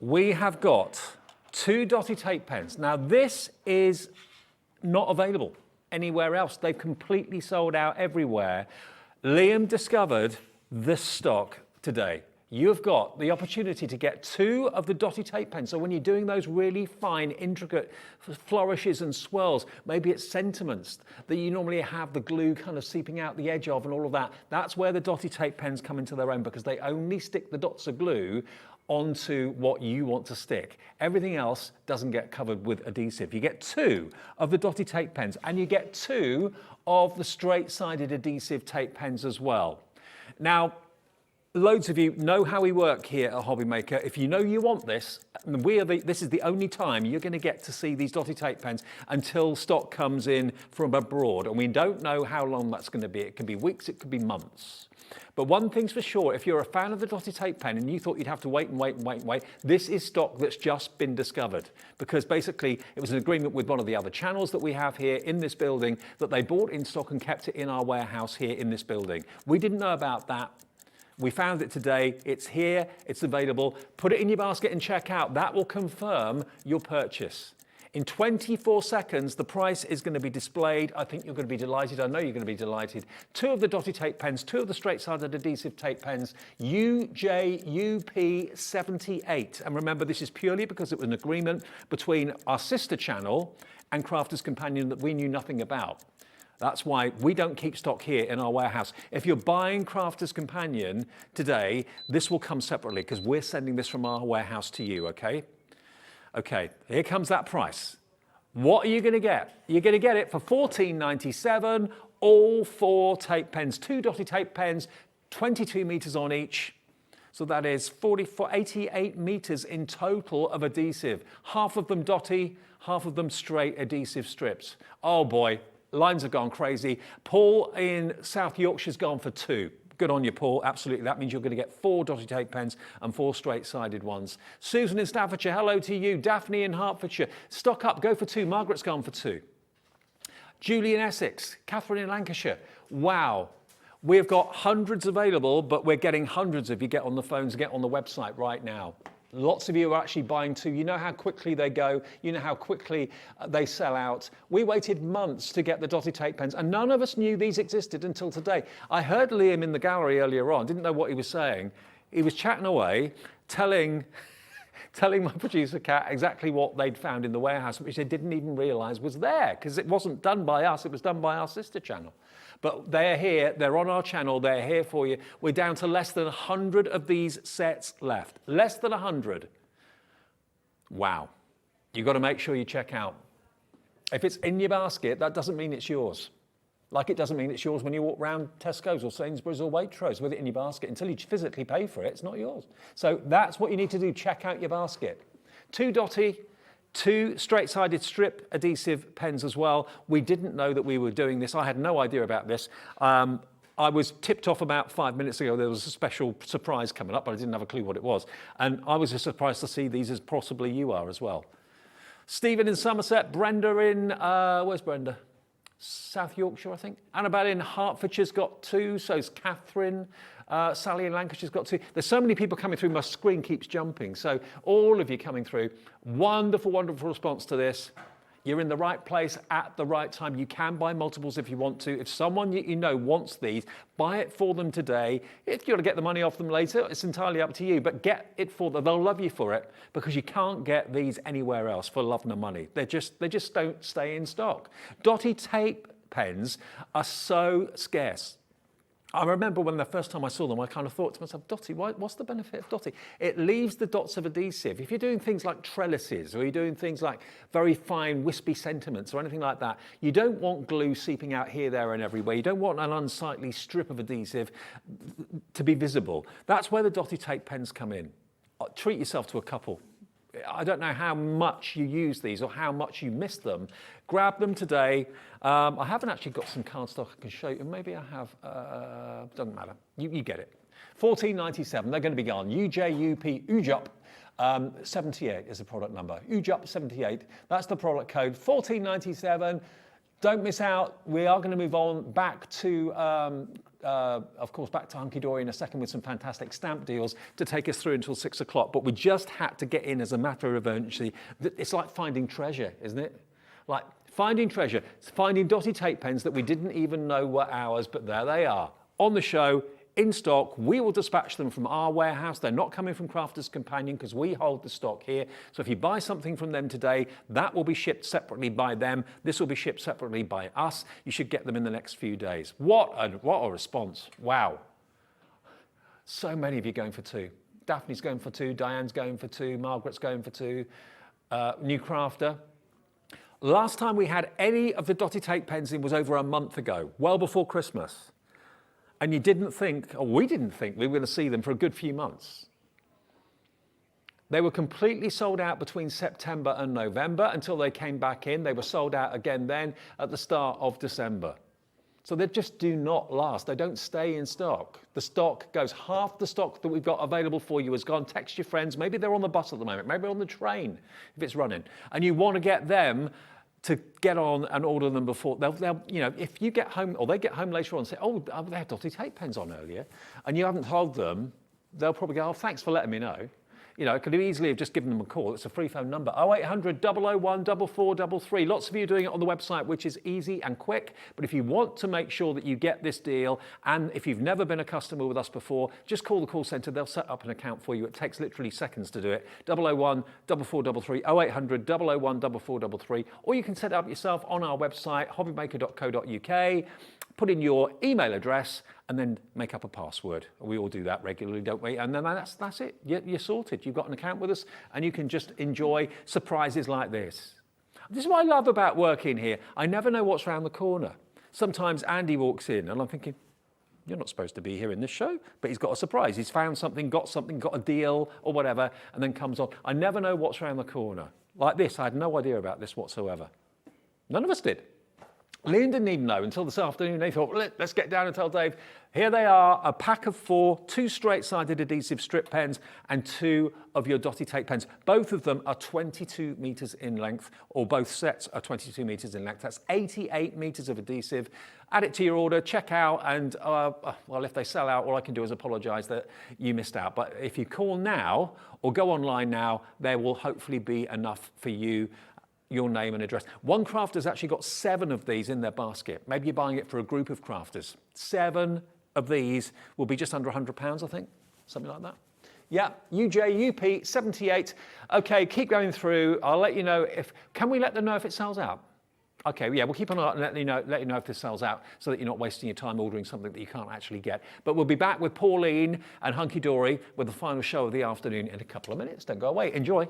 We have got 2 dotty tape pens. Now this is not available anywhere else. They've completely sold out everywhere. Liam discovered this stock today. you've got the opportunity to get 2 of the dotty tape pens. So when you're doing those really fine, intricate flourishes and swirls, maybe it's sentiments that you normally have the glue kind of seeping out the edge of and all of that, that's where the dotty tape pens come into their own, because they only stick the dots of glue onto what you want to stick. Everything else doesn't get covered with adhesive. You get 2 of the dotty tape pens, and you get 2 of the straight-sided adhesive tape pens as well. Now, loads of you know how we work here at HobbyMaker. If you know you want this, this is the only time you're going to get to see these dotty tape pens until stock comes in from abroad. And we don't know how long that's going to be. It could be weeks, it could be months. But one thing's for sure, if you're a fan of the dotty tape pen and you thought you'd have to wait and wait and wait and wait, this is stock that's just been discovered. Because basically it was an agreement with one of the other channels that we have here in this building that they bought in stock and kept it in our warehouse here in this building. We didn't know about that. We found it today, it's here, it's available. Put it in your basket and check out. That will confirm your purchase. In 24 seconds, the price is going to be displayed. I think you're going to be delighted. I know you're going to be delighted. 2 of the dotty tape pens, 2 of the straight-sided adhesive tape pens, UJUP78. And remember, this is purely because it was an agreement between our sister channel and Crafter's Companion that we knew nothing about. That's why we don't keep stock here in our warehouse. If you're buying Crafter's Companion today, this will come separately because we're sending this from our warehouse to you, okay? Okay, here comes that price. What are you going to get? You're going to get it for $14.97, all 4 tape pens, 2 dotty tape pens, 22 meters on each. So that is 88 meters in total of adhesive. Half of them dotty, half of them straight adhesive strips. Oh boy, lines have gone crazy. Paul in South Yorkshire's gone for 2. Good on you, Paul. Absolutely. That means you're going to get 4 dotty tape pens and 4 straight-sided ones. Susan in Staffordshire, hello to you. Daphne in Hertfordshire, stock up, go for 2. Margaret's gone for 2. Julie in Essex, Catherine in Lancashire. Wow. We've got hundreds available, but we're getting hundreds if you get on the phones, get on the website right now. Lots of you are actually buying 2. You know how quickly they go. You know how quickly they sell out. We waited months to get the dotty tape pens, and none of us knew these existed until today. I heard Liam in the gallery earlier on, didn't know what he was saying. He was chatting away, telling my producer Kat exactly what they'd found in the warehouse, which they didn't even realise was there, because it wasn't done by us, it was done by our sister channel. But they're here, they're on our channel, they're here for you. We're down to less than 100 of these sets left. Less than 100. Wow. You've got to make sure you check out. If it's in your basket, that doesn't mean it's yours. Like it doesn't mean it's yours when you walk around Tesco's or Sainsbury's or Waitrose with it in your basket. Until you physically pay for it, it's not yours. So that's what you need to do, check out your basket. 2 dotty, 2 straight-sided strip adhesive pens as well. We didn't know that we were doing this. I had no idea about this. I was tipped off about 5 minutes ago. There was a special surprise coming up, but I didn't have a clue what it was. And I was just surprised to see these as possibly you are as well. Stephen in Somerset, Brenda in, where's Brenda? South Yorkshire, I think. Annabelle in Hertfordshire's got 2, so's Catherine. Sally in Lancashire's got 2. There's so many people coming through, my screen keeps jumping. So all of you coming through, wonderful, wonderful response to this. You're in the right place at the right time. You can buy multiples if you want to. If someone you know wants these, buy it for them today. If you want to get the money off them later, it's entirely up to you, but get it for them. They'll love you for it because you can't get these anywhere else for love nor money. They just don't stay in stock. Dotty tape pens are so scarce. I remember when the first time I saw them, I kind of thought to myself, dotty, what's the benefit of dotty? It leaves the dots of adhesive. If you're doing things like trellises or you're doing things like very fine wispy sentiments or anything like that, you don't want glue seeping out here, there and everywhere. You don't want an unsightly strip of adhesive to be visible. That's where the dotty tape pens come in. Treat yourself to a couple. I don't know how much you use these or how much you miss them. Grab them today. I haven't actually got some cardstock I can show you. Maybe I have. Doesn't matter. You get it. $14.97. They're going to be gone. UJUP 78 is the product number. UJUP 78. That's the product code. $14.97. Don't miss out. We are going to move on back to, of course, back to Hunkydory in a second with some fantastic stamp deals to take us through until 6 o'clock. But we just had to get in as a matter of urgency. It's like finding treasure, isn't it? Like finding treasure, finding dotty tape pens that we didn't even know were ours, but there they are on the show in stock. We will dispatch them from our warehouse. They're not coming from Crafters Companion because we hold the stock here. So if you buy something from them today, that will be shipped separately by them. This will be shipped separately by us. You should get them in the next few days. What a response. Wow. So many of you going for 2. Daphne's going for 2, Diane's going for 2, Margaret's going for 2, New Crafter. Last time we had any of the Dotty Take pens in was over a month ago, well before Christmas. And you didn't think, or we didn't think, we were going to see them for a good few months. They were completely sold out between September and November until they came back in. They were sold out again then at the start of December. So they just do not last. They don't stay in stock. The stock goes, half the stock that we've got available for you has gone. Text your friends. Maybe they're on the bus at the moment. Maybe on the train if it's running. And you want to get them to get on and order them before. They'll you know, if you get home or they get home later on and say, oh, they had Dotty Take pens on earlier, and you haven't told them, they'll probably go, oh, thanks for letting me know. You know, I could easily have just given them a call. It's a free phone number, 0800 001 4433. Lots of you are doing it on the website, which is easy and quick. But if you want to make sure that you get this deal, and if you've never been a customer with us before, just call the call centre. They'll set up an account for you. It takes literally seconds to do it. 001 4433, 0800 001 4433. Or you can set it up yourself on our website, hobbymaker.co.uk. Put in your email address and then make up a password. We all do that regularly, don't we? And then that's it. You're sorted. You've got an account with us and you can just enjoy surprises like this. This is what I love about working here. I never know what's around the corner. Sometimes Andy walks in and I'm thinking, you're not supposed to be here in this show, but he's got a surprise. He's found something, got a deal or whatever, and then comes on. I never know what's around the corner. Like this, I had no idea about this whatsoever. None of us did. Liam didn't even know until this afternoon. They thought, let's get down and tell Dave. Here they are, a pack of 4, 2 straight-sided adhesive strip pens and 2 of your Dotty Take pens. Both of them are 22 metres in length, or both sets are 22 metres in length. That's 88 metres of adhesive. Add it to your order, check out, and well, if they sell out, all I can do is apologise that you missed out. But if you call now or go online now, there will hopefully be enough for you. Your name and address. One crafter's actually got 7 of these in their basket. Maybe you're buying it for a group of crafters. 7 of these will be just under £100, I think, something like that. Yeah, UJUP 78. Okay, keep going through. I'll let you know if. Can we let them know if it sells out? Okay, yeah, we'll keep an eye and let you know if this sells out, so that you're not wasting your time ordering something that you can't actually get. But we'll be back with Pauline and Hunkydory with the final show of the afternoon in a couple of minutes. Don't go away. Enjoy.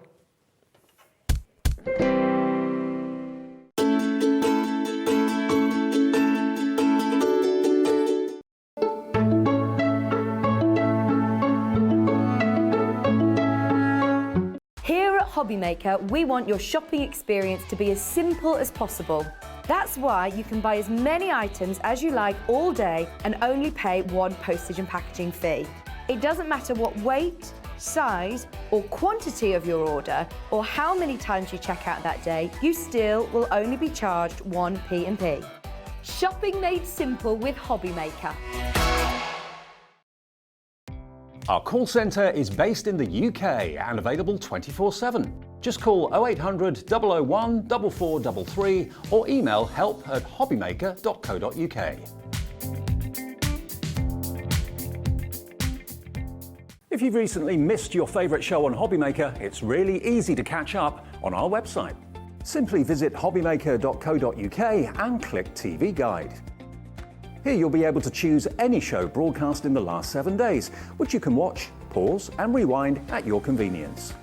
HobbyMaker, we want your shopping experience to be as simple as possible. That's why you can buy as many items as you like all day and only pay 1 postage and packaging fee. It doesn't matter what weight, size or quantity of your order or how many times you check out that day, you still will only be charged 1 P&P. Shopping made simple with HobbyMaker. Our call centre is based in the UK and available 24/7. Just call 0800 001 4433 or email help@hobbymaker.co.uk. If you've recently missed your favourite show on HobbyMaker, it's really easy to catch up on our website. Simply visit hobbymaker.co.uk and click TV Guide. Here you'll be able to choose any show broadcast in the last 7 days, which you can watch, pause and rewind at your convenience.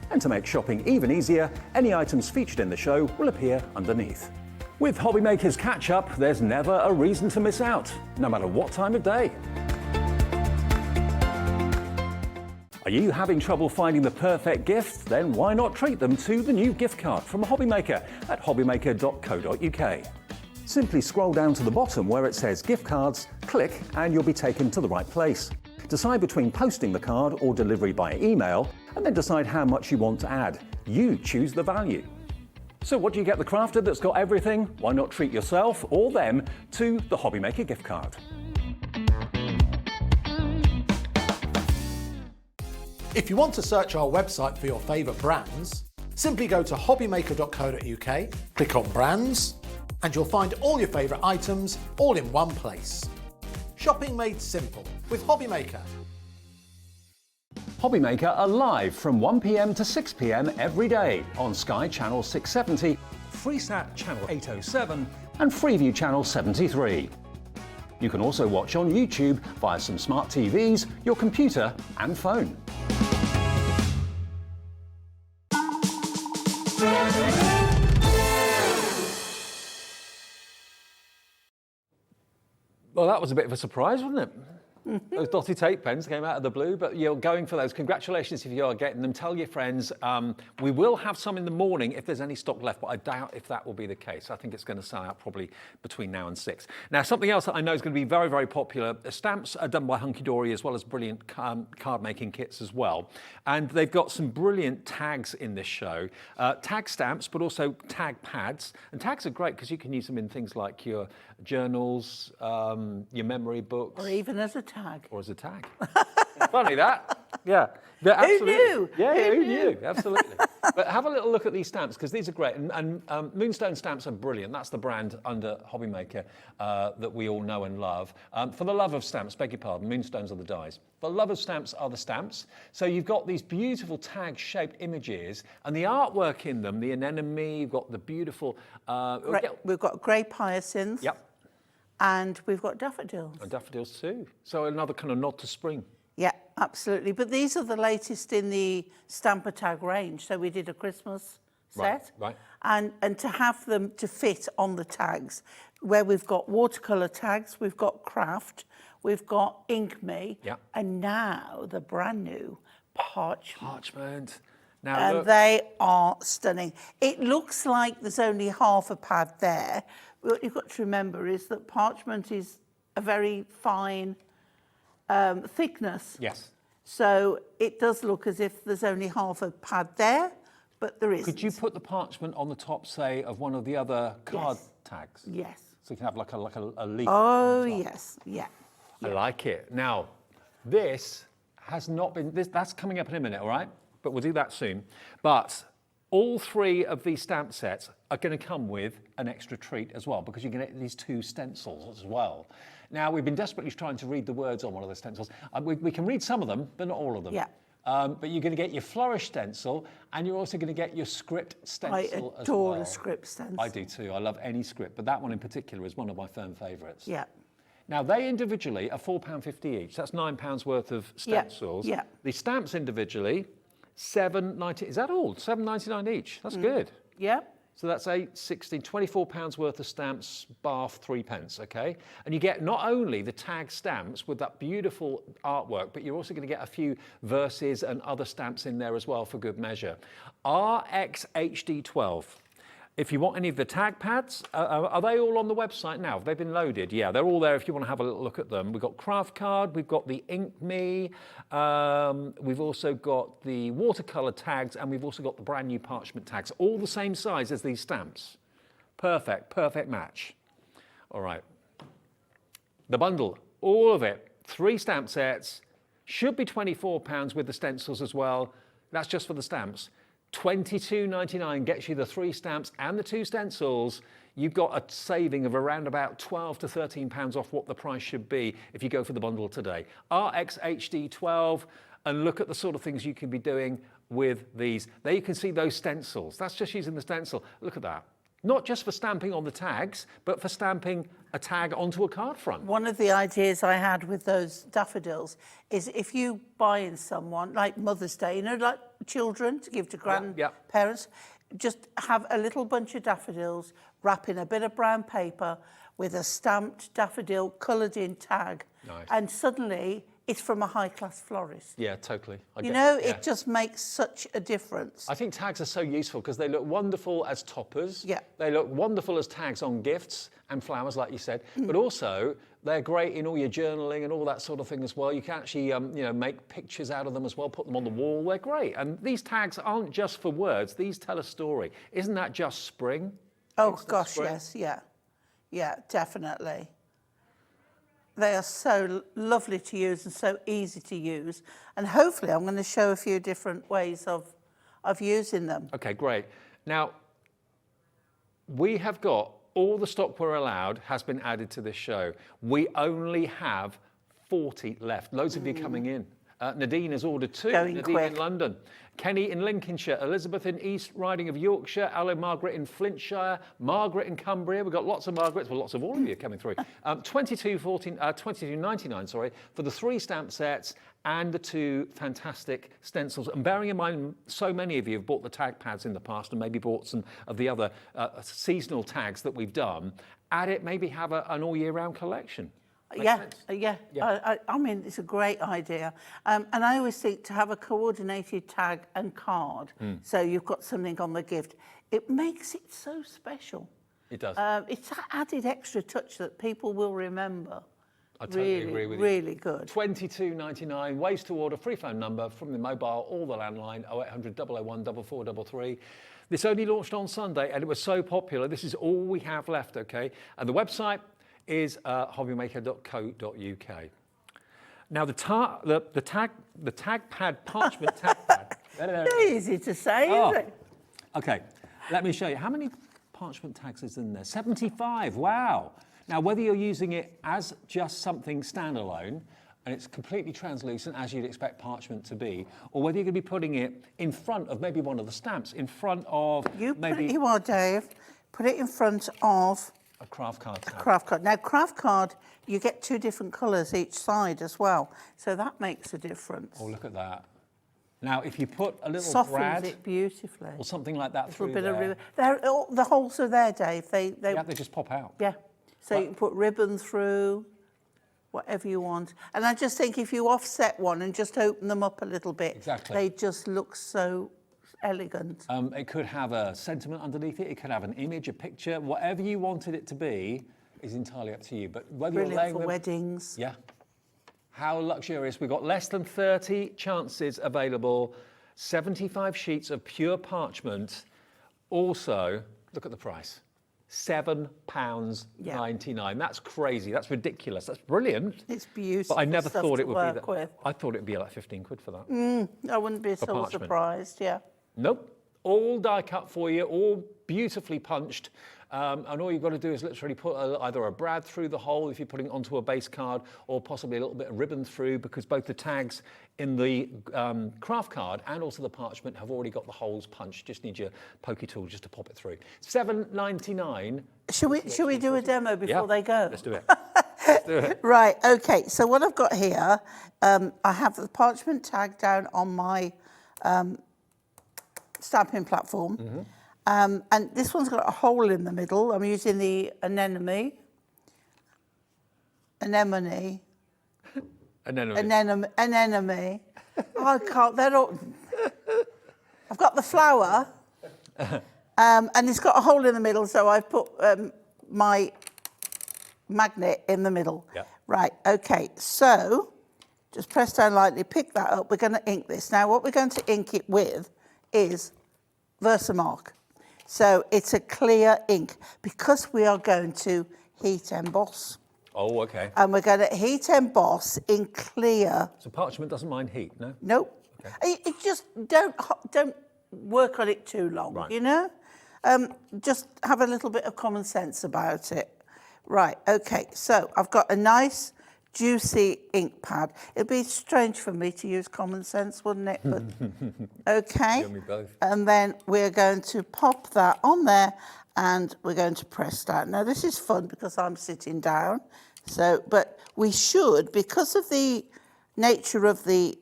And to make shopping even easier, any items featured in the show will appear underneath. With HobbyMaker's Catch-Up, there's never a reason to miss out, no matter what time of day. Are you having trouble finding the perfect gift? Then why not treat them to the new gift card from HobbyMaker at hobbymaker.co.uk. Simply scroll down to the bottom where it says gift cards, click and you'll be taken to the right place. Decide between posting the card or delivery by email and then decide how much you want to add. You choose the value. So what do you get the crafter that's got everything? Why not treat yourself or them to the HobbyMaker gift card? If you want to search our website for your favourite brands, simply go to hobbymaker.co.uk, click on brands, and you'll find all your favourite items all in one place. Shopping made simple with HobbyMaker. HobbyMaker are live from 1 p.m. to 6 p.m. every day on Sky Channel 670, Freesat Channel 807 and Freeview Channel 73. You can also watch on YouTube via some smart TVs, your computer and phone. Well, that was a bit of a surprise, wasn't it? Those dotty tape pens came out of the blue, but you're going for those. Congratulations if you are getting them. Tell your friends. We will have some in the morning if there's any stock left, but I doubt if that will be the case. I think it's going to sell out probably between now and 6. Now, something else that I know is going to be very, very popular. The stamps are done by Hunkydory as well as brilliant card making kits as well. And they've got some brilliant tags in this show. Tag stamps, but also tag pads. And tags are great because you can use them in things like your journals, your memory books. Or even as a tag. Or as a tag. Funny that. Yeah. Absolutely. Who knew? Yeah, who knew? Absolutely. But have a little look at these stamps because these are great. And Moonstone stamps are brilliant. That's the brand under HobbyMaker that we all know and love. For the love of stamps, beg your pardon, Moonstones are the dies. For the love of stamps are the stamps. So you've got these beautiful tag-shaped images and the artwork in them, the anemone, you've got the beautiful... We've got grey hyacinths. Yep. And we've got daffodils. And daffodils too. So another kind of nod to spring. Yeah, absolutely. But these are the latest in the Stamper Tag range. So we did a Christmas set. Right. And to have them to fit on the tags, where we've got watercolour tags, we've got craft, we've got Ink Me, yeah. And now the brand new parchment. Parchment. Now, And look. they are stunning. It looks like there's only half a pad there. What you've got to remember is that parchment is a very fine thickness. Yes. So it does look as if there's only half a pad there, but there isn't. Could you put the parchment on the top, say, of one of the other card tags? Yes. So you can have like a leaf. Oh, on the top. yes. Yeah. I like it. Now, this has not been... That's coming up in a minute, all right? But we'll do that soon. But all 3 of these stamp sets are going to come with an extra treat as well, because you're going to get these 2 stencils as well. Now, we've been desperately trying to read the words on one of the stencils. We can read some of them, but not all of them. Yeah. But you're going to get your flourish stencil, and you're also going to get your script stencil as well. I adore the script stencil. I do too. I love any script, but that one in particular is one of my firm favourites. Yeah. Now, they individually are £4.50 each. That's £9 worth of stencils. Yeah. The stamps individually, £7.90. Is that all? £7.99 each. That's good. Yeah. So that's 8, 16, £24 worth of stamps, bar 3 pence, okay? And you get not only the tag stamps with that beautiful artwork, but you're also going to get a few verses and other stamps in there as well for good measure. RXHD12. If you want any of the tag pads, are they all on the website now? Have they been loaded? Yeah, they're all there if you want to have a little look at them. We've got Craft Card, we've got the Ink Me, we've also got the watercolour tags, and we've also got the brand new parchment tags, all the same size as these stamps. Perfect match. All right. The bundle, all of it, 3 stamp sets, should be £24 with the stencils as well. That's just for the stamps. $22.99 gets you the 3 stamps and the 2 stencils. You've got a saving of around about £12 to £13 off what the price should be if you go for the bundle today. RXHD12, and look at the sort of things you can be doing with these. There you can see those stencils. That's just using the stencil. Look at that. Not just for stamping on the tags, but for stamping a tag onto a card front. One of the ideas I had with those daffodils is if you buy in someone, like Mother's Day, you know, like children to give to grandparents, just have a little bunch of daffodils, wrap in a bit of brown paper with a stamped daffodil coloured in tag. Nice. And suddenly it's from a high-class florist. Yeah, totally. It just makes such a difference. I think tags are so useful because they look wonderful as toppers. Yeah. They look wonderful as tags on gifts and flowers, like you said. But also, they're great in all your journaling and all that sort of thing as well. You can actually, make pictures out of them as well, put them on the wall. They're great. And these tags aren't just for words. These tell a story. Isn't that just spring? Oh, Instant gosh, spring? yes, yeah. Yeah, definitely. They are so lovely to use and so easy to use. And hopefully I'm going to show a few different ways of using them. Okay, great. Now, we have got all the stock we're allowed has been added to this show. We only have 40 left. Loads of you coming in. Nadine has ordered 2. Going Nadine quick. in London. Kenny in Lincolnshire. Elizabeth in East Riding of Yorkshire. Hello, Margaret in Flintshire. Margaret in Cumbria. We've got lots of Margarets. Well, lots of all of you coming through. 22.99, sorry, for the 3 stamp sets and the 2 fantastic stencils. And bearing in mind, so many of you have bought the tag pads in the past and maybe bought some of the other seasonal tags that we've done. Add it, maybe have an all year round collection. Yeah. I mean, it's a great idea. And I always think to have a coordinated tag and card, so you've got something on the gift, it makes it so special. It does. It's that added extra touch that people will remember. I totally agree with you. Really good. £22.99, ways to order, free phone number from the mobile or the landline, 0800 001 4433. This only launched on Sunday and it was so popular. This is all we have left, okay? And the website is hobbymaker.co.uk. Now the tag pad, parchment tag pad. Easy to say, isn't it? Okay, let me show you. How many parchment tags is in there? 75, wow. Now, whether you're using it as just something standalone, and it's completely translucent, as you'd expect parchment to be, or whether you're going to be putting it in front of maybe one of the stamps, in front of You are, Dave. Put it in front of a craft card tag. craft card. Now, craft card, you get 2 different colours each side as well, so that makes a difference. Oh, look at that. Now, if you put a little Softens brad it beautifully. or something like that through bit there, of the holes are there, Dave. They just pop out. yeah. So you can put ribbon through, whatever you want. And I just think if you offset one and just open them up a little bit, Exactly. they just look so elegant. It could have a sentiment underneath it. It could have an image, a picture. Whatever you wanted it to be is entirely up to you. But whether you're Brilliant laying for them, weddings. yeah. How luxurious. We've got less than 30 chances available. 75 sheets of pure parchment. Also, look at the price. £7.99. That's crazy. That's ridiculous. That's brilliant. It's beautiful. But I never stuff thought to it would be work that. with. I thought it'd be like 15 quid for that. I wouldn't be so parchment. surprised, yeah. Nope. All die cut for you, all beautifully punched. And all you've got to do is literally put either a brad through the hole if you're putting it onto a base card, or possibly a little bit of ribbon through, because both the tags in the craft card and also the parchment have already got the holes punched. Just need your pokey tool just to pop it through. £7.99. Should we do a demo before they go? Let's do it. Let's do it. Right, okay. So what I've got here, I have the parchment tag down on my stamping platform. And this one's got a hole in the middle. I'm using the anemone. Anemone. Oh, I can't. They're all. I've got the flower, and it's got a hole in the middle. So I've put my magnet in the middle. Yeah. Right. Okay. So just press down lightly. Pick that up. We're going to ink this. Now, what we're going to ink it with is Versamark. So it's a clear ink because we are going to heat emboss. Oh, okay. And we're going to heat emboss in clear. So parchment doesn't mind heat, no? Nope. Okay. It just don't work on it too long, Right. you know? Just have a little bit of common sense about it. Right, okay. So I've got a nice, juicy ink pad. It'd be strange for me to use common sense, wouldn't it? But okay. You and me both. And then we're going to pop that on there and we're going to press down. Now this is fun because I'm sitting down. So, but we should, because of the nature of the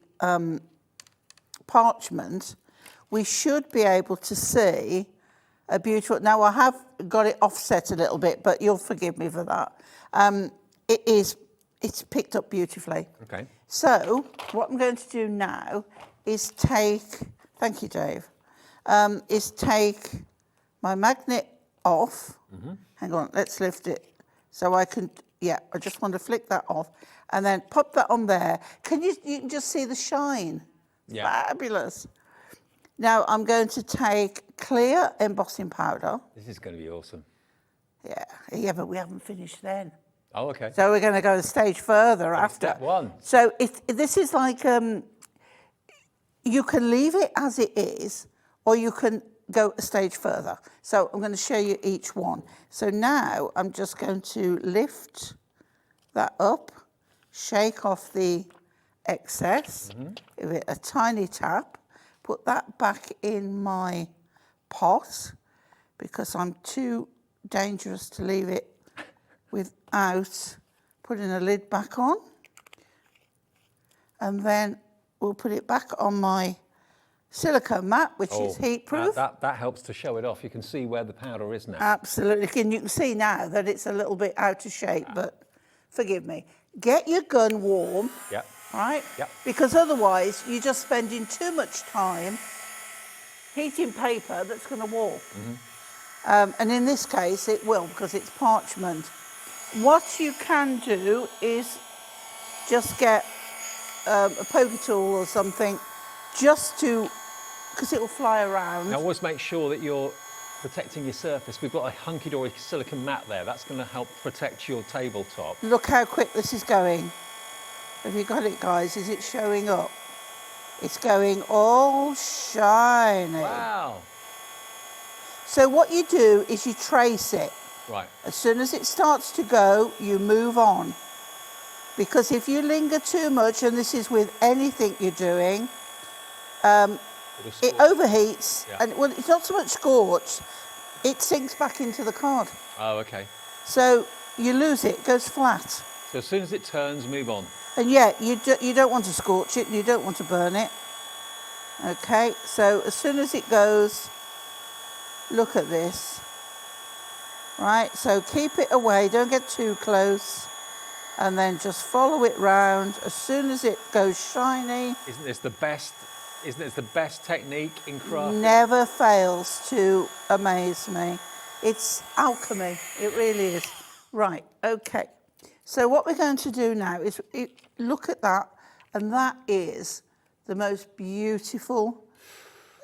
parchment, we should be able to see a beautiful, now I have got it offset a little bit, but you'll forgive me for that. It's picked up beautifully. Okay. So what I'm going to do now is take, thank you, Dave, is take my magnet off. Hang on, let's lift it. So I can, yeah, I just want to flick that off and then pop that on there. You can just see the shine. Yeah. Fabulous. Now I'm going to take clear embossing powder. This is going to be awesome. Yeah, but we haven't finished then. Oh, okay. So we're going to go a stage further after. Step one. So this is like, you can leave it as it is, or you can go a stage further. So I'm going to show you each one. So now I'm just going to lift that up shake off the excess, give it a tiny tap, put that back in my pot because I'm too dangerous to leave it without putting a lid back on. And then we'll put it back on my silicone mat, which is heat-proof. That helps to show it off. You can see where the powder is now. Absolutely. And you can see now that it's a little bit out of shape, but forgive me. Get your gun warm, Yep. right? Yep. Because otherwise you're just spending too much time heating paper that's going to warp. And in this case, it will because it's parchment. What you can do is just get a poker tool or something just to, because it will fly around. Now always make sure that you're protecting your surface. We've got a Hunkydory silicone mat there. That's going to help protect your tabletop. Look how quick this is going. Have you got it, guys? Is it showing up? It's going all shiny. Wow. So what you do is you trace it. Right. As soon as it starts to go, you move on. Because if you linger too much, and this is with anything you're doing, it overheats, and well, it's not so much scorch, it sinks back into the card. Oh, okay. So you lose it, it goes flat. So as soon as it turns, move on. And yeah, you don't want to scorch it, and you don't want to burn it. Okay, so as soon as it goes, look at this. Right, so keep it away, don't get too close, and then just follow it round. As soon as it goes shiny, Isn't this the best technique in craft? never fails to amaze me. It's alchemy, it really is. Right, okay. So what we're going to do now is look at that, and that is the most beautiful.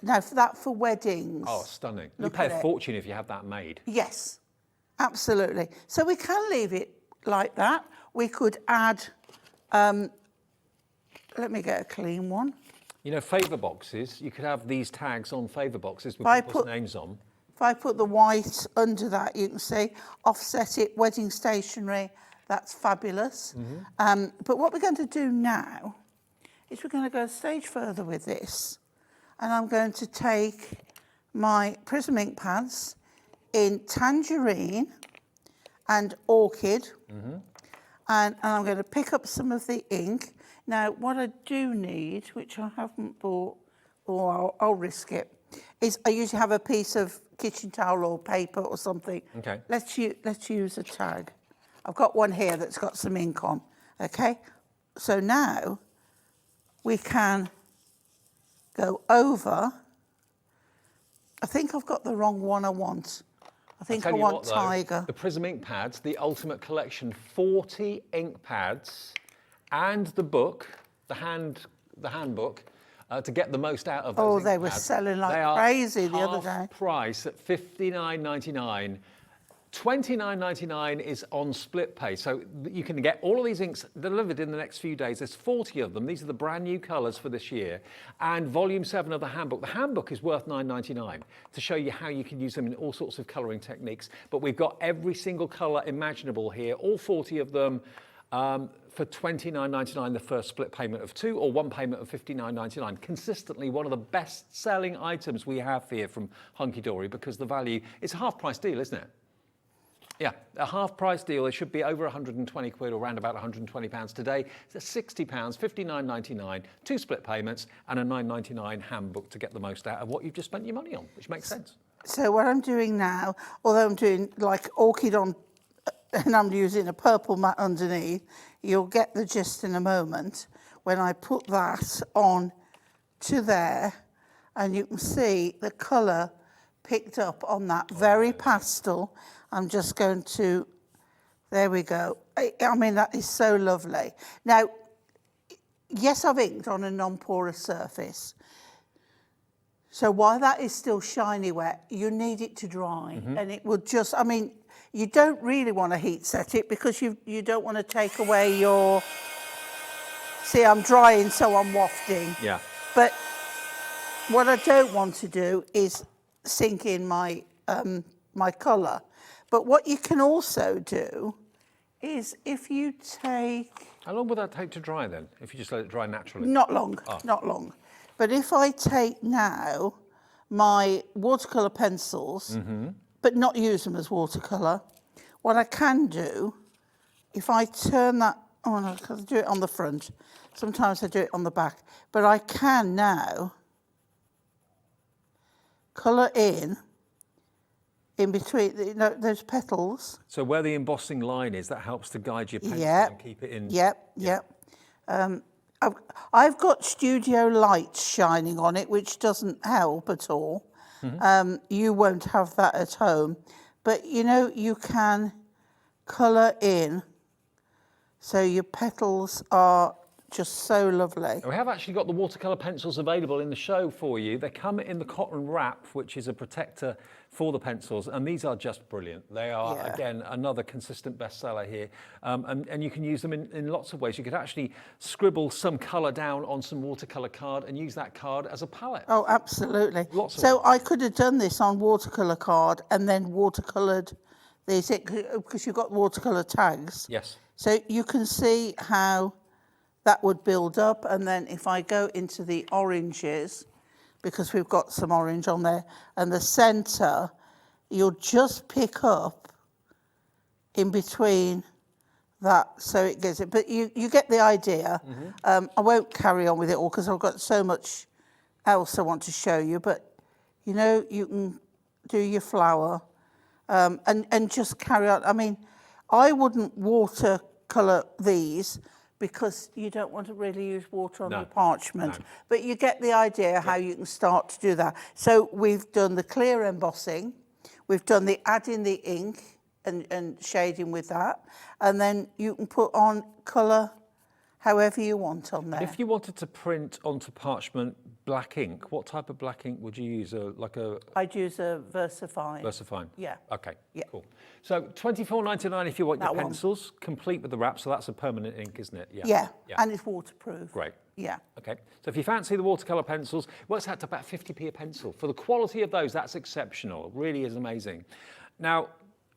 Now, for weddings. Oh, stunning. You Look pay at a it. fortune if you have that made. Yes, absolutely. So we can leave it like that. We could add, let me get a clean one. You know, favour boxes, you could have these tags on favour boxes with I people's put- names on. If I put the white under that, you can see offset it, wedding stationery. That's fabulous. But what we're going to do now is we're going to go a stage further with this. And I'm going to take my Prism ink pads in Tangerine and Orchid. And I'm going to pick up some of the ink. Now, what I do need, which I haven't bought, or I'll risk it, is I usually have a piece of kitchen towel or paper or something. Okay. Let's use a tag. I've got one here that's got some ink on, okay? So now we can go over. I think I've got the wrong one I want. I think I Tell you want what, though, Tiger. the Prism ink pads, the Ultimate Collection, 40 ink pads, and the book, the handbook, to get the most out of those Oh, ink they were pads. selling like They are crazy the other half day. price at $59.99. $29.99 is on split pay, so you can get all of these inks delivered in the next few days. There's 40 of them. These are the brand new colours for this year. And volume 7 of the handbook. The handbook is worth $9.99 to show you how you can use them in all sorts of colouring techniques. But we've got every single colour imaginable here, all 40 of them, for $29.99, the first split payment of 2, or one payment of $59.99. Consistently one of the best-selling items we have here from Hunkydory, because the value, it's a half-price deal, isn't it? Yeah, a half-price deal. It should be over 120 quid or around about 120 pounds today. It's at 60 pounds, $59.99, 2 split payments, and a $9.99 handbook to get the most out of what you've just spent your money on, which makes sense. So what I'm doing now, although I'm doing like orchid on, and I'm using a purple mat underneath, you'll get the gist in a moment when I put that on to there, and you can see the colour picked up on that very pastel. I'm just going to, there we go. I mean, that is so lovely. Now, yes, I've inked on a non-porous surface. So while that is still shiny wet, you need it to dry. And it will just, I mean, you don't really want to heat set it because you don't want to take away your, see, I'm drying, so I'm wafting. Yeah. But what I don't want to do is sink in my, my colour. But what you can also do is if you take... How long would that take to dry then, if you just let it dry naturally? Not long, not long. But if I take now my watercolour pencils, but not use them as watercolour, what I can do, if I turn that, oh no, because I do it on the front, sometimes I do it on the back, but I can now colour in between those petals. So where the embossing line is, that helps to guide your pencil Yep. and keep it in. Yep. I've got studio lights shining on it, which doesn't help at all. You won't have that at home. But, you can colour in so your petals are just so lovely. We have actually got the watercolour pencils available in the show for you. They come in the cotton wrap, which is a protector for the pencils, and these are just brilliant. They are, again, another consistent bestseller here, and you can use them in lots of ways. You could actually scribble some colour down on some watercolour card and use that card as a palette. Oh, absolutely. Lots of so ways. I could have done this on watercolour card and then watercoloured these, because you've got watercolour tags. Yes. So you can see how that would build up, and then if I go into the oranges, because we've got some orange on there, and the centre, you'll just pick up in between that, so it gives it, but you get the idea. I won't carry on with it all because I've got so much else I want to show you, but you can do your flower and just carry on. I mean, I wouldn't watercolour these because you don't want to really use water on your parchment. No. But you get the idea how you can start to do that. So we've done the clear embossing, we've done the adding the ink and shading with that, and then you can put on colour however you want on there. If you wanted to print onto parchment black ink, what type of black ink would you use? I'd use a VersaFine. VersaFine? Yeah. Okay, Yeah. Cool. So $24.99 if you want That your one. pencils, complete with the wrap, so that's a permanent ink, isn't it? Yeah, and it's waterproof. Great. Yeah. Okay, so if you fancy the watercolour pencils, it works out to about 50p a pencil. For the quality of those, that's exceptional. It really is amazing. Now,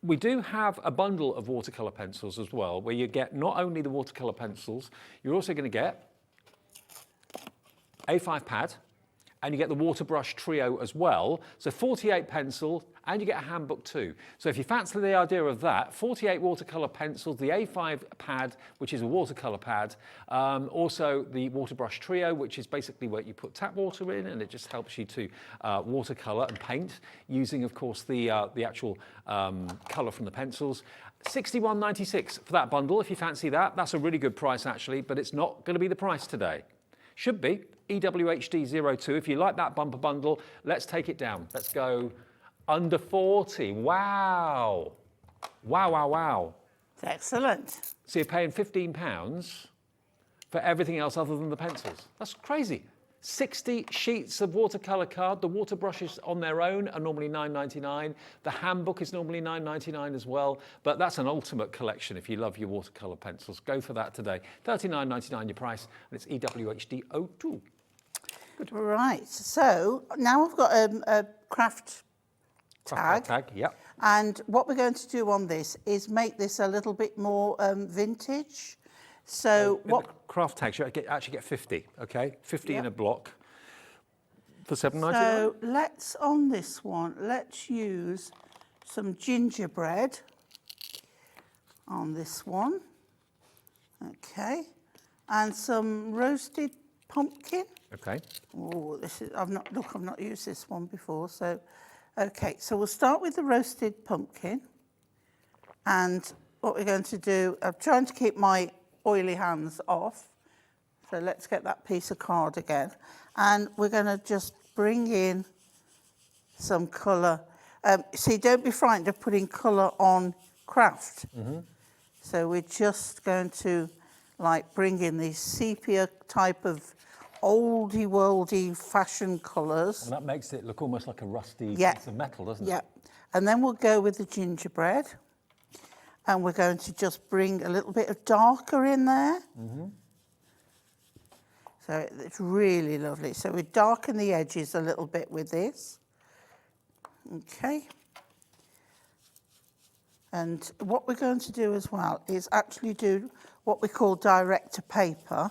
we do have a bundle of watercolour pencils as well, where you get not only the watercolour pencils, you're also going to get A5 pad, and you get the water brush trio as well. So 48 pencils, and you get a handbook too. So if you fancy the idea of that, 48 watercolour pencils, the A5 pad, which is a watercolour pad, also the water brush trio, which is basically where you put tap water in, and it just helps you to watercolour and paint, using, of course, the actual colour from the pencils. $61.96 for that bundle, if you fancy that. That's a really good price, actually, but it's not going to be the price today. Should be EWHD02. If you like that bumper bundle, let's take it down. Let's go under 40. Wow. Wow, wow, wow. Excellent. So you're paying £15 for everything else other than the pencils. That's crazy. 60 sheets of watercolour card. The water brushes on their own are normally $9.99. The handbook is normally $9.99 as well. But that's an ultimate collection if you love your watercolour pencils. Go for that today. $39.99 your price, and it's EWHD02. Good. Right, so now I've got a craft tag. Yep. And what we're going to do on this is make this a little bit more vintage. So In the craft tags, you actually get 50, okay? 50 in a block for $7.99. So let's, on this one, let's use some gingerbread on this one. Okay. And some roasted pumpkin. Okay. Oh, this is, I've not used this one before, so, okay. So we'll start with the roasted pumpkin. And what we're going to do, I'm trying to keep my oily hands off. So let's get that piece of card again. And we're going to just bring in some colour. See, don't be frightened of putting colour on craft. So we're just going to bring in these sepia type of oldie worldy fashion colours. And that makes it look almost like a rusty Yeah. piece of metal, doesn't it? Yeah. And then we'll go with the gingerbread. And we're going to just bring a little bit of darker in there. So it's really lovely. So we darken the edges a little bit with this. Okay. And what we're going to do as well is actually do what we call direct to paper.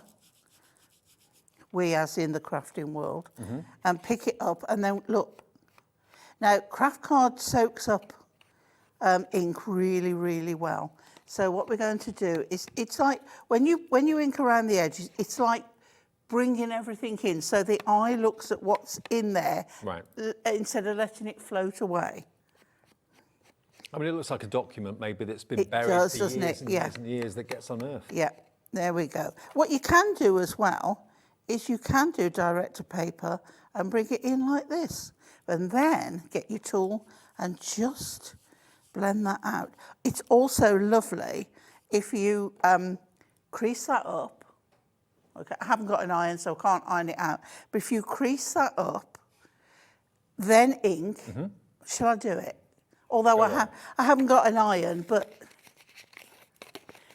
We as in the crafting world. And pick it up and then look. Now, craft card soaks up ink really, really well. So what we're going to do is, it's like, when you ink around the edges, it's like bringing everything in. So the eye looks at what's in there, Right. Instead of letting it float away. I mean, it looks like a document maybe that's been It buried does, for doesn't years it? and Yeah. years and years that gets unearthed. Yeah, there we go. What you can do as well is you can do direct to paper and bring it in like this. And then get your tool and just blend that out. It's also lovely if you crease that up. Okay, I haven't got an iron, so I can't iron it out. But if you crease that up, then ink. Shall I do it? Although I haven't got an iron, but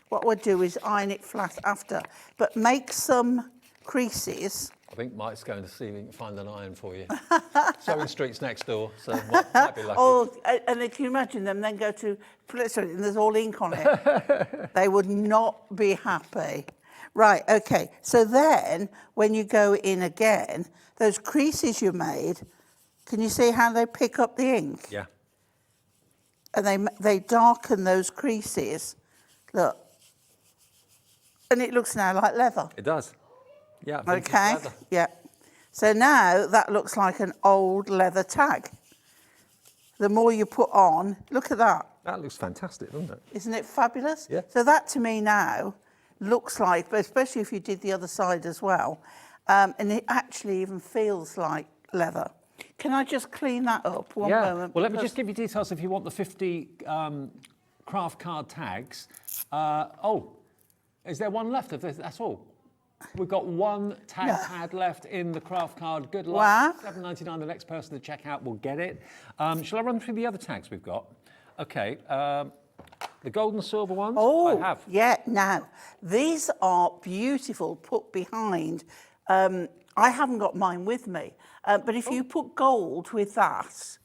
what we'll do is iron it flat after. But make some creases. I think Mike's going to see if he can find an iron for you. Sewing Street's next door, so might be lucky. Oh, and can you imagine them then go to, and there's all ink on it. They would not be happy. Right, okay. So then, when you go in again, those creases you made, can you see how they pick up the ink? Yeah. And they darken those creases. Look. And it looks now like leather. It does. Yeah. vintage Okay, leather. yeah. So now that looks like an old leather tag. The more you put on, look at that. That looks fantastic, doesn't it? Isn't it fabulous? Yeah. So that to me now looks like, but especially if you did the other side as well, and it actually even feels like leather. Can I just clean that up one moment? Well, let me just give you details if you want the 50 craft card tags. Is there one left of this? That's all. We've got one tag pad left in the craft card. Good luck. Wow. $7.99. The next person to check out will get it. Shall I run through the other tags we've got? Okay. The gold and silver ones. Oh, I have. yeah. Now, these are beautiful put behind. I haven't got mine with me, but if you put gold with that,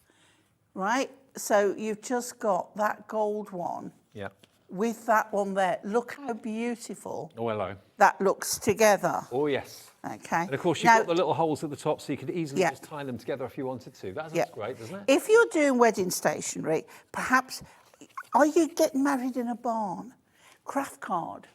right? So you've just got that gold one. Yeah. With that one there. Look how beautiful Oh, hello. that looks together. Oh, yes. Okay. And of course, you've Now- got the little holes at the top, so you could easily Yeah. just tie them together if you wanted to. That's Yeah. great, doesn't it? If you're doing wedding stationery, perhaps, are you getting married in a barn? Craft card,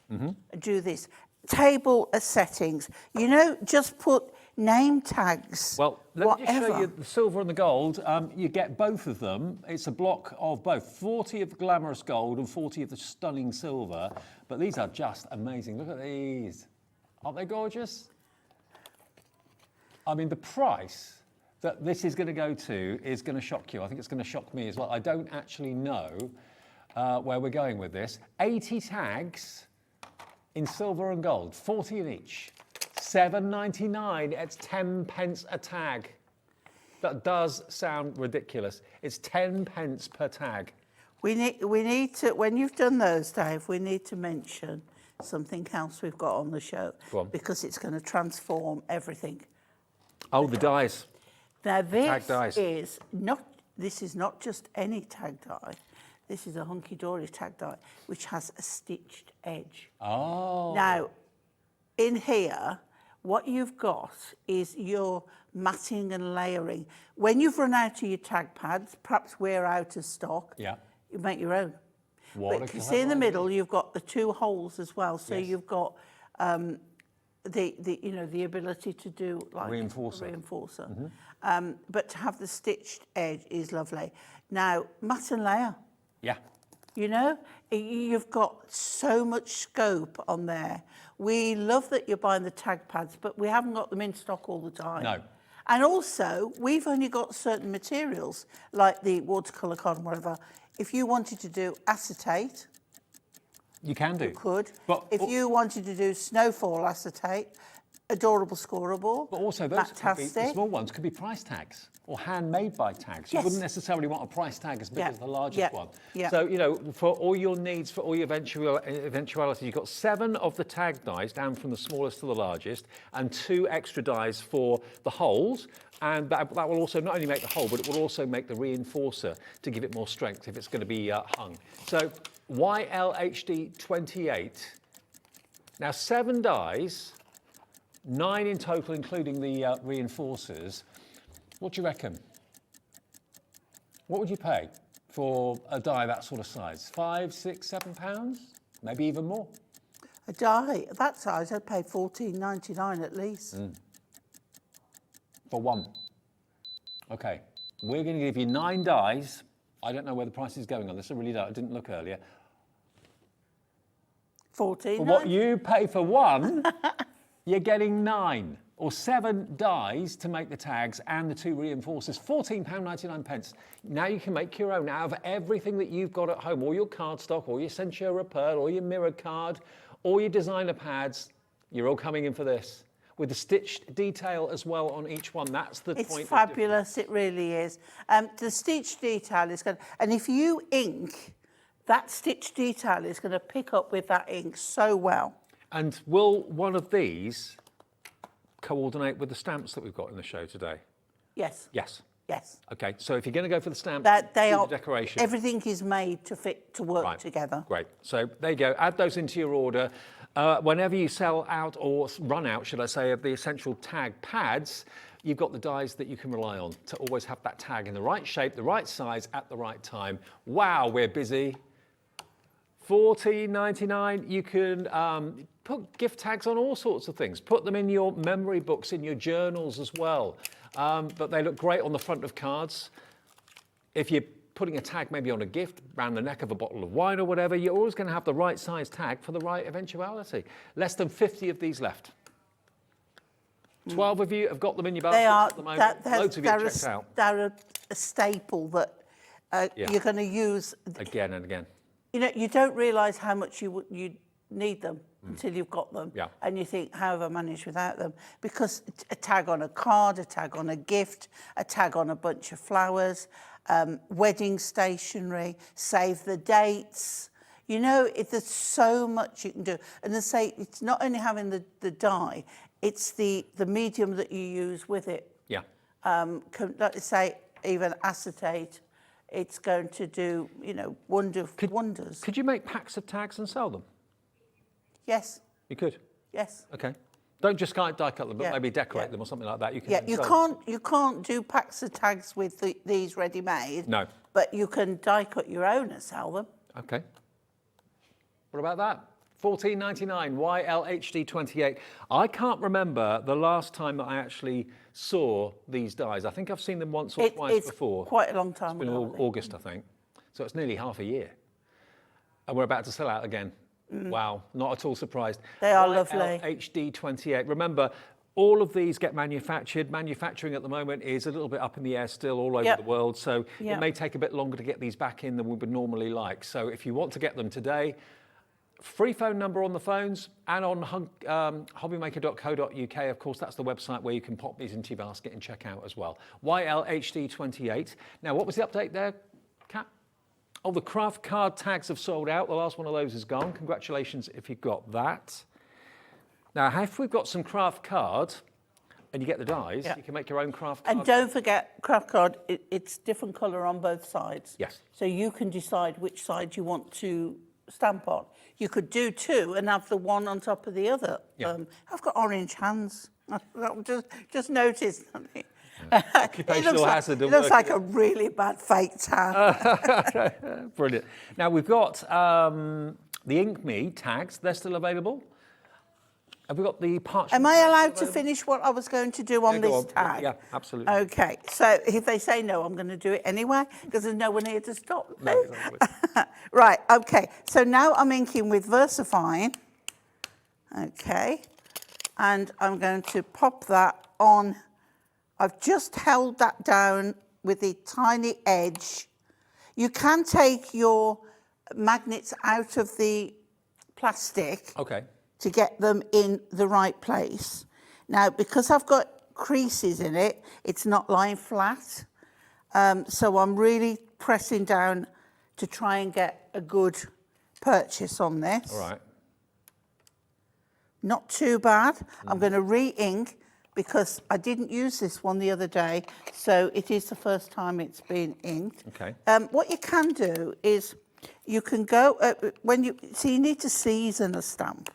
do this. Table settings, you know, just put name tags, Well, let me just show whatever. you the silver and the gold. You get both of them. It's a block of both, 40 of the glamorous gold and 40 of the stunning silver. But these are just amazing. Look at these. Aren't they gorgeous? I mean, the price that this is going to go to is going to shock you. I think it's going to shock me as well. I don't actually know where we're going with this. 80 tags in silver and gold, 40 in each. $7.99, it's 10 pence a tag. That does sound ridiculous. It's 10 pence per tag. We need to, when you've done those, Dave, we need to mention something else we've got on the show. Go on. Because it's going to transform everything. Oh, the dies. Now Tag this dies. is not just any tag die. This is a Hunkydory tag die, which has a stitched edge. Oh. Now, in here, what you've got is your matting and layering. When you've run out of your tag pads, perhaps we're out of stock, Yeah. you make your own. What But a you see in the clever middle, you've got the two holes as well, so Yes. you've got the ability to do like Reinforcer. a reinforcer. But to have the stitched edge is lovely. Now, mat and layer. Yeah. You know, you've got so much scope on there. We love that you're buying the tag pads, but we haven't got them in stock all the time. No. And also, we've only got certain materials, like the watercolour card and whatever. If you wanted to do acetate, You can do. you could. But If you wanted to do snowfall acetate, adorable scoreable, But also those could be, the fantastic. small ones could be price tags. or handmade by tags. You Yes. wouldn't necessarily want a price tag as big as the largest one. Yeah. So, you know, for all your needs, for all your eventualities, you've got 7 of the tag dies, down from the smallest to the largest, and 2 extra dies for the holes. And that will also not only make the hole, but it will also make the reinforcer to give it more strength if it's going to be hung. So YLHD28. Now 7 dies, 9 in total, including the reinforcers. What do you reckon? What would you pay for a die that sort of size? £5, £6, £7? Maybe even more. A die that size, I'd pay $14.99 at least. For one. Okay, we're going to give you 9 dies. I don't know where the price is going on this. I really don't. I didn't look earlier. $14. For what you pay for one, you're getting 9 or 7 dies to make the tags and the 2 reinforcers. £14.99. Now you can make your own out of everything that you've got at home, all your cardstock, all your Centura Pearl, all your mirror card, all your designer pads. You're all coming in for this, with the stitched detail as well on each one. That's the point. It's fabulous, it really is. The stitch detail is going to, and if you ink, that stitch detail is going to pick up with that ink so well. And will one of these coordinate with the stamps that we've got in the show today? Yes. Yes. Yes. Okay, so if you're going to go for the stamps, That they do are the decoration. Everything is made to fit to work together. Great. So there you go. Add those into your order. Whenever you sell out or run out, should I say, of the essential tag pads, you've got the dies that you can rely on to always have that tag in the right shape, the right size, at the right time. Wow, we're busy. $14.99. You can put gift tags on all sorts of things. Put them in your memory books, in your journals as well. But they look great on the front of cards. If you're putting a tag maybe on a gift around the neck of a bottle of wine or whatever, you're always going to have the right size tag for the right eventuality. Less than 50 of these left. 12 of you have got them in your baskets at the moment. Loads of you have checked out. They're a staple that you're going to use again and again. You know, you don't realise how much you need them until you've got them. Yeah. And you think, how have I managed without them? Because a tag on a card, a tag on a gift, a tag on a bunch of flowers, wedding stationery, save the dates. You know, there's so much you can do. And they say it's not only having the die, it's the medium that you use with it. Yeah. Like they say, even acetate. It's going to do, you know, wonders. Could you make packs of tags and sell them? Yes. You could? Yes. Okay. Don't just die cut them, but maybe decorate them or something like that. You can. You can't do packs of tags with these ready-made. No. But you can die cut your own and sell them. Okay. What about that? $14.99, YLHD28. I can't remember the last time that I actually saw these dies. I think I've seen them once or twice before. It's quite a long time ago. It's been August, I think. So it's nearly half a year. And we're about to sell out again. Wow, not at all surprised. They are lovely. YLHD28. Remember, all of these get manufactured. Manufacturing at the moment is a little bit up in the air still all over the world. So it may take a bit longer to get these back in than we would normally like. So if you want to get them today, free phone number on the phones and on hobbymaker.co.uk. Of course, that's the website where you can pop these into your basket and check out as well. YLHD28. Now, what was the update there, Kat? Oh, the craft card tags have sold out. The last one of those is gone. Congratulations if you got that. Now, if we've got some craft card and you get the dies, you can make your own craft card. And don't forget, craft card, it's different colour on both sides. Yes. So you can decide which side you want to stamp on. You could do 2 and have the one on top of the other. Yeah. I've got orange hands. Just noticed. Occupational hazard. It looks like a really bad fake tan. Brilliant. Now we've got the Ink Me tags. They're still available. Have we got the parchment? Am I allowed to finish what I was going to do on this tag? Yeah, absolutely. Okay, so if they say no, I'm going to do it anyway because there's no one here to stop me. No, exactly. Right, okay. So now I'm inking with VersaFine. Okay, and I'm going to pop that on. I've just held that down with the tiny edge. You can take your magnets out of the plastic. Okay. To get them in the right place. Now, because I've got creases in it. It's not lying flat. So I'm really pressing down to try and get a good purchase on this. All right. Not too bad. I'm going to re-ink because I didn't use this one the other day, so it is the first time it's been inked. Okay. What you can do is you can go, you need to season a stamp.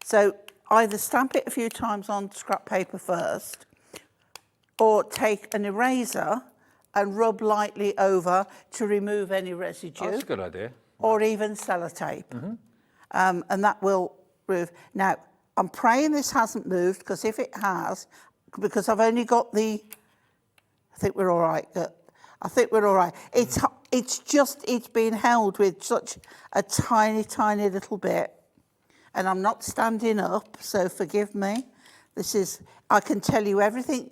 So either stamp it a few times on scrap paper first, or take an eraser and rub lightly over to remove any residue. Oh, that's a good idea. Or even sellotape. And that will move. Now, I'm praying this hasn't moved, because if it has, because I've only got I think we're all right. I think we're all right. It's been held with such a tiny, tiny little bit. And I'm not standing up, so forgive me. I can tell you everything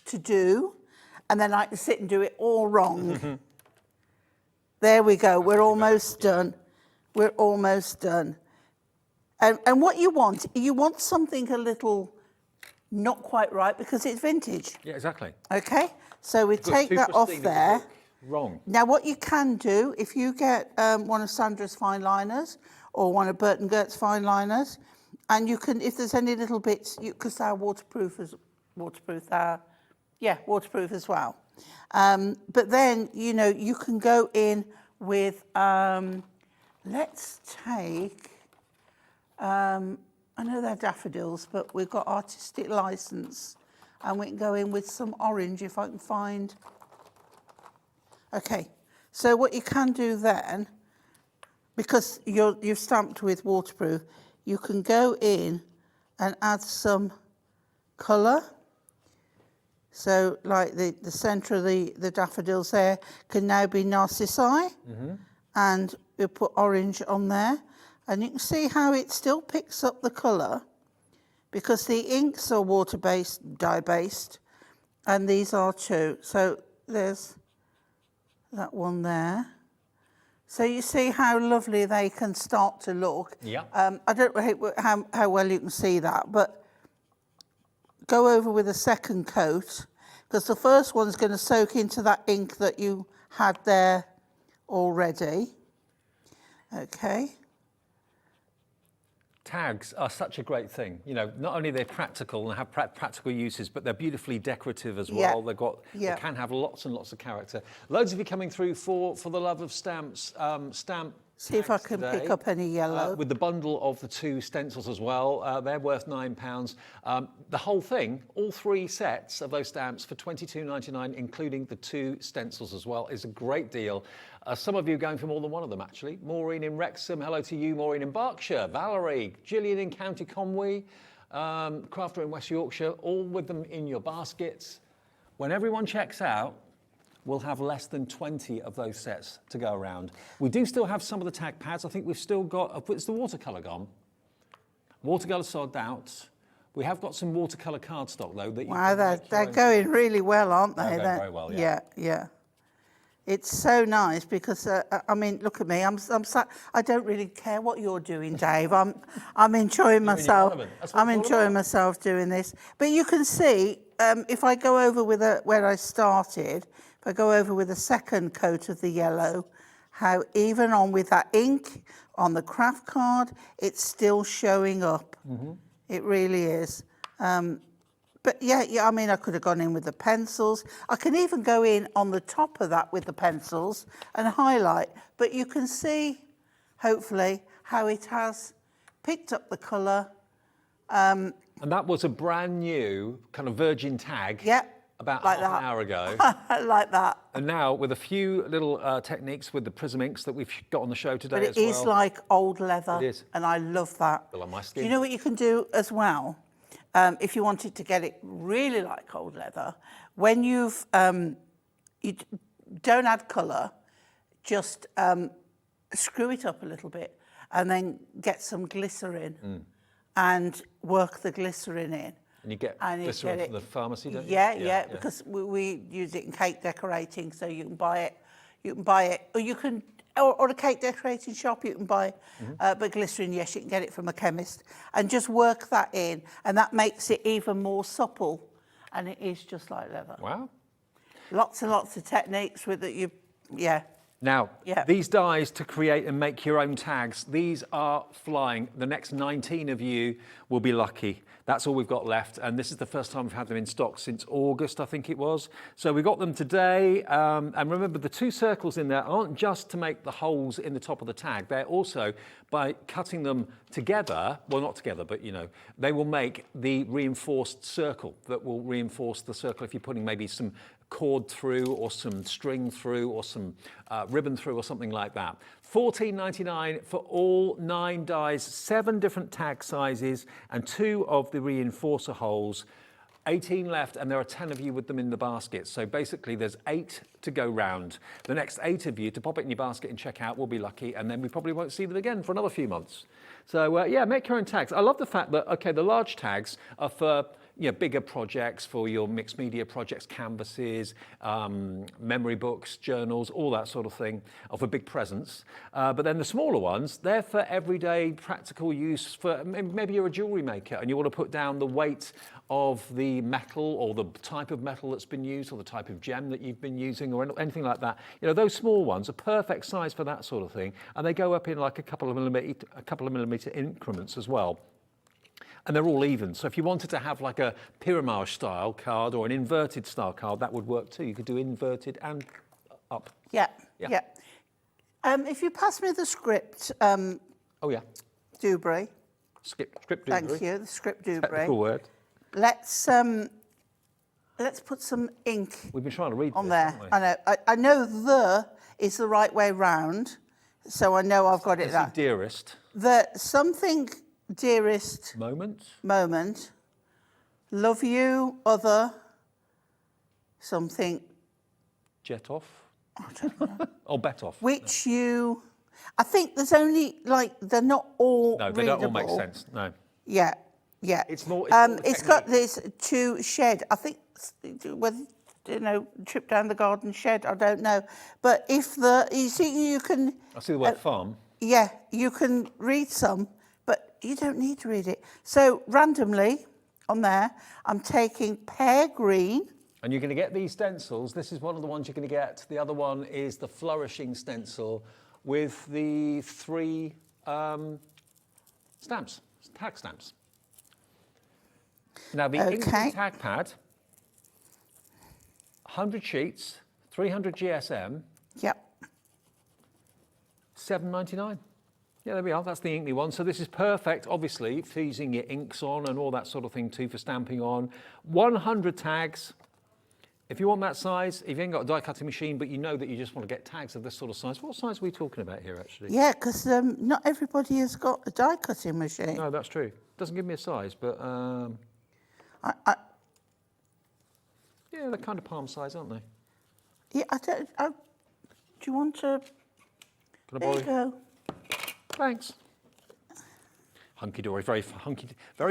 to do, and then I can sit and do it all wrong. There we go, we're almost done. We're almost done. And what you want something a little not quite right, because it's vintage. Yeah, exactly. Okay, so we take that off there. Wrong. Now what you can do, if you get one of Sandra's fine liners, or one of Burton Gert's fine liners, and you can, if there's any little bits, because they're waterproof as well. But then, you can go in with, let's take, I know they're daffodils, but we've got artistic license, and we can go in with some orange if I can find. Okay, so what you can do then, because you've stamped with waterproof, you can go in and add some colour. So like the centre of the daffodils there can now be narcissi, and we'll put orange on there. And you can see how it still picks up the colour, because the inks are water-based, dye-based, and these are too. So there's that one there. So you see how lovely they can start to look. Yeah. I don't know how well you can see that, but go over with a second coat, because the first one's going to soak into that ink that you had there already. Okay. Tags are such a great thing. Not only they're practical and have practical uses, but they're beautifully decorative as well. Yeah. They can have lots and lots of character. Loads of you coming through for the love of stamps. See if I can pick up any yellow. With the bundle of the 2 stencils as well. They're worth £9. The whole thing, all 3 sets of those stamps for £22.99, including the 2 stencils as well, is a great deal. Some of you are going for more than one of them, actually. Maureen in Wrexham, hello to you. Maureen in Berkshire, Valerie, Gillian in County Conwy, Crafter in West Yorkshire, all with them in your baskets. When everyone checks out, we'll have less than 20 of those sets to go around. We do still have some of the tag pads. I think we've still got, is the watercolour gone? Watercolour sold out. We have got some watercolour cardstock though. Wow, they're going really well, aren't they? They're going very well, yeah. Yeah. It's so nice because, I mean, look at me. I don't really care what you're doing, Dave. I'm enjoying myself. I'm enjoying myself doing this. But you can see, if I go over with where I started, if I go over with a second coat of the yellow, how even on with that ink on the craft card, it's still showing up. It really is. But yeah, I mean, I could have gone in with the pencils. I can even go in on the top of that with the pencils and highlight. But you can see, hopefully, how it has picked up the colour. And that was a brand new kind of virgin tag. Yeah. About like half an hour ago. Like that. And now with a few little techniques with the prism inks that we've got on the show today but as well. It is like old leather. It is. And I love that. Feel on my skin. Do you know what you can do as well? If you wanted to get it really like old leather, when you don't add colour, just screw it up a little bit and then get some glycerin and work the glycerin in. And you get glycerin from the pharmacy, don't you? Yeah, because we use it in cake decorating, so you can buy it, or you can, or a cake decorating shop, you can buy, but glycerin, yes, you can get it from a chemist, and just work that in, and that makes it even more supple, and it is just like leather. Wow. Lots and lots of techniques with it. Now, Yeah. these dies to create and make your own tags, these are flying. The next 19 of you will be lucky. That's all we've got left. And this is the first time we've had them in stock since August, I think it was. So we got them today. And remember, the 2 circles in there aren't just to make the holes in the top of the tag. They're also, by cutting them together, well, not together, but, you know, they will make the reinforced circle that will reinforce the circle if you're putting maybe some cord through or some string through or some ribbon through or something like that. $14.99 for all 9 dies, 7 different tag sizes and 2 of the reinforcer holes. 18 left, and there are 10 of you with them in the basket. So basically there's 8 to go round. The next 8 of you to pop it in your basket and check out will be lucky, and then we probably won't see them again for another few months. So yeah, make your own tags. I love the fact that, okay, the large tags are for, you know, bigger projects, for your mixed media projects, canvases, memory books, journals, all that sort of thing, or for big presents. But then the smaller ones, they're for everyday practical use. For maybe you're a jewellery maker and you want to put down the weight of the metal or the type of metal that's been used or the type of gem that you've been using or anything like that. You know, those small ones are perfect size for that sort of thing, and they go up in like a couple of millimeter increments as well. And they're all even. So if you wanted to have like a pyramide style card or an inverted style card, that would work too. You could do inverted and up. Yeah. Yeah. If you pass me the script, Oh yeah. Dewberry. Script Dewberry. Thank you, the script Dewberry. Technical word. Let's put some ink We've been trying to read on this, there. haven't we? I know. I know the is the right way round, so I know I've got it This there. is dearest. The something dearest moment. Love you, other, something. Jet off. Or bet off. Which you, I think there's only, like, they're not all No, they readable. don't all make sense. No. Yeah. It's more the it's got technique. this to shed. I think whether, you know, trip down the garden shed, I don't know. But if you see, you can. I see the word farm. Yeah, you can read some, but you don't need to read it. So randomly on there, I'm taking pear green. And you're going to get these stencils. This is one of the ones you're going to get. The other one is the flourishing stencil with the 3 stamps, tag stamps. Now the ink tag pad, 100 sheets, 300 GSM. Yep. $7.99. Yeah, there we are. That's the Inkly one. So this is perfect, obviously, for using your inks on and all that sort of thing too, for stamping on. 100 tags. If you want that size, if you ain't got a die cutting machine, but you know that you just want to get tags of this sort of size, what size are we talking about here, actually? Yeah, because not everybody has got a die cutting machine. No, that's true. Doesn't give me a size, but yeah, they're kind of palm size, aren't they? Yeah, do you want to? Can I There you borrow? go. Thanks. Hunkydory, very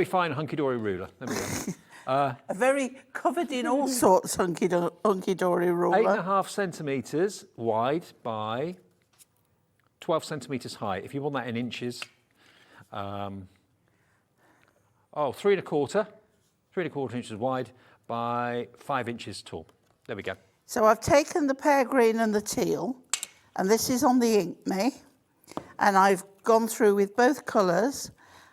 fine hunky-dory ruler. There we go. A very covered in all sorts hunky-dory ruler. 8.5 centimetres wide by 12 centimetres high. If you want that in inches, 3.25 inches wide by 5 inches tall. There we go. So I've taken the pear green and the teal, and this is on the Ink Me, and I've gone through with both colours,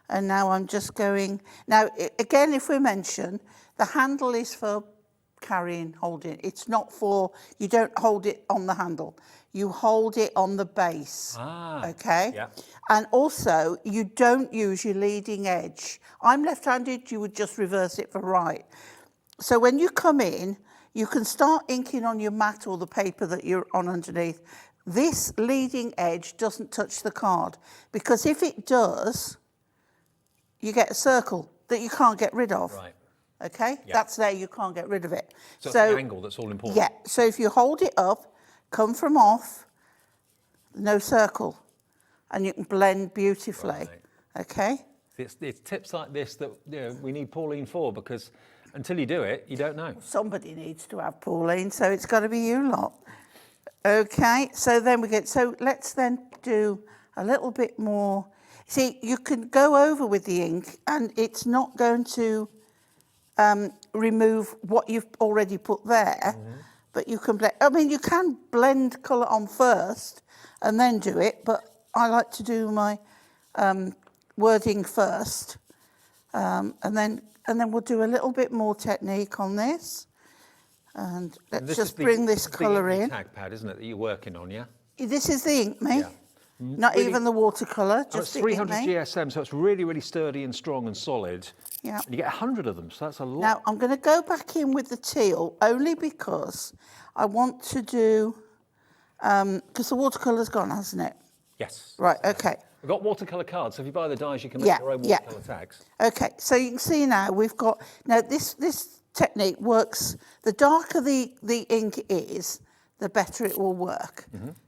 and now I'm just going. Now, again, if we mention, the handle is for carrying, holding. It's not for, you don't hold it on the handle. You hold it on the base, okay? Yeah. And also, you don't use your leading edge. I'm left-handed, you would just reverse it for right. So when you come in, you can start inking on your mat or the paper that you're on underneath. This leading edge doesn't touch the card, because if it does, you get a circle that you can't get rid of. Right. Okay? Yeah. That's there, you can't get rid of it. So it's the angle that's all important. Yeah, so if you hold it up, come from off, no circle, and you can blend beautifully. Right. Okay? It's tips like this that we need Pauline for, because until you do it, you don't know. Somebody needs to have Pauline, so it's got to be you lot. Okay, so then so let's then do a little bit more. See, you can go over with the ink and it's not going to remove what you've already put there, but you can blend. I mean, you can blend colour on first and then do it, but I like to do my wording first, and then we'll do a little bit more technique on this. And let's just bring this colour in. Tag pad, isn't it, that you're working on, yeah? This is the ink, me. Yeah. Not Really- even the watercolour, Oh, just it's the ink, 300 me. GSM, so it's really, really sturdy and strong and solid. Yeah. And you get 100 of them, so that's a lot. Now, I'm going to go back in with the teal only because I want to do, because the watercolour's gone, hasn't it? Yes. Right, okay. We've got watercolour cards, so if you buy the dies, you can make Yeah, your own yeah. watercolour tags. Okay, so you can see now we've got, now this technique works, the darker the ink is, the better it will work.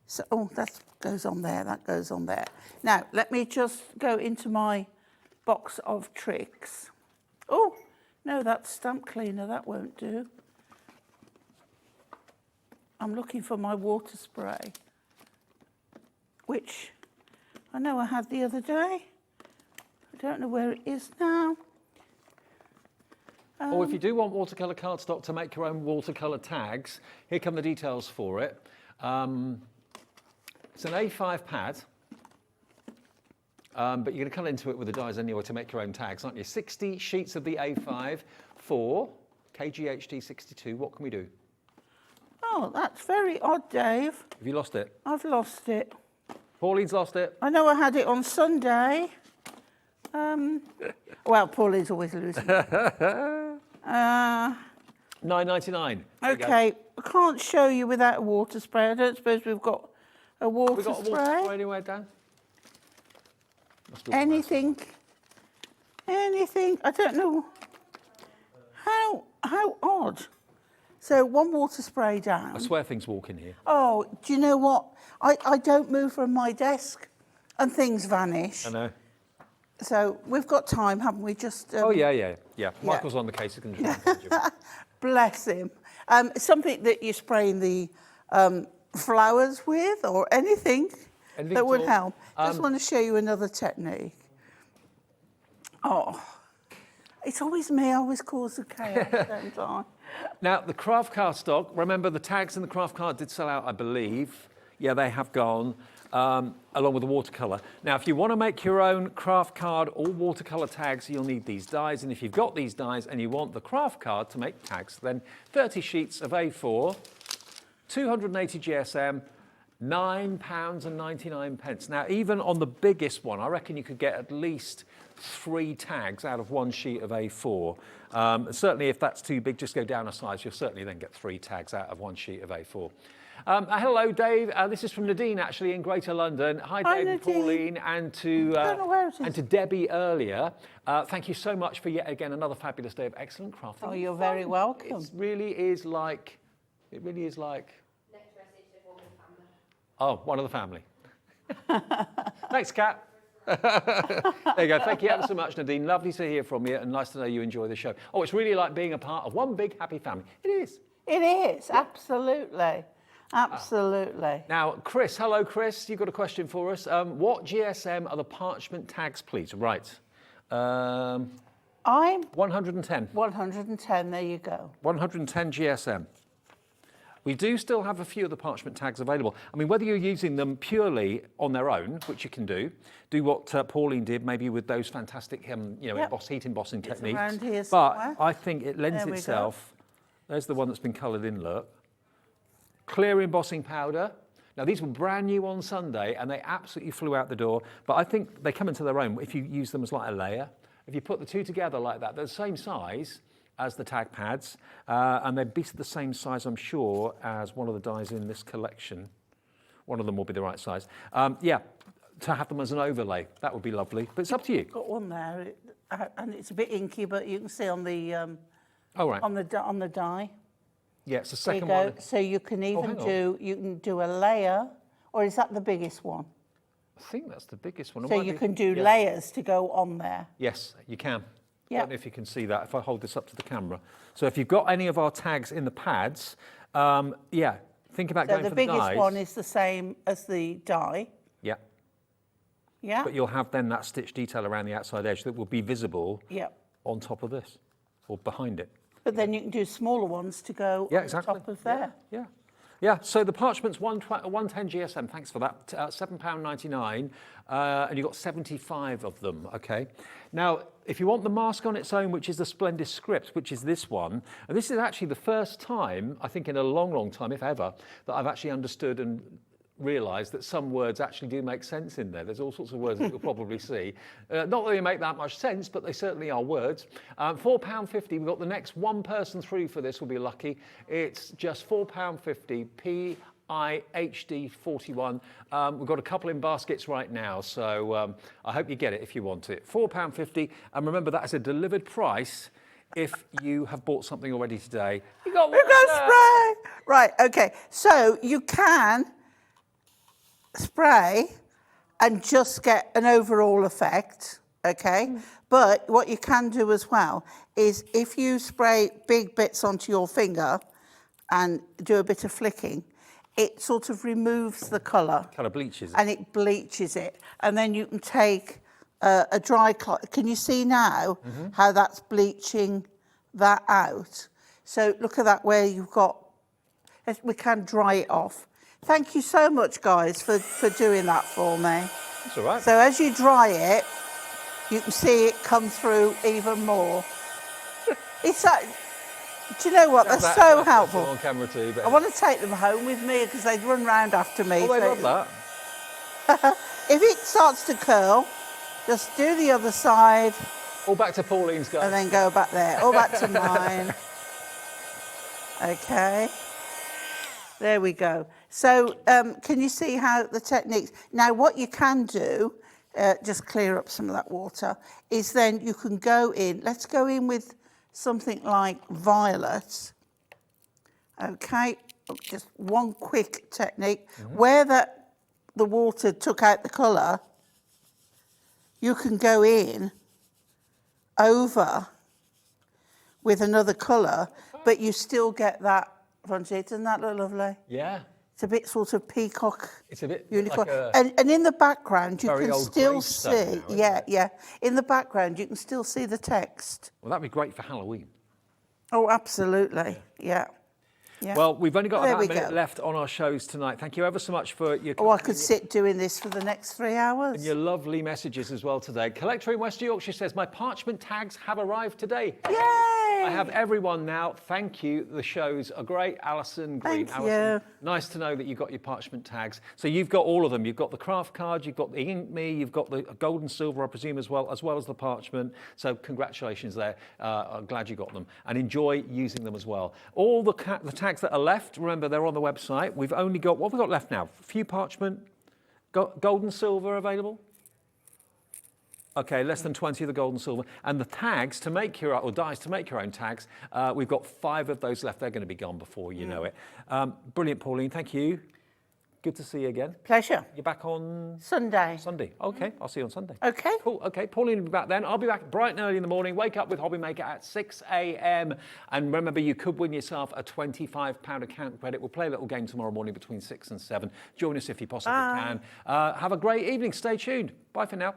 So, oh, that goes on there, that goes on there. Now, let me just go into my box of tricks. Oh, no, that's stamp cleaner, that won't do. I'm looking for my water spray, which I know I had the other day. I don't know where it is now. Or if you do want watercolour cardstock to make your own watercolour tags, here come the details for it. It's an A5 pad, but you're going to cut into it with the dies anyway to make your own tags, aren't you? 60 sheets of the A5 for KGHD 62. What can we do? Oh, that's very odd, Dave. Have you lost it? I've lost it. Pauline's lost it. I know I had it on Sunday. Well, Pauline's always losing. £9.99. Okay, I can't show you without a water spray. I don't suppose we've got a water We got a spray. water spray anywhere, Dan? Must be Anything. I don't know. How odd. So one water spray down. I swear things walk in here. Oh, do you know what? I don't move from my desk and things vanish. I know. So we've got time, haven't we? Just Oh, yeah. Michael's on the case. He can try. bless him. Something that you're spraying the flowers with or anything Anything that at would all? help. Just want to show you another technique. Oh, it's always me. I always cause the chaos, don't I? Now, the craft card stock, remember the tags in the craft card did sell out, I believe. Yeah, they have gone, along with the watercolour. Now, if you want to make your own craft card or watercolour tags, you'll need these dies. And if you've got these dies and you want the craft card to make tags, then 30 sheets of A4, 280 GSM, £9.99. Now, even on the biggest one, I reckon you could get at least 3 tags out of one sheet of A4. Certainly, if that's too big, just go down a size. You'll certainly then get 3 tags out of one sheet of A4. Hello, Dave. This is from Nadine, actually, in Greater London. Hi, Dave and Pauline, and to Debbie earlier. Thank you so much for yet again another fabulous day of excellent crafting. Oh, you're very welcome. It really is like. Oh, one of the family. Thanks, Kat. There you go. Thank you ever so much, Nadine. Lovely to hear from you and nice to know you enjoy the show. Oh, it's really like being a part of one big happy family. It is. It is, absolutely. Absolutely. Now, Chris, hello, Chris. You've got a question for us. What GSM are the parchment tags, please? Right. I'm 110. 110, there you go. 110 GSM. We do still have a few of the parchment tags available. I mean, whether you're using them purely on their own, which you can do what Pauline did, maybe with those fantastic, heat embossing techniques. Around here but somewhere. I think it lends itself. There's the one that's been coloured in. Look, clear embossing powder. Now these were brand new on Sunday, and they absolutely flew out the door. But I think they come into their own if you use them as like a layer. If you put the two together like that, they're the same size as the tag pads, and they're basically the same size, I'm sure, as one of the dies in this collection. One of them will be the right size. To have them as an overlay, that would be lovely. But it's up to you. Got one there, and it's a bit inky, but you can see on the right. on the die. Yeah, it's the There you second go. one. So you can even hang you can do a layer, or is that the biggest one? I think that's the biggest one. It So might you be- can do yeah. layers to go on there. Yes, you can. I Yeah. don't know if you can see that if I hold this up to the camera. So if you've got any of our tags in the pads, think about So going the for the biggest dies. one is the same as the die. Yeah, Yeah. but you'll have then that stitch detail around the outside edge that will be visible Yeah. on top of this or behind it. But then you can do smaller ones to go Yeah, on exactly. top of there. Yeah. Yeah, so the parchment's 110 GSM, thanks for that, £7.99, and you've got 75 of them, okay? Now, if you want the mask on its own, which is the Splendid Script, which is this one, and this is actually the first time, I think in a long, long time, if ever, that I've actually understood and realised that some words actually do make sense in there. There's all sorts of words that you'll probably see. Not that they make that much sense, but they certainly are words. £4.50, we've got the next one person through for this will be lucky. It's just £4.50, PIHD 41. We've got a couple in baskets right now, so I hope you get it if you want it. £4.50, and remember that is a delivered price. If you have bought something already today, We've got spray. Right, okay. So you can spray and just get an overall effect, okay? But what you can do as well is if you spray big bits onto your finger and do a bit of flicking, it sort of removes the colour. Kind of bleaches it. And it bleaches it. And then you can take a dry cloth. Can you see now how that's bleaching that out? So look at that where you've got, we can dry it off. Thank you so much, guys, for doing that for me. That's all right. So as you dry it, you can see it come through even more. It's like, do you know what? They're so helpful. On camera too, but I want to take them home with me because they'd run round after me. oh, they So love that. if it starts to curl, just do the other side All back to Pauline's, guys. and then go back there. All back to mine. Okay. There we go. So can you see how the techniques... Now, what you can do, just clear up some of that water, is then you can go in... Let's go in with something like violet. Okay, just one quick technique. Where the water took out the colour, you can go in over with another colour, but you still get that front edge. Doesn't that look lovely? Yeah. It's a bit sort of peacock. It's a bit unicorn. like a and in the background, you very can old still gravestone see. now, isn't Yeah, it? yeah. In the background, you can still see the text. Well, that'd be great for Halloween. Oh, absolutely. Yeah. Yeah. Well, we've only got There about we a minute go. left on our shows tonight. Thank you ever so much for your Oh, I could sit doing this for the next 3 hours. and your lovely messages as well today. Collector in West Yorkshire says, my parchment tags have arrived today. Yay! I have everyone now. Thank you. The shows are great. Alison, Green, Thank Alison. you. Nice to know that you've got your parchment tags. So you've got all of them. You've got the craft card, you've got the Ink Me, you've got the gold and silver, I presume, as well as the parchment. So congratulations there. I'm glad you got them. And enjoy using them as well. All the tags that are left, remember, they're on the website. We've only got, what have we got left now? A few parchment, gold and silver available? Okay, less than 20 of the gold and silver. And the tags to make your, or dies to make your own tags, we've got 5 of those left. They're going to be gone before you know it. Brilliant, Pauline. Thank you. Good to see you again. Pleasure. You're back on Sunday. Sunday. Okay, I'll see you on Sunday. Okay. Cool. Okay, Pauline will be back then. I'll be back bright and early in the morning. Wake up with HobbyMaker at 6 a.m. And remember, you could win yourself a £25 account credit. We'll play a little game tomorrow morning between 6 and 7. Join us if you possibly can. Have a great evening. Stay tuned. Bye for now.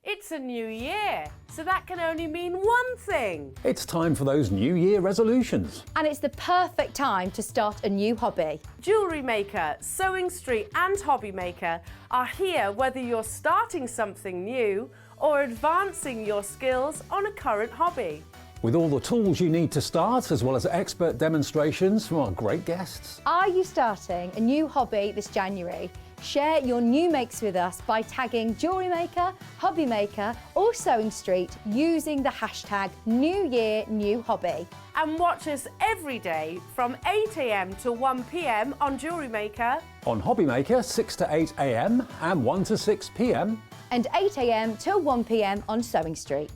It's a new year, so that can only mean one thing. It's time for those New Year resolutions. And it's the perfect time to start a new hobby. Jewellery Maker, Sewing Street and HobbyMaker are here whether you're starting something new or advancing your skills on a current hobby. With all the tools you need to start, as well as expert demonstrations from our great guests. Are you starting a new hobby this January? Share your new makes with us by tagging Jewellery Maker, Hobby Maker or Sewing Street using the hashtag New Year New Hobby. And watch us every day from 8 a.m. to 1 p.m. on Jewellery Maker. On HobbyMaker, 6 to 8 a.m. and 1 to 6 p.m. And 8 a.m. till 1 p.m. on Sewing Street.